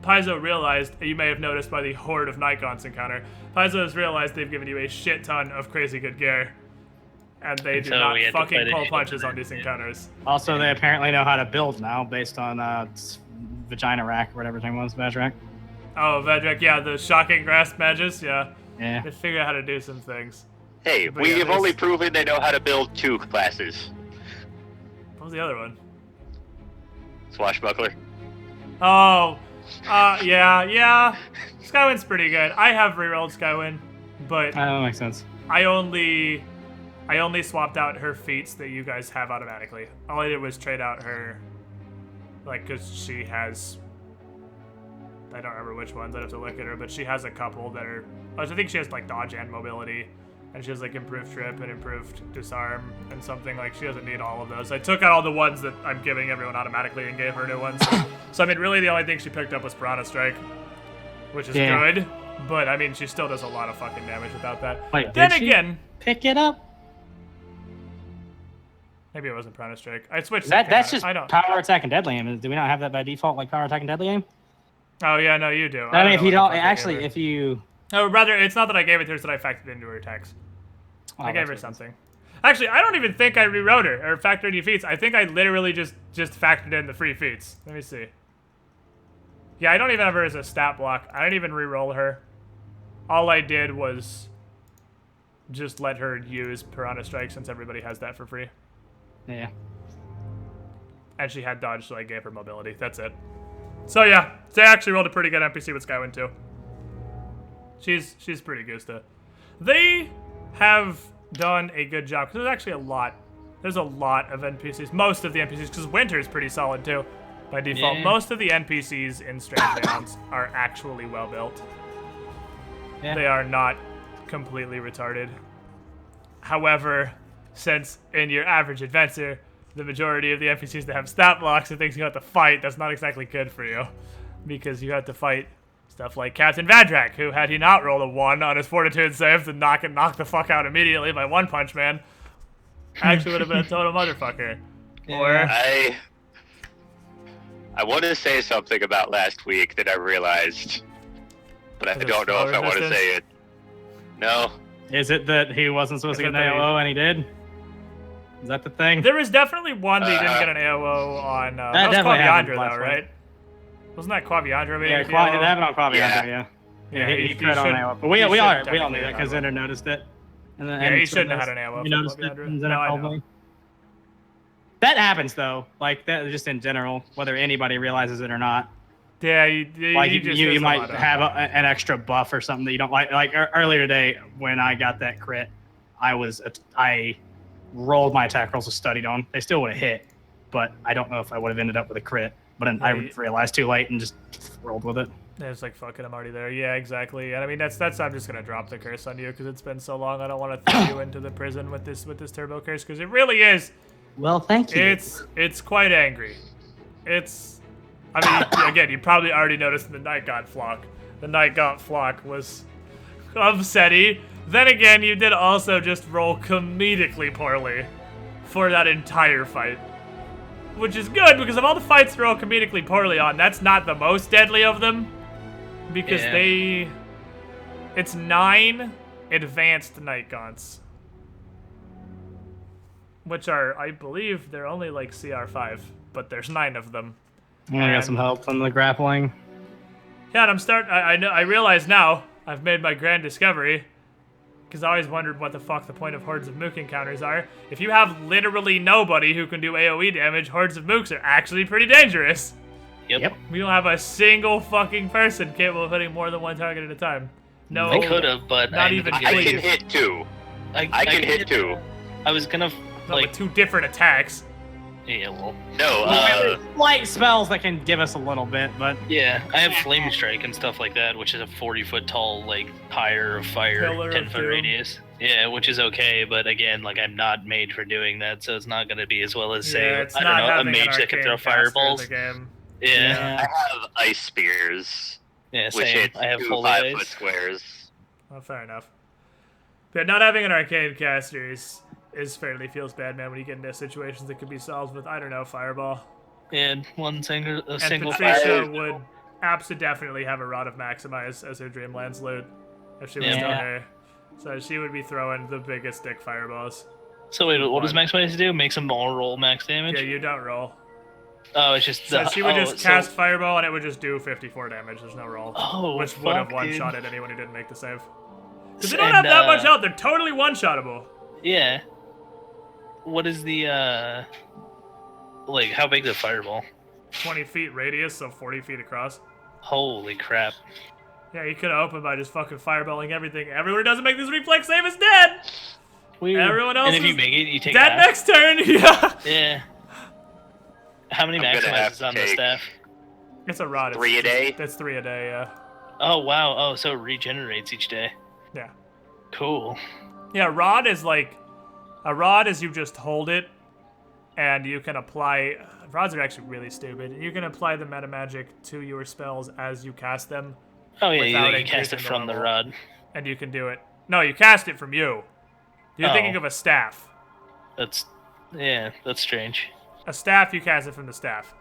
Paizo realized, you may have noticed by the horde of Nikons encounter, Paizo has realized they've given you a shit ton of crazy good gear, and they do So not we had to fucking fight it pull over punches there, on these yeah. encounters. Also, they apparently know how to build now, based on vagina rack or whatever his name was, vag rack. Oh, Vedrick, yeah, the shocking grasp mages, yeah. Yeah. They figure out how to do some things. Hey, But we yeah, have there's- only proven they know how to build 2 classes. What was the other one? Swashbuckler. Oh, yeah. Skywind's pretty good. I have rerolled Skywind, but That makes sense. I only swapped out her feats that you guys have automatically. All I did was trade out her, like, because she has, I don't remember which ones, I'd have to look at her, but she has a couple that are, I think she has, like, dodge and mobility, and she has, like, improved trip and improved disarm and something, like, she doesn't need all of those. I took out all the ones that I'm giving everyone automatically and gave her new ones. So, I mean, really the only thing she picked up was Piranha Strike, which is Yeah. good, but, I mean, she still does a lot of fucking damage without that. Wait, Then did she again, pick it up? maybe it wasn't Piranha Strike. I switched. That's to just I don't. power attack and deadly aim. Do we not have that by default, like power attack and deadly aim? Oh yeah, no, you do. I mean, if you don't, actually, actually, if you. No, rather, it's not that I gave it to her; it's that I factored into her attacks. Oh, I gave that's her what it is. something. Actually, I don't even think I rewrote her or factored any feats. I think I literally just factored in the free feats. Let me see. Yeah, I don't even have her as a stat block. I didn't even re-roll her. All I did was just let her use Piranha Strike since everybody has that for free. Yeah. And she had dodge, so I gave her mobility. That's it. So yeah, they actually rolled a pretty good NPC with Skywind too. She's pretty good stuff. They have done a good job, because there's actually a lot. There's a lot of NPCs. Most of the NPCs, because Winter is pretty solid too, by default. Yeah. Most of the NPCs in Strange Aeons are actually well built. Yeah. They are not completely retarded. However, since in your average adventure, the majority of the NPCs that have stat blocks and things you have to fight, that's not exactly good for you. Because you have to fight stuff like Captain Vadrak, who, had he not rolled a 1 on his Fortitude save to knock the fuck out immediately by One Punch Man, actually would have been a total motherfucker. Yeah. Or I want to say something about last week that I realized, but I Is it don't know if spell I want to resistance? say it. No. Is it that he wasn't supposed to Is get it an that AOO and he did? Is that the thing? there was definitely one that you didn't get an AOO on. That was definitely happened Quaviandra, last though, week. right? Wasn't that Quaviandra? Maybe Yeah, with the AOO? it happened on Quaviandra, Yeah. yeah. Yeah, he he crit on should- AOO. But we he all should knew technically that have because AOO. Ender noticed it. And then, Yeah, and he someone shouldn't have else- had an AOO You for noticed it, Quaviandra. and then No, it I told know. me. That happens though, like that just in general, whether anybody realizes it or not. Yeah, Like he just you does a might lot of- have an extra buff or something that you don't like. Like earlier today when I got that crit, I rolled my attack rolls with studied on. They still would have hit, but I don't know if I would have ended up with a crit. But then I realized too late and just rolled with it. Yeah, it's like, fuck it, I'm already there. Yeah, exactly. And I mean, that's I'm just gonna drop the curse on you because it's been so long. I don't want to throw you into the prison with this turbo curse because it really is. Well, thank you. It's quite angry. I mean, again, you probably already noticed in the Night God flock. The Night God flock was upsetty. Then again, you did also just roll comedically poorly for that entire fight. Which is good, because of all the fights you roll comedically poorly on, that's not the most deadly of them. Because Yeah. it's 9 advanced Night Gaunts. Which are, I believe, they're only like CR5, but there's 9 of them. Yeah, I got some help from the grappling. Yeah, and I realize now, I've made my grand discovery, because I always wondered what the fuck the point of Hordes of Mook encounters are. If you have literally nobody who can do AoE damage, Hordes of Mooks are actually pretty dangerous. Yep. We don't have a single fucking person capable of hitting more than one target at a time. No, I could have, but not I even ended up I getting- can hit 2. I can can hit 2. I was gonna not with 2 different attacks. yeah, well, No, Light spells that can give us a little bit, but yeah, I have flame strike and stuff like that, which is a 40-foot tall like pyre of fire, Pillar of 10-foot doom. radius. Yeah, which is okay, but again, like I'm not made for doing that, so it's not gonna be as well as say Yeah, it's I not don't know a having an mage that can arcane throw caster in fireballs. the game. Yeah, I have ice spears, yeah, which same. hit I have 2 holy 5-foot ice. squares. Well, fair enough. But not having an arcane caster is fairly feels bad, man, when you get into situations that could be solved with, I don't know, fireball. And a And single Patricia fire. would absolutely have a Rod of Maximize as her Dreamlands loot if she was Yeah. still here. So she would be throwing the biggest dick fireballs. So wait, what does Max Mice do? Makes them all roll max damage? Yeah, you don't roll. Oh, it's just So the, she would just so- cast fireball and it would just do 54 damage. There's no roll. Oh, which would have fuck, dude. one-shotted anyone who didn't make the save. Because they And, don't have that much health. They're totally one-shottable. Yeah. What is the like? How big is the fireball? 20 feet radius, so 40 feet across. Holy crap! Yeah, you could have opened by just fucking fireballing everything. Everyone who doesn't make this reflex save is dead! Weird. Everyone else And if you is make it, you take Dead half. next turn, yeah! Yeah. How many I'm gonna have maximizes to on the take- staff? It's a rod. 3 a day? That's 3 a day, yeah. Oh wow! Oh, so it regenerates each day. Yeah. Cool. Yeah, rod is like... A rod is you just hold it, and you can apply... Rods are actually really stupid. You can apply the meta magic to your spells as you cast them, Oh yeah, Without you cast increasing it the from the level. rod. and you can do it. No, you cast it from you. You're Oh. thinking of a staff. That's strange. A staff, you cast it from the staff.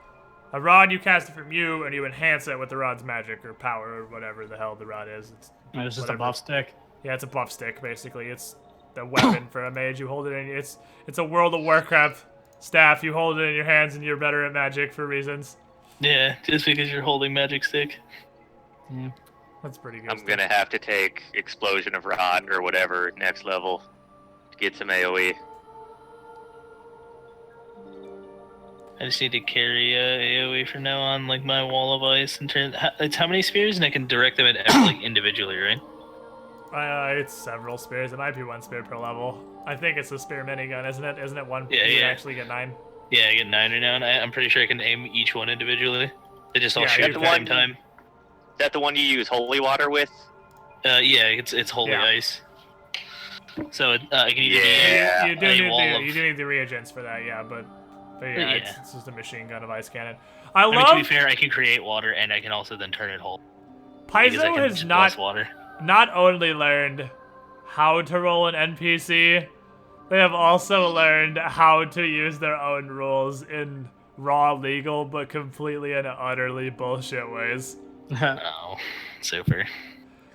A rod, you cast it from you, and you enhance it with the rod's magic or power or whatever the hell the rod is. it's just Whatever. a buff stick. Yeah, it's a buff stick, basically. It's the weapon for a mage. You hold it in. It's a World of Warcraft staff. You hold it in your hands, and you're better at magic for reasons. Yeah, just because you're holding magic stick. That's pretty good. I'm gonna have to take Explosion of Rod or whatever next level to get some AoE. I just need to carry AoE from now on, like my wall of ice, and turn. It's how many spears, and I can direct them at like individually, right? It's several spears. It might be 1 spear per level. I think it's a spear minigun, isn't it? Isn't it one? Yeah, You yeah. actually get 9. Yeah, I get 9 right now, and I'm pretty sure I can aim each one individually. They just all Yeah, shoot you at the same time. Is that the one you use holy water with? Yeah, it's holy Yeah. ice. So I can either Yeah. You do a need wall you do need the reagents for that, yeah, but yeah, Yeah. It's just a machine gun of ice cannon. I mean, to be love fair, I can create water, and I can also then turn it whole. Because I Paizo can has just not bless water. only learned how to roll an NPC, they have also learned how to use their own rules in raw legal but completely and utterly bullshit ways. Oh, super.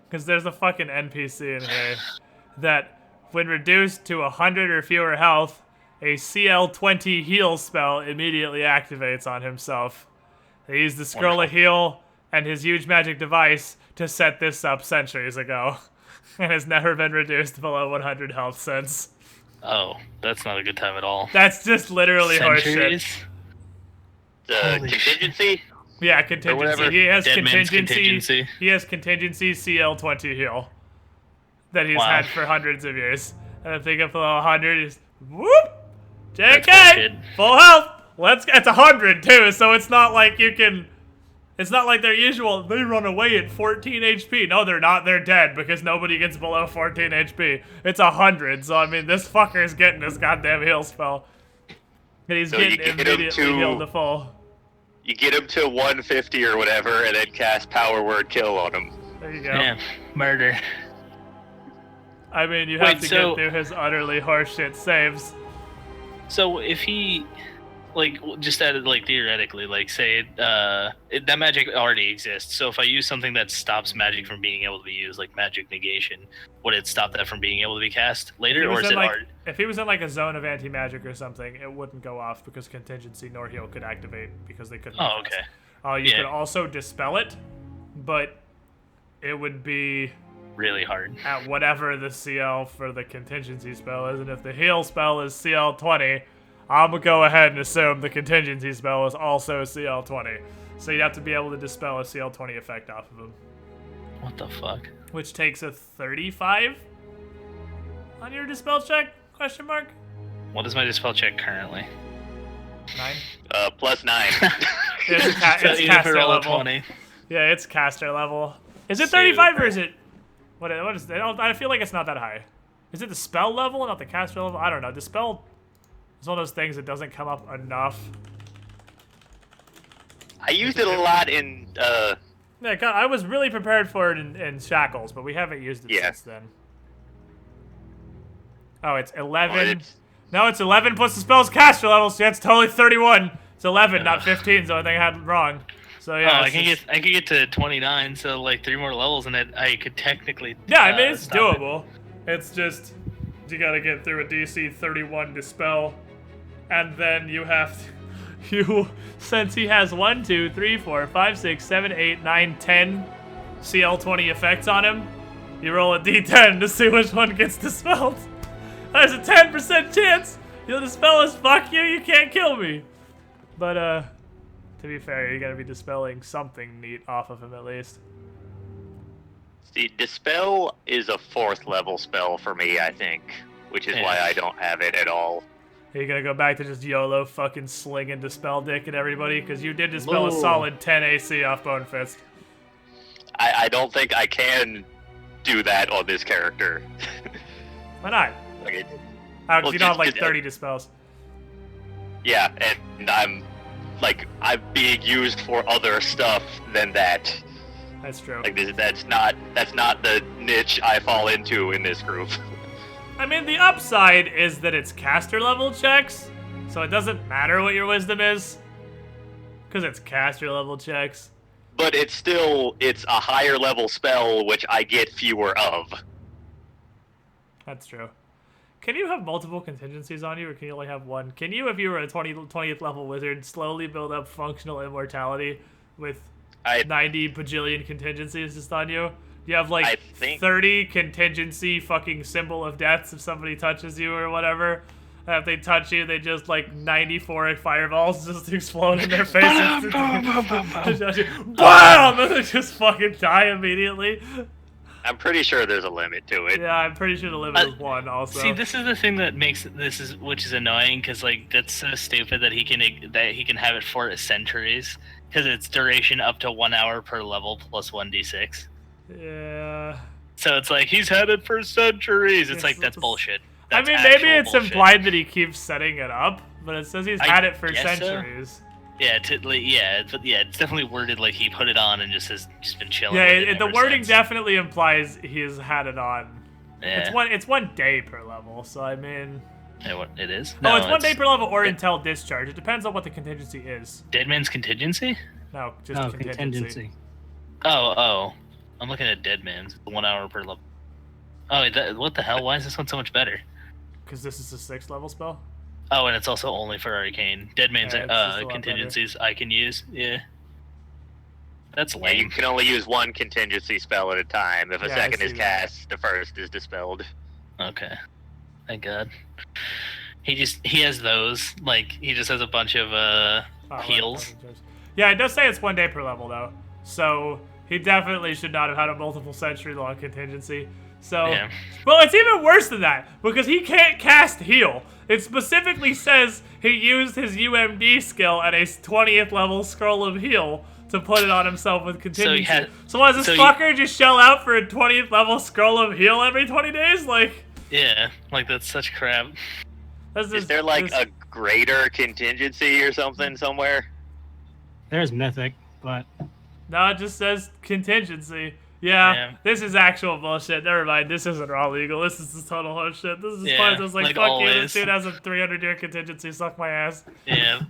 Because there's a fucking NPC in here that, when reduced to 100 or fewer health, a CL20 heal spell immediately activates on himself. They used the Scroll of Heal and his huge magic device to set this up centuries ago, and has never been reduced below 100 health since. Oh, that's not a good time at all. That's just literally horseshit. Centuries? Holy Contingency? Yeah, whatever. contingency. He has Dead man's contingency. contingency. He has contingency CL20 heal that he's Wow. had for hundreds of years. And I think if below 100, he's whoop, That's JK, bullshit. full health. It's 100 too, so it's not like you can. It's not like their usual. They run away at 14 HP. No, they're not. They're dead because nobody gets below 14 HP. It's 100. So I mean, this fucker's getting his goddamn heal spell, and he's So you getting get him immediately to- healed to full. You get him to 150 or whatever, and then cast Power Word Kill on him. There you go. Yeah, murder. I mean, you have Wait, to so- get through his utterly horseshit saves. So if he, like, just added, like, theoretically, like, say, that magic already exists. So if I use something that stops magic from being able to be used, like magic negation, would it stop that from being able to be cast later, or is it already? If he was in like a zone of anti-magic or something, it wouldn't go off because contingency nor heal could activate because they couldn't. Oh, be okay. cast. You Yeah. could also dispel it, but it would be Really hard. at whatever the CL for the contingency spell is, and if the heal spell is CL20, I'm gonna go ahead and assume the contingency spell is also CL20. So you'd have to be able to dispel a CL20 effect off of him, What the fuck? which takes a 35 on your dispel check? Question mark. What is my dispel check currently? 9. +9. It's, So it's even if I caster roll a level. 20. Yeah, it's caster level. Is it 35 or Super. is it? What is? I feel like it's not that high. Is it the spell level, not the caster level? I don't know. The spell is one of those things that doesn't come up enough. I used it a lot in, Yeah, I was really prepared for it in Shackles, but we haven't used it Yeah. since then. Oh, it's 11. well, it's- No, it's 11 plus the spell's caster level, so that's totally 31. It's 11, not 15, so I think I had it wrong. So yeah, Oh, I it's can just- get to 29, so like 3 more levels, and I could technically. Yeah, I mean, it's stop it. doable. It's just, you gotta get through a DC 31 dispel, and then you have to, since he has 1, 2, 3, 4, 5, 6, 7, 8, 9, 10 CL20 effects on him, you roll a D10 to see which one gets dispelled. There's a 10% chance you'll dispel as fuck you can't kill me. But, to be fair, you gotta be dispelling something neat off of him at least. See, Dispel is a 4th level spell for me, I think, which is why I don't have it at all. Are you gonna go back to just YOLO fucking slinging Dispel Dick at everybody? Because you did dispel a Ooh. solid 10 AC off Bone Fist. I don't think I can do that on this character. Why not? Like it, Oh, 'cause Well, you don't have just- like just- 30 dispels. yeah, and I'm being used for other stuff than that. That's true. Like that's not the niche I fall into in this group. I mean, the upside is that it's caster level checks, so it doesn't matter what your wisdom is. Because it's caster level checks. But it's a higher level spell, which I get fewer of. That's true. Can you have multiple contingencies on you, or can you only have one? Can you, if you were a 20th level wizard, slowly build up functional immortality with 90 bajillion contingencies just on you? You have I like think- 30 contingency fucking symbol of deaths if somebody touches you or whatever. And if they touch you, they just like 94 fireballs just explode in their faces. Bam! And they just fucking die immediately. I'm pretty sure there's a limit to it. Yeah, I'm pretty sure the limit is 1 also. See, this is the thing that makes which is annoying because like that's so stupid that he can have it for centuries because it's duration up to 1 hour per level plus 1d6. Yeah. So it's like he's had it for centuries. It's like that's bullshit. That's maybe actual it's bullshit. implied that he keeps setting it up, but it says he's had it for guess so. centuries. Yeah, it's definitely worded like he put it on and just been chilling. Yeah, with it the ever wording since. definitely implies he's had it on. Yeah. It's one day per level, so I mean. Yeah, what it is? Oh, it's 1 day per level or until discharge. It depends on what the contingency is. Dead Man's contingency? No, just contingency. Oh, I'm looking at Dead Man's. 1 hour per level. Oh, what the hell? Why is this one so much better? Because this is a 6th level spell. Oh, and it's also only for Arcane. Dead Man's Yeah, it's just a lot contingencies I can use. Yeah. That's Yeah, lame. you can only use 1 contingency spell at a time. If a Yeah, I second is see that. cast, the first is dispelled. Okay. Thank God. He has those. Like, he just has a bunch of heals. Yeah, it does say it's 1 day per level, though. So he definitely should not have had a multiple century long contingency. So, Yeah. well, it's even worse than that because he can't cast heal. It specifically says he used his UMD skill at a 20th level scroll of heal to put it on himself with contingency. So why does this fucker just shell out for a 20th level scroll of heal every 20 days? Like, Yeah, like that's such crap. Is there like a greater contingency or something somewhere? There's Mythic, but No, it just says contingency. Yeah, this is actual bullshit. Never mind. This isn't raw legal. This is just total horse shit. This is just like fuck you. This dude has a 300-year contingency. Suck my ass. Yeah.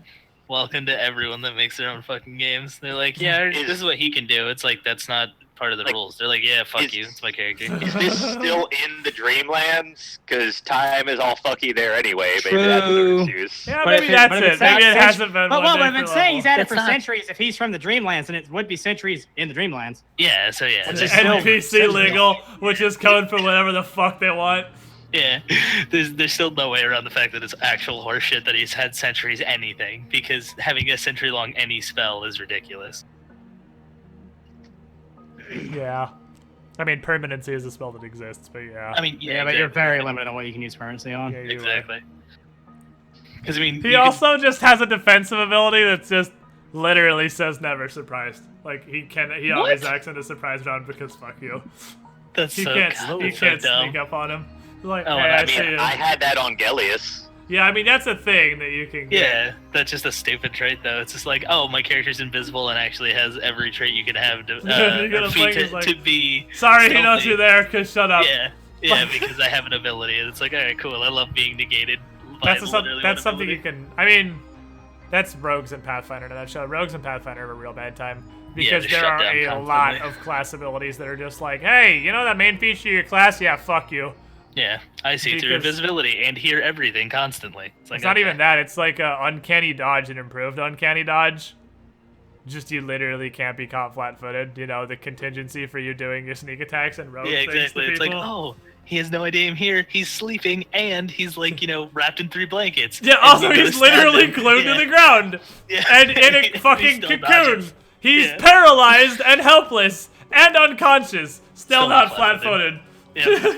Welcome to everyone that makes their own fucking games. They're like, yeah, this is what he can do. It's like, that's not part of the rules. They're like, yeah, fuck you. It's my character. Is this still in the Dreamlands? Because time is all fucky there anyway. Maybe that's the excuse. Yeah, maybe that's it. Maybe it hasn't been. But one what day I've been per saying, he's level. had it for centuries. If he's from the Dreamlands, then it would be centuries in the Dreamlands. Yeah, so yeah. Which is still NPC legal, which is code for whatever the fuck they want. Yeah, there's still no way around the fact that it's actual horseshit that he's had centuries anything, because having a century-long any spell is ridiculous. Yeah. I mean, permanency is a spell that exists, but yeah. I mean, Yeah, but you're very limited on what you can use permanency on. Yeah, you are. Exactly. Because I mean, He also just has a defensive ability that just literally says never surprised. Like he always acts in a surprise round because fuck you. That's He so can't dumb. he So can't dumb. sneak up on him. Like, Oh, hey, and I I see mean, you. I had that on Gellius. Yeah, I mean that's a thing that you can get. Yeah, that's just a stupid trait, though. It's just like, oh, my character's invisible and actually has every trait you can have to, You're gonna feat play, like, to be. Sorry, he knows stealthy. you're there. Cause shut up. Yeah, because I have an ability, and it's like, alright, cool. I love being negated. By literally That's one something you ability. can. I mean, that's Rogues and Pathfinder in a nutshell. Rogues and Pathfinder have a real bad time because they're there shut are down a lot constantly. of class abilities that are just like, hey, you know that main feature of your class? Yeah, fuck you. Yeah, I see through Because- invisibility and hear everything constantly. It's like, It's not okay. even that. It's like a uncanny dodge and improved uncanny dodge. Just you literally can't be caught flat-footed. You know, the contingency for you doing your sneak attacks and rogue Yeah, things to exactly. It's like, people. oh, he has no idea I'm here. He's sleeping, and he's like, wrapped in 3 blankets. Yeah, And also you go he's to stab literally him. glued Yeah. to the ground. Yeah. And in a He's fucking still cocoon. dodging. He's Yeah. paralyzed and helpless and unconscious. Still Still not not flat-footed. Yeah.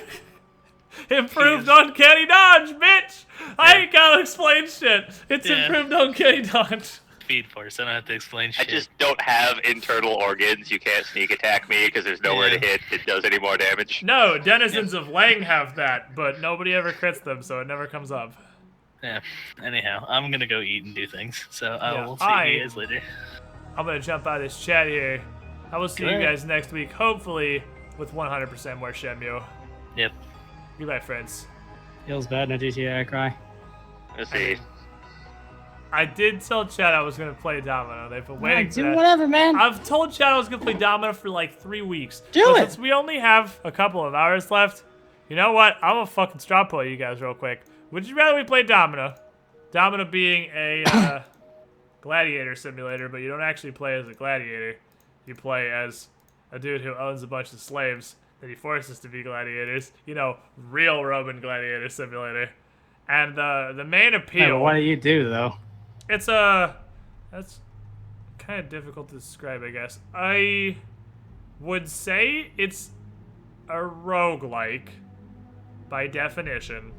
Improved He is- uncanny dodge, bitch! I ain't gotta explain shit. It's Yeah. improved uncanny dodge. Speed Force. I don't have to explain I shit. just don't have internal organs. You can't sneak attack me because there's nowhere to Yeah. hit that does any more damage. No, denizens of Lang have that, but nobody ever crits them, so it never comes up. Yeah. Anyhow, I'm gonna go eat and do things. So I Yeah, will see you guys later. I'm gonna jump out of this chat here. I will see you Good. guys next week, hopefully with 100% more Shenmue. Yep. Goodbye, friends. Feels bad in a GTA, I cry. Let's see. I did tell Chad I was gonna play Domino. They've been waiting for do that. whatever, man. I've told Chad I was gonna play Domino for like 3 weeks. Do But it. Since we only have a couple of hours left, you know what? I'm gonna fucking straw poll you guys real quick. Would you rather we play Domino? Domino being a gladiator simulator, but you don't actually play as a gladiator. You play as a dude who owns a bunch of slaves that he forces to be gladiators. You know, real Roman gladiator simulator. And the main appeal. Yeah, but what do you do, though? It's that's kind of difficult to describe, I guess. I would say it's a roguelike by definition.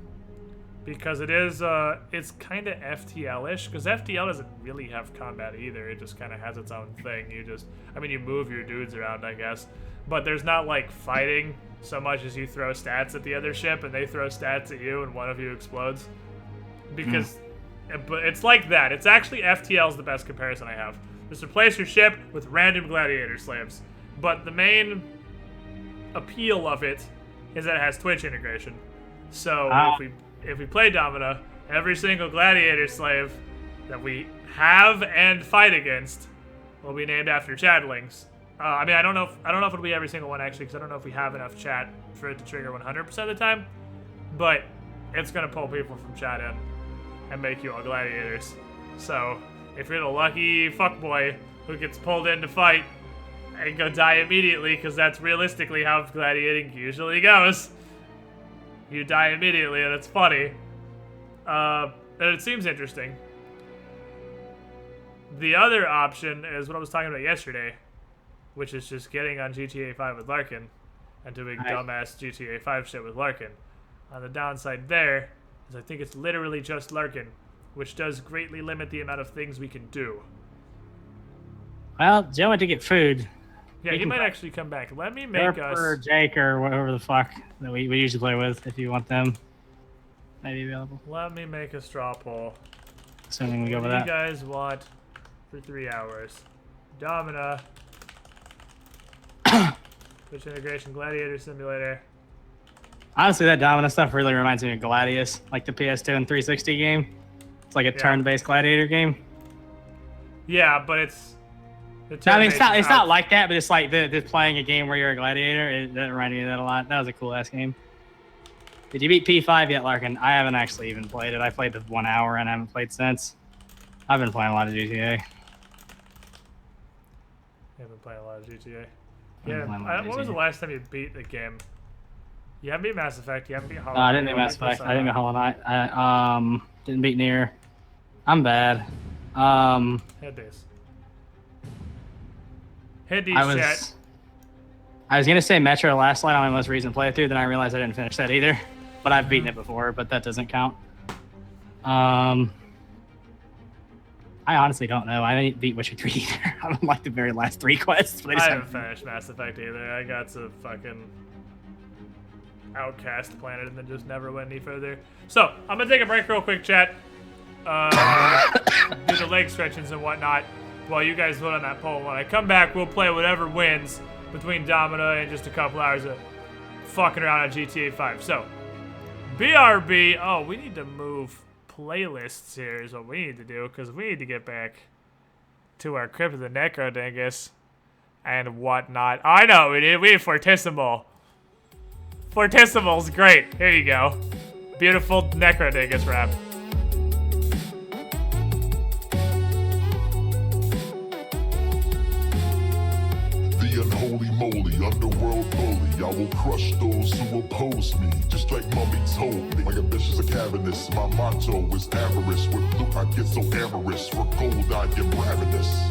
Because it is, it's kind of FTL-ish, because FTL doesn't really have combat either, it just kind of has its own thing. You move your dudes around, I guess, but there's not, like, fighting so much as you throw stats at the other ship, and they throw stats at you, and one of you explodes. Because, but it's like that. It's actually, FTL is the best comparison I have. Just replace your ship with random gladiator slaves. But the main appeal of it is that it has Twitch integration. So, if we play Domina, every single gladiator slave that we have and fight against will be named after chatlings. I don't know if it'll be every single one actually, because I don't know if we have enough chat for it to trigger 100% of the time. But it's gonna pull people from chat in and make you all gladiators. So if you're the lucky fuckboy who gets pulled in to fight and go die immediately, because that's realistically how gladiating usually goes. You die immediately, and it's funny. And it seems interesting. The other option is what I was talking about yesterday, which is just getting on GTA 5 with Larkin and doing dumbass GTA 5 shit with Larkin. On the downside there is I think it's literally just Larkin, which does greatly limit the amount of things we can do. Well, Joe went to get food. Yeah, he might actually come back. Let me make us... Or Jake or whatever the fuck that we usually play with, if you want them. Maybe available. Let me make a straw poll. Assuming we go with What that. do you guys want for 3 hours? Domina. Twitch integration, Gladiator Simulator. Honestly, that Domina stuff really reminds me of Gladius, like the PS2 and 360 game. It's like a turn-based gladiator game. Yeah, but it's... No, I mean, it's not like that, but it's like the playing a game where you're a gladiator. That reminded me of that a lot. That was a cool-ass game. Did you beat P5 yet, Larkin? I haven't actually even played it. I played the 1 hour and I haven't played since. I've been playing a lot of GTA. I've been playing a lot of GTA. Yeah, when was the last time you beat a game? You haven't beat Mass Effect, you haven't beat Hollow Knight. No, I didn't beat Mass Effect. I didn't beat Hollow Knight. I didn't beat Nier. I'm bad. Head days. Head days, chat. I was gonna say Metro last night on my most recent playthrough, then I realized I didn't finish that either. But I've beaten it before, but that doesn't count. I honestly don't know. I didn't beat Witcher 3 either. I don't like the very last 3 quests. But I haven't finished Mass Effect either. I got to fucking Outcast Planet and then just never went any further. So, I'm gonna take a break real quick, chat. Do the leg stretchings and whatnot while you guys vote on that poll. When I come back, we'll play whatever wins between Domina and just a couple hours of fucking around on GTA 5. So, BRB. Oh, we need to move playlists here is what we need to do, because we need to get back to our Crypt of the Necrodingus and whatnot. I know, we need Fortissimo. Fortissimo's great. Here you go. Beautiful Necrodingus rap. The unholy moly, underworld bully. I will crush those who oppose me, just like Mummy told me. My ambitions are cavernous, my motto is avarice. With blue I get so amorous, for gold I am ravenous.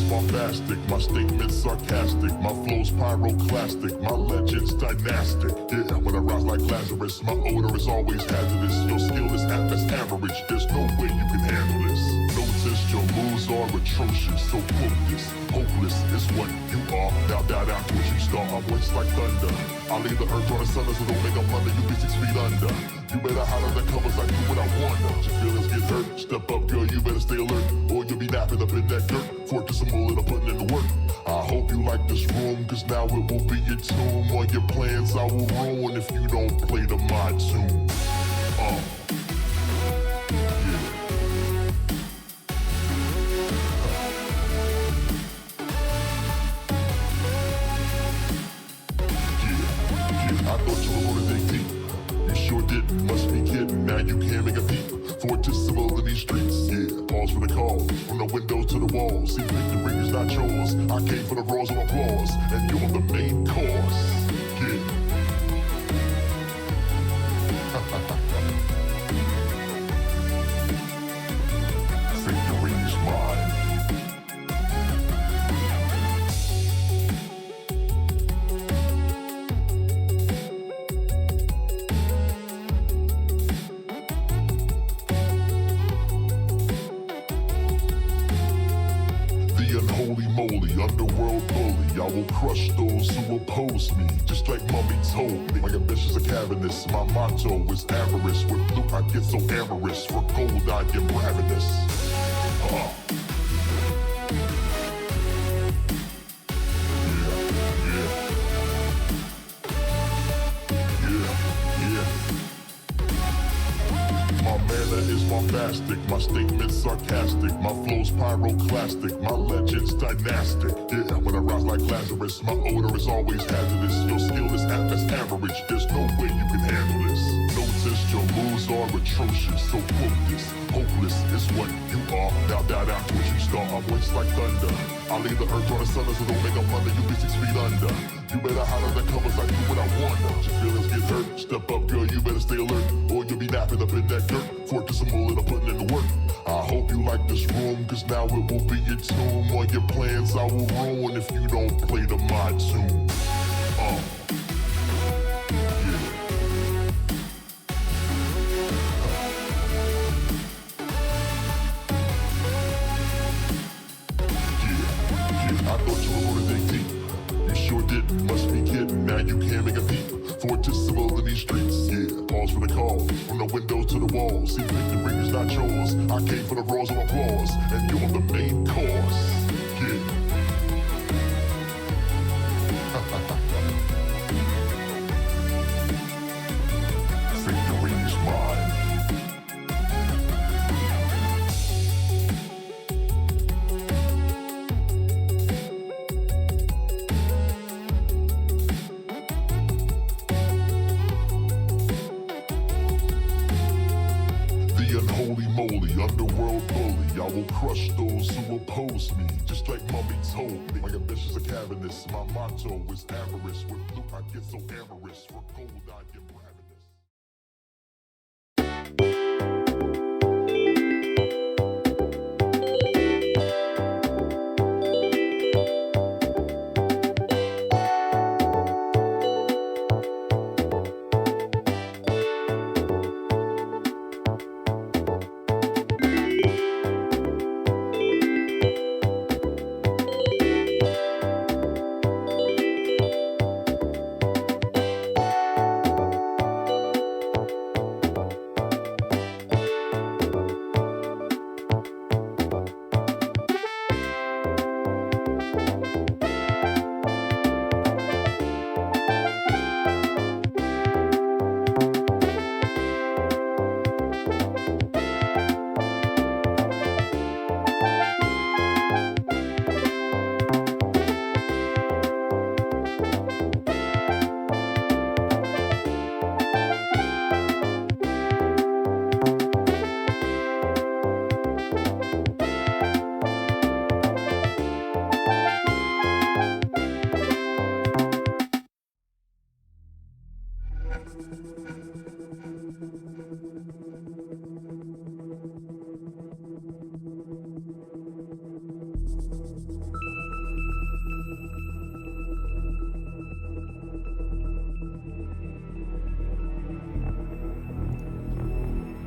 Bombastic, my statements sarcastic, my flow's pyroclastic, my legends dynastic. Yeah, when I rise like Lazarus, my odor is always hazardous. Your skill is at best average, there's no way you can handle this. Notice your moves are atrocious, so quote this. Hopeless is what you are. Now doubt after what you start, my voice like thunder. I leave the earth on the sun, so don't make a blunder, you be 6 feet under. You better hide under covers, I do what I want. Your feelings get hurt, step up girl, you better stay alert, or you'll be napping up in that dirt. Fortissimo and I'm putting in the work. I hope you like this room, cause now it will be your tomb. On your plans I will ruin if you don't play to my tune. I thought you were gonna dig deep. You sure didn't, must be kidding. Now you can't make a peep. Fortissimo in these streets, yeah. Pause for the call, from the windows to the walls. See, the ring is not yours. I came for the roars of applause, and you're the main cause. Yeah. will crush those who oppose me, just like Mummy told me. My ambitions are cavernous, my motto is avarice. With loot I get so amorous, for gold I am ravenous. My manner is bombastic, my statements sarcastic, my flow's pyroclastic, my legend's dynastic. Yeah, when I rise like Lazarus, my odor is always hazardous. Your skill is at best average, there's no way you can handle this. Notice your moves are atrocious, so quote this. Hopeless is what you are, now that after what you start, I'm voice like thunder. I leave the earth on the sun so don't make a blunder, you be 6 feet under. You better hide under covers, I do what I want. Your feelings get hurt, step up girl, you better stay alert, or you'll be napping up in that dirt. Fork to some more and I'm putting in the work. I hope you like this room, cause now it will be your tomb. On your plans I will ruin if you don't play to my tune. I thought you were gonna dig deep. You sure didn't, must be kidding. Now you can't make a peep. Fortress of all of these streets, yeah. Pause for the call, from the windows to the walls. See, the ring is not yours. I came for the roars of applause, and you're the main cause. Yeah. Think the ring is mine. Unholy moly, underworld bully. I will crush those who oppose me, just like Mummy told me. My ambitions are cavernous, my motto is avarice. With loot I get so amorous, for gold I am ravenous.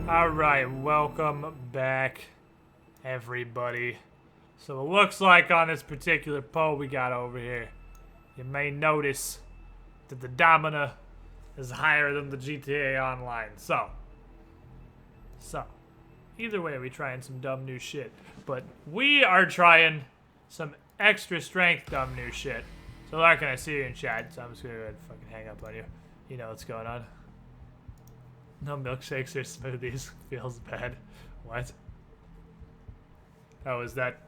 Alright, welcome back, everybody. So it looks like on this particular poll we got over here, you may notice that the Domina is higher than the GTA Online. So, either way, we trying some dumb new shit. But we are trying some extra strength dumb new shit. So Larkin, I see you in chat, so I'm just gonna go ahead and fucking hang up on you. You know what's going on. No milkshakes or smoothies. Feels bad. What? Oh, is that...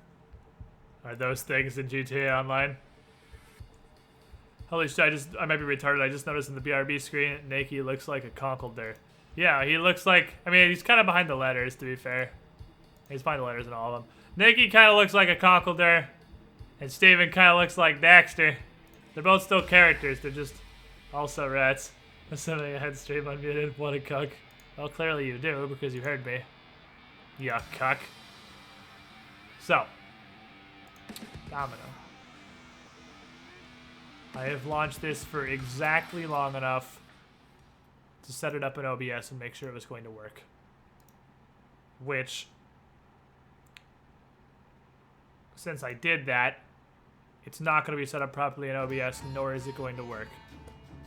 Are those things in GTA Online? Holy shit, I might be retarded. I just noticed in the BRB screen, Nakey looks like a conkeldurr. Yeah, he looks like... I mean, he's kind of behind the letters, to be fair. He's behind the letters in all of them. Nakey kind of looks like a conkeldurr. And Steven kind of looks like Daxter. They're both still characters. They're just also rats. Assuming I had stream unmuted. What a cuck. Well, clearly you do, because you heard me. You cuck. So. Domino. I have launched this for exactly long enough to set it up in OBS and make sure it was going to work. Which, since I did that, It's not going to be set up properly in OBS, nor is it going to work.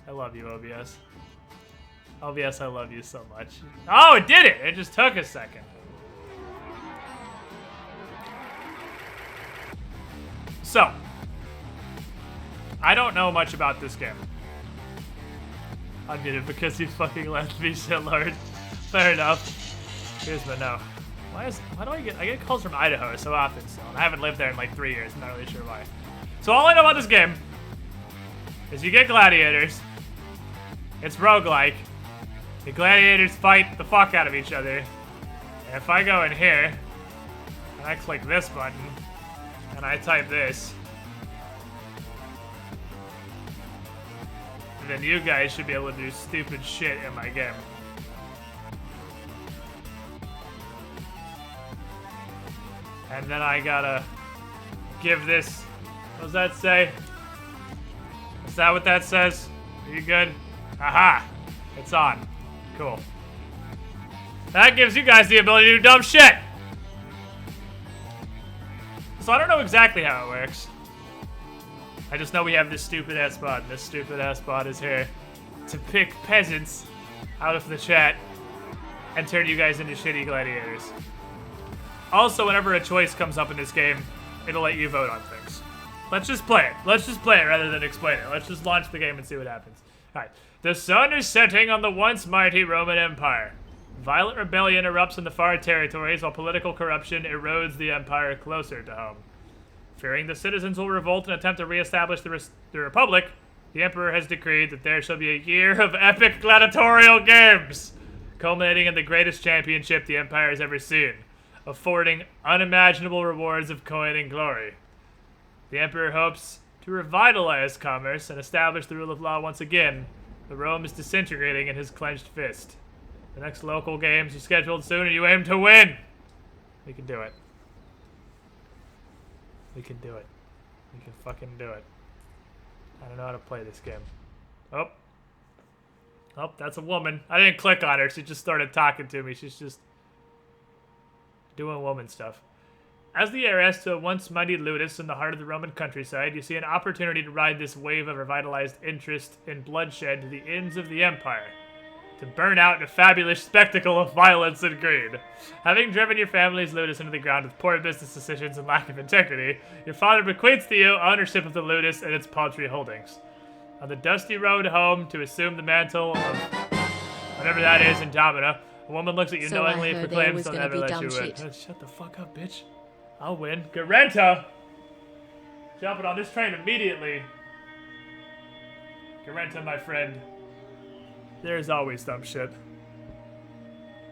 I love you, OBS. OBS, I love you so much. Oh, it did it! It just took a second. So, I don't know much about this game. I did it because you fucking left me, shitlord. Fair enough. Here's my no. Why do I get calls from Idaho so often still? And I haven't lived there in like 3 years. I'm not really sure why. So all I know about this game is you get gladiators. It's roguelike. The gladiators fight the fuck out of each other. And if I go in here and I click this button and I type this, then you guys should be able to do stupid shit in my game. And then I gotta give this, what does that say? Is that what that says? Are you good? Aha! It's on. Cool. That gives you guys the ability to do dumb shit! So I don't know exactly how it works. I just know we have this stupid ass bot, and this stupid ass bot is here to pick peasants out of the chat and turn you guys into shitty gladiators. Also, whenever a choice comes up in this game, it'll let you vote on things. Let's just play it. Let's just play it rather than explain it. Let's just launch the game and see what happens. Alright. The sun is setting on the once mighty Roman Empire. Violent rebellion erupts in the far territories while political corruption erodes the empire closer to home. Fearing the citizens will revolt and attempt to reestablish the Republic, the Emperor has decreed that there shall be a year of epic gladiatorial games, culminating in the greatest championship the Empire has ever seen, affording unimaginable rewards of coin and glory. The Emperor hopes to revitalize commerce and establish the rule of law once again, but Rome is disintegrating in his clenched fist. The next local games are scheduled soon and you aim to win! We can do it. We can do it. We can fucking do it. I don't know how to play this game. Oh. Oh, that's a woman. I didn't click on her. She just started talking to me. She's just doing woman stuff. As the heiress to a once mighty ludus in the heart of the Roman countryside, you see an opportunity to ride this wave of revitalized interest in bloodshed to the ends of the empire. To burn out in a fabulous spectacle of violence and greed. Having driven your family's ludus into the ground with poor business decisions and lack of integrity, your father bequeaths to you ownership of the ludus and its paltry holdings. On the dusty road home to assume the mantle of whatever that is in Domina, a woman looks at you knowingly and proclaims they'll never let you win. Shut the fuck up, bitch. I'll win. Garenta! Jumping on this train immediately. Garenta, my friend. There's always dumb shit.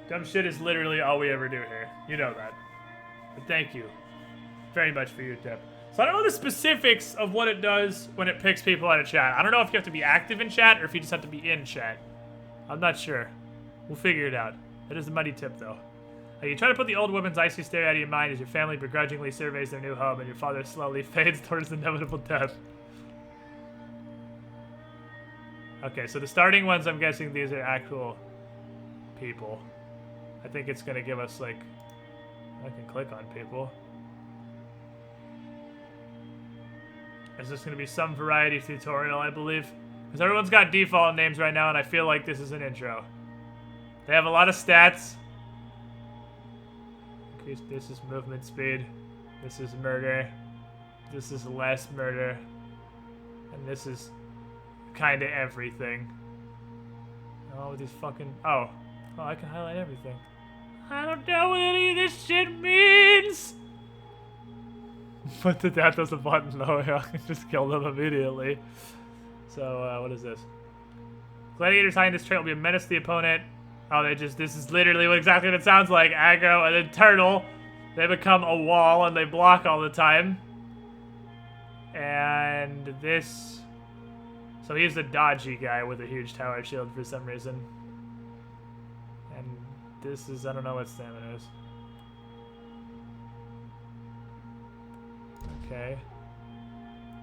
Dumb shit is literally all we ever do here. You know that. But thank you very much for your tip. So I don't know the specifics of what it does when it picks people out of chat. I don't know if you have to be active in chat or if you just have to be in chat. I'm not sure. We'll figure it out. That is a muddy tip, though. You try to put the old woman's icy stare out of your mind as your family begrudgingly surveys their new home and your father slowly fades towards inevitable death. Okay, so the starting ones, I'm guessing these are actual people. I think it's going to give us, like... I can click on people. Is this going to be some variety of tutorial, I believe? Because everyone's got default names right now, and I feel like this is an intro. They have a lot of stats. This is movement speed. This is murder. This is less murder. And this is kind of everything. Oh, these fucking... Oh, I can highlight everything. I don't know what any of this shit means! But that does the button though. I can just kill them immediately. So, what is this? Gladiators hiding this trait will be a menace to the opponent. Oh, this is literally exactly what it sounds like. Aggro, and then turtle. They become a wall and they block all the time. And this... So he's the dodgy guy with a huge tower shield for some reason. And this is, I don't know what stamina is. Okay.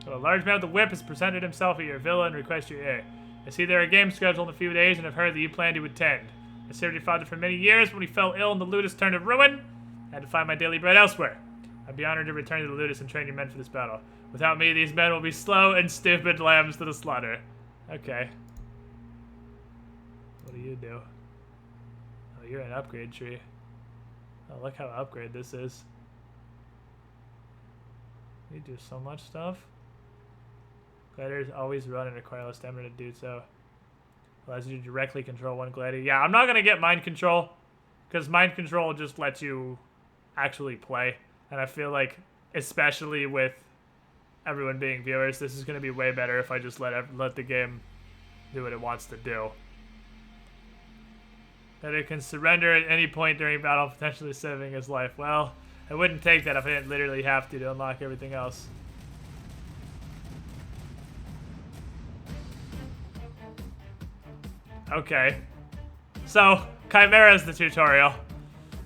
So a large man with a whip has presented himself at your villa and requests your aid. I see there are games scheduled in a few days and have heard that you plan to attend. I served your father for many years. When he fell ill and the ludus turned to ruin, I had to find my daily bread elsewhere. I'd be honored to return to the Ludus and train your men for this battle. Without me, these men will be slow and stupid lambs to the slaughter. Okay. What do you do? Oh, you're an upgrade tree. Oh, look how upgrade this is. You do so much stuff. Gladiators always run and require less stamina to do so. Allows you to directly control one gladiator. Yeah, I'm not gonna get mind control, because mind control just lets you actually play. And I feel like, especially with everyone being viewers, this is gonna be way better if I just let the game do what it wants to do. That it can surrender at any point during battle, potentially saving his life. Well, I wouldn't take that if I didn't literally have to unlock everything else. Okay. So, Chimera's the tutorial.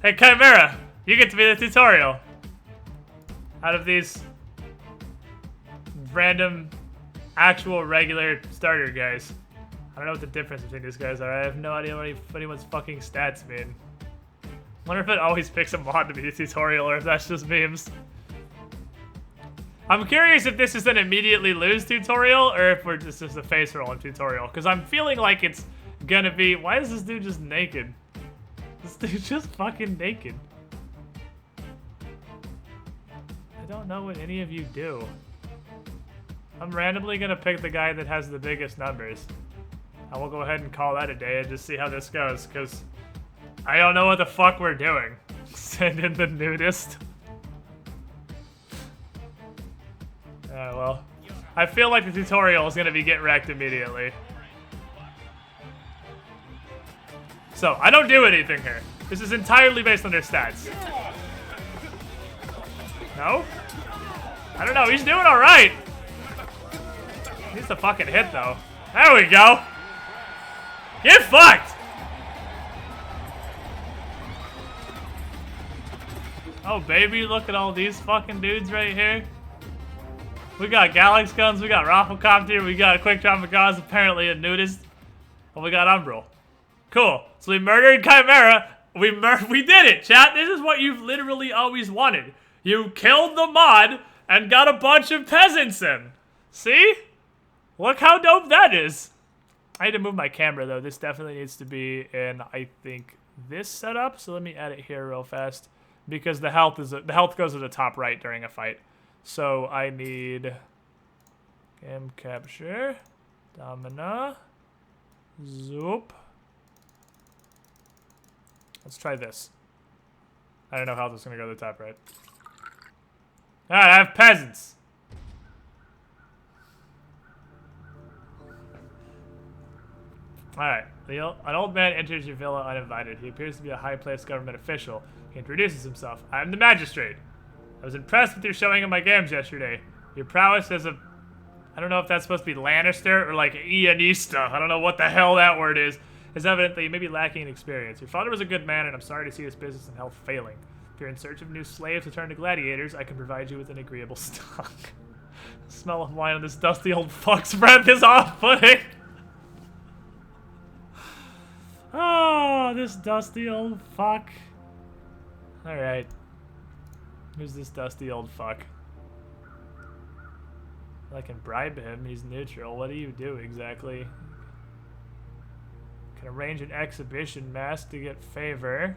Hey, Chimera! You get to be the tutorial! Out of these random, actual, regular starter guys. I don't know what the difference between these guys are. I have no idea what anyone's fucking stats mean. Wonder if it always picks a mod to be a tutorial or if that's just memes. I'm curious if this is an immediately lose tutorial or if we're just a face roll in tutorial. Because I'm feeling like it's gonna be... Why is this dude just naked? This dude's just fucking naked. I don't know what any of you do. I'm randomly gonna pick the guy that has the biggest numbers. I will go ahead and call that a day and just see how this goes, because I don't know what the fuck we're doing. Send in the nudist. Well, I feel like the tutorial is gonna be get wrecked immediately. So, I don't do anything here. This is entirely based on their stats. No? I don't know, he's doing alright. Needs to fucking hit though. There we go. Get fucked! Oh baby, look at all these fucking dudes right here. We got Galax guns, we got Rafflecopter, we got Quick Drop Gauze, apparently a nudist. And we got Umbral. Cool. So we murdered Chimera. We did it, chat. This is what you've literally always wanted. You killed the mod and got a bunch of peasants in. See? Look how dope that is. I need to move my camera though. This definitely needs to be in, I think, this setup. So let me add it here real fast because the health goes to the top right during a fight. So I need cam capture, Domina, zoop. Let's try this. I don't know how this is gonna go to the top right. Alright, I have peasants. Alright, an old man enters your villa uninvited. He appears to be a high-placed government official. He introduces himself. I am the magistrate. I was impressed with your showing of my games yesterday. Your prowess as a... I don't know if that's supposed to be Lannister or like Ianista. I don't know what the hell that word is. It's evident that you may be lacking in experience. Your father was a good man, and I'm sorry to see his business and health failing. If you're in search of new slaves to turn to gladiators, I can provide you with an agreeable stock. The smell of wine on this dusty old fuck's breath is off-putting. Oh, this dusty old fuck. Alright. Who's this dusty old fuck? I can bribe him. He's neutral. What do you do exactly? Can arrange an exhibition mask to get favor.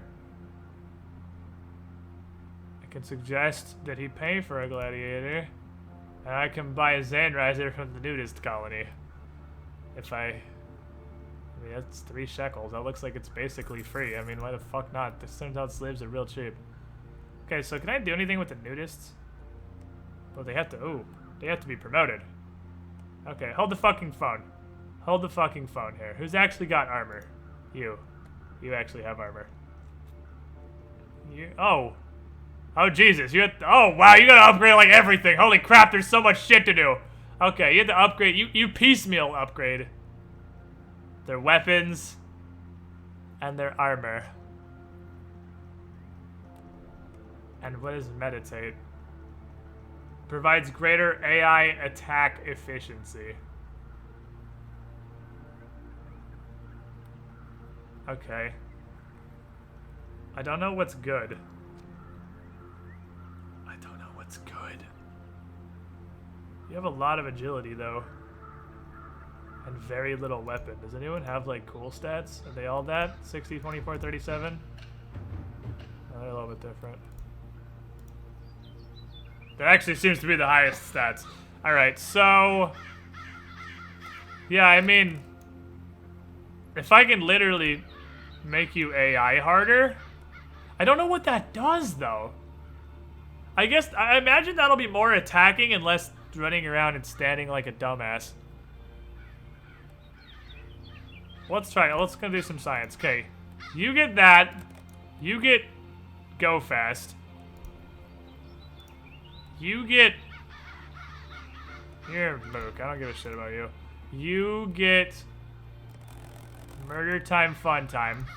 I can suggest that he pay for a gladiator. And I can buy a Zanriser from the nudist colony. If I mean, that's 3 shekels. That looks like it's basically free. I mean, why the fuck not? This turns out slaves are real cheap. Okay, so can I do anything with the nudists? Well, they have to... Ooh. They have to be promoted. Okay, hold the fucking phone. Hold the fucking phone here. Who's actually got armor? You. You actually have armor. You... Oh. Oh, Jesus. You have to, oh, wow. You gotta upgrade, like, everything. Holy crap, there's so much shit to do. Okay, you have to upgrade... You piecemeal upgrade their weapons and their armor. And what is meditate? Provides greater AI attack efficiency. Okay. I don't know what's good. I don't know You have a lot of agility, though. And very little weapon. Does anyone have, like, cool stats? Are they all that? 60, 24, 37? No, they're a little bit different. That actually seems to be the highest stats. Alright, so... Yeah, I mean... If I can literally make you AI harder... I don't know what that does, though. I guess, I imagine that'll be more attacking and less running around and standing like a dumbass. Let's try it. Let's go do some science. Okay. You get that. You get go fast. You get... Here, Mook. I don't give a shit about you. You get... Murder time, fun time.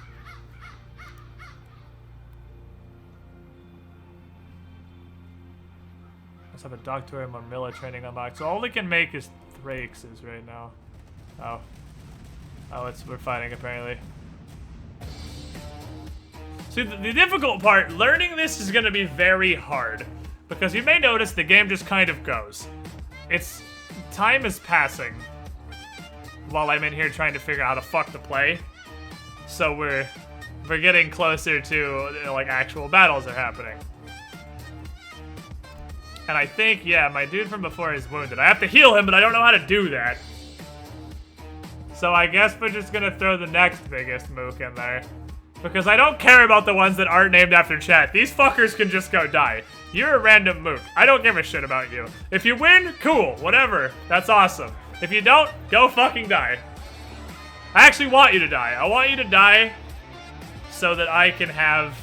Let's have a Doctor and Marmilla training unlocked. So all we can make is Thrakes right now. Oh. Oh, we're fighting apparently. See, the difficult part, learning this is gonna be very hard. Because you may notice the game just kind of goes. Time is passing. While I'm in here trying to figure out how to fuck to play. So we're getting closer to, like, actual battles are happening. And I think, yeah, my dude from before is wounded. I have to heal him, but I don't know how to do that. So I guess we're just gonna throw the next biggest mook in there. Because I don't care about the ones that aren't named after chat. These fuckers can just go die. You're a random mook. I don't give a shit about you. If you win, cool, whatever. That's awesome. If you don't, go fucking die. I actually want you to die. I want you to die so that I can have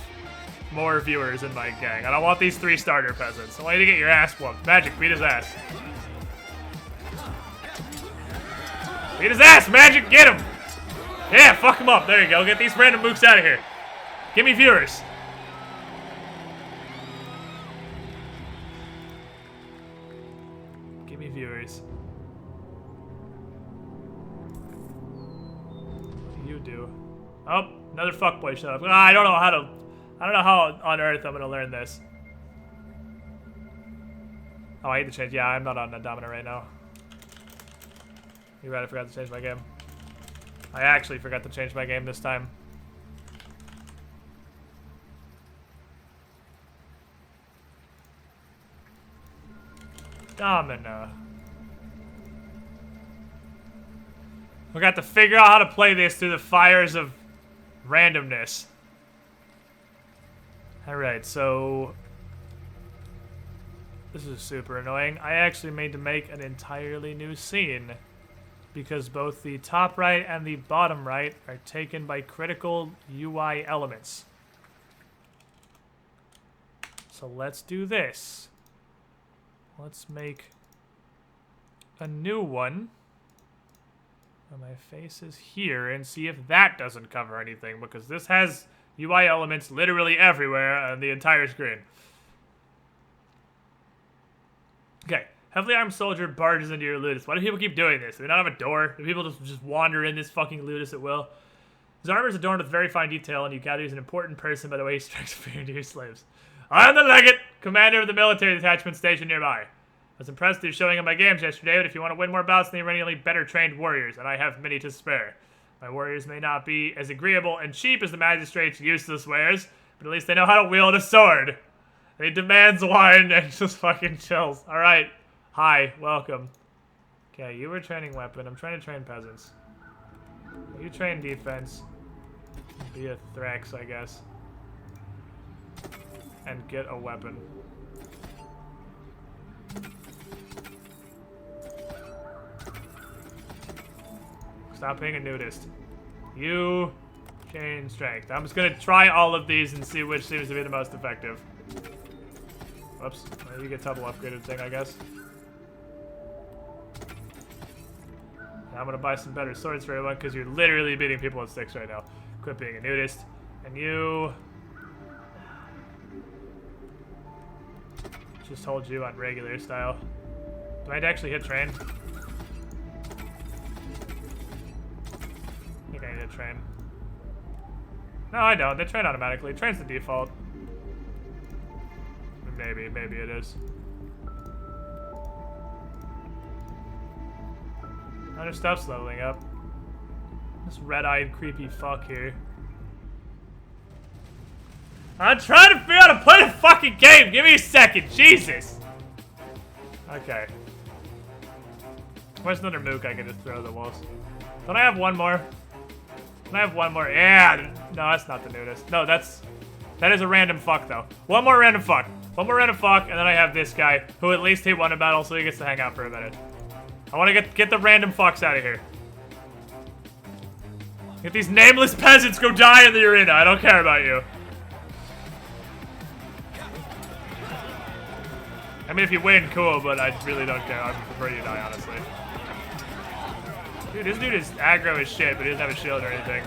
more viewers in my gang. I don't want these 3 starter peasants. I want you to get your ass whooped. Magic, beat his ass. Beat his ass, Magic, get him! Yeah, fuck him up. There you go. Get these random mooks out of here. Give me viewers. Give me viewers. What do you do? Oh, another fuckboy showed up. I don't know how on earth I'm gonna learn this. Oh, I hate to change. Yeah, I'm not on the Domina right now. You're right, I forgot to change my game. I actually forgot to change my game this time. Domina. We got to figure out how to play this through the fires of randomness. Alright, so... This is super annoying. I actually made to make an entirely new scene. Because both the top right and the bottom right are taken by critical UI elements. So let's do this. Let's make a new one. And my face is here and see if that doesn't cover anything. Because this has UI elements literally everywhere on the entire screen. Okay. Heavily armed soldier barges into your ludus. Why do people keep doing this? Do they not have a door? Do people just wander in this fucking ludus at will? His armor is adorned with very fine detail, and you gather he's an important person by the way he strikes fear into your slaves. I am the legate, commander of the military detachment stationed nearby. I was impressed through showing him my games yesterday, but if you want to win more bouts, then you need better trained warriors, and I have many to spare. My warriors may not be as agreeable and cheap as the magistrate's useless wares, but at least they know how to wield a sword. And he demands wine and just fucking chills. Alright. Hi, welcome. Okay, you were training weapon. I'm trying to train peasants. You train defense. Be a Thrax, I guess. And get a weapon. Stop being a nudist. You chain strength. I'm just gonna try all of these and see which seems to be the most effective. Whoops. Well, you get double upgraded thing, I guess. I'm gonna buy some better swords for everyone because you're literally beating people with sticks right now. Quit being a nudist. And you... Just hold you on regular style. Do I actually hit train? I think I need to train. No, I don't. They train automatically. Train's the default. Maybe it is. Other stuff's leveling up. This red-eyed creepy fuck here. I'm trying to figure out how to play the fucking game! Give me a second, Jesus! Okay. Where's another mook I can just throw at the walls? Don't I have one more? Don't I have one more? Yeah! No, that's not the nudist. No, that is a random fuck, though. One more random fuck. One more random fuck, and then I have this guy, who at least he won a battle, so he gets to hang out for a minute. I want to get the random fucks out of here. Get these nameless peasants go die in the arena. I don't care about you. I mean, if you win, cool, but I really don't care. I prefer you die, honestly. Dude, this dude is aggro as shit, but he doesn't have a shield or anything.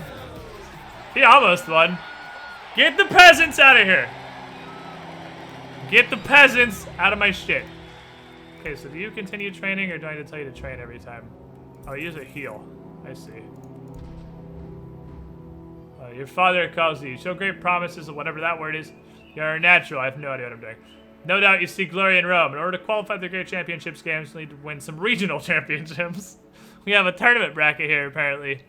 He almost won. Get the peasants out of here. Get the peasants out of my shit. Okay, so do you continue training, or do I need to tell you to train every time? Oh, use a heal. I see. Your father calls you. Show great promises of whatever that word is. You're a natural. I have no idea what I'm doing. No doubt you see glory in Rome. In order to qualify for the Great Championships games, you need to win some regional championships. We have a tournament bracket here, apparently.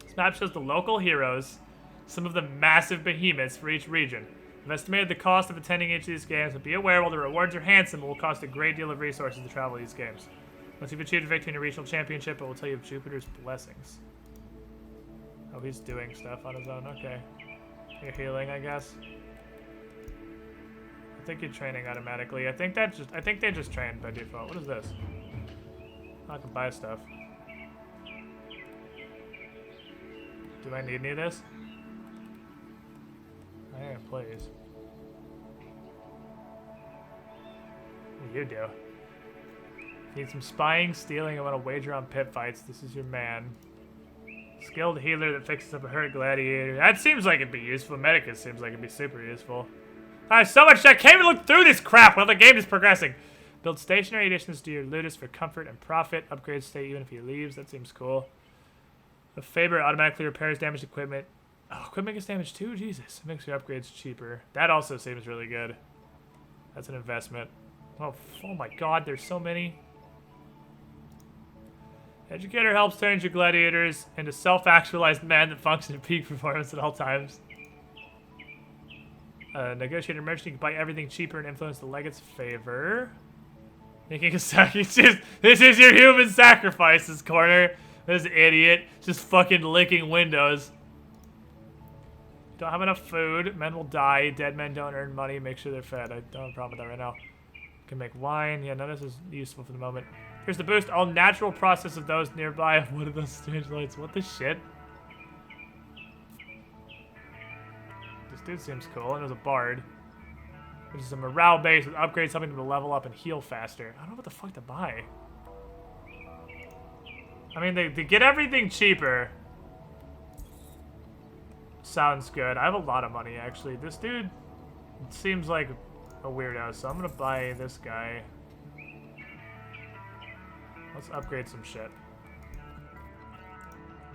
This map shows the local heroes, some of the massive behemoths for each region. I've estimated the cost of attending each of these games, but be aware while the rewards are handsome, it will cost a great deal of resources to travel these games. Once you've achieved a victory in a regional championship, it will tell you of Jupiter's blessings. Oh, he's doing stuff on his own. Okay. You're healing, I guess. I think you're training automatically. I think they just train by default. What is this? I can buy stuff. Do I need any of this? Yeah, please. What do you do? Need some spying, stealing, I want to wager on pit fights. This is your man. Skilled healer that fixes up a hurt gladiator. That seems like it'd be useful. Medicus seems like it'd be super useful. I have so much I can't even look through this crap while the game is progressing. Build stationary additions to your ludus for comfort and profit. Upgrade state even if he leaves. That seems cool. The Faber automatically repairs damaged equipment. Oh, equipment gets damaged too? Jesus. Makes your upgrades cheaper. That also seems really good. That's an investment. Oh my god, there's so many. Educator helps turn your gladiators into self-actualized men that function at peak performance at all times. Negotiator merchant, you can buy everything cheaper and influence the legate's favor. Making a sacrifice. This is your human sacrifices corner. This idiot. Just fucking licking windows. Don't have enough food. Men will die. Dead men don't earn money. Make sure they're fed. I don't have a problem with that right now. Can make wine. Yeah, none of this is useful for the moment. Here's the boost. All natural process of those nearby. What are those strange lights? What the shit? This dude seems cool. And there's a bard. Which is a morale base with upgrades helping them to level up and heal faster. I don't know what the fuck to buy. I mean, they get everything cheaper. Sounds good. I have a lot of money, actually. This dude seems like a weirdo, so I'm gonna buy this guy. Let's upgrade some shit.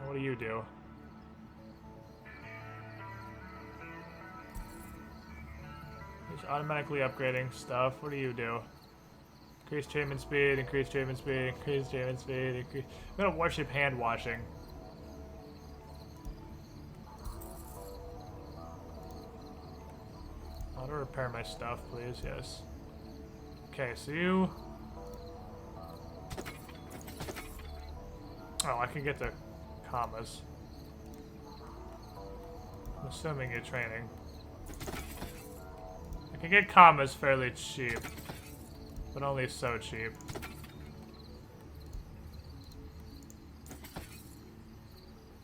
What do you do? Just automatically upgrading stuff. What do you do? Increase treatment speed, increase treatment speed, increase treatment speed, increase... I'm gonna worship hand washing. How to repair my stuff, please? Yes. Okay, so you... Oh, I can get the commas. I'm assuming you're training. I can get commas fairly cheap, but only so cheap.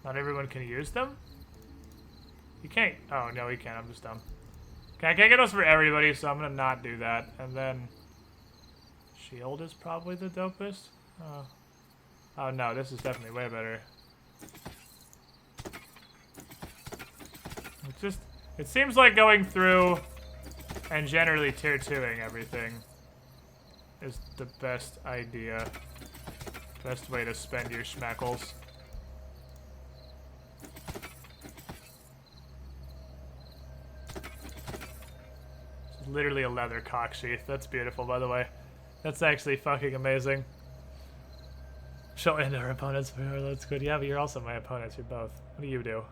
Not everyone can use them? You can't. Oh, no, you can't. I'm just dumb. Okay, I can't get those for everybody, so I'm gonna not do that. And then... Shield is probably the dopest. Oh no, this is definitely way better. It seems like going through and generally tier 2ing everything is the best idea. Best way to spend your schmeckles. This is literally a leather cock sheath. That's beautiful, by the way. That's actually fucking amazing. Show end our opponents. That's good. Yeah, but you're also my opponents. You're both. What do you do?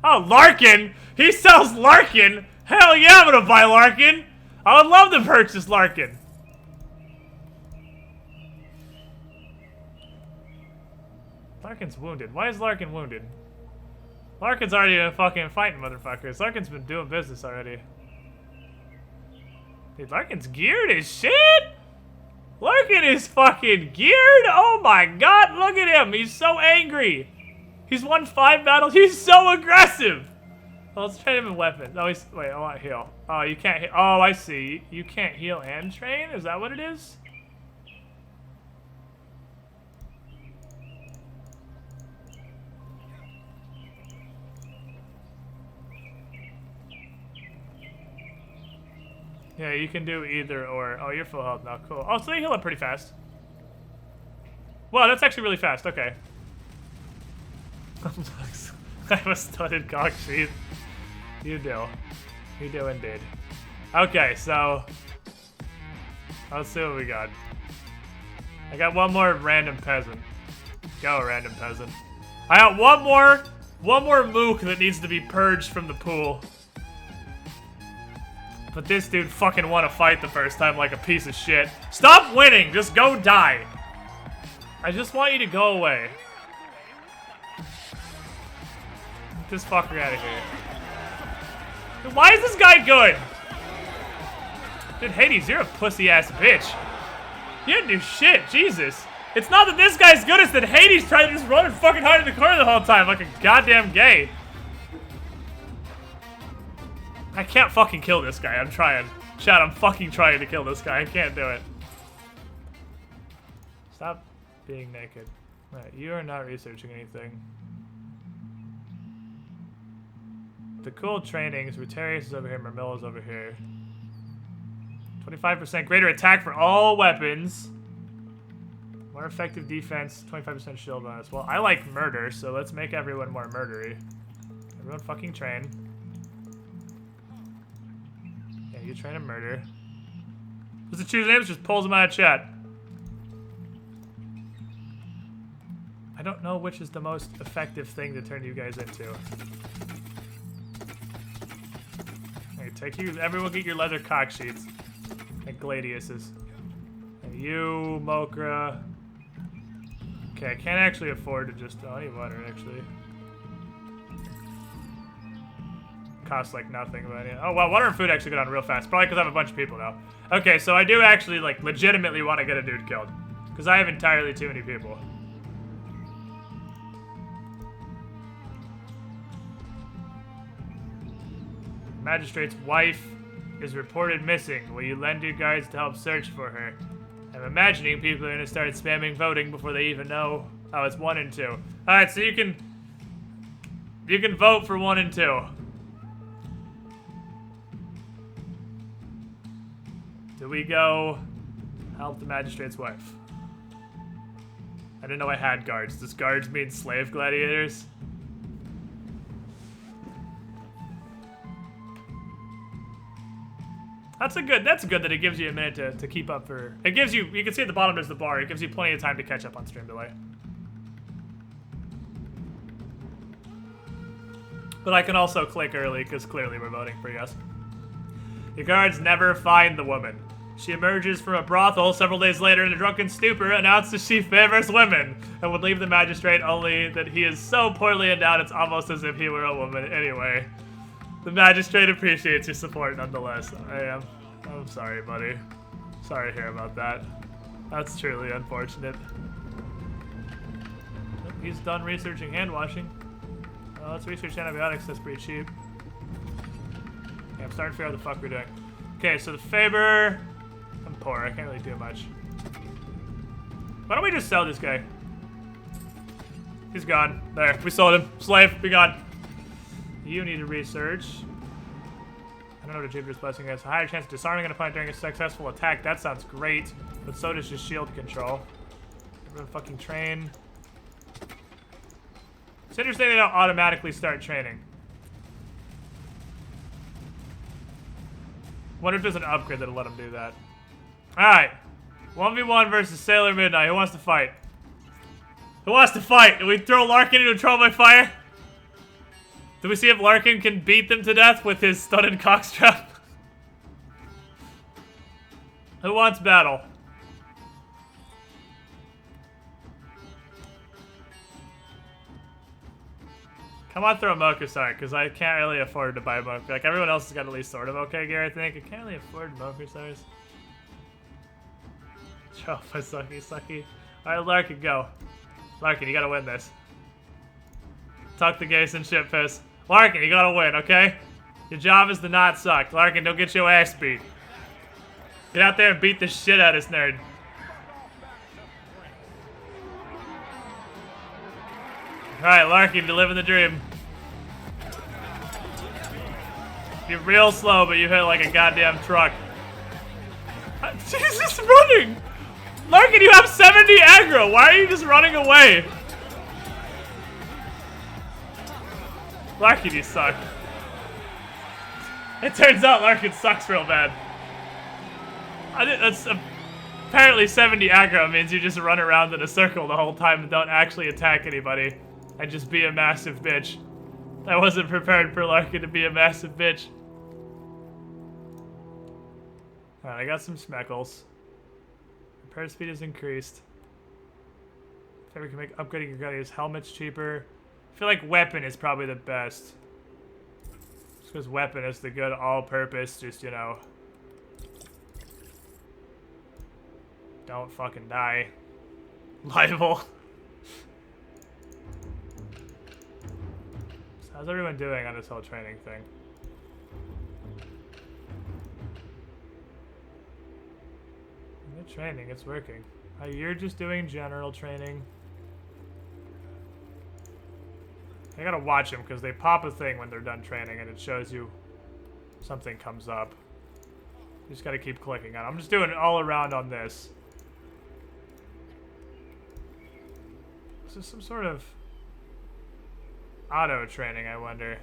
Oh, Larkin! He sells Larkin! Hell yeah, I'm gonna buy Larkin! I would love to purchase Larkin. Larkin's wounded. Why is Larkin wounded? Larkin's already a fucking fighting motherfucker. Larkin's been doing business already. Dude, Larkin's geared as shit! Larkin is fucking geared! Oh my god, look at him! He's so angry! He's won 5 battles. He's so aggressive! Well, let's train him in weapons. Oh, he's... Wait, I want heal. Oh, you can't heal. Oh, I see. You can't heal and train? Is that what it is? Yeah, you can do either or. Oh, you're full health now. Cool. Oh, so they heal up pretty fast. Wow, that's actually really fast. Okay. I have a studded cock sheath. You do. You do indeed. Okay, so... Let's see what we got. I got one more random peasant. Go, random peasant. I got one more mook that needs to be purged from the pool. But this dude fucking won a fight the first time like a piece of shit. Stop winning! Just go die! I just want you to go away. Get this fucker out of here. Dude, why is this guy good? Dude, Hades, you're a pussy-ass bitch. You didn't do shit, Jesus. It's not that this guy's good, it's that Hades tried to just run and fucking hide in the corner the whole time like a goddamn gay. I can't fucking kill this guy. I'm trying. Chat, I'm fucking trying to kill this guy. I can't do it. Stop being naked. Alright, you are not researching anything. The cool trainings. Rutarius is over here. Mermilla's over here. 25% greater attack for all weapons. More effective defense. 25% shield bonus. Well, I like murder, so let's make everyone more murdery. Everyone fucking train. You trying to murder. Does it choose names? Just pulls them out of chat. I don't know which is the most effective thing to turn you guys into. Okay, take you. Everyone get your leather cock sheets. And Gladius's. And you, Mokra. Okay, I can't actually afford to just. Oh, I need water actually. Costs like nothing, but yeah. Oh well, water and food actually go down real fast. Probably because I have a bunch of people now. Okay, so I do actually like legitimately want to get a dude killed because I have entirely too many people. Magistrate's wife is reported missing. Will you lend your guards to help search for her? I'm imagining people are gonna start spamming voting before they even know. Oh, it's 1 and 2. All right, so you can vote for 1 and 2. Do we go help the magistrate's wife? I didn't know I had guards. Does guards mean slave gladiators? That's good that it gives you a minute to keep up for. It gives you can see at the bottom there's the bar. It gives you plenty of time to catch up on stream delay. But I can also click early because clearly we're voting for yes. Your guards never find the woman. She emerges from a brothel several days later in a drunken stupor, announces she favors women, and would leave the magistrate only that he is so poorly endowed it's almost as if he were a woman anyway. The magistrate appreciates your support nonetheless. I'm sorry, buddy. Sorry to hear about that. That's truly unfortunate. He's done researching hand washing. Let's research antibiotics, that's pretty cheap. Okay, I'm starting to figure out what the fuck we're doing. Okay, so the Faber... I'm poor, I can't really do much. Why don't we just sell this guy? He's gone. There, we sold him. Slave, be gone. You need to research. I don't know what a Jupiter's Blessing is. A higher chance of disarming an opponent during a successful attack. That sounds great. But so does just shield control. Everyone fucking train. It's interesting they don't automatically start training. Wonder if there's an upgrade that'll let them do that. Alright. 1v1 versus Sailor Midnight. Who wants to fight? Who wants to fight? Do we throw Larkin into a trial by fire? Do we see if Larkin can beat them to death with his studded cockstrap? Who wants battle? Come on, throw a Mokusar, because I can't really afford to buy a Mokusar. Like, everyone else has got at least sort of okay gear, I think. I can't really afford Mokusars. Show off my sucky. Alright, Larkin, go. Larkin, you gotta win this. Tuck the Gase and shit piss. Larkin, you gotta win, okay? Your job is to not suck. Larkin, don't get your ass beat. Get out there and beat the shit out of this nerd. Alright, Larkin, you're living the dream. You're real slow, but you hit like a goddamn truck. Jesus, running! Larkin, you have 70 aggro! Why are you just running away? Larkin, you suck. It turns out Larkin sucks real bad. That's apparently 70 aggro means you just run around in a circle the whole time and don't actually attack anybody. And just be a massive bitch. I wasn't prepared for Larkin to be a massive bitch. Alright, I got some Smeckles. Repair speed is increased. If we can make upgrading your gun, use helmets cheaper. I feel like weapon is probably the best. Just because weapon is the good all-purpose, just, you know. Don't fucking die. Libel. How's everyone doing on this whole training thing? Good training, it's working. You're just doing general training. I gotta watch them because they pop a thing when they're done training and it shows you something comes up. You just gotta keep clicking on it. I'm just doing it all around on this. Is this some sort of auto training, I wonder?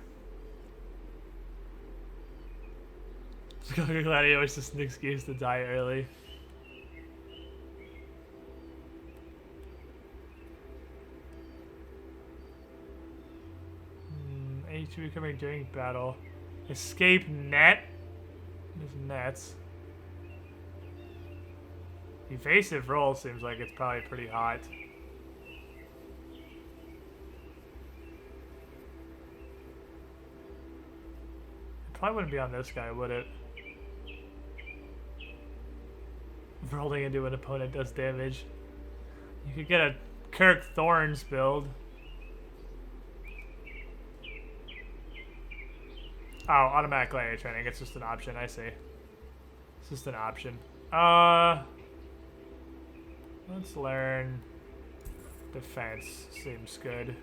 Gladiator is just an excuse to die early. HP becoming during battle. Escape net? There's nets. Evasive roll seems like it's probably pretty hot. Probably wouldn't be on this guy, would it? Rolling into an opponent does damage. You could get a Kirk Thorns build. Oh, automatic gladiator training. It's just an option, I see. It's just an option. Let's learn defense. Seems good.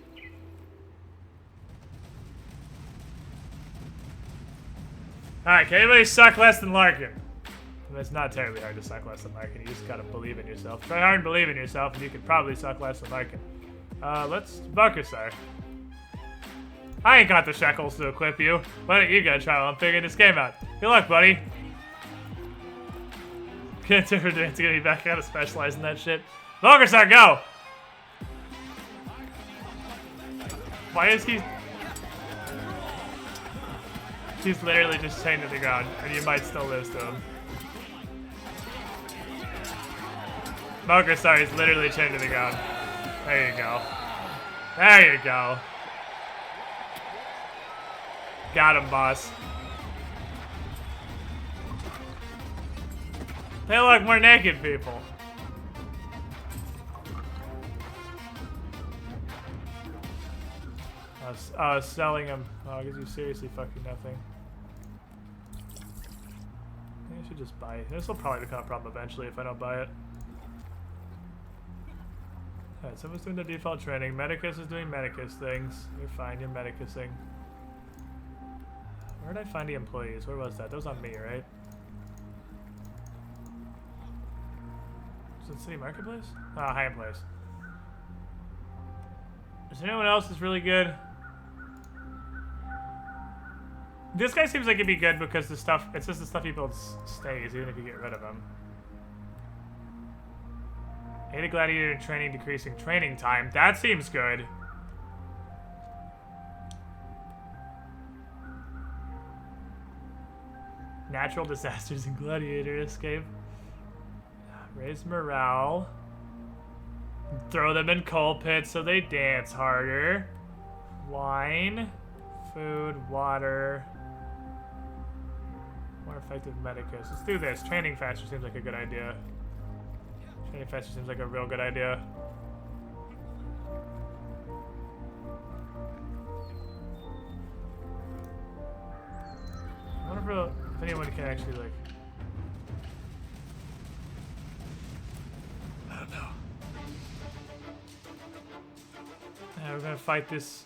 Alright, can anybody suck less than Larkin? And it's not terribly hard to suck less than Larkin. You just gotta believe in yourself. Try hard and believe in yourself, and you could probably suck less than Larkin. Let's Buckasar. I ain't got the shekels to equip you. Why don't you go try while I'm figuring this game out? Good luck, buddy. It's gonna be back out to specialize in that shit. Buckasar, go! Why is he... He's literally just chained to the ground, and you might still lose to him. Mokusar is literally chained to the ground. There you go. There you go. Got him, boss. They look more naked people. Selling them. Oh, gives you seriously fucking nothing. I should just buy it. This will probably become a problem eventually if I don't buy it. Alright, someone's doing the default training. Medicus is doing Medicus things. You're fine, you're Medicusing. Where did I find the employees? Where was that? That was on me, right? Was it City Marketplace? Oh, high place. Is there anyone else that's really good? This guy seems like it'd be good because the stuff, it's just the stuff he builds stays, even if you get rid of him. Aid a gladiator in training, decreasing training time. That seems good. Natural disasters and gladiator escape. Raise morale. Throw them in coal pits so they dance harder. Wine. Food. Water. More effective medicus. Let's do this. Training faster seems like a good idea. Training faster seems like a real good idea. I wonder if anyone can actually, like... I don't know. We're gonna fight this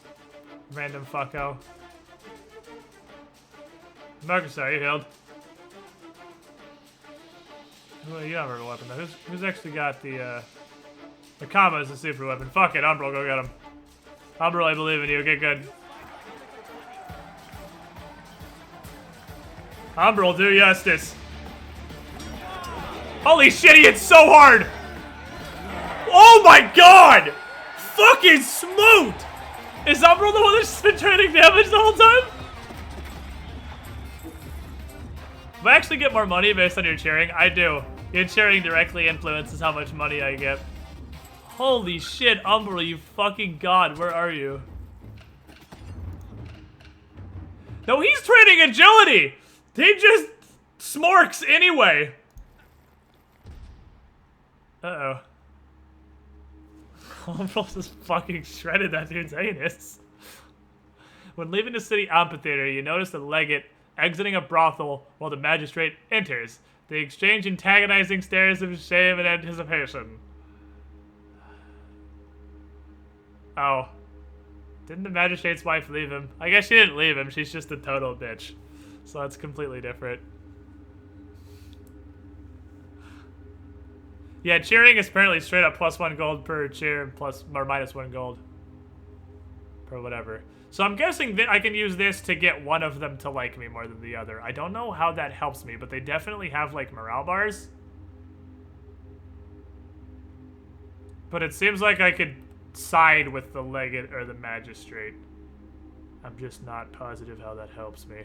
random fucko. Marcus, are you healed? Well, you don't have a weapon though. Who's actually got the comma is a super weapon? Fuck it, Umbral, go get him. Umbral, I believe in you. Get good. Umbral, do justice. Holy shit, he hit so hard! Oh my god! Fucking smooth! Is Umbral the one that's been trading damage the whole time? Do I actually get more money based on your cheering? I do. Your cheering directly influences how much money I get. Holy shit, Umbral, you fucking god, where are you? No, he's trading agility! He just smorks anyway. Uh-oh. Umbral just fucking shredded that dude's anus. When leaving the city amphitheater, you notice the legate exiting a brothel while the magistrate enters. They exchange antagonizing stares of shame and anticipation. Oh. Didn't the magistrate's wife leave him? I guess she didn't leave him, she's just a total bitch. So that's completely different. Yeah, cheering is apparently straight up +1 gold per cheer and plus or -1 gold per whatever. So I'm guessing that I can use this to get one of them to like me more than the other. I don't know how that helps me, but they definitely have like morale bars. But it seems like I could side with the legate or the magistrate. I'm just not positive how that helps me.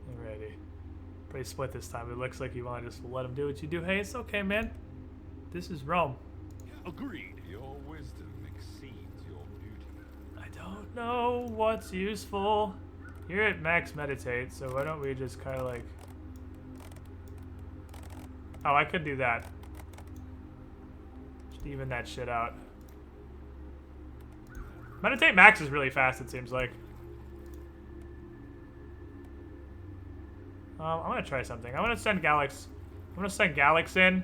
Alrighty. Pretty split this time. It looks like you want to just let him do what you do. Hey, it's okay, man. This is Rome. Agreed. Your wisdom exceeds your beauty. I don't know what's useful. You're at max meditate, so why don't we just kind of like... Oh, I could do that. Just even that shit out. Meditate max is really fast, it seems like. I'm gonna try something. I'm gonna send Galax. I'm gonna send Galax in.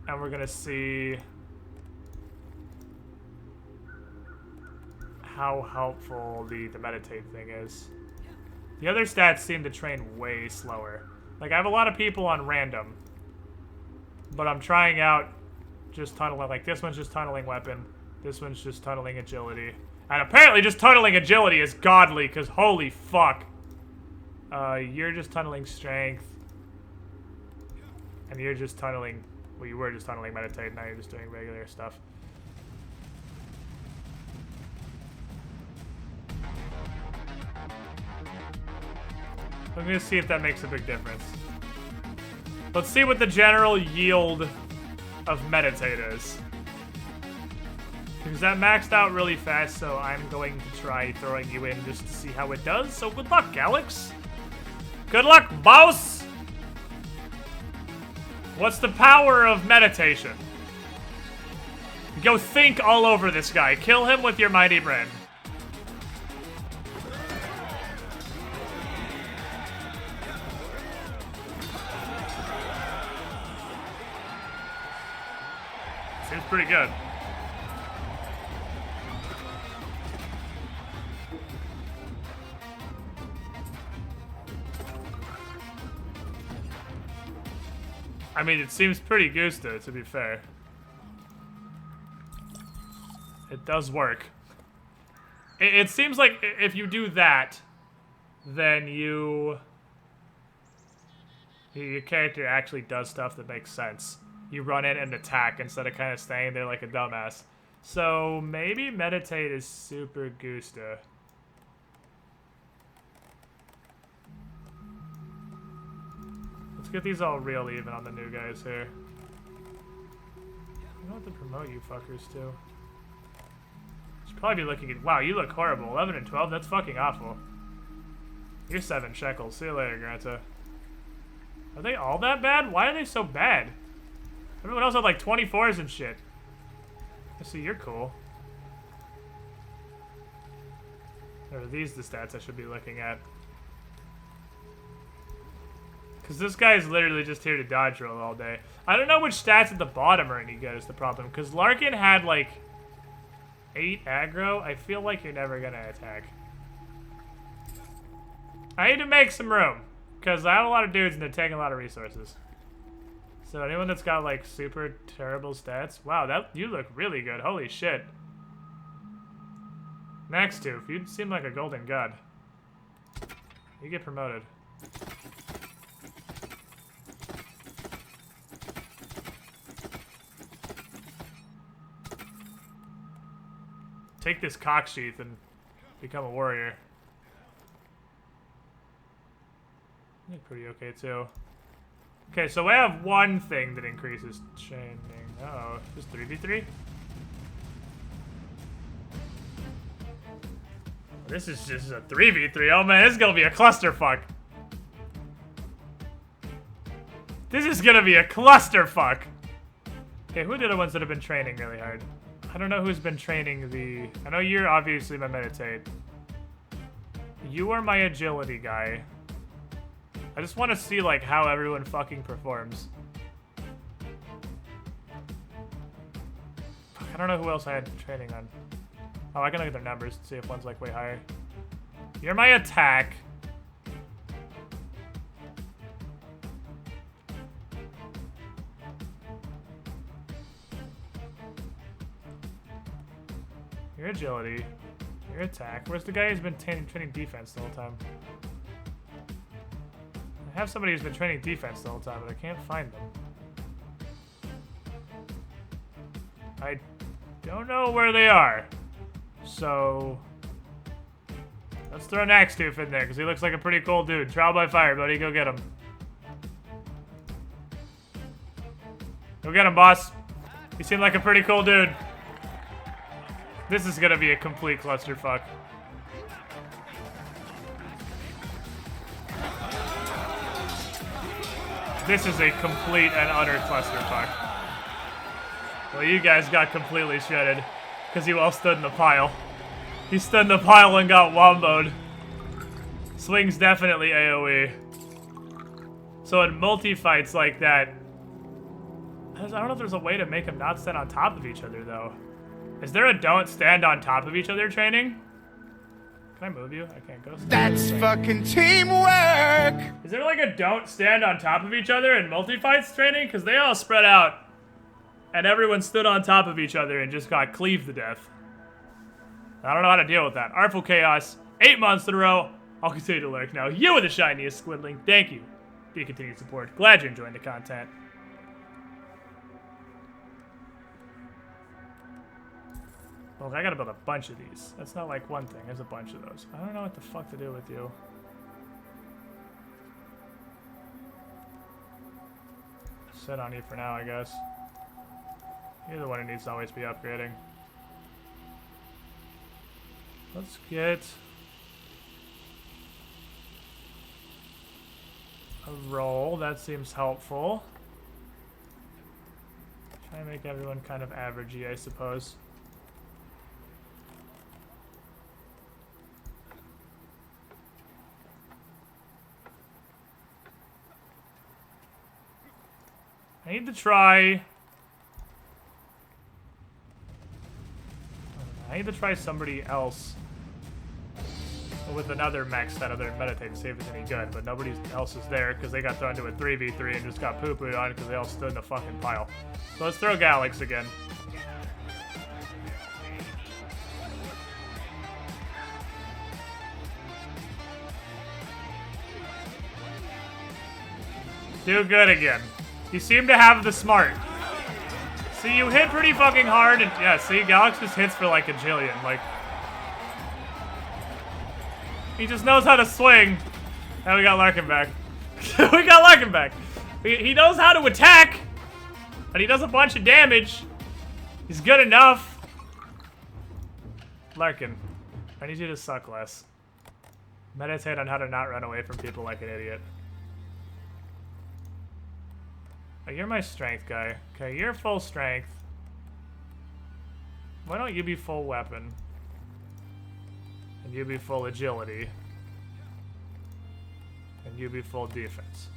And we're gonna see how helpful the meditate thing is. The other stats seem to train way slower. Like, I have a lot of people on random. But I'm trying out just tunneling. Like, this one's just tunneling weapon. This one's just tunneling agility. And apparently just tunneling agility is godly, because holy fuck. You're just tunneling strength. And you're just tunneling... Well, you were just tunneling meditate, now you're just doing regular stuff. I'm gonna see if that makes a big difference. Let's see what the general yield of meditate is. Because that maxed out really fast, so I'm going to try throwing you in just to see how it does. So good luck, Galax. Good luck, boss! What's the power of meditation? Go think all over this guy. Kill him with your mighty brain. Seems pretty good. I mean, it seems pretty gusto, to be fair. It does work. It seems like if you do that, then you Your character actually does stuff that makes sense. You run in and attack instead of kind of staying there like a dumbass. So maybe meditate is super gusta. Let's get these all real even on the new guys here. I don't have to promote you fuckers too. Should probably be looking at. Wow, you look horrible. 11 and 12. That's fucking awful. You're 7 shekels. See you later, Granta. Are they all that bad? Why are they so bad? Everyone else had like 24s and shit. I see you're cool. Or are these the stats I should be looking at? Because this guy is literally just here to dodge roll all day. I don't know which stats at the bottom are any good is the problem. Because Larkin had like 8 aggro. I feel like you're never going to attack. I need to make some room. Because I have a lot of dudes and they're taking a lot of resources. So anyone that's got like super terrible stats. Wow, you look really good. Holy shit. Next to, you seem like a golden god. You get promoted. Take this cocksheath and become a warrior. You look pretty okay too. Okay, so I have one thing that increases chaining. Uh-oh, just 3v3? This is just a 3v3. Oh man, this is gonna be a clusterfuck. This is gonna be a clusterfuck. Okay, who are the other ones that have been training really hard? I don't know who's been training the... I know you're obviously my meditate. You are my agility guy. I just want to see, like, how everyone fucking performs. Fuck, I don't know who else I had training on. Oh, I can look at their numbers to see if one's, like, way higher. You're my attack. Your agility. Your attack. Where's the guy who's been training defense the whole time? I have somebody who's been training defense the whole time, but I can't find them. I don't know where they are. So let's throw Naxtoof in there, because he looks like a pretty cool dude. Trial by fire, buddy. Go get him. Go get him, boss. He seemed like a pretty cool dude. This is gonna be a complete clusterfuck. This is a complete and utter clusterfuck. Well, you guys got completely shredded because you all stood in the pile. He stood in the pile and got womboed. Swing's definitely AoE. So in multi-fights like that, I don't know if there's a way to make them not stand on top of each other, though. Is there a don't stand on top of each other training? Can I move you? I can't go. That's fucking teamwork! Is there like a don't stand on top of each other in multi-fights training? Because they all spread out and everyone stood on top of each other and just got cleaved to death. I don't know how to deal with that. Artful Chaos, 8 months in a row. I'll continue to lurk now. You are the shiniest squidling. Thank you for your continued support. Glad you're enjoying the content. Look, I gotta build a bunch of these. That's not like one thing. There's a bunch of those. I don't know what the fuck to do with you. Sit on you for now, I guess. You're the one who needs to always be upgrading. Let's get a roll. That seems helpful. Try and make everyone kind of averagey, I suppose. I need to try... I need to try somebody else with another max set of their meditate to see if it's any good, but nobody else is there because they got thrown into a 3v3 and just got poo-pooed on because they all stood in a fucking pile. So let's throw Galax again. Do good again. You seem to have the smart. See, you hit pretty fucking hard, and yeah, see, Galax just hits for like a jillion. Like, he just knows how to swing. And we got Larkin back. We got Larkin back. He knows how to attack, and he does a bunch of damage. He's good enough. Larkin, I need you to suck less. Meditate on how to not run away from people like an idiot. Oh, you're my strength guy. Okay, you're full strength. Why don't you be full weapon? And you be full agility. And you be full defense.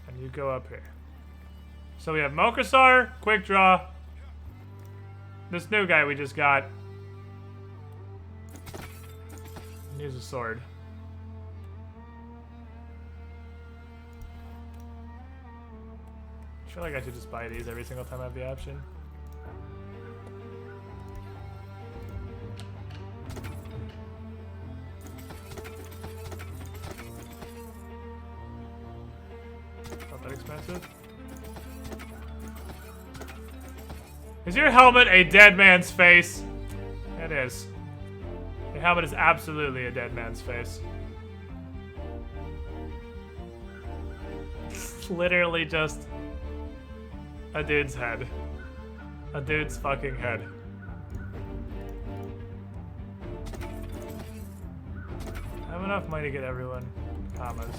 And you go up here. So we have Mokasar, quick draw. This new guy we just got. Use a sword. I feel like I should just buy these every single time I have the option. Not that expensive. Is your helmet a dead man's face? It is. Your helmet is absolutely a dead man's face. It's literally just a dude's head. A dude's fucking head. I have enough money to get everyone commas.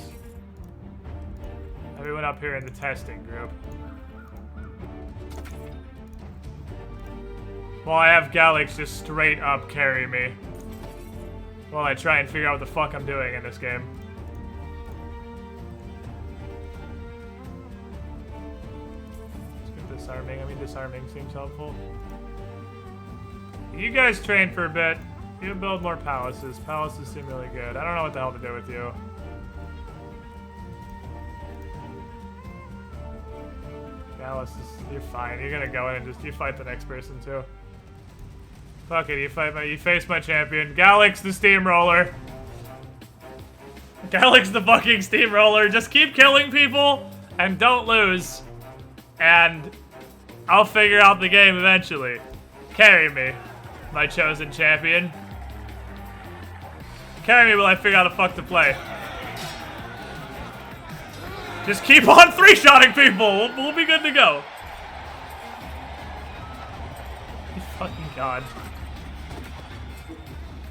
Everyone up here in the testing group. While I have Galax just straight up carry me. While I try and figure out what the fuck I'm doing in this game. Disarming. I mean, disarming seems helpful. You guys train for a bit. You build more palaces. Palaces seem really good. I don't know what the hell to do with you. Gallus, you're fine. You're gonna go in and just you fight the next person too. Fuck it, you face my champion. Galax the steamroller. Galax the fucking steamroller. Just keep killing people and don't lose. And I'll figure out the game eventually. Carry me, my chosen champion. Carry me while I figure out how the fuck to play. Just keep on three-shotting people. We'll be good to go. Fucking God.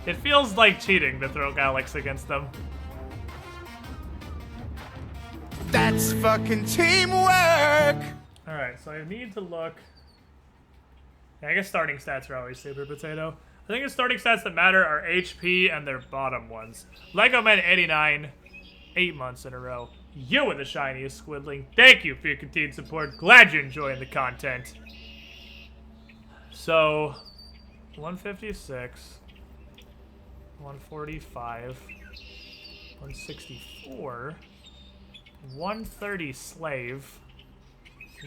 It feels like cheating to throw Galax against them. That's fucking teamwork! Alright, so I need to look... Yeah, I guess starting stats are always super potato. I think the starting stats that matter are HP and their bottom ones. Lego Man 89, 8 months in a row. You are the shiniest, Squidling. Thank you for your continued support. Glad you're enjoying the content. So, 156, 145, 164, 130 slave,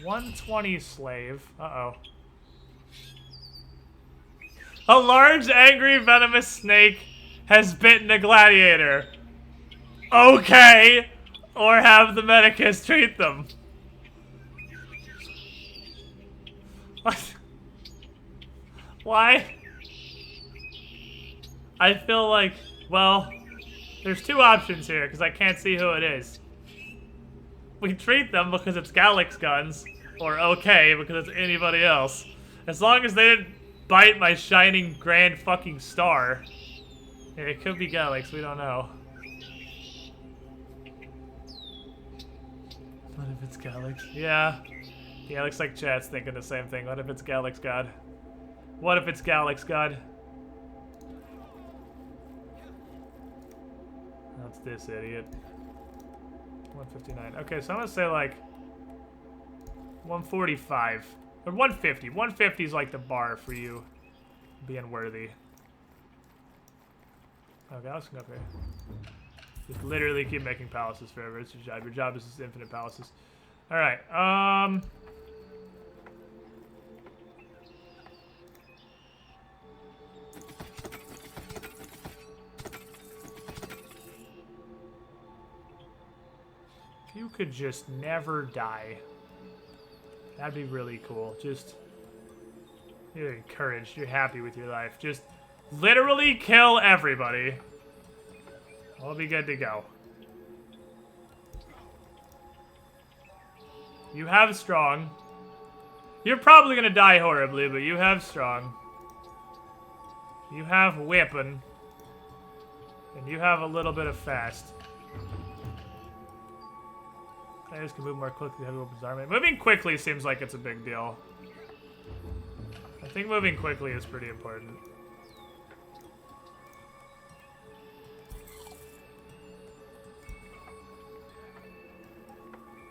120 slave. Uh-oh. A large, angry, venomous snake has bitten a gladiator. Okay. Or have the medicus treat them. What? Why? I feel like, well, there's two options here, because I can't see who it is. We treat them because it's Galax guns, or okay, because it's anybody else. As long as they didn't bite my shining grand fucking star. Yeah, it could be Galax, we don't know. What if it's Galax? Yeah. Yeah, looks like chat's thinking the same thing. What if it's Galax God? What if it's Galax God? That's this idiot. 159. Okay, so I'm gonna say like 145. Or 150. 150 is like the bar for you being worthy. Oh, Galax can go up here. Just literally keep making palaces forever. It's your job. Your job is just infinite palaces. Alright, could just never die. That'd be really cool. Just, you're encouraged. You're happy with your life. Just literally kill everybody. We'll be good to go. You have strong. You're probably gonna die horribly, but you have strong. You have weapon. And you have a little bit of fast. Players can move more quickly heavy weapons army. Moving quickly seems like it's a big deal. I think moving quickly is pretty important.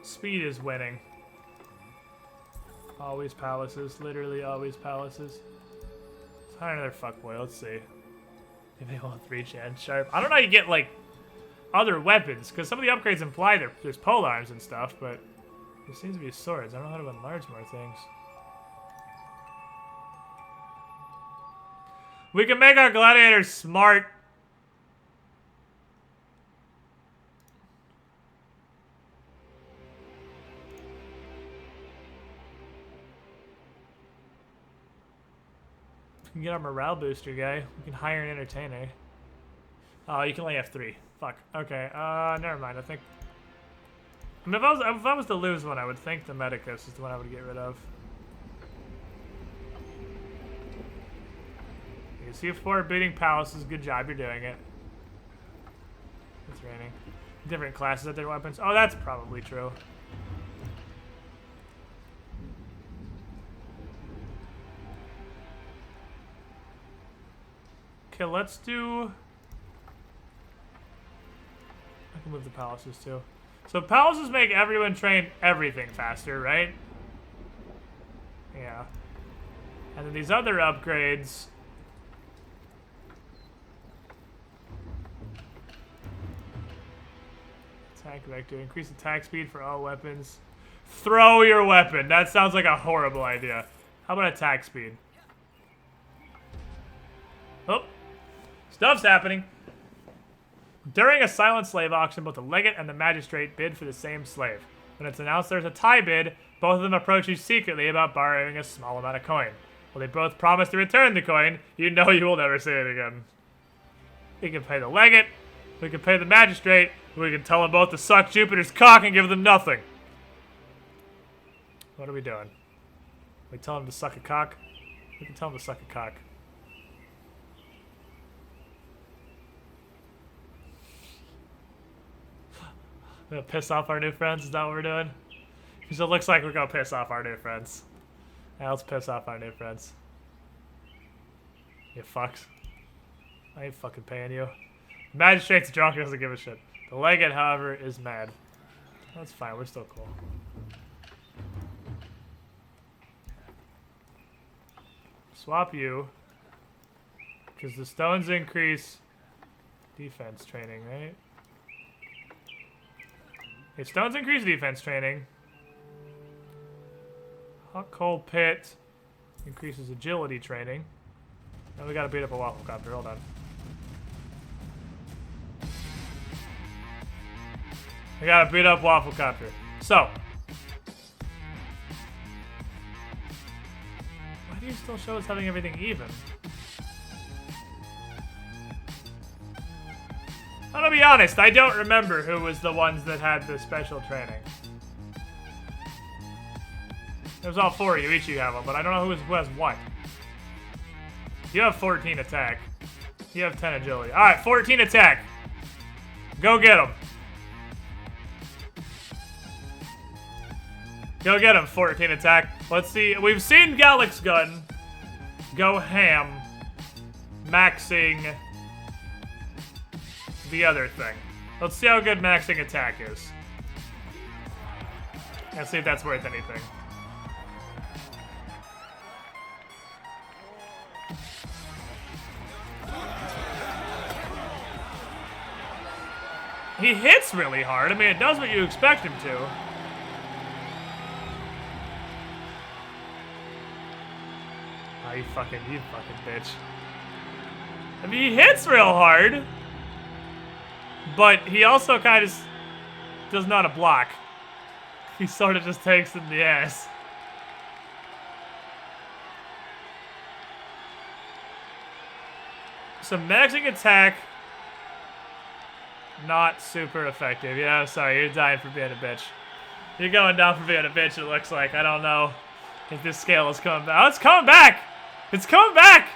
Speed is winning. Always palaces. Literally always palaces. Let's hire another fuckboy. Let's see. If they want 3 chance sharp. I don't know how you get, like, other weapons, because some of the upgrades imply there's pole arms and stuff, but there seems to be swords. I don't know how to enlarge more things. We can make our gladiators smart. We can get our morale booster guy. We can hire an entertainer. Oh, you can only have 3. Fuck. Okay. Never mind. I think. I mean, if I was to lose one, I would think the Medicus is the one I would get rid of. You see 4 beating palaces. Good job. You're doing it. It's raining. Different classes have their weapons. Oh, that's probably true. Okay, let's do... I can move the palaces too. So palaces make everyone train everything faster, right? Yeah. And then these other upgrades... Attack vector. Increase attack speed for all weapons. Throw your weapon. That sounds like a horrible idea. How about attack speed? Oh. Stuff's happening. During a silent slave auction, both the legate and the magistrate bid for the same slave. When it's announced there's a tie bid, both of them approach you secretly about borrowing a small amount of coin. Well, they both promise to return the coin. You know you will never see it again. We can pay the legate. We can pay the magistrate. We can tell them both to suck Jupiter's cock and give them nothing. What are we doing? We tell them to suck a cock? We can tell them to suck a cock. We're gonna piss off our new friends? Is that what we're doing? Because it looks like we're gonna piss off our new friends. Yeah, let's piss off our new friends. You fucks. I ain't fucking paying you. The magistrate's drunk and doesn't give a shit. The legate, however, is mad. That's fine, we're still cool. Swap you. Because the stones increase defense training, right? Okay, stones increase defense training. Hot cold pit increases agility training. Now we gotta beat up a waffle copter, hold on. We gotta beat up waffle copter. So. Why do you still show us having everything even? I'm gonna be honest, I don't remember who was the ones that had the special training. It was all 4 of you, each of you have them, but I don't know who has what. You have 14 attack. You have 10 agility. Alright, 14 attack. Go get them. Go get him, 14 attack. Let's see. We've seen Gallic's gun go ham, maxing the other thing. Let's see how good maxing attack is. Let's see if that's worth anything. He hits really hard. I mean, it does what you expect him to. Oh, you fucking bitch. I mean, he hits real hard. But he also kind of does not block. He sort of just takes it in the ass. So magic attack, not super effective. Yeah, I'm sorry, you're dying for being a bitch. You're going down for being a bitch, it looks like. I don't know if this scale is coming back. Oh, it's coming back! It's coming back!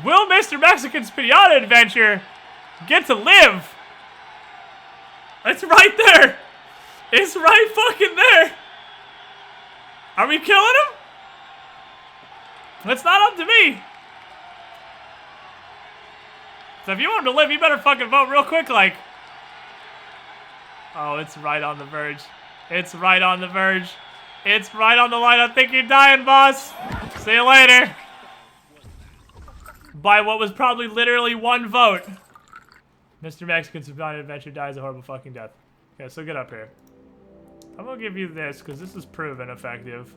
Will Mr. Mexican's Pinata Adventure get to live? It's right there! It's right fucking there! Are we killing him? It's not up to me. So if you want him to live, you better fucking vote real quick, like. Oh, it's right on the verge. It's right on the verge. It's right on the line. I think you're dying, boss. See you later. By what was probably literally one vote. Mr. Mexican's Pinata Adventure dies a horrible fucking death. Okay, so get up here. I'm gonna give you this, because this is proven effective.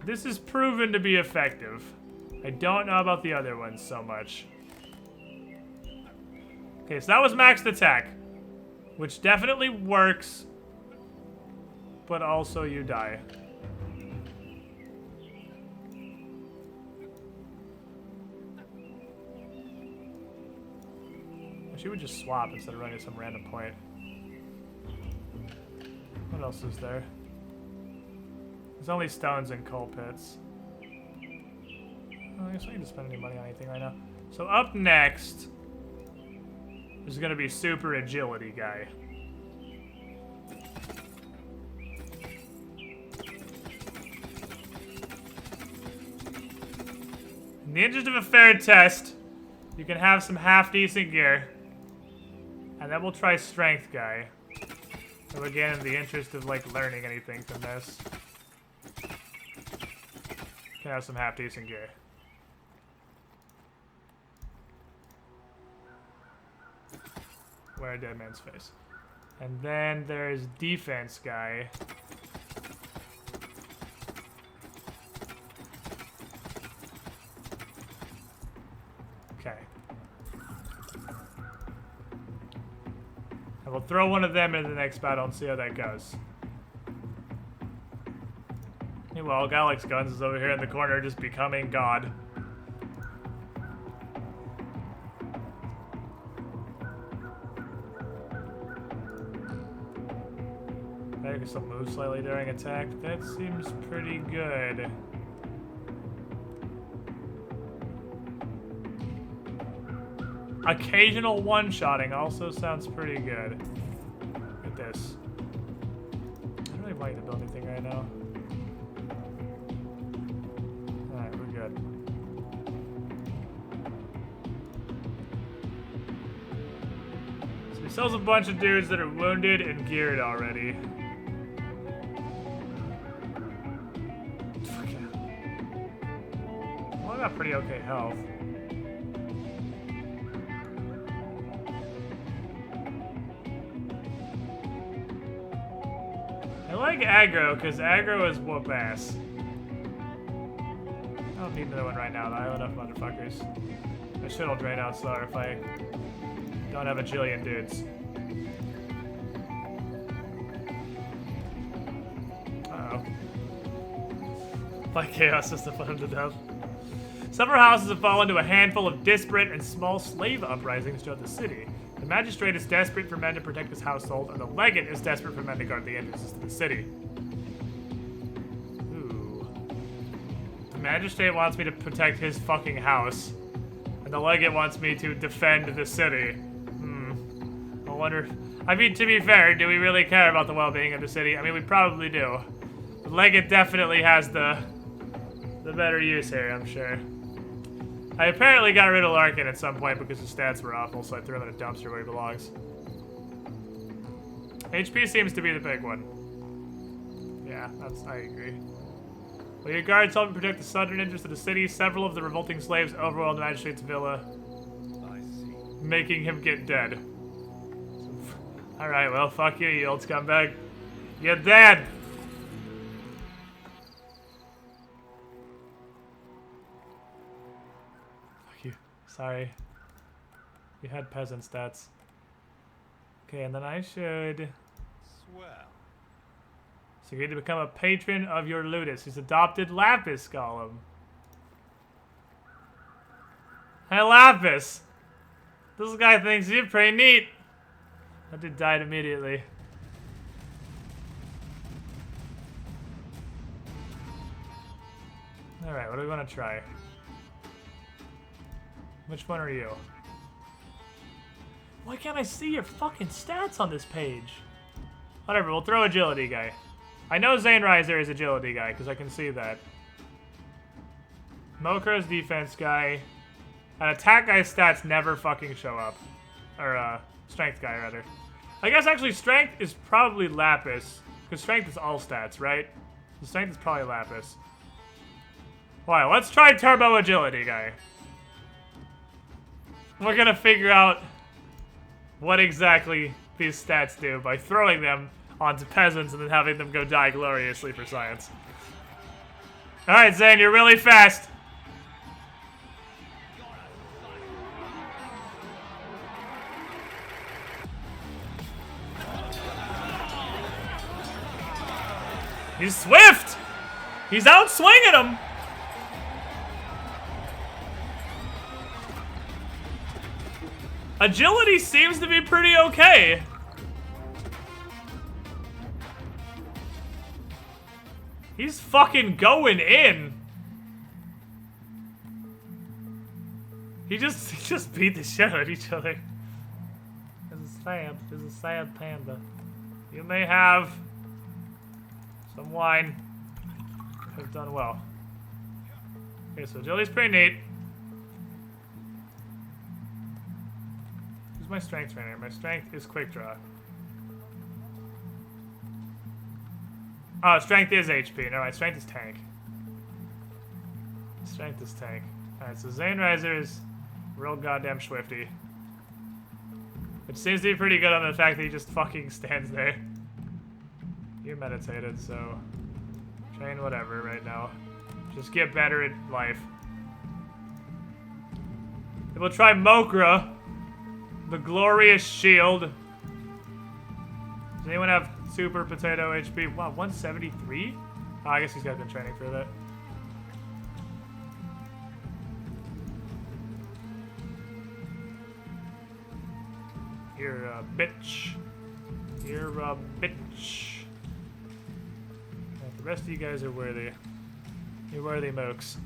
This is proven to be effective. I don't know about the other ones so much. Okay, so that was maxed attack, which definitely works, but also you die. She would just swap instead of running to some random point. What else is there? There's only stones and coal pits. I guess I don't need to spend any money on anything right now. So up next, there's gonna be super agility guy. In the interest of a fair test, you can have some half-decent gear. And then we'll try strength guy. So again, in the interest of like learning anything from this. Can have some half-decent gear. Wear a dead man's face. And then there's defense guy. Okay. And we'll throw one of them into the next battle and see how that goes. Meanwhile, Galax Guns is over here in the corner just becoming God. I guess I'll move slightly during attack. That seems pretty good. Occasional one-shotting also sounds pretty good. Look at this. I don't really want you to build anything right now. Alright, we're good. So he sells a bunch of dudes that are wounded and geared already. Fuck yeah. Well, I got pretty okay health. I like aggro, because aggro is whoop ass. I don't need another one right now, though. I have enough motherfuckers. My shit will drain out slower if I don't have a jillion dudes. Uh-oh. My chaos just to put him to death. Several houses have fallen to a handful of disparate and small slave uprisings throughout the city. The magistrate is desperate for men to protect his household, and the legate is desperate for men to guard the entrances to the city. Ooh. The magistrate wants me to protect his fucking house, and the legate wants me to defend the city. I wonder... I mean, to be fair, do we really care about the well-being of the city? I mean, we probably do. The legate definitely has the better use here, I'm sure. I apparently got rid of Larkin at some point because his stats were awful, so I threw him in a dumpster where he belongs. HP seems to be the big one. Yeah, I agree. Will your guards help me protect the southern entrance of the city? Several of the revolting slaves overwhelmed the magistrate's villa, making him get dead. Alright, well, fuck you, you old scumbag. You're dead! Sorry. We had peasant stats. Okay, and then I should... Swell. So you need to become a patron of your Ludus. He's adopted Lapis Golem. Hey, Lapis! This guy thinks you're pretty neat. That dude died immediately. Alright, what do we want to try? Which one are you? Why can't I see your fucking stats on this page? Whatever, we'll throw agility guy. I know Zane Riser is agility guy, because I can see that. Mokra's defense guy. An attack guy's stats never fucking show up. Or, strength guy, rather. I guess actually strength is probably Lapis. Because strength is all stats, right? So strength is probably Lapis. Alright, let's try turbo agility guy. We're gonna figure out what exactly these stats do by throwing them onto peasants and then having them go die gloriously for science. Alright, Zane, you're really fast. He's swift! He's out swinging him! Agility seems to be pretty okay. He's fucking going in. He just beat the shit out of each other. There's a sad panda. You may have some wine. Have done well. Okay, so agility's pretty neat. Who's my strength trainer? My strength is quick draw. Oh, strength is HP. No, my strength is tank. Strength is tank. Alright, so Zane Riser is real goddamn swifty. Which seems to be pretty good on the fact that he just fucking stands there. You meditated, so train whatever right now. Just get better at life. We'll try Mokra, the glorious shield. Does anyone have super potato HP? Wow, 173? Oh, I guess he's got good training for that. You're a bitch. You're a bitch. The rest of you guys are worthy. You're worthy mooks.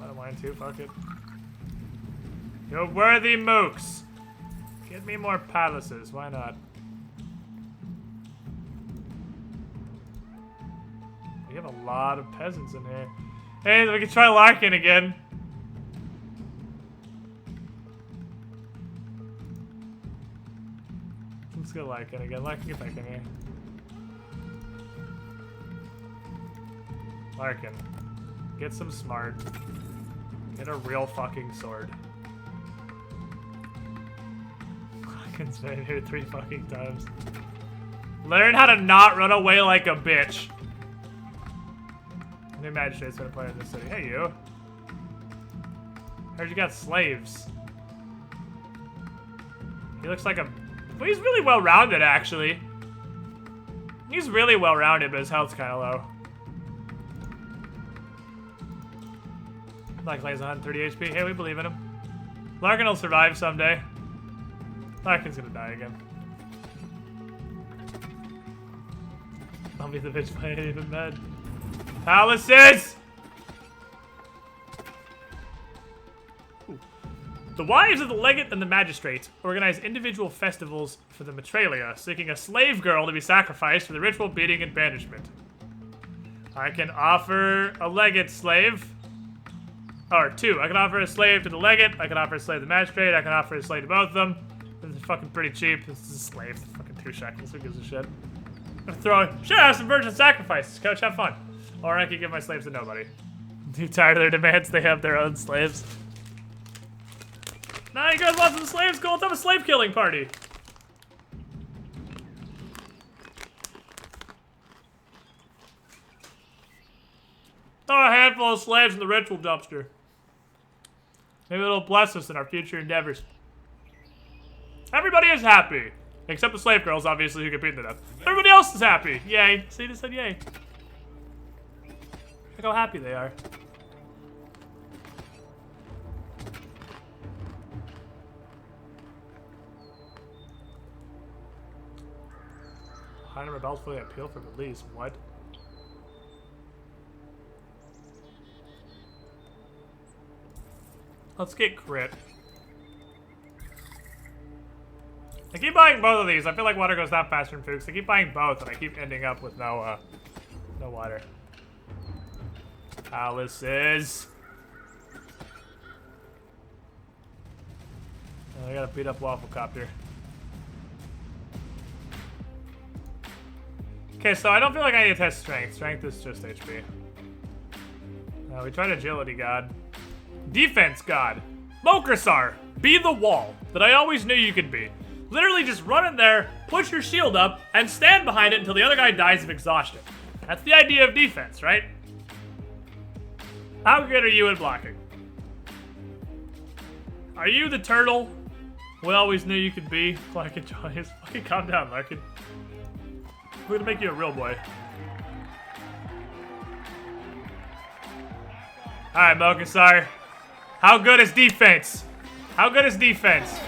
I don't mind too, fuck it. You're worthy mooks! Get me more palaces, why not? We have a lot of peasants in here. Hey, we can try Larkin again. Let's go Larkin again. Larkin, get back in here. Larkin, get some smart. Get a real fucking sword. Larkin's been here 3 fucking times. Learn how to not run away like a bitch. New magistrate's gonna play in this city. Hey, you. Heard you got slaves. He looks like a... Well, he's really well-rounded, actually. He's really well-rounded, but his health's kind of low. Like lays 130 HP. Hey, we believe in him. Larkin will survive someday. Larkin's gonna die again. I'll be the bitch if I ain't even mad. Palaces! Ooh. The wives of the legate and the magistrate organize individual festivals for the Matralia, seeking a slave girl to be sacrificed for the ritual beating and banishment. I can offer a legate slave. Or 2. I can offer a slave to the legate. I can offer a slave to the magistrate. I can offer a slave to both of them. This is fucking pretty cheap. This is a slave. It's fucking 2 shekels. Who gives a shit? I'm throwing. Sure, have some virgin sacrifices. Coach, have fun. Or I could give my slaves to nobody. Too tired of their demands. They have their own slaves. Nah, you guys want some slaves? Go, let's have a slave killing party. Throw a handful of slaves in the ritual dumpster. Maybe it'll bless us in our future endeavors. Everybody is happy. Except the slave girls, obviously, who get beaten to death. Everybody else is happy. Yay. See, they said yay. Look how happy they are. High rebels fully appeal for release. What? Let's get crit. I keep buying both of these. I feel like water goes down faster than food, so I keep buying both, and I keep ending up with no water. Palaces. Oh, I gotta beat up Waffle Copter. Okay, so I don't feel like I need to test strength. Strength is just HP. We tried agility god. Defense god. Mokrisar, be the wall that I always knew you could be. Literally just run in there, push your shield up, and stand behind it until the other guy dies of exhaustion. That's the idea of defense, right? How good are you at blocking? Are you the turtle we always knew you could be? Larkin Joyce. Fucking calm down, Larkin. We're gonna make you a real boy. Alright, Mokrisar. How good is defense? How good is defense?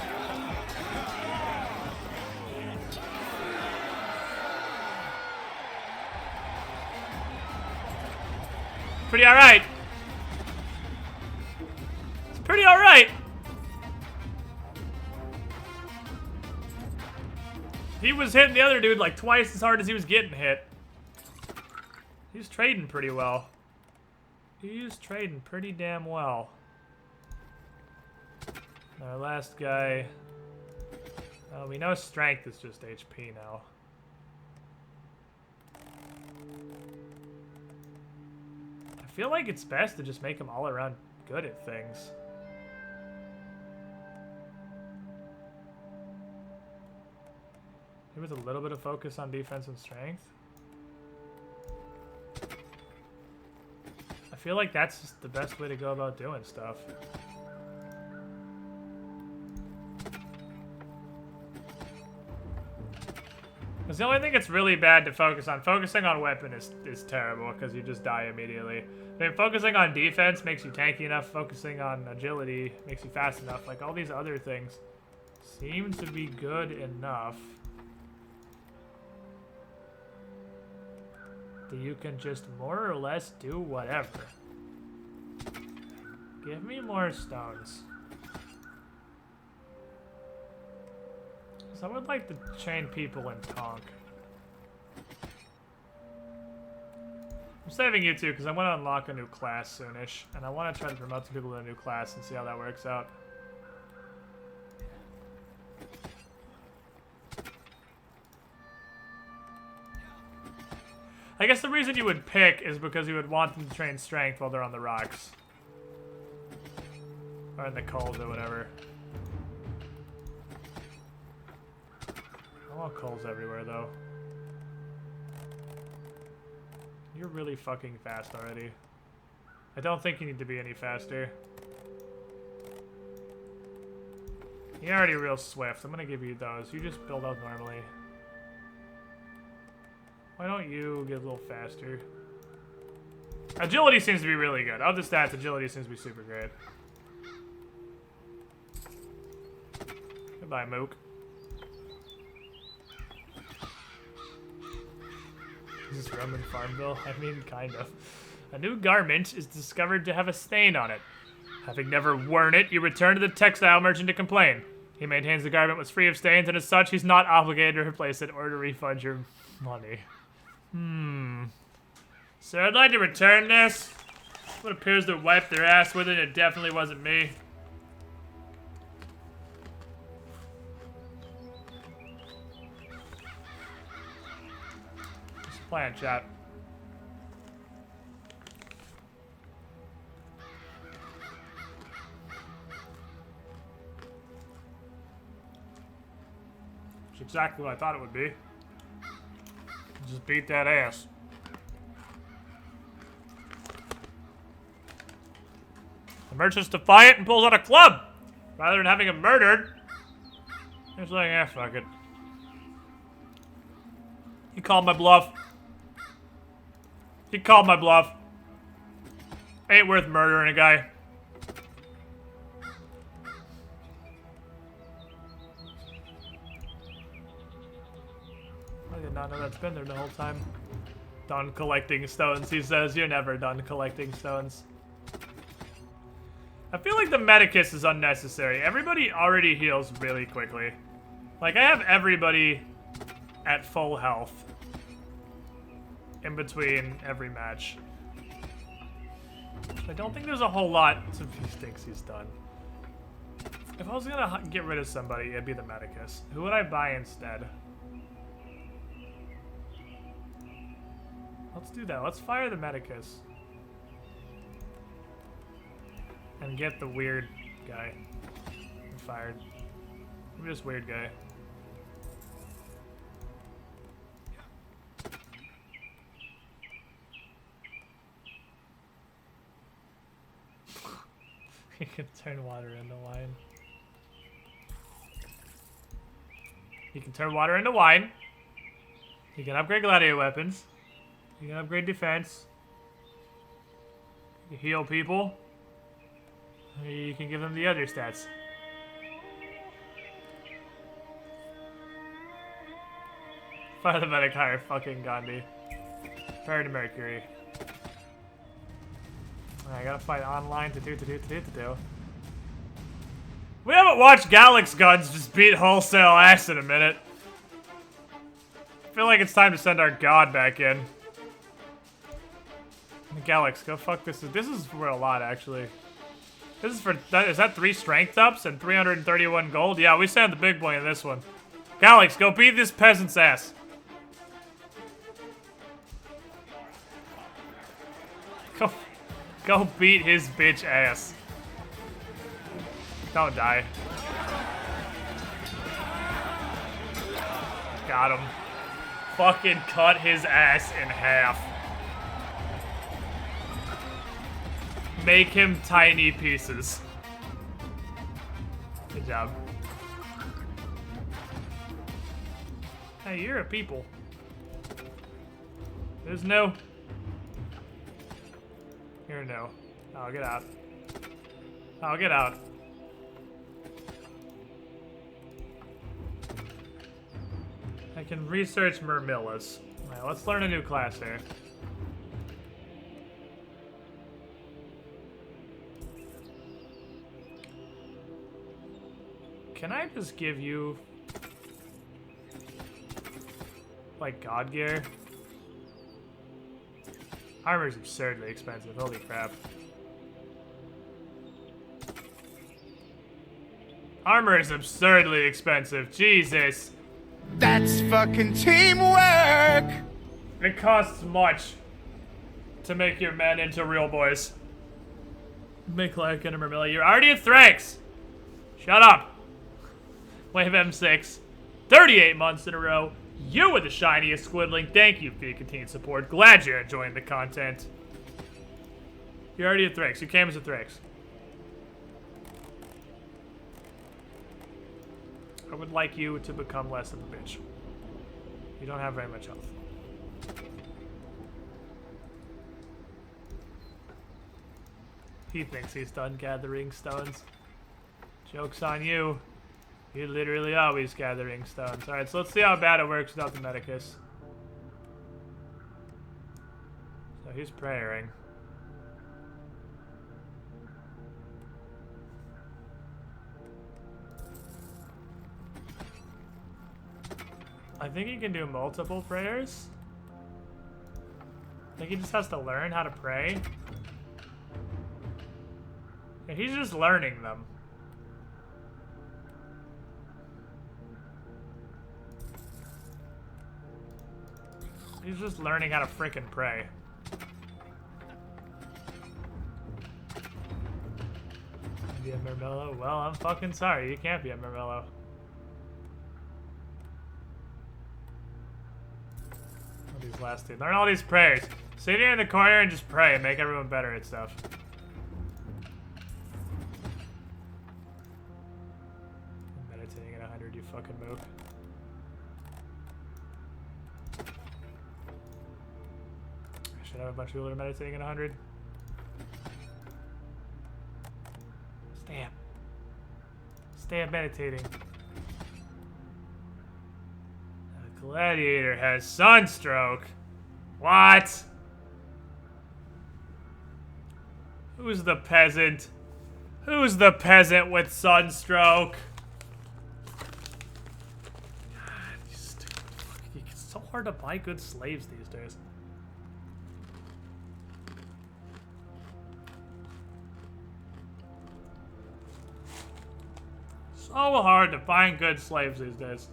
Pretty alright. It's pretty alright. He was hitting the other dude like twice as hard as he was getting hit. He's trading pretty well. He's trading pretty damn well. Our last guy. We know strength is just HP now. I feel like it's best to just make him all around good at things. Maybe with a little bit of focus on defense and strength. I feel like that's just the best way to go about doing stuff. Because the only thing that's really bad to focus on, focusing on weapon is terrible because you just die immediately. I mean, focusing on defense makes you tanky enough, focusing on agility makes you fast enough. Like, all these other things seem to be good enough that you can just more or less do whatever. Give me more stones. So I would like to chain people in Tonk. I'm saving you two because I want to unlock a new class soonish, and I want to try to promote some people to a new class and see how that works out. I guess the reason you would pick is because you would want them to train strength while they're on the rocks. Or in the coals or whatever. I want coals everywhere though. You're really fucking fast already. I don't think you need to be any faster. You're already real swift. I'm gonna give you those. You just build up normally. Why don't you get a little faster? Agility seems to be really good. Of the stats, agility seems to be super great. Goodbye, Mook. Is this Roman Farmville? I mean, kind of. A new garment is discovered to have a stain on it. Having never worn it, you return to the textile merchant to complain. He maintains the garment was free of stains, and as such, he's not obligated to replace it or to refund your money. So I'd like to return this. What appears to wipe their ass with it, it definitely wasn't me. Just playing, chat. It's exactly what I thought it would be. Just beat that ass. Merchant's defiant and pulls out a club. Rather than having him murdered, he's like, eh, fuck it. He called my bluff. He called my bluff. Ain't worth murdering a guy. I did not know that's been there the whole time. Done collecting stones, he says. You're never done collecting stones. I feel like the Medicus is unnecessary. Everybody already heals really quickly. Like, I have everybody at full health in between every match. I don't think there's a whole lot if he thinks he's done. If I was gonna get rid of somebody, it'd be the Medicus. Who would I buy instead? Let's do that. Let's fire the Medicus. And get the weird guy fired. I'm just weird guy. You can turn water into wine. You can turn water into wine. You can upgrade gladiator weapons. You can upgrade defense. You can heal people. You can give them the other stats. Fire the medic hire, fucking Gandhi. Fire to Mercury. I gotta fight online to do. We haven't watched Galax Guns just beat wholesale ass in a minute. I feel like it's time to send our god back in. Galax, go fuck this. This is for a lot, actually. This is for, is that 3 strength ups and 331 gold? Yeah, we sent the big boy in this one. Galax, go beat this peasant's ass. Go beat his bitch ass. Don't die. Got him. Fucking cut his ass in half. Make him tiny pieces. Good job. Hey, you're a people. There's no... Here, no. Oh, get out. Oh, get out. I can research Murmillas. Alright, let's learn a new class here. Can I just give you, like, God gear? Armor's absurdly expensive, holy crap. Armor is absurdly expensive, Jesus. That's fucking teamwork! It costs much to make your men into real boys. Make like an Murmilla. You're already at Thrax! Shut up! Wave M6. 38 months in a row. You were the shiniest Squidling. Thank you for your continued support. Glad you're enjoying the content. You're already at Thrax. You came as a Thrax. I would like you to become less of a bitch. You don't have very much health. He thinks he's done gathering stones. Joke's on you. You're literally always gathering stones. Alright, so let's see how bad it works without the Medicus. So he's praying. I think he can do multiple prayers. I think he just has to learn how to pray. And he's just learning them. He's just learning how to frickin' pray. Be a Murmillo? Well, I'm fucking sorry. You can't be a Murmillo. These last two. Learn all these prayers. Sit here in the corner and just pray and make everyone better at stuff. fucking mook. I should have a bunch of people that are meditating at 100. Stamp. Stamp meditating. The gladiator has sunstroke. What? Who's the peasant? Who's the peasant with sunstroke? God, you stupid fucking. It's so hard to buy good slaves these days. So hard to find good slaves these days.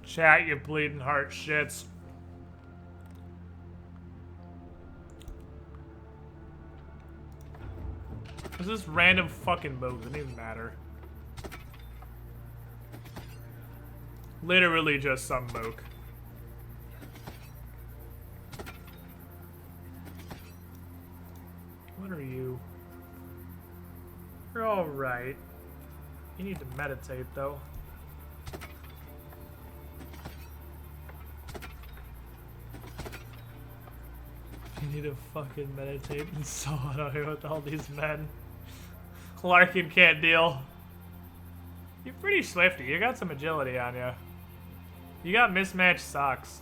Chat, you bleeding heart shits. What's this random fucking move? Doesn't even matter. Literally just some mook. What are you? You're alright. You need to meditate though. You need to fucking meditate and so annoying with all these men. Larkin can't deal. You're pretty swifty. You got some agility on you. You got mismatched socks.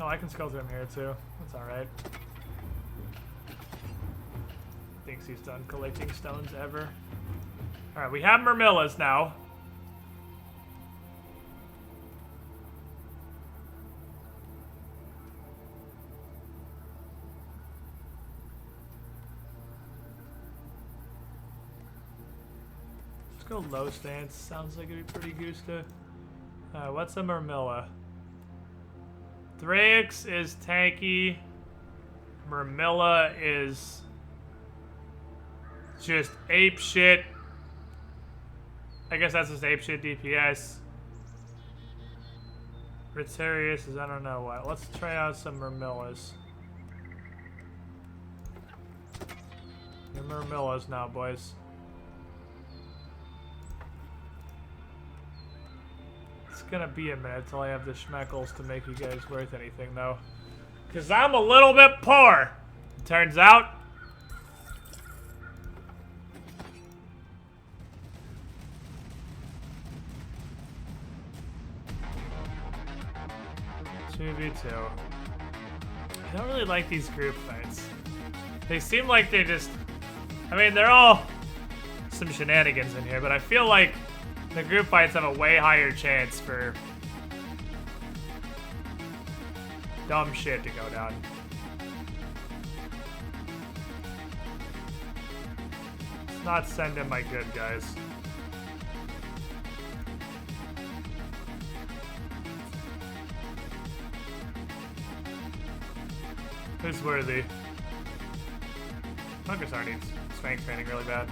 Oh, I can skull to him here too. That's alright. Thinks he's done collecting stones ever. Alright, we have Myrmillas now. Let's go low stance. Sounds like it'd be pretty Gusta. What's a Myrmilla? Thrix is tanky. Myrmilla is just ape shit. I guess that's just ape shit DPS. Rotarius is I don't know what. Let's try out some Myrmillas. Your Myrmillas now, boys. It's gonna be a minute till I have the schmeckles to make you guys worth anything, though. Because I'm a little bit poor, it turns out. Two v two. I don't really like these group fights. They seem like they just... I mean, they're all some shenanigans in here, but I feel like the group fights have a way higher chance for dumb shit to go down. Let's not send in my good guys. Who's worthy? Funkasar needs strength training really bad.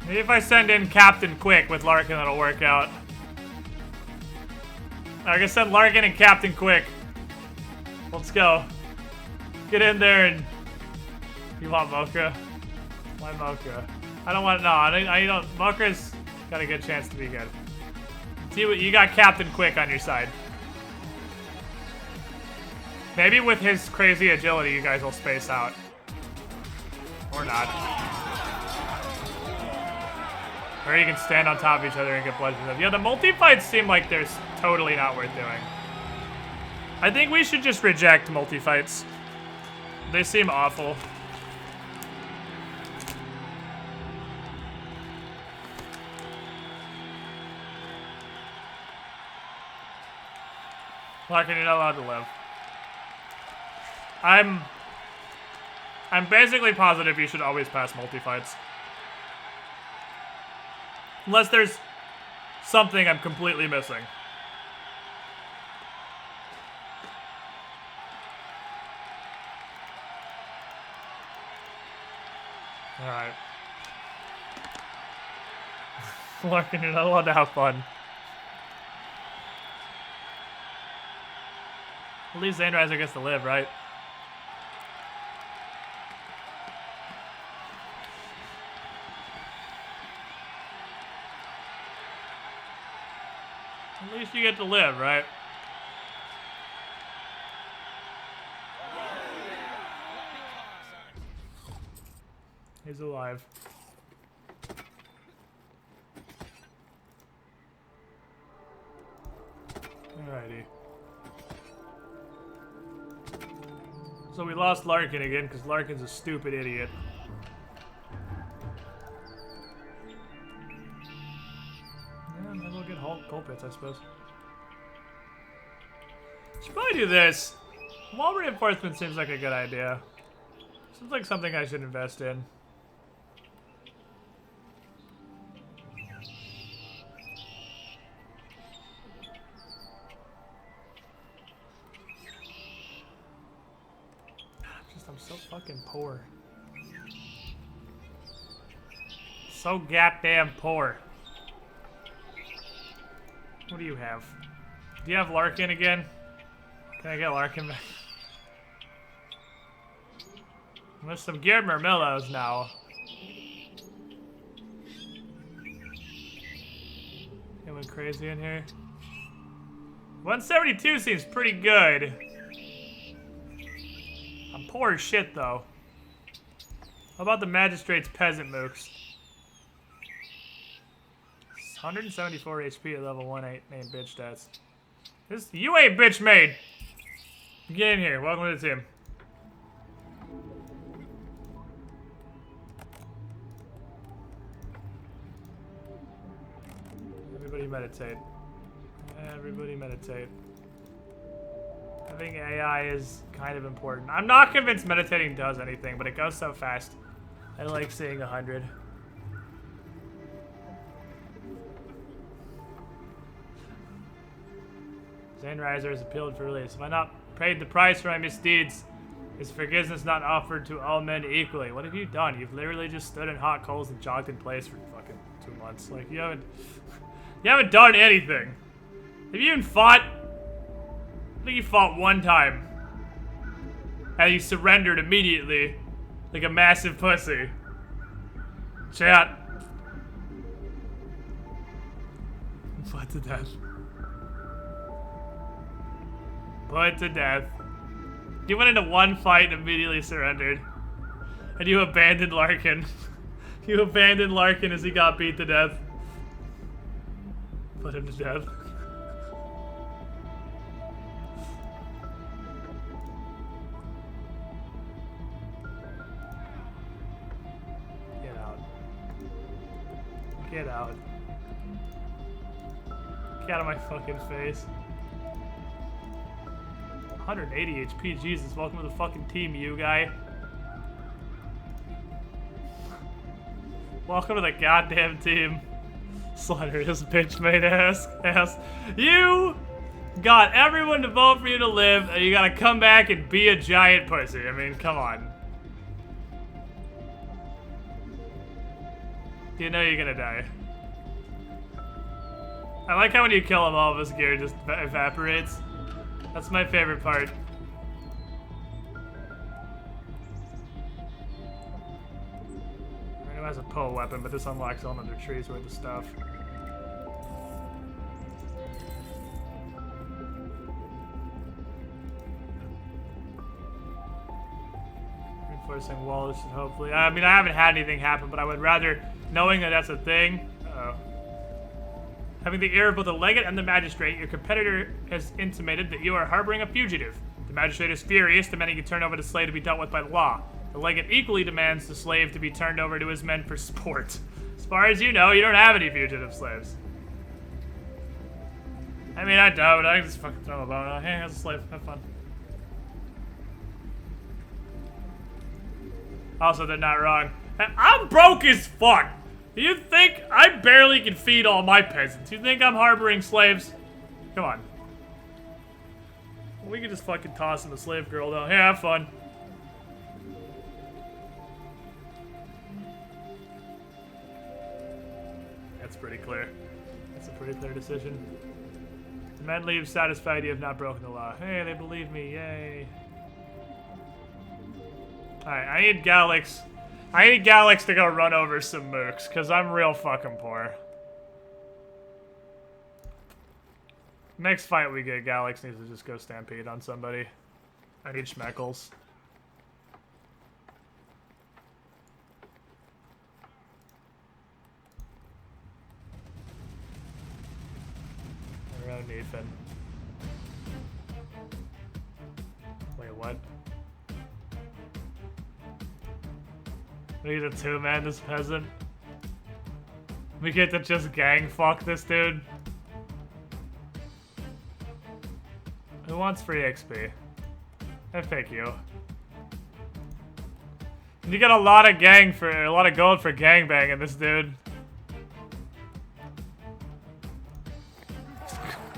Maybe if I send in Captain Quick with Larkin, that'll work out. I can send Larkin and Captain Quick. Let's go. Get in there and... You want Mocha? Why Mocha? I don't want... No, I don't... Mocha's got a good chance to be good. See what... You got Captain Quick on your side. Maybe with his crazy agility, you guys will space out. Or not. Or you can stand on top of each other and get bludgeoned. Yeah, the multi-fights seem like they're totally not worth doing. I think we should just reject multi-fights. They seem awful. Larkin, you're not allowed to live. I'm basically positive you should always pass multi-fights. Unless there's something I'm completely missing. Alright. Larkin, you're not allowed to have fun. At least Zainriser gets to live, right? At least you get to live, right? He's alive. Alrighty. So we lost Larkin again, because Larkin's a stupid idiot. Yeah, maybe we'll get coal pits, I suppose. Should probably do this. Wall reinforcement seems like a good idea. Seems like something I should invest in. I'm so fucking poor. So goddamn poor. What do you have? Do you have Larkin again? Can I get Larkin back? With some geared Murmillos now. It went crazy in here. 172 seems pretty good. I'm poor as shit, though. How about the Magistrate's Peasant Mooks? 174 HP at level 1 ain't bitch stats. You ain't bitch made! Get in here. Welcome to the team. Everybody meditate. Everybody meditate. I think AI is kind of important. I'm not convinced meditating does anything, but it goes so fast. I like seeing 100. Zainriser is appealed for release. If I not paid the price for my misdeeds, is forgiveness not offered to all men equally? What have you done? You've literally just stood in hot coals and jogged in place for fucking 2 months. Like, you haven't done anything. Have you even fought? I think you fought one time. And you surrendered immediately. Like a massive pussy. Chat. Put to death. Put to death. You went into one fight and immediately surrendered. And you abandoned Larkin. You abandoned Larkin as he got beat to death. Put him to death. Get out. Get out. Get out of my fucking face. 180 HP, Jesus, welcome to the fucking team, you guy. Welcome to the goddamn team. Slaughter this bitch made ass. You got everyone to vote for you to live, and you gotta come back and be a giant pussy. I mean, come on. You know you're gonna die. I like how when you kill him, all of his gear just evaporates. That's my favorite part. Random has a pole weapon, but this unlocks all under trees worth of stuff. Reinforcing walls should hopefully. I mean, I haven't had anything happen, but I would rather, knowing that that's a thing. Uh-oh. Having the ear of both the legate and the magistrate, your competitor has intimated that you are harboring a fugitive. The magistrate is furious, demanding you turn over the slave to be dealt with by the law. The legate equally demands the slave to be turned over to his men for sport. As far as you know, you don't have any fugitive slaves. I mean, I don't. I can just fucking throw a bone out. Hey, as a slave. Have fun. Also, they're not wrong. I'm broke as fuck. You think I barely can feed all my peasants? You think I'm harboring slaves? Come on. We can just fucking toss him a slave girl, though. Hey, have fun. That's pretty clear. That's a pretty clear decision. The men leave satisfied you have not broken the law. Hey, they believe me. Yay. Alright, I need Galax. I need Galax to go run over some mooks, because I'm real fucking poor. Next fight we get, Galax needs to just go stampede on somebody. I need Schmeckles. Around Nathan. Wait, what? We get to two-man this peasant. We get to just gang fuck this dude. Who wants free XP? I pick you. And you get a lot of gold for gangbanging this dude.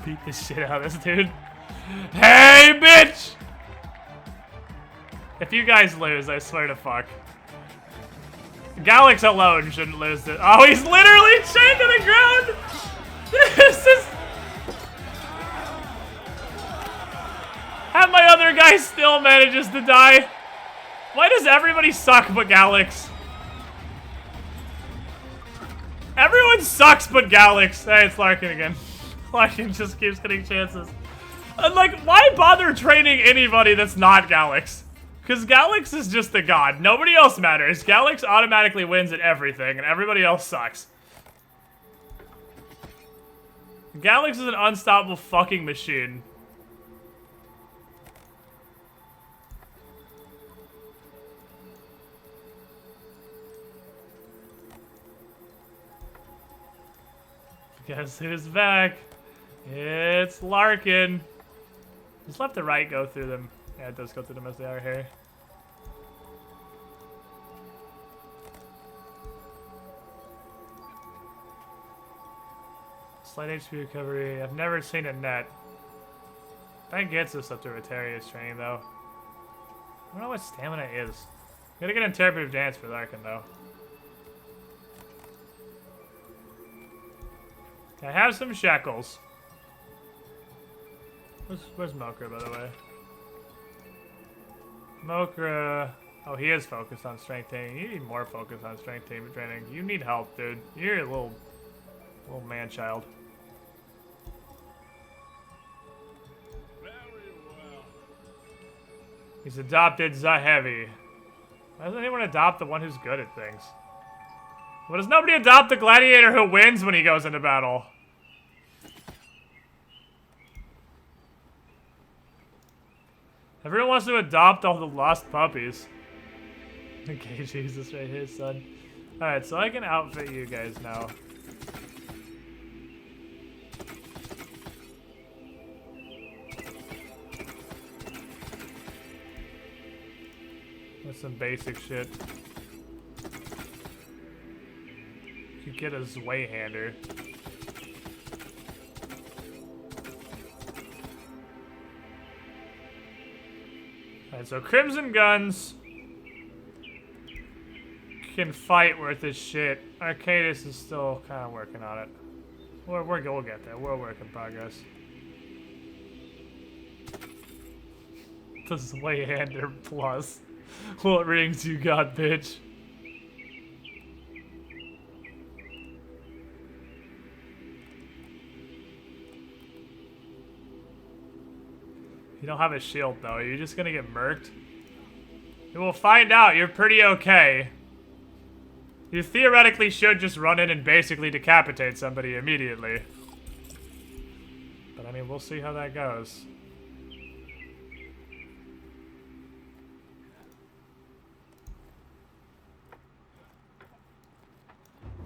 Beat the shit out of this dude. Hey, bitch! If you guys lose, I swear to fuck. Galax alone shouldn't lose this. Oh, he's literally chained to the ground! This is... And my other guy still manages to die. Why does everybody suck but Galax? Everyone sucks but Galax. Hey, it's Larkin again. Larkin just keeps getting chances. And like, why bother training anybody that's not Galax? Because Galax is just a god. Nobody else matters. Galax automatically wins at everything, and everybody else sucks. Galax is an unstoppable fucking machine. Guess who's back? It's Larkin. Just let the right go through them. Yeah, it does go through them as they are here. Slight HP recovery. I've never seen a net. That gets us up to Rotarius training, though. I don't know what stamina is. Gotta get interpretive dance for Larkin, though. I have some shackles. Where's Mokra, by the way? Mokra... Oh, he is focused on strength training. You need more focus on strength training. You need help, dude. You're a little man-child. He's adopted Zahevi. Why doesn't anyone adopt the one who's good at things? Why does nobody adopt the gladiator who wins when he goes into battle? Everyone wants to adopt all the lost puppies. Okay, Jesus, right here, son. Alright, so I can outfit you guys now. With some basic shit. You get a Zweihander. Alright, so Crimson Guns can fight worth his shit. Arcadis is still kind of working on it. We'll get there. We're a work in progress. The Zweihander plus. What rings you got, bitch? You don't have a shield, though. You're just gonna get murked. We'll find out. You're pretty okay. You theoretically should just run in and basically decapitate somebody immediately. But, I mean, we'll see how that goes.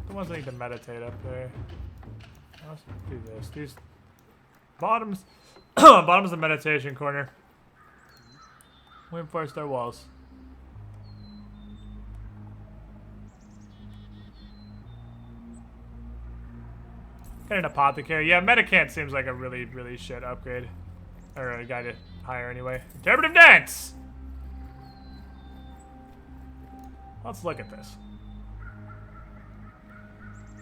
The ones that need to meditate up there. Let's do this. These bottoms... Bottom's the meditation corner. Reinforce their walls. Get an apothecary. Yeah, Medicant seems like a really, really shit upgrade. Or a guy to hire anyway. Interpretive dance! Let's look at this.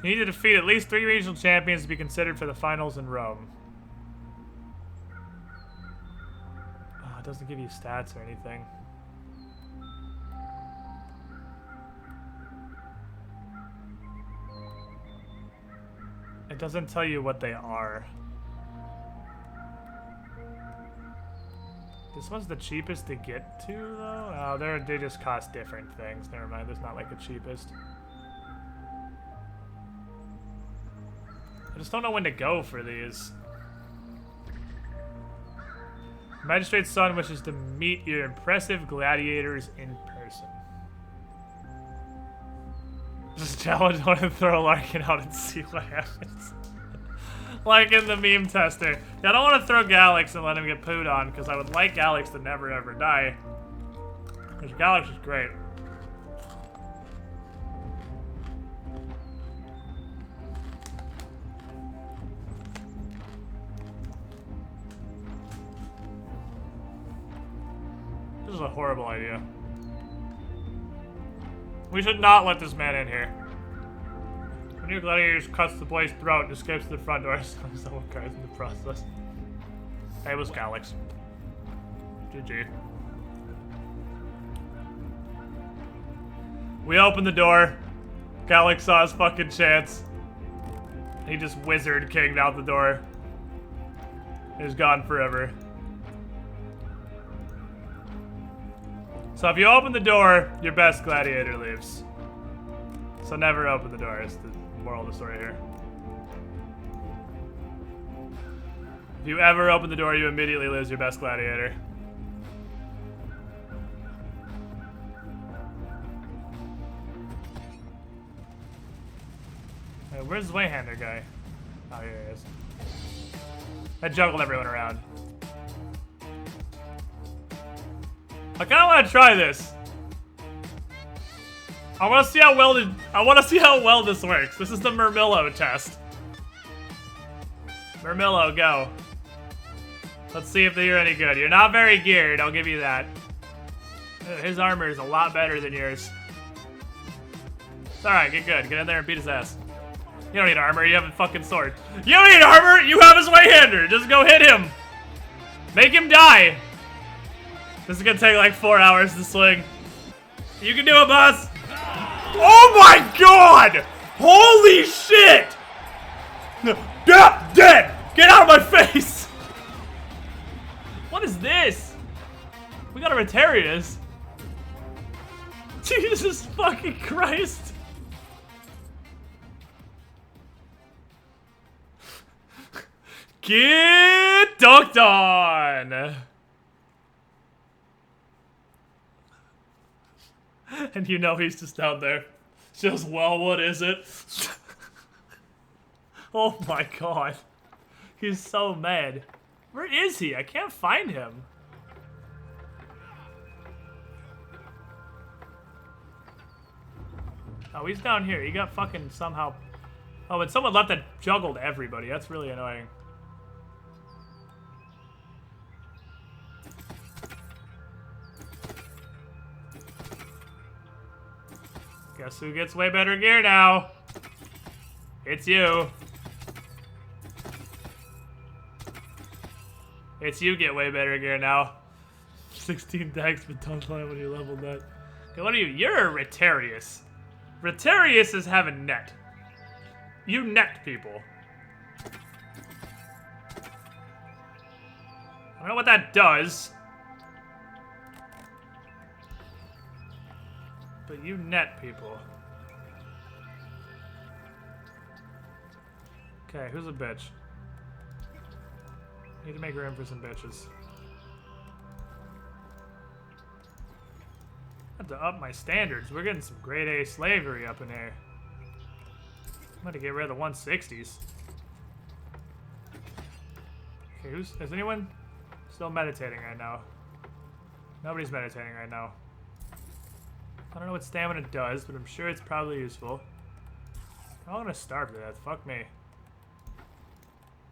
You need to defeat at least 3 regional champions to be considered for the finals in Rome. Oh, it doesn't give you stats or anything. It doesn't tell you what they are. This one's the cheapest to get to, though? Oh, they just cost different things. Never mind, there's not like a cheapest. I just don't know when to go for these. Magistrate's son wishes to meet your impressive gladiators in person. Just challenge one to throw Larkin out and see what happens. Like in the meme tester. Yeah, I don't want to throw Galax and let him get pooed on, because I would like Galax to never ever die. Because Galax is great. This is a horrible idea. We should not let this man in here. When your gladiator cuts the boy's throat and escapes to the front door, someone cries in the process. Hey, it was Galax. GG. We opened the door. Galax saw his fucking chance. He just wizard kinged out the door. He's gone forever. So if you open the door, your best gladiator leaves. So never open the door, is the moral of the story here. If you ever open the door, you immediately lose your best gladiator. Hey, where's the Wayhander guy? Oh, here he is. I juggled everyone around. I kind of want to try this. I want to see how well this works. This is the Murmillo test. Murmillo, go. Let's see if you're any good. You're not very geared, I'll give you that. His armor is a lot better than yours. It's alright, get good. Get in there and beat his ass. You don't need armor, you have a fucking sword. You don't need armor, you have his Wayhander. Just go hit him. Make him die. This is gonna take like 4 hours to swing. You can do it, boss! Oh my god! Holy shit! Dead! Get out of my face! What is this? We got a Rotarius. Jesus fucking Christ! Get dunked on! And you know he's just down there. Just, well, what is it? Oh my god. He's so mad. Where is he? I can't find him. Oh, he's down here. He got fucking somehow... Oh, and someone left that juggled everybody. That's really annoying. Guess who gets way better gear now? It's you. It's you get way better gear now. 16 decks, but don't play when you leveled that. Okay, what are you? You're a Rotarius. Rotarius is having net. You net people. I don't know what that does. But you net people. Okay, who's a bitch? Need to make room for some bitches. I have to up my standards. We're getting some grade A slavery up in here. I'm gonna get rid of the 160s. Okay, is anyone still meditating right now? Nobody's meditating right now. I don't know what stamina does, but I'm sure it's probably useful. I'm gonna starve to death. Fuck me.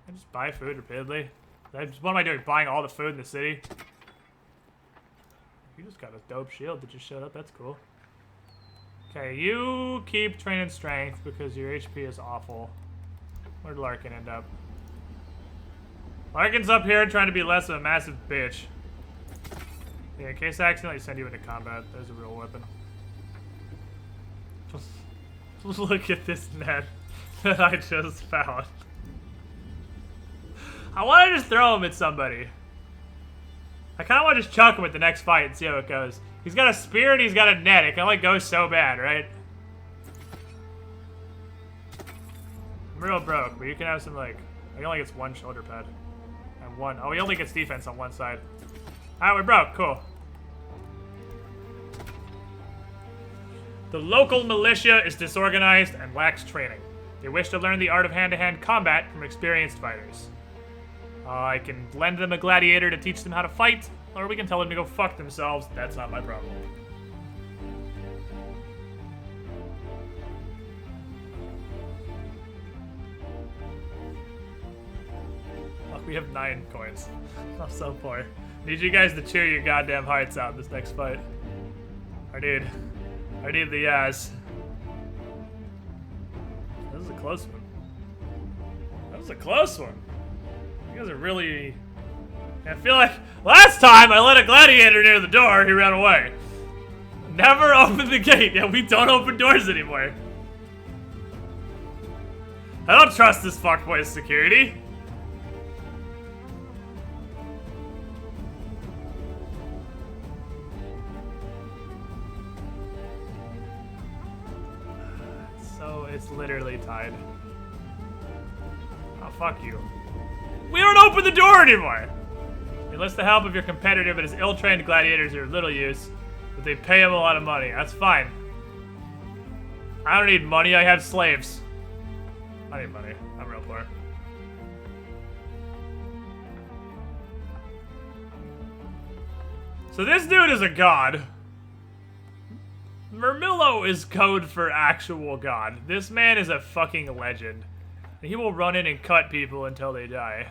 I just buy food repeatedly. What am I doing? Buying all the food in the city? You just got a dope shield that just showed up. That's cool. Okay, you keep training strength because your HP is awful. Where'd Larkin end up? Larkin's up here trying to be less of a massive bitch. Yeah, in case I accidentally send you into combat, there's a real weapon. Just look at this net that I just found. I want to just throw him at somebody. I kind of want to just chuck him at the next fight and see how it goes. He's got a spear and he's got a net. It can only go so bad, right? I'm real broke, but you can have some, like... He only gets one shoulder pad. And one... Oh, he only gets defense on one side. Alright, we're broke. Cool. The local militia is disorganized and lacks training. They wish to learn the art of hand-to-hand combat from experienced fighters. I can lend them a gladiator to teach them how to fight, or we can tell them to go fuck themselves. That's not my problem. Look, we have 9 coins. I'm so poor. Need you guys to cheer your goddamn hearts out this next fight. I need the ass. This is a close one. That was a close one. You guys are really... I feel like last time I let a gladiator near the door, he ran away. Never opened the gate. Yeah, we don't open doors anymore. I don't trust this fuckboy's security. So it's literally tied. Oh, fuck you. We don't open the door anymore! Enlist the help of your competitor, but his ill-trained gladiators are of little use. But they pay him a lot of money. That's fine. I don't need money, I have slaves. I need money. I'm real poor. So this dude is a god. Mermillo is code for actual god. This man is a fucking legend. And he will run in and cut people until they die.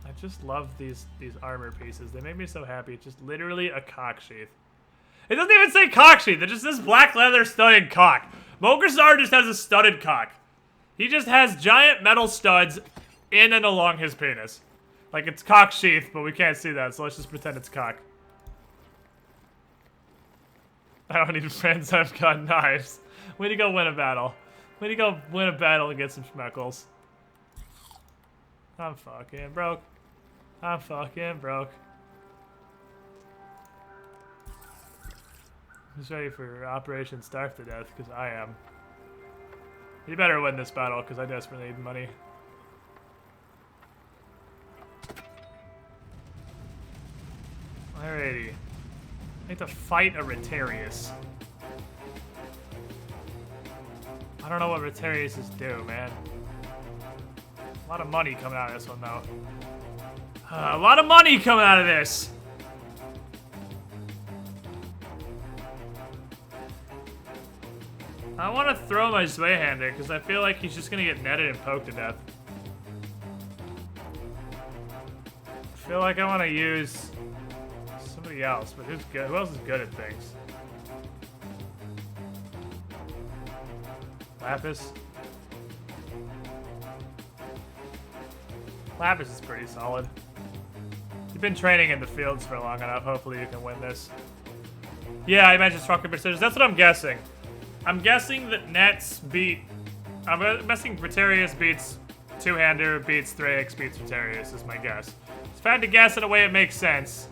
I just love these armor pieces. They make me so happy. It's just literally a cock sheath. It doesn't even say cock sheath. It just says black leather studded cock. Mogresar just has a studded cock. He just has giant metal studs in and along his penis. Like it's cock sheath, but we can't see that, so let's just pretend it's cock. I don't need friends, I've got knives. Way to go win a battle. Way to go win a battle and get some schmeckles. I'm fucking broke. I'm fucking broke. Who's ready for Operation Starve to Death? Because I am. You better win this battle, because I desperately need money. Alrighty. I need to fight a Rotarius. I don't know what Rotariuses do, man. A lot of money coming out of this one, though. A lot of money coming out of this! I want to throw my Zweihander, because I feel like he's just going to get netted and poked to death. I feel like I want to use somebody else, but who's good? Who else is good at things? Lapis? Lapis is pretty solid. You've been training in the fields for long enough. Hopefully you can win this. Yeah, I imagine strong precision. That's what I'm guessing. I'm guessing that Nets beat... I'm guessing Rotarius beats Two-Hander, beats Thraix, beats Rotarius is my guess. If I had to guess in a way it makes sense.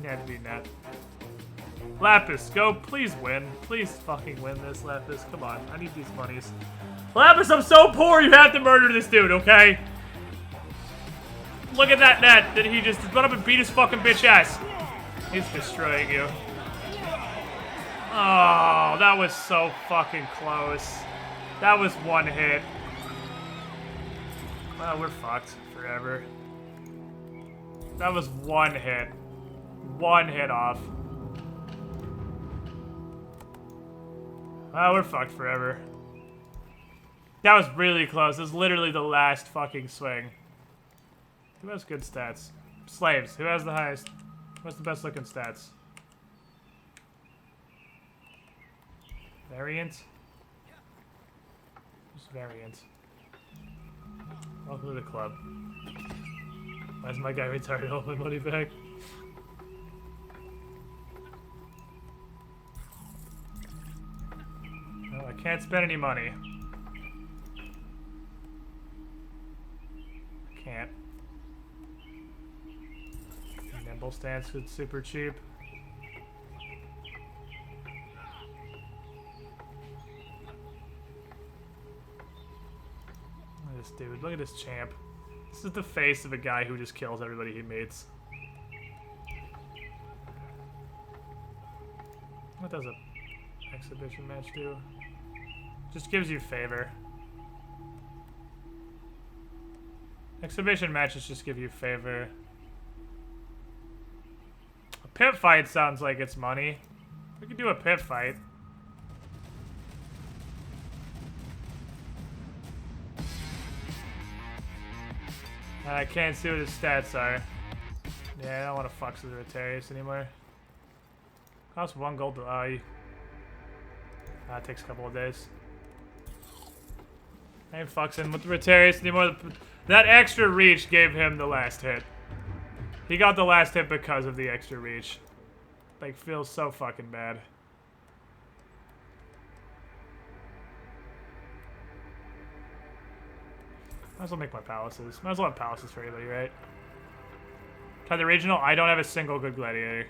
Net beat Net. Lapis, go. Please win. Please fucking win this, Lapis. Come on. I need these monies. Lapis, I'm so poor you have to murder this dude, okay? Look at that net that he just run up and beat his fucking bitch ass. He's destroying you. Oh, that was so fucking close. That was one hit. Well, we're fucked forever. That was one hit. One hit off. Well, we're fucked forever. That was really close. It was literally the last fucking swing. Who has good stats? Slaves. Who has the highest? What's the best looking stats? Variant? Just variant. Welcome to the club. Why is my guy retarded? All my money back. No, I can't spend any money. Can't. Nimble stance is super cheap. Look at this dude. Look at this champ. This is the face of a guy who just kills everybody he meets. What does a exhibition match do? Just gives you favor. Exhibition matches just give you favor. A pit fight sounds like it's money. We could do a pit fight. I can't see what his stats are. Yeah, I don't want to fuck with the Rotarius anymore. Costs 1 gold to that takes a couple of days. I ain't fucking with the Rotarius anymore. That extra reach gave him the last hit. He got the last hit because of the extra reach. Like, feels so fucking bad. Might as well make my palaces. Might as well have palaces for everybody, right? Try the regional. I don't have a single good gladiator.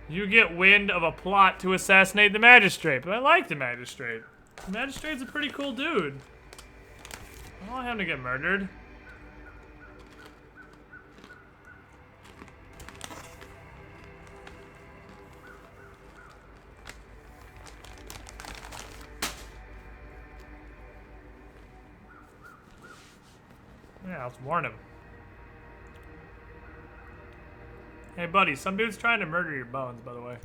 You get wind of a plot to assassinate the magistrate, but I like the magistrate. The magistrate's a pretty cool dude. I don't want him to get murdered. Yeah, let's warn him. Hey, buddy, some dude's trying to murder your bones, by the way.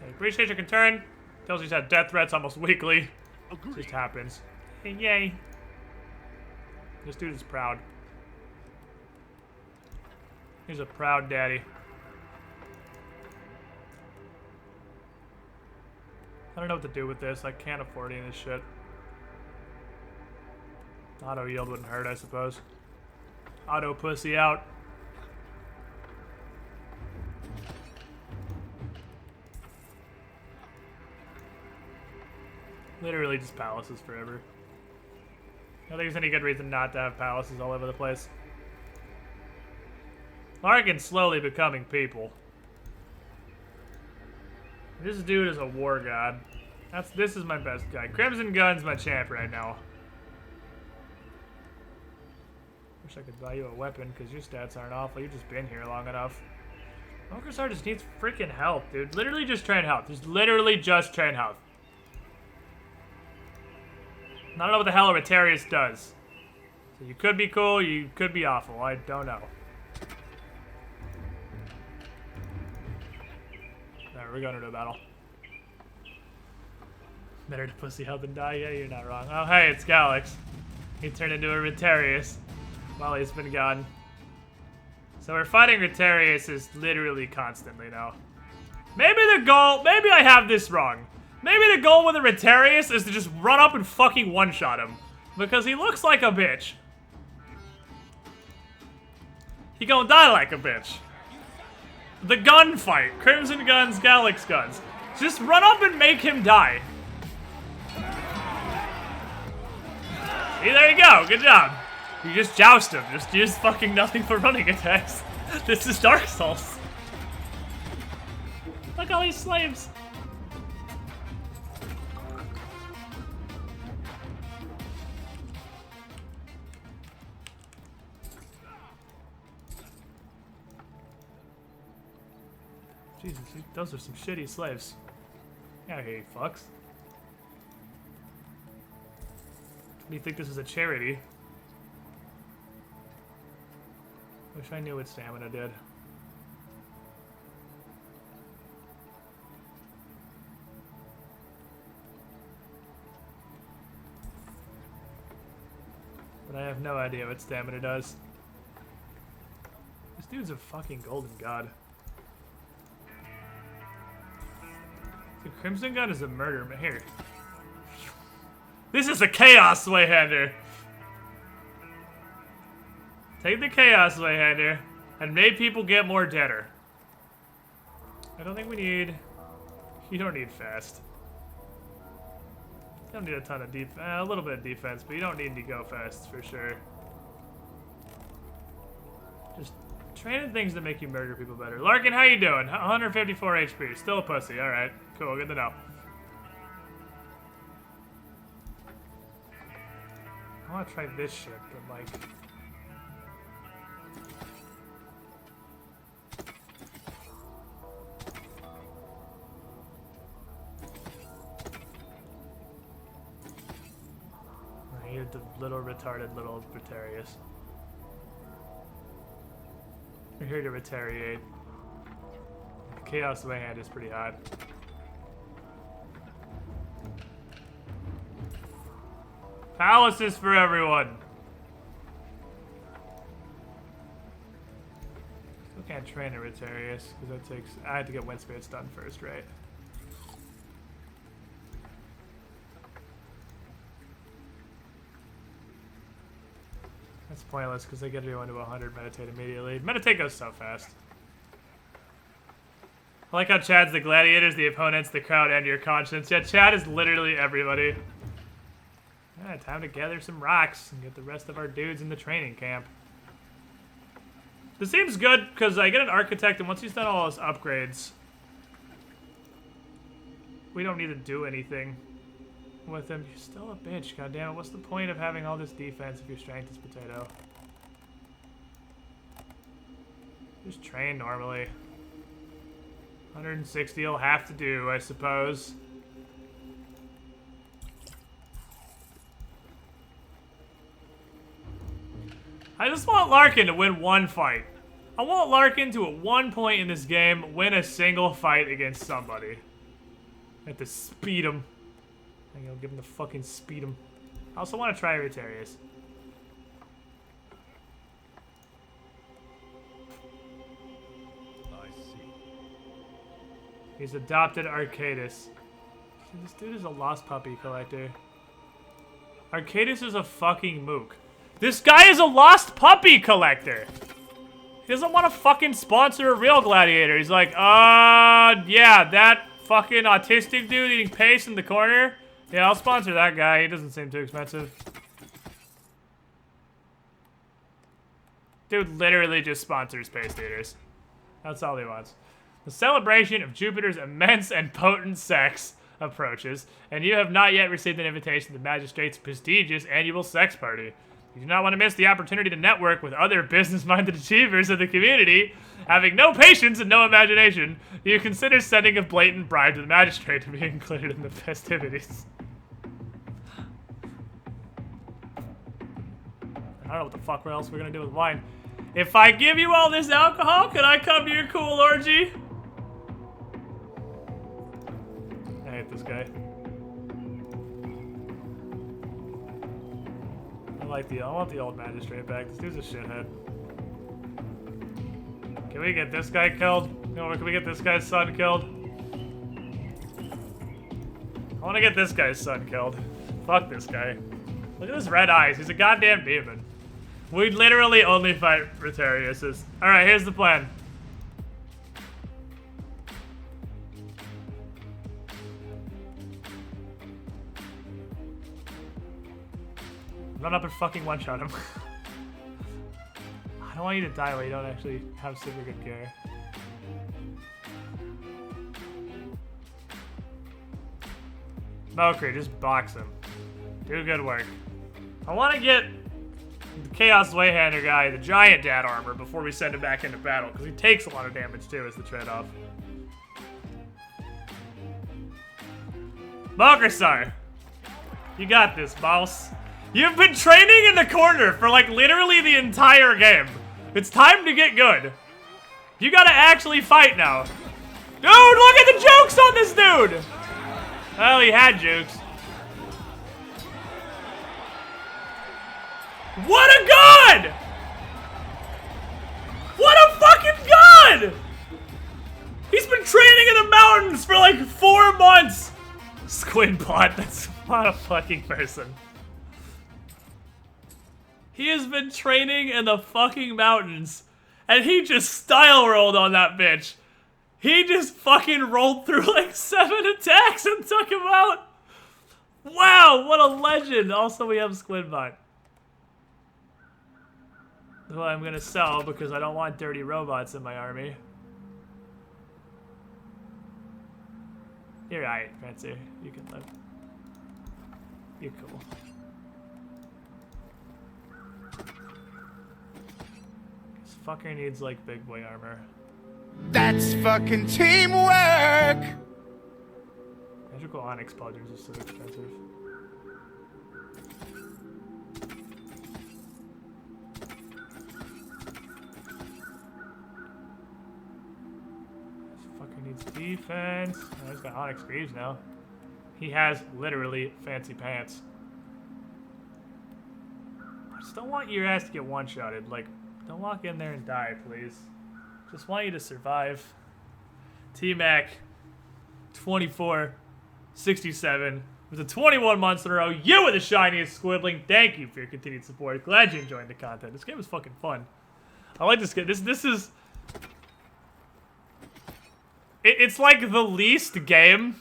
Hey, appreciate your concern. Tells he's had death threats almost weekly. Just happens. Hey, yay. This dude is proud. He's a proud daddy. I don't know what to do with this. I can't afford any of this shit. Auto yield wouldn't hurt, I suppose. Auto pussy out. Literally just palaces forever. I don't think there's any good reason not to have palaces all over the place. Larkin's slowly becoming people. This dude is a war god. This is my best guy. Crimson Gun's my champ right now. Wish I could buy you a weapon because your stats aren't awful. You've just been here long enough. Monkersar just needs freaking health, dude. Literally just train health. Just literally just train health. I don't know what the hell a Rotarius does. So you could be cool, you could be awful. I don't know. Alright, we're going into a battle. Better to pussy help than die? Yeah, you're not wrong. Oh, hey, it's Galax. He turned into a Rotarius while he's been gone. So we're fighting Rotarius literally constantly now. Maybe the goal, maybe I have this wrong. Maybe the goal with a Rotarius is to just run up and fucking one-shot him. Because he looks like a bitch. He gonna die like a bitch. The gunfight. Crimson Guns, Galax Guns. Just run up and make him die. See, there you go. Good job. You just joust him. Just use fucking nothing for running attacks. This is Dark Souls. Look all these slaves. Jesus, those are some shitty slaves. Yeah, hey, fucks. Do you think this is a charity? Wish I knew what stamina did. But I have no idea what stamina does. This dude's a fucking golden god. The Crimson Gun is a murder. Here. This is a Chaos Swayhander. Take the Chaos Swayhander and make people get more deader. I don't think we need... You don't need fast. You don't need a ton of a little bit of defense, but you don't need to go fast for sure. Just training things that make you murder people better. Larkin, how you doing? 154 HP. Still a pussy. Alright. Cool. Good to know. I want to try this shit, but like... I need the little retarded little Briterius. We're here to retaliate. The Chaos Swayhand is pretty hot. Palaces for everyone! Still can't train a Retarius, because that takes... I had to get Wind Spirits done first, right? That's pointless, because they get everyone to 100 Meditate immediately. Meditate goes so fast. I like how Chad's the gladiators, the opponents, the crowd, and your conscience. Yeah, Chad is literally everybody. Yeah, time to gather some rocks and get the rest of our dudes in the training camp. This seems good because I get an architect, and once he's done all his upgrades, we don't need to do anything with him. You're still a bitch, goddammit. What's the point of having all this defense if your strength is potato? Just train normally. 160 will have to do, I suppose. I just want Larkin to win one fight. I want Larkin to, at one point in this game, win a single fight against somebody. I have to speed him. I'm gonna give him the fucking speed him. I also want to try Retarius. I see. He's adopted Arcadis. This dude is a lost puppy collector. Arcadis is a fucking mook. This guy is a lost puppy collector. He doesn't want to fucking sponsor a real gladiator. He's like, yeah, that fucking autistic dude eating paste in the corner. Yeah, I'll sponsor that guy. He doesn't seem too expensive. Dude literally just sponsors paste eaters. That's all he wants. The celebration of Jupiter's immense and potent sex approaches, and you have not yet received an invitation to the magistrate's prestigious annual sex party. You do not want to miss the opportunity to network with other business-minded achievers of the community. Having no patience and no imagination, you consider sending a blatant bribe to the magistrate to be included in the festivities. I don't know what the fuck else we're gonna do with wine. If I give you all this alcohol, can I come to your cool orgy? I hate this guy. I want the old magistrate back. This dude's a shithead. Can we get this guy killed? No, can we get this guy's son killed? I want to get this guy's son killed. Fuck this guy. Look at his red eyes. He's a goddamn demon. We literally only fight Retariuses. Alright, here's the plan. Run up and fucking one-shot him. I don't want you to die while you don't actually have super good care. Valkyrie, just box him. Do good work. I want to get the Chaos Wayhander guy, the giant dad armor, before we send him back into battle, because he takes a lot of damage too, is the trade-off. Balgrisar, you got this, boss. You've been training in the corner for like literally the entire game. It's time to get good. You gotta actually fight now. Dude, look at the jokes on this dude! Well, he had jukes. What a gun! What a fucking gun! He's been training in the mountains for like 4 months! Squidbot, that's not a fucking person. He has been training in the fucking mountains, and he just style rolled on that bitch. He just fucking rolled through like 7 attacks and took him out. Wow, what a legend. Also, we have Squidbot, who I'm gonna sell because I don't want dirty robots in my army. You're right, Fancy. You can live. You're cool. This fucker needs like big boy armor. That's fucking teamwork! Magical Onyx Polygens is so expensive. This fucker needs defense. Oh, he's got Onyx Greaves now. He has literally fancy pants. I just don't want your ass to get one-shotted. Like, don't walk in there and die, please. Just want you to survive. T-Mac, 24, 67. With the 21 months in a row, you are the shiniest Squidling. Thank you for your continued support. Glad you enjoyed the content. This game is fucking fun. I like this game. This is... It's like the least game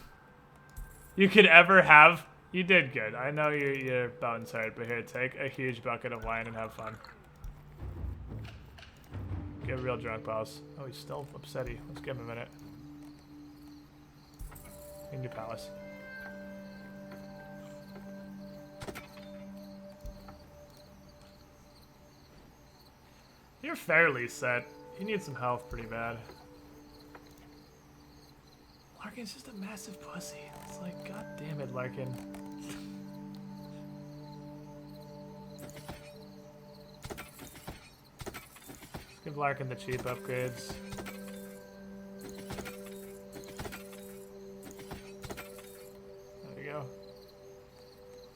you could ever have. You did good. I know you're bones hurt, but here, take a huge bucket of wine and have fun. Get real drunk, boss. Oh, he's still upsetty. Let's give him a minute. In your palace. You're fairly set. You need some health pretty bad. Larkin's just a massive pussy. It's like, god damn it, Larkin. Give Larkin the cheap upgrades. There we go.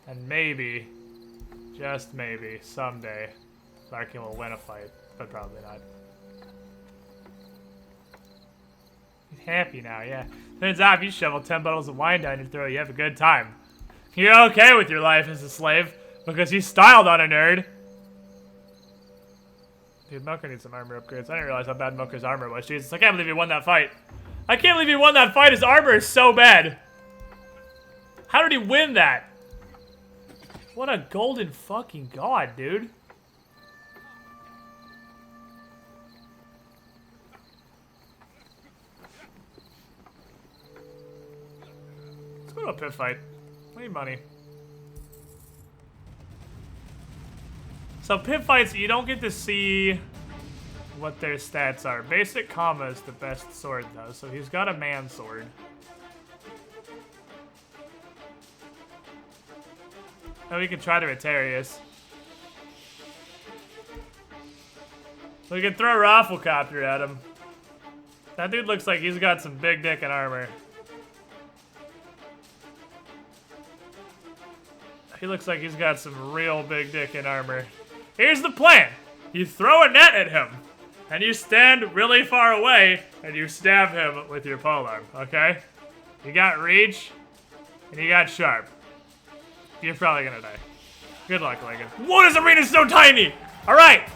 And maybe, just maybe, someday, Larkin will win a fight, but probably not. He's happy now, yeah. Turns out if you shovel 10 bottles of wine down your throat, you have a good time. You're okay with your life as a slave, because you styled on a nerd. Dude, Mocha needs some armor upgrades. I didn't realize how bad Mocha's armor was. Jesus, I can't believe he won that fight. I can't believe he won that fight. His armor is so bad. How did he win that? What a golden fucking god, dude. Let's go to a pit fight. I need money. So pit fights, you don't get to see what their stats are. Basic Kama is the best sword though, so he's got a man sword. Oh, we can try to Retarius. We can throw a Rafflecopter at him. That dude looks like he's got some big dick and armor. He looks like he's got some real big dick and armor. Here's the plan. You throw a net at him, and you stand really far away, and you stab him with your polearm, okay? You got reach, and you got sharp. You're probably gonna die. Good luck, Lincoln. What is arena so tiny? Alright,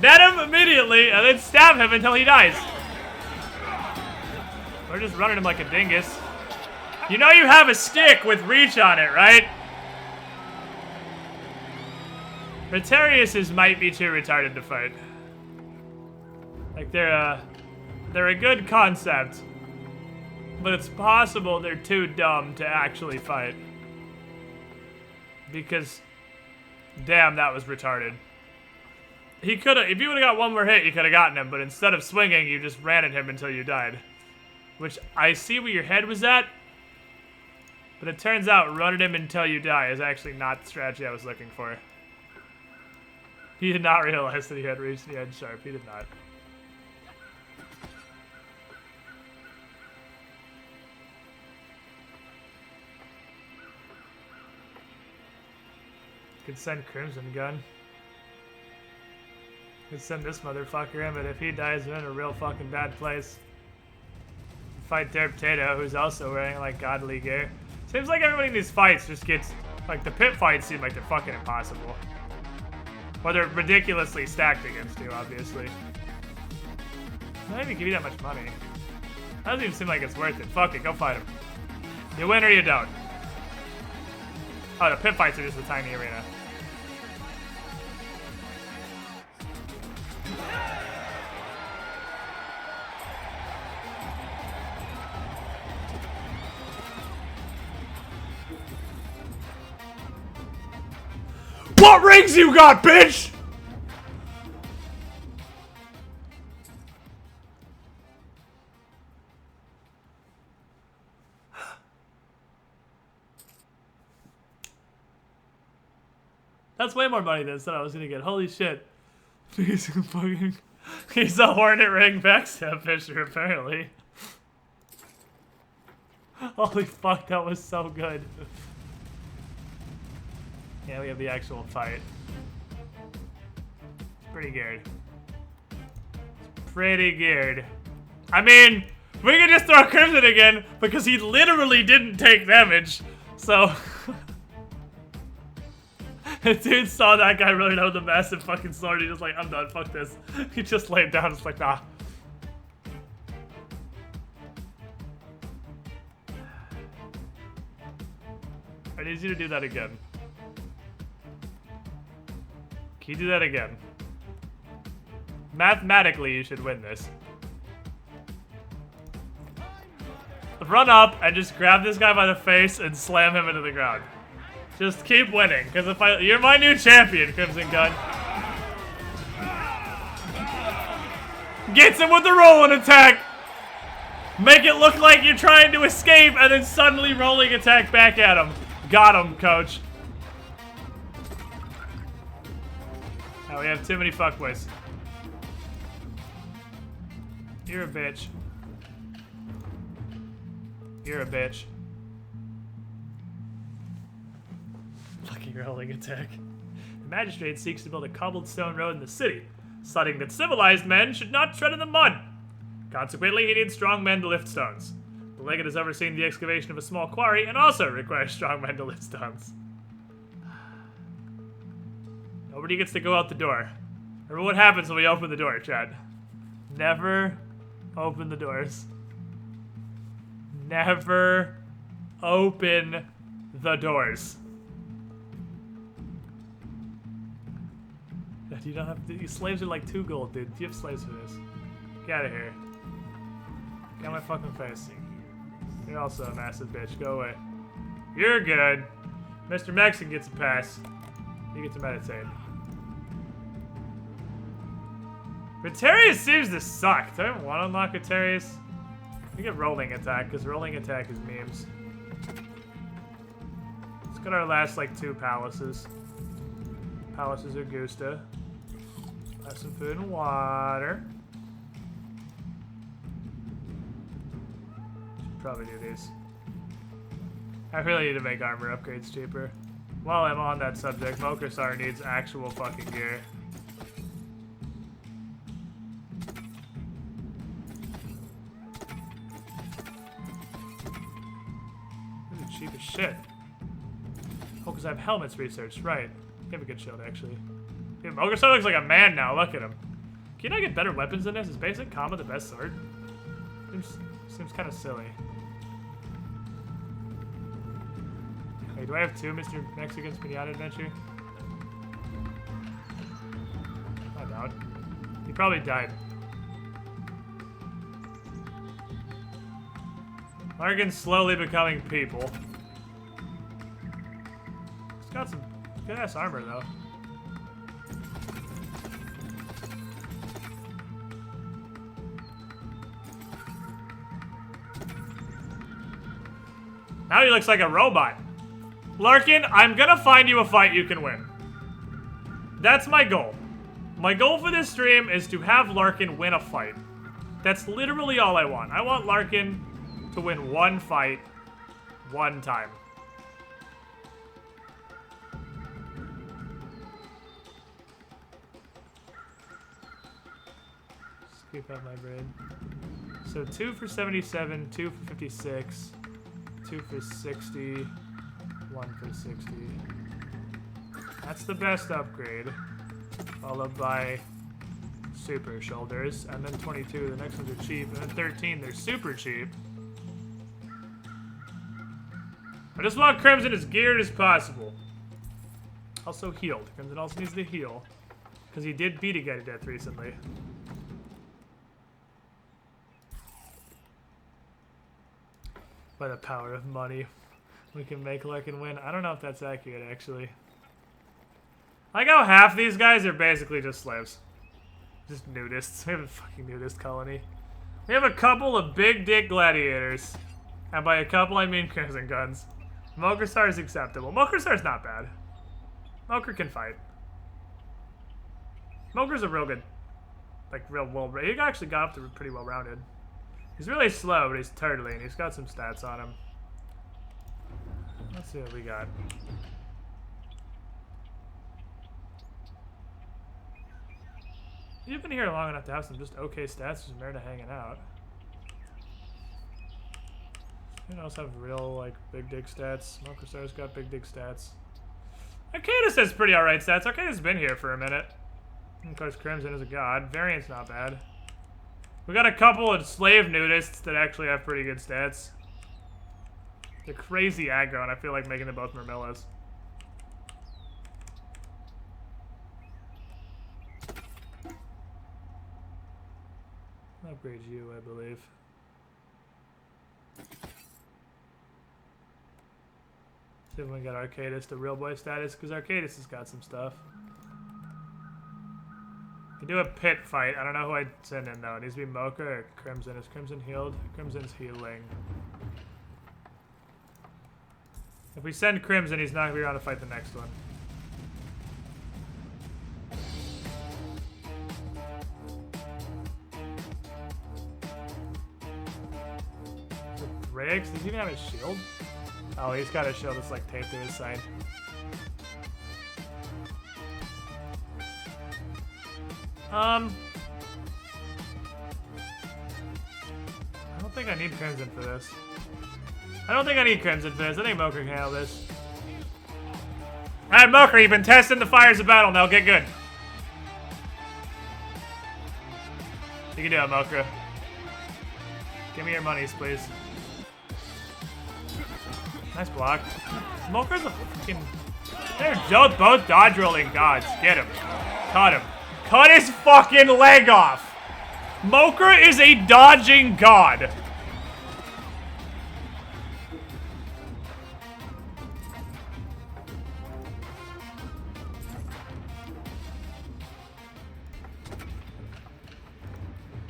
net him immediately, and then stab him until he dies. We're just running him like a dingus. You know you have a stick with reach on it, right? Retariuses might be too retarded to fight. Like, they're a good concept, but it's possible they're too dumb to actually fight. Because, damn, that was retarded. He could've, if you would've got one more hit, you could've gotten him, but instead of swinging, you just ran at him until you died. Which, I see where your head was at, but it turns out running him until you die is actually not the strategy I was looking for. He did not realize that he had reached the end sharp. He did not. Could send Crimson Gun. We send this motherfucker in, but if he dies, we're in a real fucking bad place. Fight their potato, who's also wearing like godly gear. Seems like everybody in these fights just gets like the pit fights seem like they're fucking impossible. Or they're ridiculously stacked against you, obviously. They don't even give you that much money. That doesn't even seem like it's worth it. Fuck it, go fight him. You win or you don't. Oh, the pit fights are just a tiny arena. What rings you got, bitch? That's way more money than I said I was gonna get. Holy shit. He's a Hornet Ring backstab fisher, apparently. Holy fuck, that was so good. Yeah, we have the actual fight. Pretty geared. Pretty geared. I mean, we can just throw Crimson again because he literally didn't take damage. So, the dude saw that guy really know the massive fucking sword. He just like, I'm done, fuck this. He just laid down, it's like, nah. I need you to do that again. Can you do that again? Mathematically, you should win this. Run up and just grab this guy by the face and slam him into the ground. Just keep winning, because if you're my new champion, Crimson Gun. Gets him with the rolling attack. Make it look like you're trying to escape, and then suddenly rolling attack back at him. Got him, coach. Oh, we have too many fuckboys. You're a bitch. You're a bitch. Lucky rolling attack. The magistrate seeks to build a cobblestone road in the city, citing that civilized men should not tread in the mud. Consequently, he needs strong men to lift stones. The legate has overseen the excavation of a small quarry and also requires strong men to lift stones. Nobody gets to go out the door. Remember what happens when we open the door, Chad. Never open the doors. Never open the doors. You don't have to. These slaves are like 2 gold, dude. You have slaves for this. Get out of here. Get out of my fucking face. You're also a massive bitch. Go away. You're good. Mr. Mexican gets a pass. You get to meditate. Rotarius seems to suck. Do I want to unlock Rotarius? We get rolling attack, because rolling attack is memes. Let's get our last, like, 2 palaces. Palaces Augusta. Have some food and water. Should probably do these. I really need to make armor upgrades cheaper. While I'm on that subject, Mokasar needs actual fucking gear. This is cheap as shit. Oh, because I have helmets researched. Right. You have a good shield, actually. Dude, Mokasar looks like a man now. Look at him. Can I get better weapons than this? Is basic comma the best sword? Seems kind of silly. Wait, do I have 2 Mr. Mexican's Pinata Adventure? I doubt. He probably died. Larkin's slowly becoming people. He's got some good-ass armor, though. Now he looks like a robot. Larkin, I'm gonna find you a fight you can win. That's my goal. My goal for this stream is to have Larkin win a fight. That's literally all I want. I want Larkin to win 1 fight, 1 time. Keep up my brain. So 2 for 77, 2 for 56, 2 for 60, 1 for 60. That's the best upgrade. Followed by super shoulders, and then 22. The next ones are cheap, and then 13. They're super cheap. I just want Crimson as geared as possible. Also healed. Crimson also needs to heal, because he did beat a guy to death recently. By the power of money, we can make, like, and win. I don't know if that's accurate, actually. I like how half these guys are basically just slaves. Just nudists. We have a fucking nudist colony. We have a couple of big dick gladiators. And by a couple, I mean Crimson Guns. Mokrsar is acceptable. Mokrsar's not bad. Mokr can fight. Mokr's a real good, like, real well. He actually got up to pretty well rounded. He's really slow, but he's turtly, and he's got some stats on him. Let's see what we got. You've been here long enough to have some just okay stats, just merit to hanging out. Anyone else have real, like, big dig stats? Mokrsar's got big dig stats. Arcadis has pretty alright stats. Arcadis has been here for a minute. And of course, Crimson is a god. Variant's not bad. We got a couple of slave nudists that actually have pretty good stats. They're crazy aggro, and I feel like making them both Murmillas. Upgrade you, I believe. See if we can get Arcadis to real boy status, because Arcadis has got some stuff. We do a pit fight. I don't know who I'd send in, though. It needs to be Mokr or Crimson. Is Crimson healed? Crimson's healing. If we send Crimson, he's not going to be around to fight the next one. Riggs? Does he even have a shield? Oh, he's got a shield that's like taped to his side. I don't think I need Crimson for this. I don't think I need Crimson for this. I think Mokr can handle this. Alright, Mokr, you've been testing the fires of battle. Now get good. You can do it, Mokr. Give me your monies, please. Nice block. Mokr's a fucking... They're both dodge rolling gods. Get him. Cut him. Cut his fucking leg off. Mokr is a dodging god.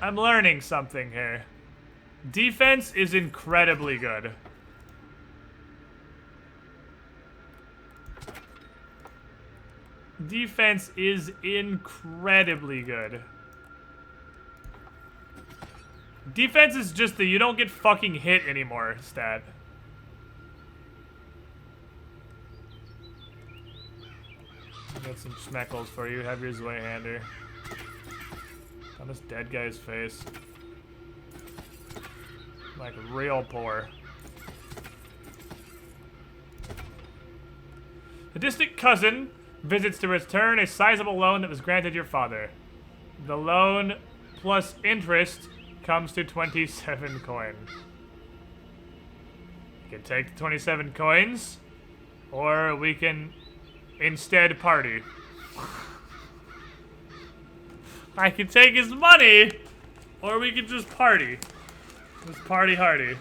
I'm learning something here. Defense is incredibly good. Defense is incredibly good. Defense is just the you don't get fucking hit anymore stat. Got some schmeckles for you. Have your Zweihander. On this dead guy's face. Like real poor. A distant cousin visits to return a sizable loan that was granted your father. The loan plus interest comes to 27 coin. You can take the 27 coins, or we can instead party. I can take his money, or we can just party. Just party hardy.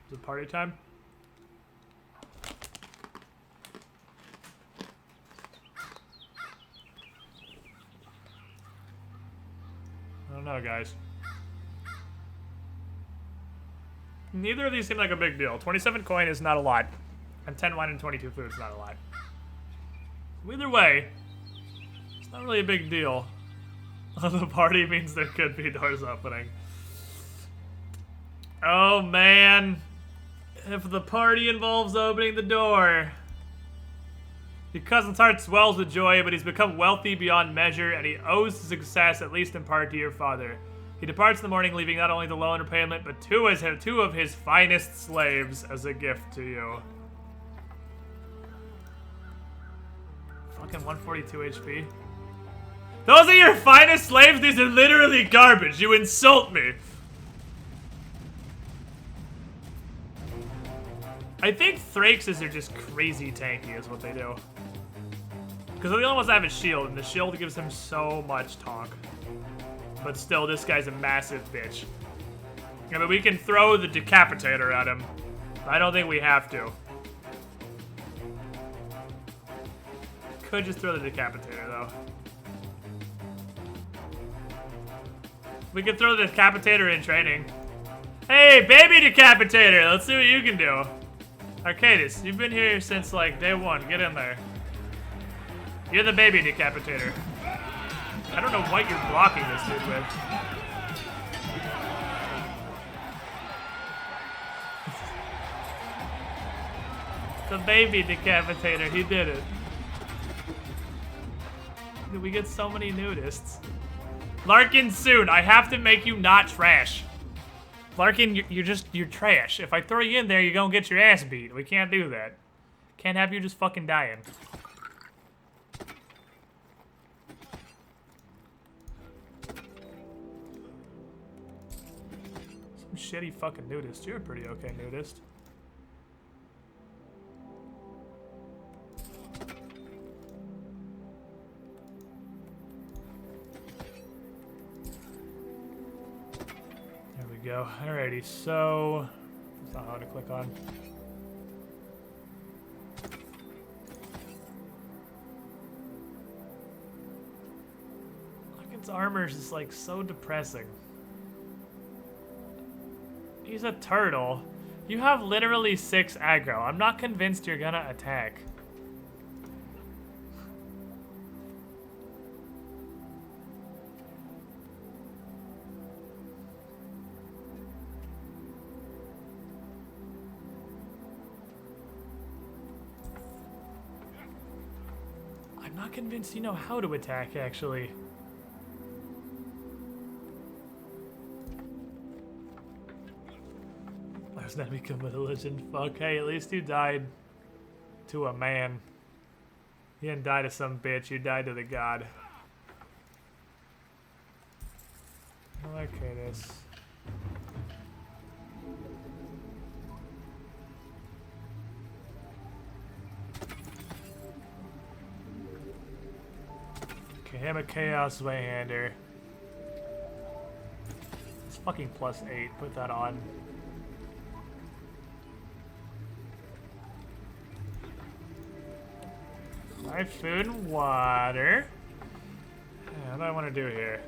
Is it party time? I don't know, guys. Neither of these seem like a big deal. 27 coin is not a lot. And 10 wine and 22 food is not a lot. Either way, it's not really a big deal. The party means there could be doors opening. Oh man. If the party involves opening the door. Your cousin's heart swells with joy, but he's become wealthy beyond measure, and he owes his success, at least in part, to your father. He departs in the morning, leaving not only the loan repayment, but two of his finest slaves as a gift to you. Fucking 142 HP. Those are your finest slaves? These are literally garbage. You insult me. I think Thraxes are just crazy tanky is what they do. Because the only ones that have a shield, and the shield gives him so much talk. But still, this guy's a massive bitch. I mean, we can throw the decapitator at him. I don't think we have to. Could just throw the decapitator, though. We could throw the decapitator in training. Hey, baby decapitator! Let's see what you can do. Arcadis, you've been here since, like, day one. Get in there. You're the baby decapitator. I don't know what you're blocking this dude with. The baby decapitator, he did it. We get so many nudists. Larkin, soon. I have to make you not trash. Larkin, you're trash. If I throw you in there, you're gonna get your ass beat. We can't do that. Can't have you just fucking dying. Some shitty fucking nudist. You're a pretty okay nudist. Go. Alrighty, so that's not hard to click on. Larkin's armor is like so depressing. He's a turtle. You have literally 6 aggro. I'm not convinced you're gonna attack. I'm not convinced you know how to attack, actually. I was gonna become a legend. Fuck, hey, at least you died to a man. You didn't die to some bitch, you died to the god. Okay, this. Okay, I'm a Chaos Wayhander. It's fucking +8. Put that on. Alright, food and water. Yeah, what do I want to do here?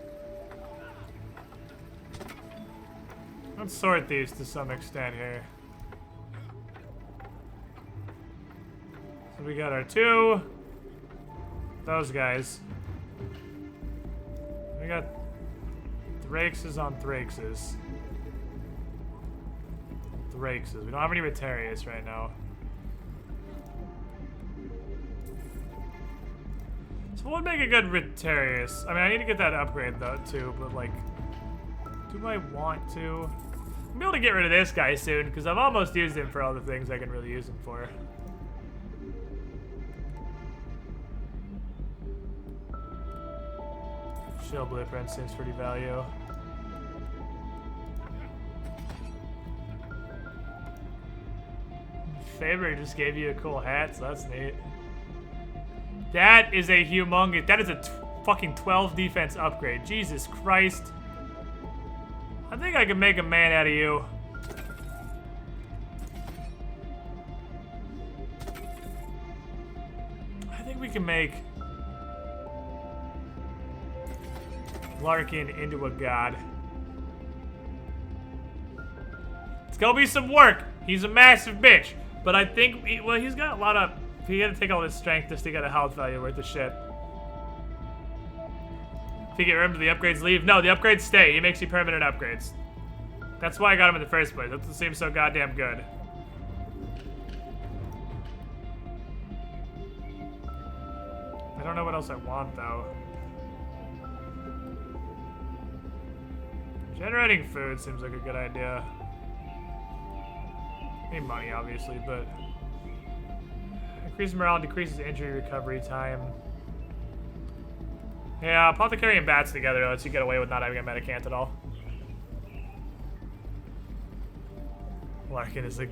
Let's sort these to some extent here. So we got our 2. Those guys. We got Thraxes on Thraxes. Thraxes. We don't have any Retarius right now. So what would make a good Retarius? I mean, I need to get that upgrade though too, but like, do I want to? I'm able to get rid of this guy soon because I've almost used him for all the things I can really use him for. Shield Blueprint seems pretty value. Faber just gave you a cool hat, so that's neat. That is a humongous... That is a fucking 12 defense upgrade. Jesus Christ. I think I can make a man out of you. I think we can make Larkin into a god. It's gonna be some work. He's a massive bitch. But I think, well, he's got a lot of... He had to take all his strength just to get a health value worth of shit. If you get rid of the upgrades, leave. No, the upgrades stay. He makes you permanent upgrades. That's why I got him in the first place. That seems so goddamn good. I don't know what else I want, though. Generating food seems like a good idea. I need money, obviously, but... Increases morale, decreases injury recovery time. Yeah, Apothecary and Bats together lets you get away with not having a Medicant at all. Larkin is a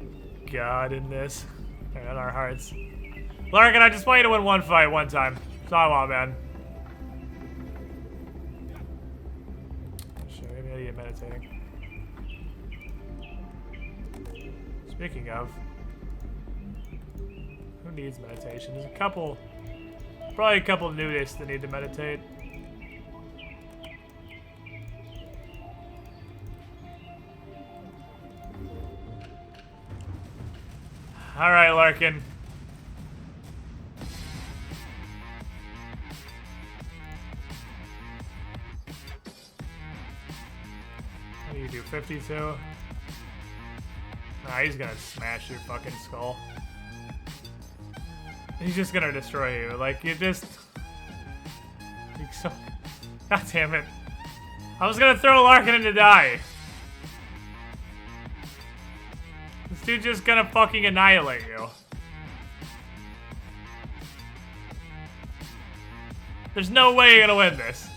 god in this. In our hearts. Larkin, I just want you to win one fight one time. That's all I want, man. Sure, maybe I need meditating. Speaking of, who needs meditation? There's a couple, probably a couple nudists that need to meditate. All right, Larkin. What do you do, 52? Nah, he's gonna smash your fucking skull. He's just gonna destroy you. Like, you just... You're so... God damn it. I was gonna throw Larkin in to die. This dude's just gonna fucking annihilate you. There's no way you're gonna win this.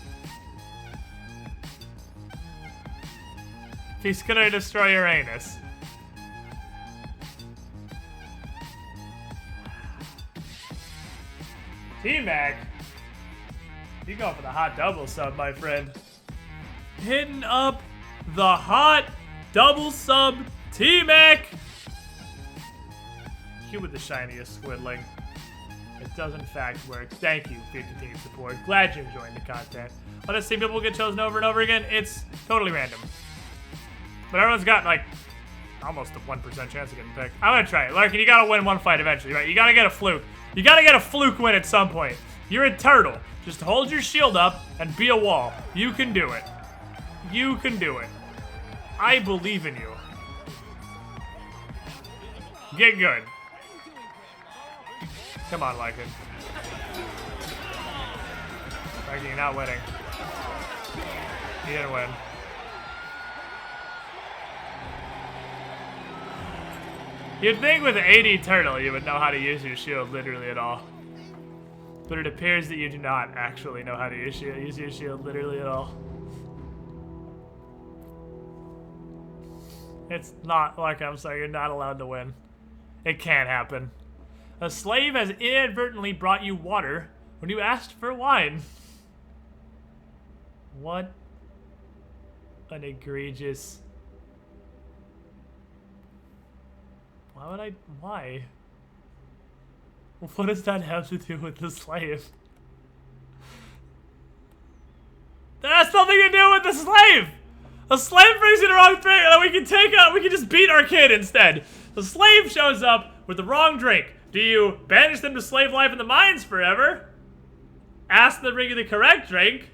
He's gonna destroy your anus. T-Mac, you go for the hot double sub, my friend. Hitting up the hot double sub, T-Mac. You with the shiniest squidling. It does in fact work. Thank you for your continued support. Glad you're enjoying the content. Let us see people get chosen over and over again. It's totally random. But everyone's got like almost a 1% chance of getting picked. I'm gonna try it. Larkin, you gotta win one fight eventually, right? You gotta get a fluke. You gotta get a fluke win at some point. You're a turtle. Just hold your shield up and be a wall. You can do it. You can do it. I believe in you. Get good. Come on, Larkin. Larkin, you're not winning. You didn't win. You'd think with 80 turtle you would know how to use your shield literally at all. But it appears that you do not actually know how to use your shield literally at all. It's not like I'm sorry, you're not allowed to win. It can't happen. A slave has inadvertently brought you water when you asked for wine. What an egregious... Why? What does that have to do with the slave? That has nothing to do with the slave! A slave brings you the wrong drink and we can just beat our kid instead. The slave shows up with the wrong drink. Do you banish them to slave life in the mines forever? Ask them to bring you the correct drink?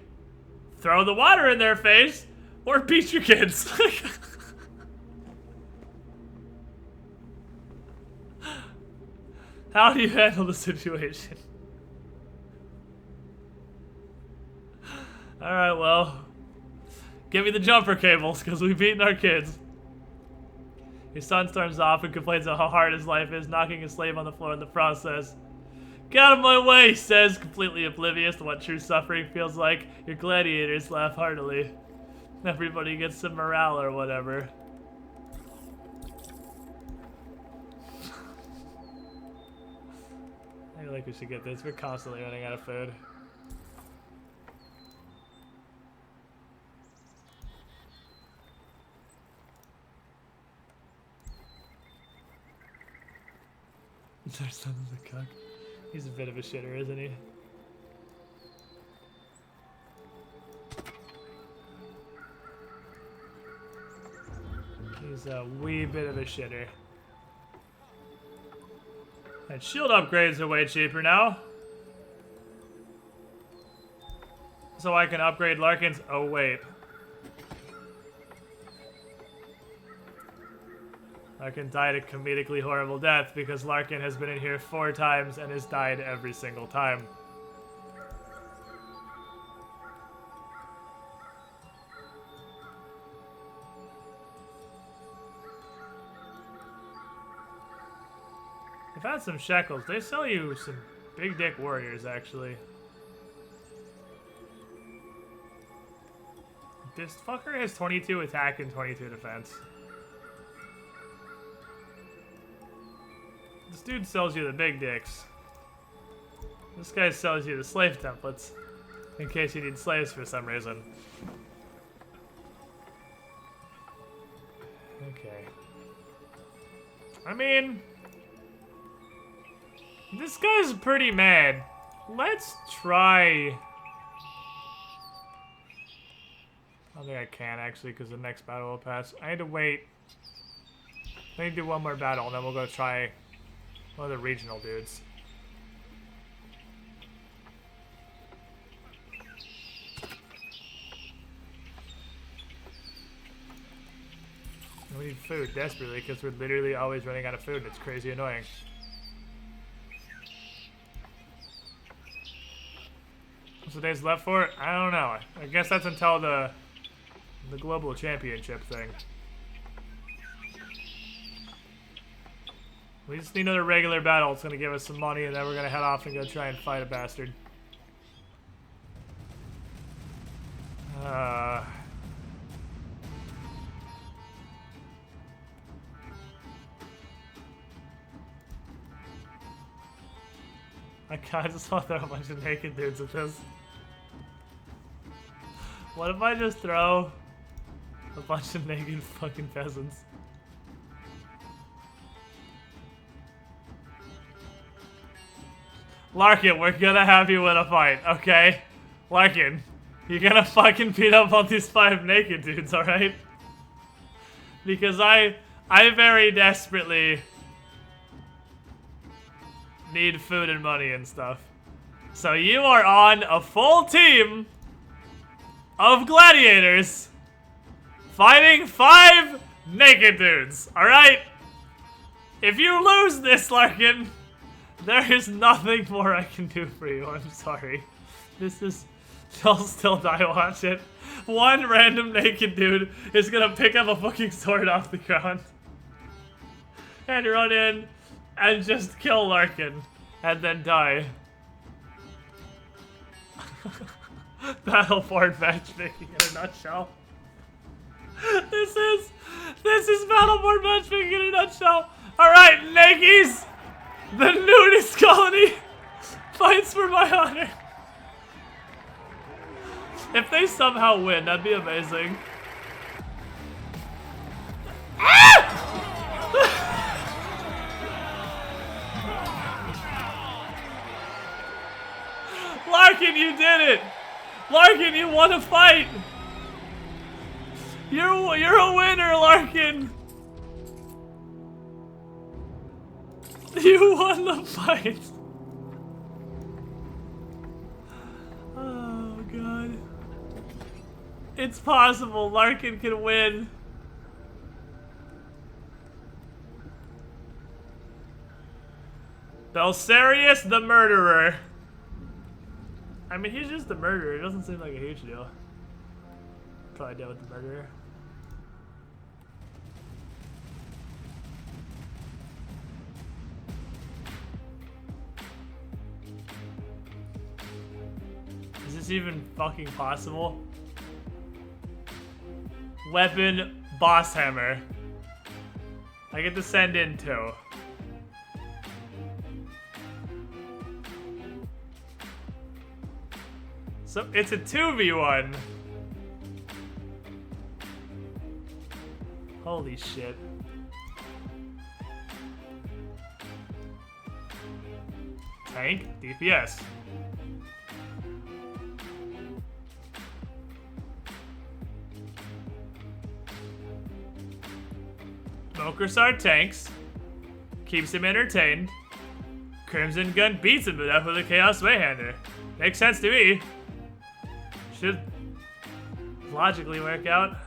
Throw the water in their face? Or beat your kids? How do you handle the situation? Alright, well. Give me the jumper cables, because we've beaten our kids. Your son storms off and complains about how hard his life is, knocking his slave on the floor in the process. Get out of my way, he says, completely oblivious to what true suffering feels like. Your gladiators laugh heartily. Everybody gets some morale or whatever. I feel like we should get this. We're constantly running out of food. Our son's a cuck. He's a bit of a shitter, isn't he? He's a wee bit of a shitter. And shield upgrades are way cheaper now. So I can upgrade Larkin's... Oh, wait. Larkin died a comedically horrible death because Larkin has been in here 4 times and has died every single time. I've had some shekels. They sell you some big dick warriors, actually. This fucker has 22 attack and 22 defense. This dude sells you the big dicks. This guy sells you the slave templates. In case you need slaves for some reason. Okay. I mean... this guy's pretty mad. Let's try... I don't think I can, actually, because the next battle will pass. I need to wait. I need to do one more battle, and then we'll go try one of the regional dudes. And we need food, desperately, because we're literally always running out of food, and it's crazy annoying. What's the days left for it? I don't know. I guess that's until the global championship thing. We just need another regular battle. It's gonna give us some money, and then we're gonna head off and go try and fight a bastard. I just want to throw a bunch of naked dudes at this. What if I just throw a bunch of naked fucking peasants? Larkin, we're gonna have you win a fight, okay? Larkin, you're gonna fucking beat up on these 5 naked dudes, alright? Because I very desperately need food and money and stuff. So you are on a full team of gladiators fighting 5 naked dudes, alright? If you lose this, Larkin, there is nothing more I can do for you. I'm sorry. This is... you'll still die watch it. One random naked dude is gonna pick up a fucking sword off the ground and run in and just kill Larkin and then die. Battleboard matchmaking in a nutshell. This is Battleboard matchmaking in a nutshell. Alright, Nakies! The nudist colony fights for my honor. If they somehow win, that'd be amazing. Larkin, you did it! Larkin, you won a fight! You're a winner, Larkin! You won the fight! Oh, God. It's possible. Larkin can win. Belsarius the murderer. I mean, he's just the murderer. It doesn't seem like a huge deal. Probably deal with the murderer. Is this even fucking possible? Weapon, boss hammer. I get to send in 2. So it's a 2v1. Holy shit. Tank, DPS. Smokers are tanks. Keeps him entertained. Crimson Gun beats him to death with a Chaos Wayhander. Makes sense to me. Should logically work out.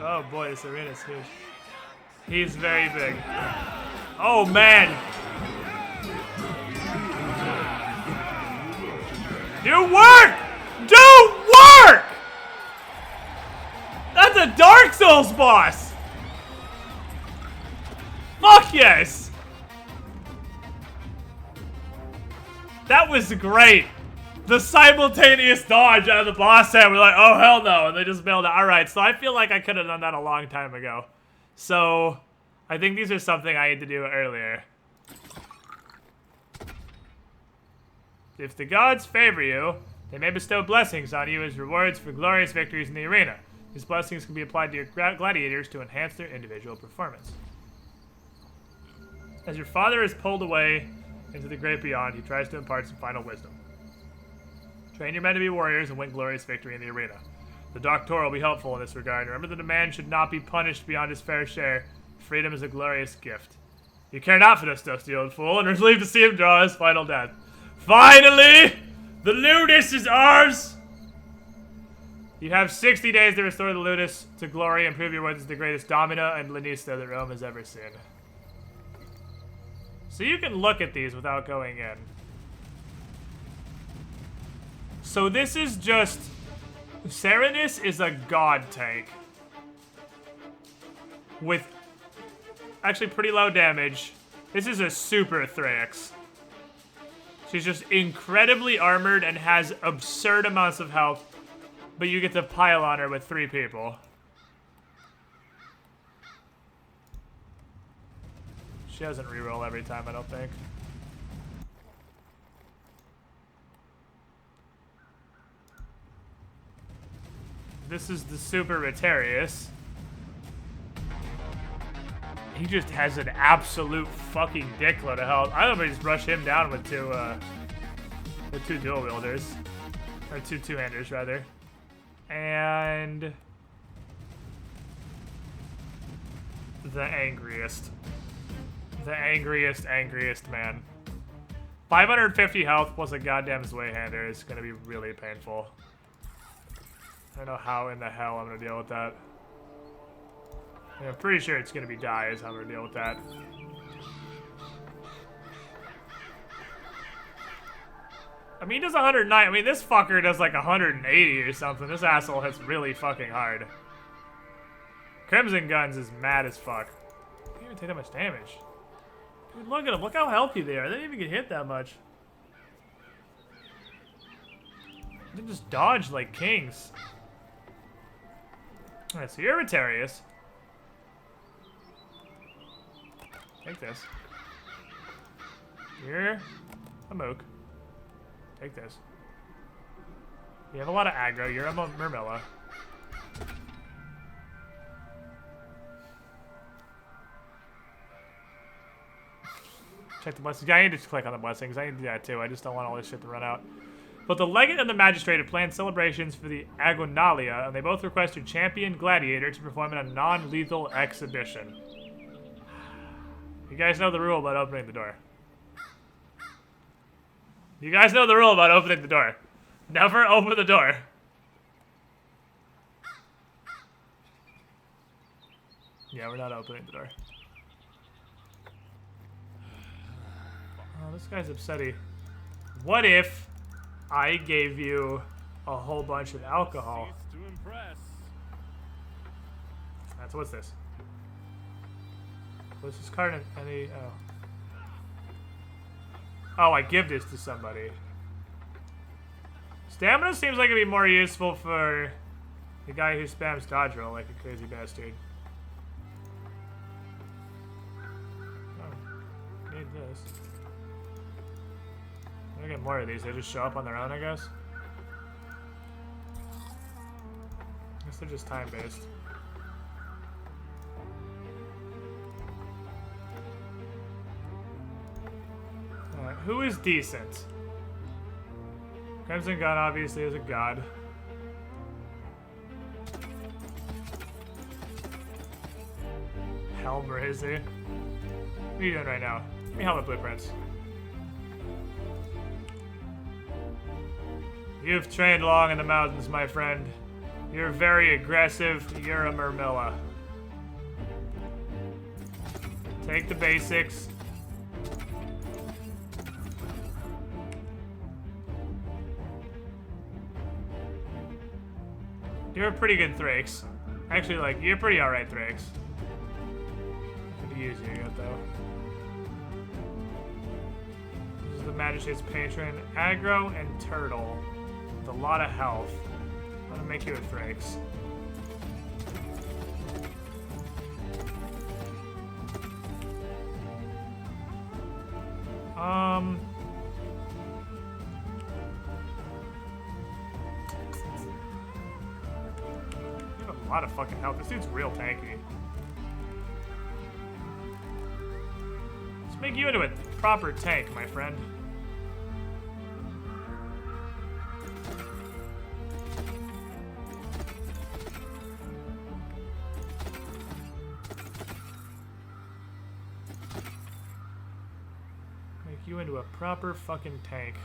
Oh boy, this arena's huge. He's very big. Oh man! Do work! Do work! That's a Dark Souls boss! Fuck yes! That was great. The simultaneous dodge out of the boss head, we're like, oh hell no, and they just bailed out. Alright, so I feel like I could have done that a long time ago. So, I think these are something I had to do earlier. If the gods favor you, they may bestow blessings on you as rewards for glorious victories in the arena. These blessings can be applied to your gladiators to enhance their individual performance. As your father is pulled away into the great beyond, he tries to impart some final wisdom. Train your men to be warriors and win glorious victory in the arena. The Doctor will be helpful in this regard. Remember that a man should not be punished beyond his fair share. Freedom is a glorious gift. You care not for this dusty old fool, and are relieved to see him draw his final death. Finally! The Ludus is ours! You have 60 days to restore the Ludus to glory and prove your worth as the greatest Domina and Lanista that Rome has ever seen. So you can look at these without going in. So this is just... Serenus is a god tank. With actually pretty low damage. This is a super Thrax. She's just incredibly armored and has absurd amounts of health. But you get to pile on her with 3 people. She doesn't reroll every time, I don't think. This is the Super Rotarius. He just has an absolute fucking dickload of health. I don't just rush him down with two dual wielders. Or two-handers, rather. And... the angriest. The angriest man. 550 health plus a goddamn Zweihander is gonna be really painful. I don't know how in the hell I'm gonna deal with that. And I'm pretty sure it's gonna be die is how I'm gonna deal with that. I mean, he does 109. I mean, this fucker does like 180 or something. This asshole hits really fucking hard. Crimson Guns is mad as fuck. They didn't even take that much damage. Dude, look at them. Look how healthy they are. They didn't even get hit that much. They just dodge like kings. Alright, so you're Rotarius. Take this. You're a Mook. Take this. You have a lot of aggro. You're a Murmilla. Check the blessings. I need to click on the blessings. I need to do that too. I just don't want all this shit to run out. But the Legate and the Magistrate have planned celebrations for the Agonalia, and they both request your champion gladiator to perform in a non-lethal exhibition. You guys know the rule about opening the door. You guys know the rule about opening the door. Never open the door. Yeah, we're not opening the door. Oh, this guy's upsetty. What if I gave you a whole bunch of alcohol? That's what's this? What's this card? Any? Oh. Oh, I give this to somebody. Stamina seems like it'd be more useful for the guy who spams dodge roll like a crazy bastard. Oh, need this. I get more of these. They just show up on their own, I guess. I guess they're just time-based. Who is decent? Crimson Gun obviously is a god. Helm Razor. What are you doing right now? Give me helmet blueprints. You've trained long in the mountains, my friend. You're very aggressive. You're a Murmilla. Take the basics. You're a pretty good Thrakes. Actually, like, you're pretty alright, Thrakes. Could use you yet, though. This is the Magistrate's Patron. Aggro and Turtle. With a lot of health. I'm gonna make you a Thrakes. You have a lot of fucking health. This dude's real tanky. Let's make you into a proper tank, my friend. You into a proper fucking tank.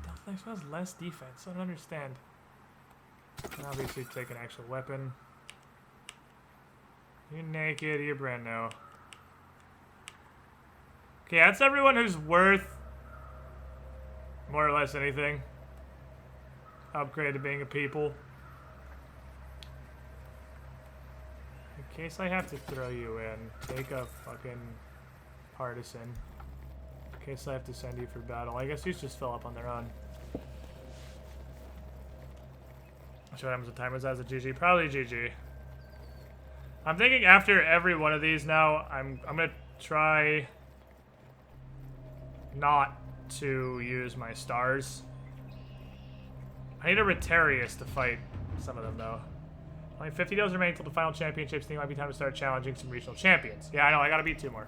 Death Knife has less defense. I don't understand. And obviously take an actual weapon. You're naked, you're brand new. Okay, that's everyone who's worth more or less anything. Upgrade to being a people. In case I have to throw you in, take a fucking partisan. In case I have to send you for battle. I guess these just fill up on their own. What happens when timers as a GG? Probably GG. I'm thinking after every one of these now, I'm gonna try not to use my stars. I need a Rotarius to fight some of them though. Only 50 days remain until the final championships. Think it might be time to start challenging some regional champions. Yeah, I know. I gotta beat 2 more.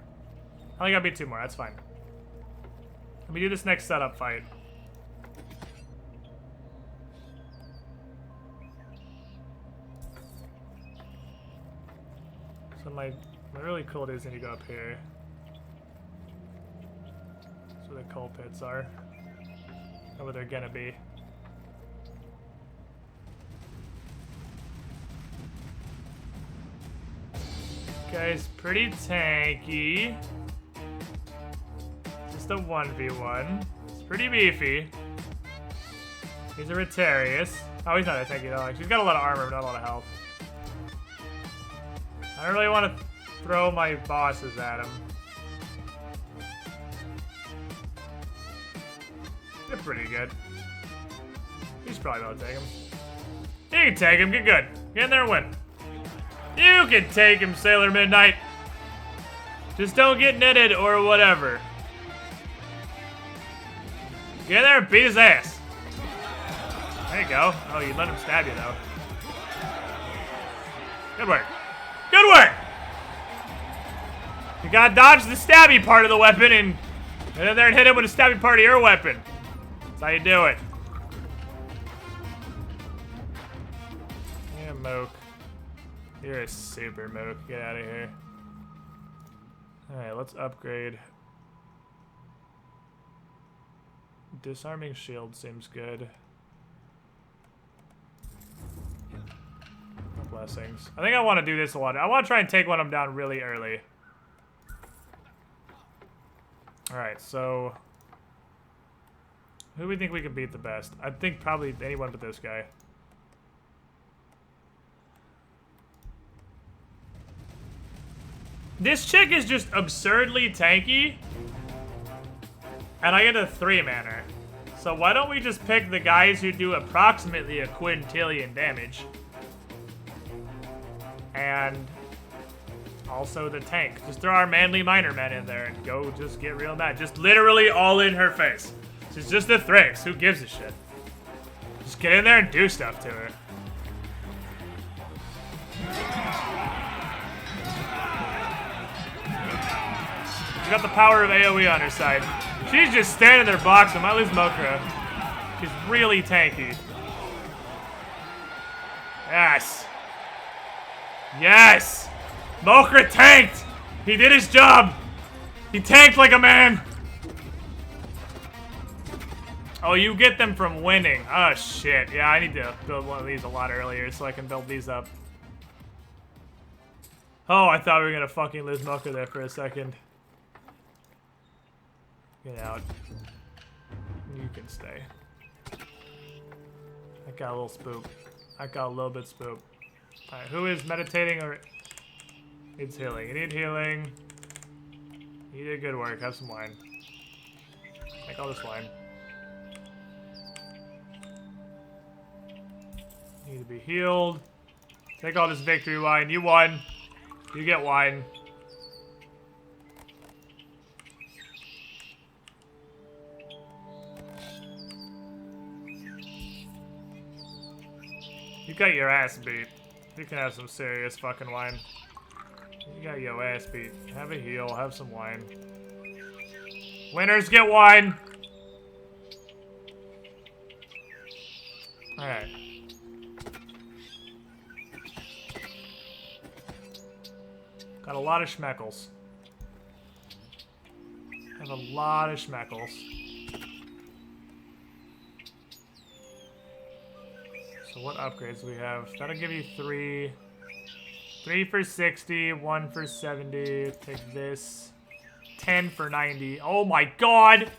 I only gotta beat 2 more. That's fine. Let me do this next setup fight. So my really cool dudes need to go up here. That's where the coal pits are. Or where they're gonna be. Guy's pretty tanky. Just a 1v1. It's pretty beefy. He's a Rotarius. Oh, he's not that tanky though. He's got a lot of armor, but not a lot of health. I don't really want to throw my bosses at him. They're pretty good. He's probably able to take him. You can take him. Get good. Get in there and win. You can take him, Sailor Midnight. Just don't get netted or whatever. Get in there and beat his ass. There you go. Oh, you let him stab you, though. Good work. Good work! You gotta dodge the stabby part of the weapon and get in there and hit him with a stabby part of your weapon. That's how you do it. Yeah, Moke. You're a super Moke. Get out of here. Alright, let's upgrade. Disarming shield seems good. Blessings. I think I want to do this a lot. I want to try and take one of them down really early. Alright, so... who do we think we can beat the best? I think probably anyone but this guy. This chick is just absurdly tanky. And I get a 3-manner. So why don't we just pick the guys who do approximately a quintillion damage? And also the tank. Just throw our manly minor men in there and go just get real mad. Just literally all in her face. She's just a Thrax. Who gives a shit? Just get in there and do stuff to her. She's got the power of AoE on her side. She's just standing there boxing. Might lose Mokra. She's really tanky. Yes. Yes! Mokra tanked! He did his job! He tanked like a man! Oh, you get them from winning. Oh, shit. Yeah, I need to build one of these a lot earlier so I can build these up. Oh, I thought we were gonna fucking lose Mocha there for a second. Get out. You can stay. I got a little spook. I got a little bit spook. Alright, who is meditating or needs healing? You need healing. You did good work. Have some wine. Take all this wine. You need to be healed. Take all this victory wine. You won. You get wine. You got your ass beat. You can have some serious fucking wine. You got your ass beat. Have a heal. Have some wine. Winners get wine! Alright. Got a lot of schmeckles. Have a lot of schmeckles. So what upgrades do we have? That'll give you 3. 3 for 60, 1 for 70. Take this. 10 for 90. Oh my god!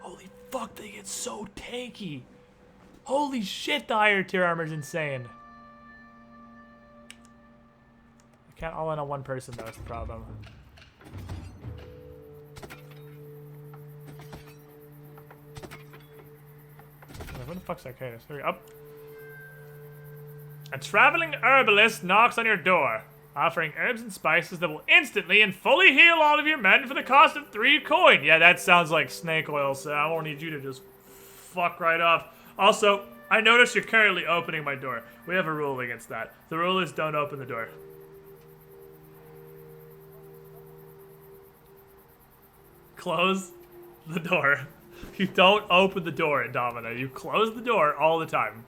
Holy fuck, they get so tanky. Holy shit, the higher tier armor is insane. I can't all in on one person, though, is the problem. Where the fuck's Arcanus? Hurry up. A traveling herbalist knocks on your door, offering herbs and spices that will instantly and fully heal all of your men for the cost of 3 coin. Yeah, that sounds like snake oil, so I won't need you to just fuck right off. Also, I notice you're currently opening my door. We have a rule against that. The rule is don't open the door. Close the door. You don't open the door in Domina. You close the door all the time.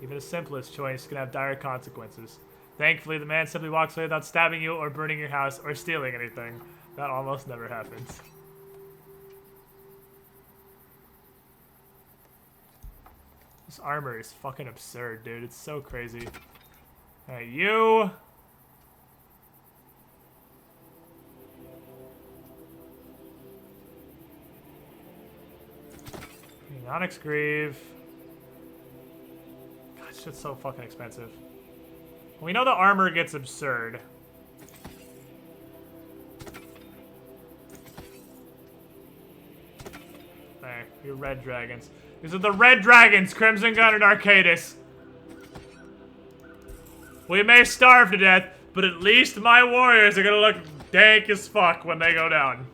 Even the simplest choice can have dire consequences. Thankfully, the man simply walks away without stabbing you or burning your house or stealing anything. That almost never happens. This armor is fucking absurd, dude. It's so crazy. Alright, you... Onyx Greave. God, this shit's so fucking expensive. We know the armor gets absurd. There, your red dragons. These are the red dragons, Crimson Gun and Arcadis. We may starve to death, but at least my warriors are gonna look dank as fuck when they go down.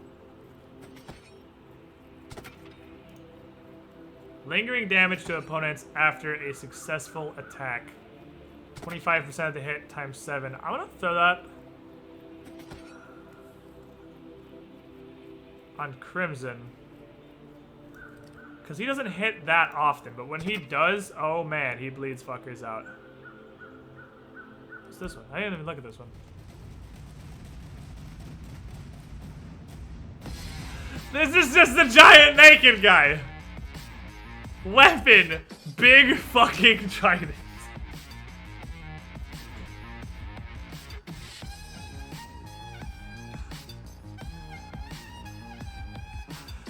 Lingering damage to opponents after a successful attack. 25% of the hit times 7. I'm gonna throw that on Crimson. Because he doesn't hit that often, but when he does, oh man, he bleeds fuckers out. What's this one? I didn't even look at this one. This is just the giant naked guy! Weapon! Big fucking trident.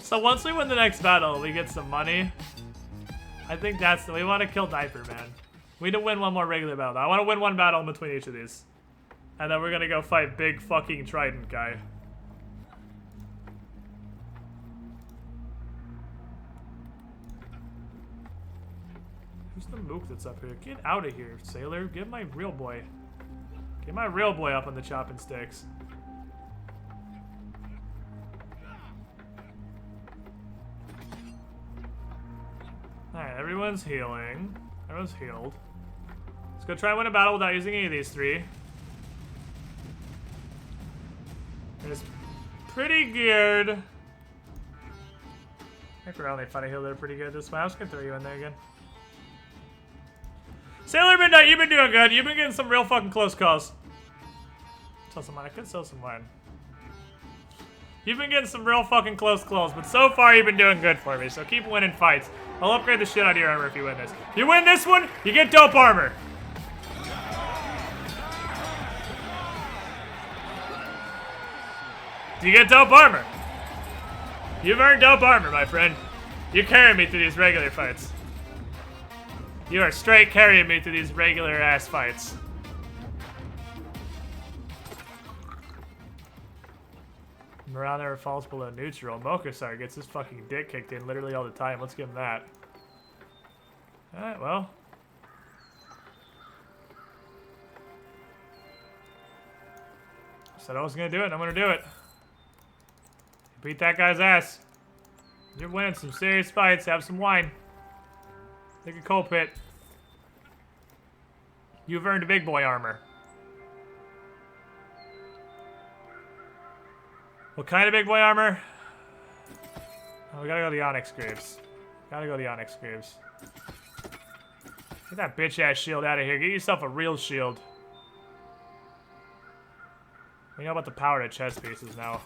So once we win the next battle, we get some money. I think that's the... We want to kill Diaper Man. We need to win one more regular battle. I want to win one battle in between each of these. And then we're gonna go fight big fucking trident guy. Who's the mook that's up here? Get out of here, sailor. Get my real boy. Get my real boy up on the chopping sticks. Alright, everyone's healing. Everyone's healed. Let's go try and win a battle without using any of these 3. It's pretty geared. I think we're only fighting heal. They're pretty good this way. I was gonna throw you in there again. Sailor Midnight, you've been doing good. You've been getting some real fucking close calls. Sell some wine. I could sell some wine. You've been getting some real fucking close calls, but so far you've been doing good for me, so keep winning fights. I'll upgrade the shit out of your armor if you win this. If you win this one, you get dope armor. You get dope armor. You've earned dope armor, my friend. You carry me through these regular fights. You are straight carrying me through these regular ass fights. Morale never falls below neutral. Mokasar gets his fucking dick kicked in literally all the time. Let's give him that. Alright, well. Said I was gonna do it, and I'm gonna do it. Beat that guy's ass. You're winning some serious fights. Have some wine. Take a coal pit. You've earned a big boy armor. What kind of big boy armor? Oh, we gotta go to the Onyx Graves. Gotta go to the Onyx Graves. Get that bitch ass shield out of here. Get yourself a real shield. We know about the power to chest pieces now.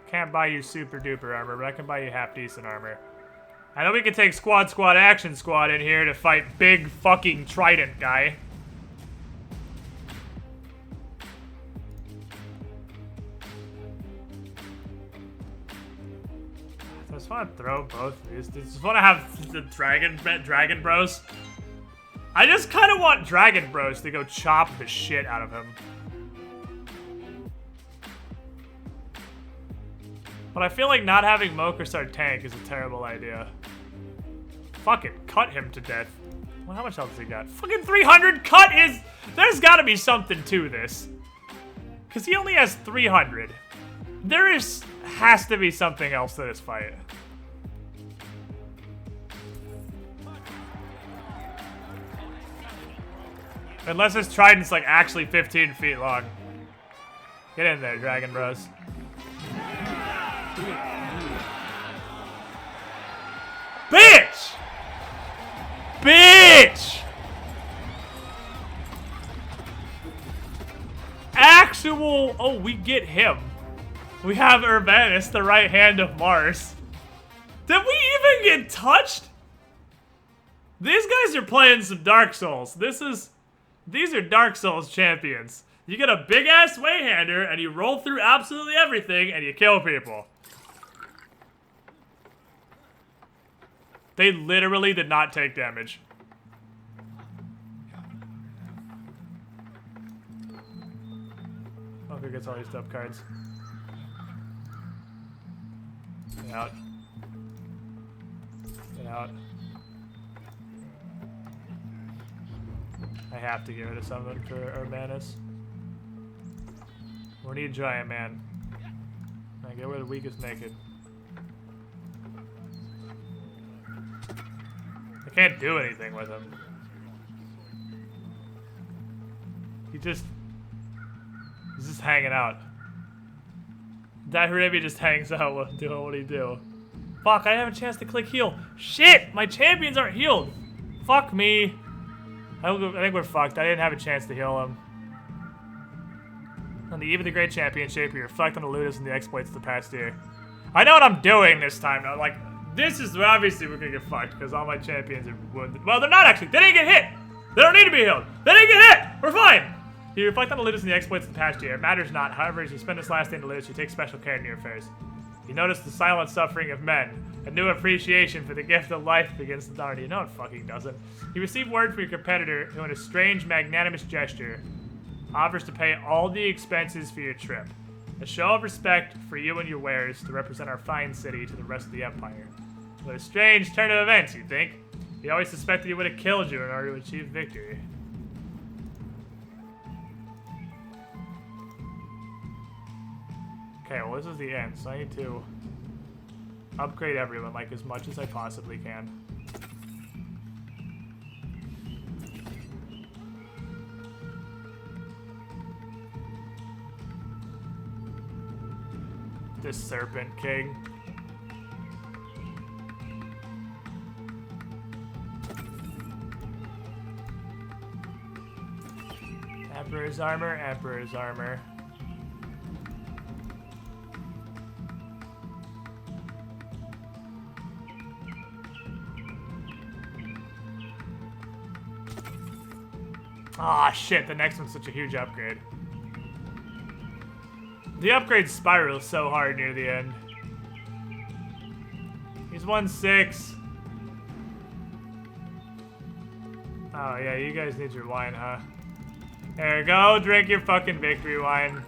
Can't buy you super duper armor, but I can buy you half decent armor. I know we can take squad action squad in here to fight big fucking trident guy. I just want to throw both of these. I just want to have the dragon bros. I just kind of want dragon bros to go chop the shit out of him. But I feel like not having Mokasar tank is a terrible idea. Fuck it, cut him to death. Well, how much else has he got? Fucking 300 cut is... There's gotta be something to this. Because he only has 300. Has to be something else to this fight. Unless his trident's like actually 15 feet long. Get in there, Dragon Bros. Bitch! Bitch! Actual... Oh, we get him. We have Urbanus, the right hand of Mars. Did we even get touched? These guys are playing some Dark Souls. These are Dark Souls champions. You get a big-ass way-hander, and you roll through absolutely everything, and you kill people. They literally did not take damage. Okay, gets all these dub cards. Get out. Get out. I have to give it a summon for Urbanus. We need Giant Man. I get rid of the weakest naked. I can't do anything with him. He's just hanging out. Dairebi just hangs out doing what he do. Fuck, I didn't have a chance to click heal. Shit, my champions aren't healed. Fuck me. I think we're fucked. I didn't have a chance to heal him. On the eve of the Great Championship, you reflect on the Ludus and the exploits of the past year. I know what I'm doing this time now. Like, this is obviously we're gonna get fucked because all my champions are wounded. Well, they're not actually. They didn't get hit. They don't need to be healed. They didn't get hit. We're fine. You reflect on the Ludus and the exploits of the past year. It matters not. However, as you spend this last day in the Ludus, you take special care in your affairs. You notice the silent suffering of men. A new appreciation for the gift of life begins to dawn. You know it fucking doesn't. You receive word from your competitor who, in a strange, magnanimous gesture, offers to pay all the expenses for your trip. A show of respect for you and your wares to represent our fine city to the rest of the Empire. What a strange turn of events, you think? He always suspected he would have killed you in order to achieve victory. Okay, well this is the end, so I need to upgrade everyone like as much as I possibly can. This Serpent King. Emperor's armor, Emperor's armor. Ah, shit, the next one's such a huge upgrade. The upgrade spirals so hard near the end. He's 1-6. Oh, yeah, you guys need your wine, huh? There you go, drink your fucking victory wine.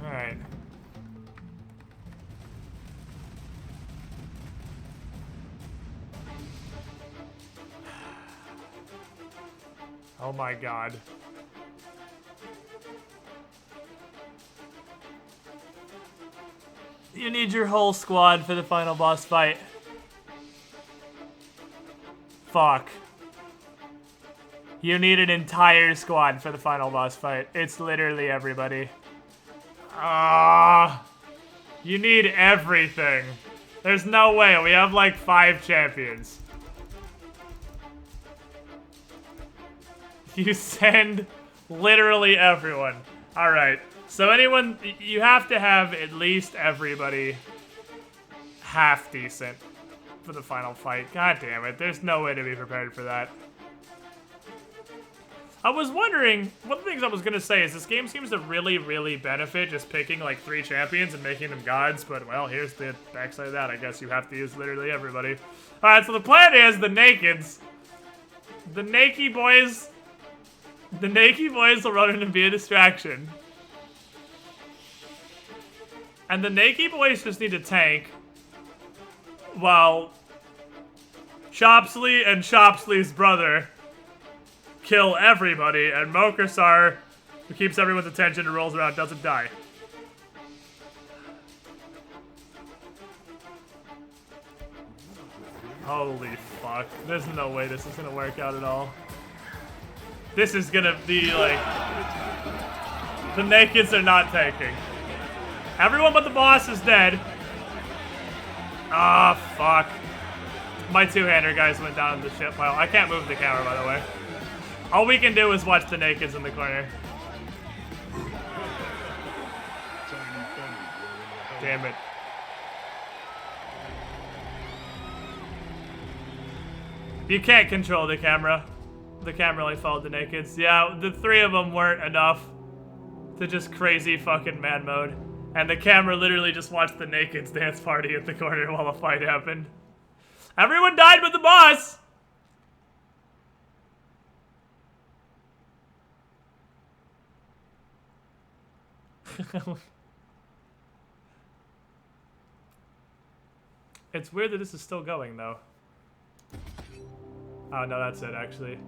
Alright. Oh my god. You need your whole squad for the final boss fight. Fuck. You need an entire squad for the final boss fight. It's literally everybody. Ah. You need everything. There's no way. We have like 5 champions. You send literally everyone. Alright. So anyone, you have to have at least everybody half decent for the final fight. God damn it. There's no way to be prepared for that. I was wondering, one of the things I was going to say is this game seems to really, really benefit just picking like 3 champions and making them gods, but well, here's the backside of that. I guess you have to use literally everybody. Alright, so the plan is the Nakeds. The Naked boys will run in and be a distraction. And the Naked boys just need to tank while Chopsley and Chopsley's brother kill everybody, and Mokasar, who keeps everyone's attention and rolls around, doesn't die. Holy fuck. There's no way this is gonna work out at all. This is gonna be like... The Nakeds are not tanking. Everyone but the boss is dead. Ah, fuck. My 2-hander guys went down in the ship pile. I can't move the camera, by the way. All we can do is watch the Nakeds in the corner. Damn it. You can't control the camera. The camera only followed the Nakeds. Yeah, the 3 of them weren't enough to just crazy fucking mad mode. And the camera literally just watched the Nakeds dance party at the corner while the fight happened. Everyone died but the boss! It's weird that this is still going, though. Oh, no, that's it, actually.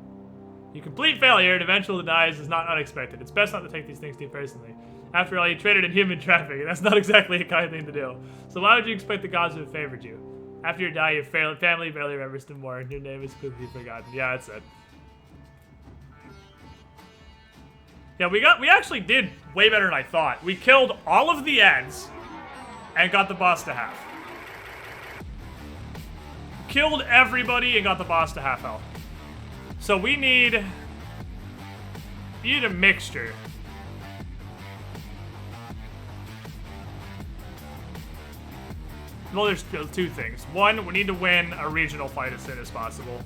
You complete failure and eventual denies is not unexpected. It's best not to take these things too personally. After all, you traded in human traffic, and that's not exactly a kind thing to do. So why would you expect the gods to have favored you? After you die, your family barely remembers to mourn. Your name is quickly forgotten. Yeah, that's it. Yeah, we actually did way better than I thought. We killed all of the ads and got the boss to half. Killed everybody and got the boss to half health. So we need a mixture. Well, there's 2 things. One, we need to win a regional fight as soon as possible.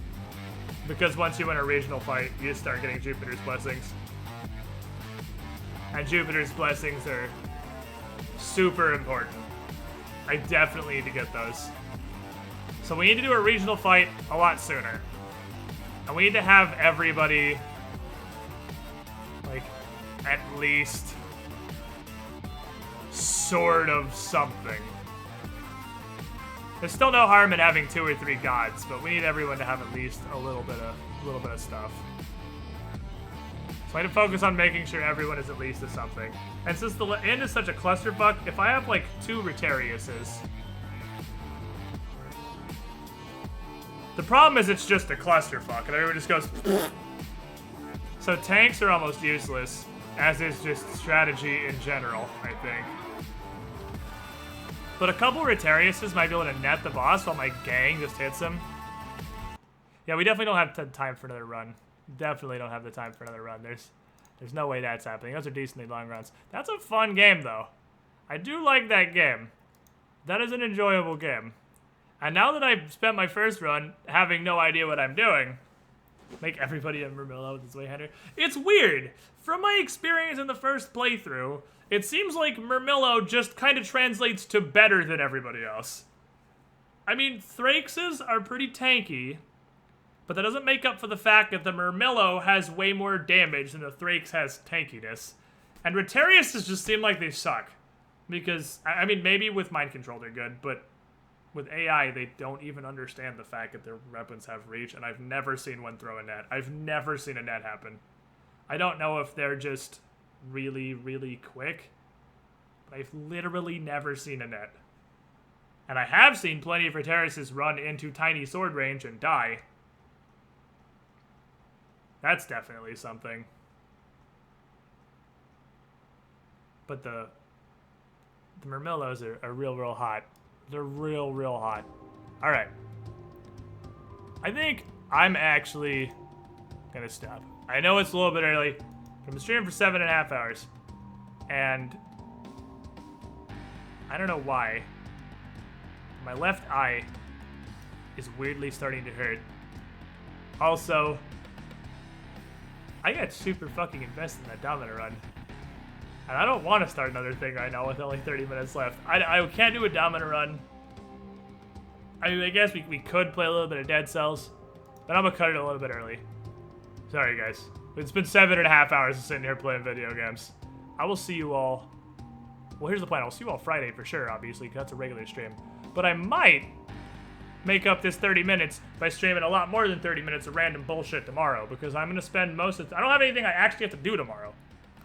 Because once you win a regional fight, you start getting Jupiter's blessings. And Jupiter's blessings are super important. I definitely need to get those. So we need to do a regional fight a lot sooner. And we need to have everybody, like, at least sort of something. There's still no harm in having 2 or 3 gods, but we need everyone to have at least a little bit of stuff. So I need to focus on making sure everyone is at least a something. And since the end is such a clusterfuck, if I have like 2 Rotariuses, the problem is it's just a clusterfuck, and everyone just goes. So tanks are almost useless, as is just strategy in general, I think. But a couple Rotariuses might be able to net the boss while my gang just hits him. Yeah, we definitely don't have time for another run. Definitely don't have the time for another run. There's no way that's happening. Those are decently long runs. That's a fun game, though. I do like that game. That is an enjoyable game. And now that I've spent my first run having no idea what I'm doing, make everybody a Murmillo with his way hander. It's weird. From my experience in the first playthrough, it seems like Murmillo just kind of translates to better than everybody else. I mean, Thraxes are pretty tanky, but that doesn't make up for the fact that the Murmillo has way more damage than the Thrax has tankiness. And Rotariuses just seem like they suck. Because, I mean, maybe with mind control they're good, but with AI, they don't even understand the fact that their weapons have reach, and I've never seen one throw a net. I've never seen a net happen. I don't know if they're just really, really quick, but I've literally never seen a net. And I have seen plenty of Rotariuses run into tiny sword range and die. That's definitely something. But the Murmillos are real hot. They're real hot. Alright. I think I'm actually gonna stop. I know it's a little bit early. I've been streaming for 7.5 hours. And I don't know why. My left eye is weirdly starting to hurt. Also, I got super fucking invested in that Domina run. And I don't want to start another thing right now with only 30 minutes left. I can't do a Domina run. I mean, I guess we could play a little bit of Dead Cells, but I'm gonna cut it a little bit early. Sorry, guys. It's been 7.5 hours of sitting here playing video games. I will see you all. Well, here's the plan. I'll see you all Friday for sure, obviously, because that's a regular stream. But I might make up this 30 minutes by streaming a lot more than 30 minutes of random bullshit tomorrow, because I'm gonna spend most of I don't have anything I actually have to do tomorrow,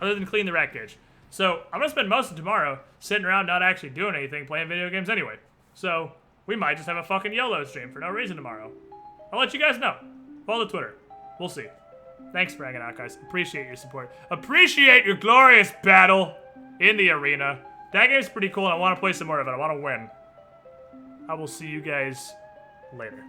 other than clean the rat cage. So, I'm going to spend most of tomorrow sitting around not actually doing anything, playing video games anyway. So, we might just have a fucking YOLO stream for no reason tomorrow. I'll let you guys know. Follow the Twitter. We'll see. Thanks for hanging out, guys. Appreciate your support. Appreciate your glorious battle in the arena. That game's pretty cool, and I want to play some more of it. I want to win. I will see you guys later.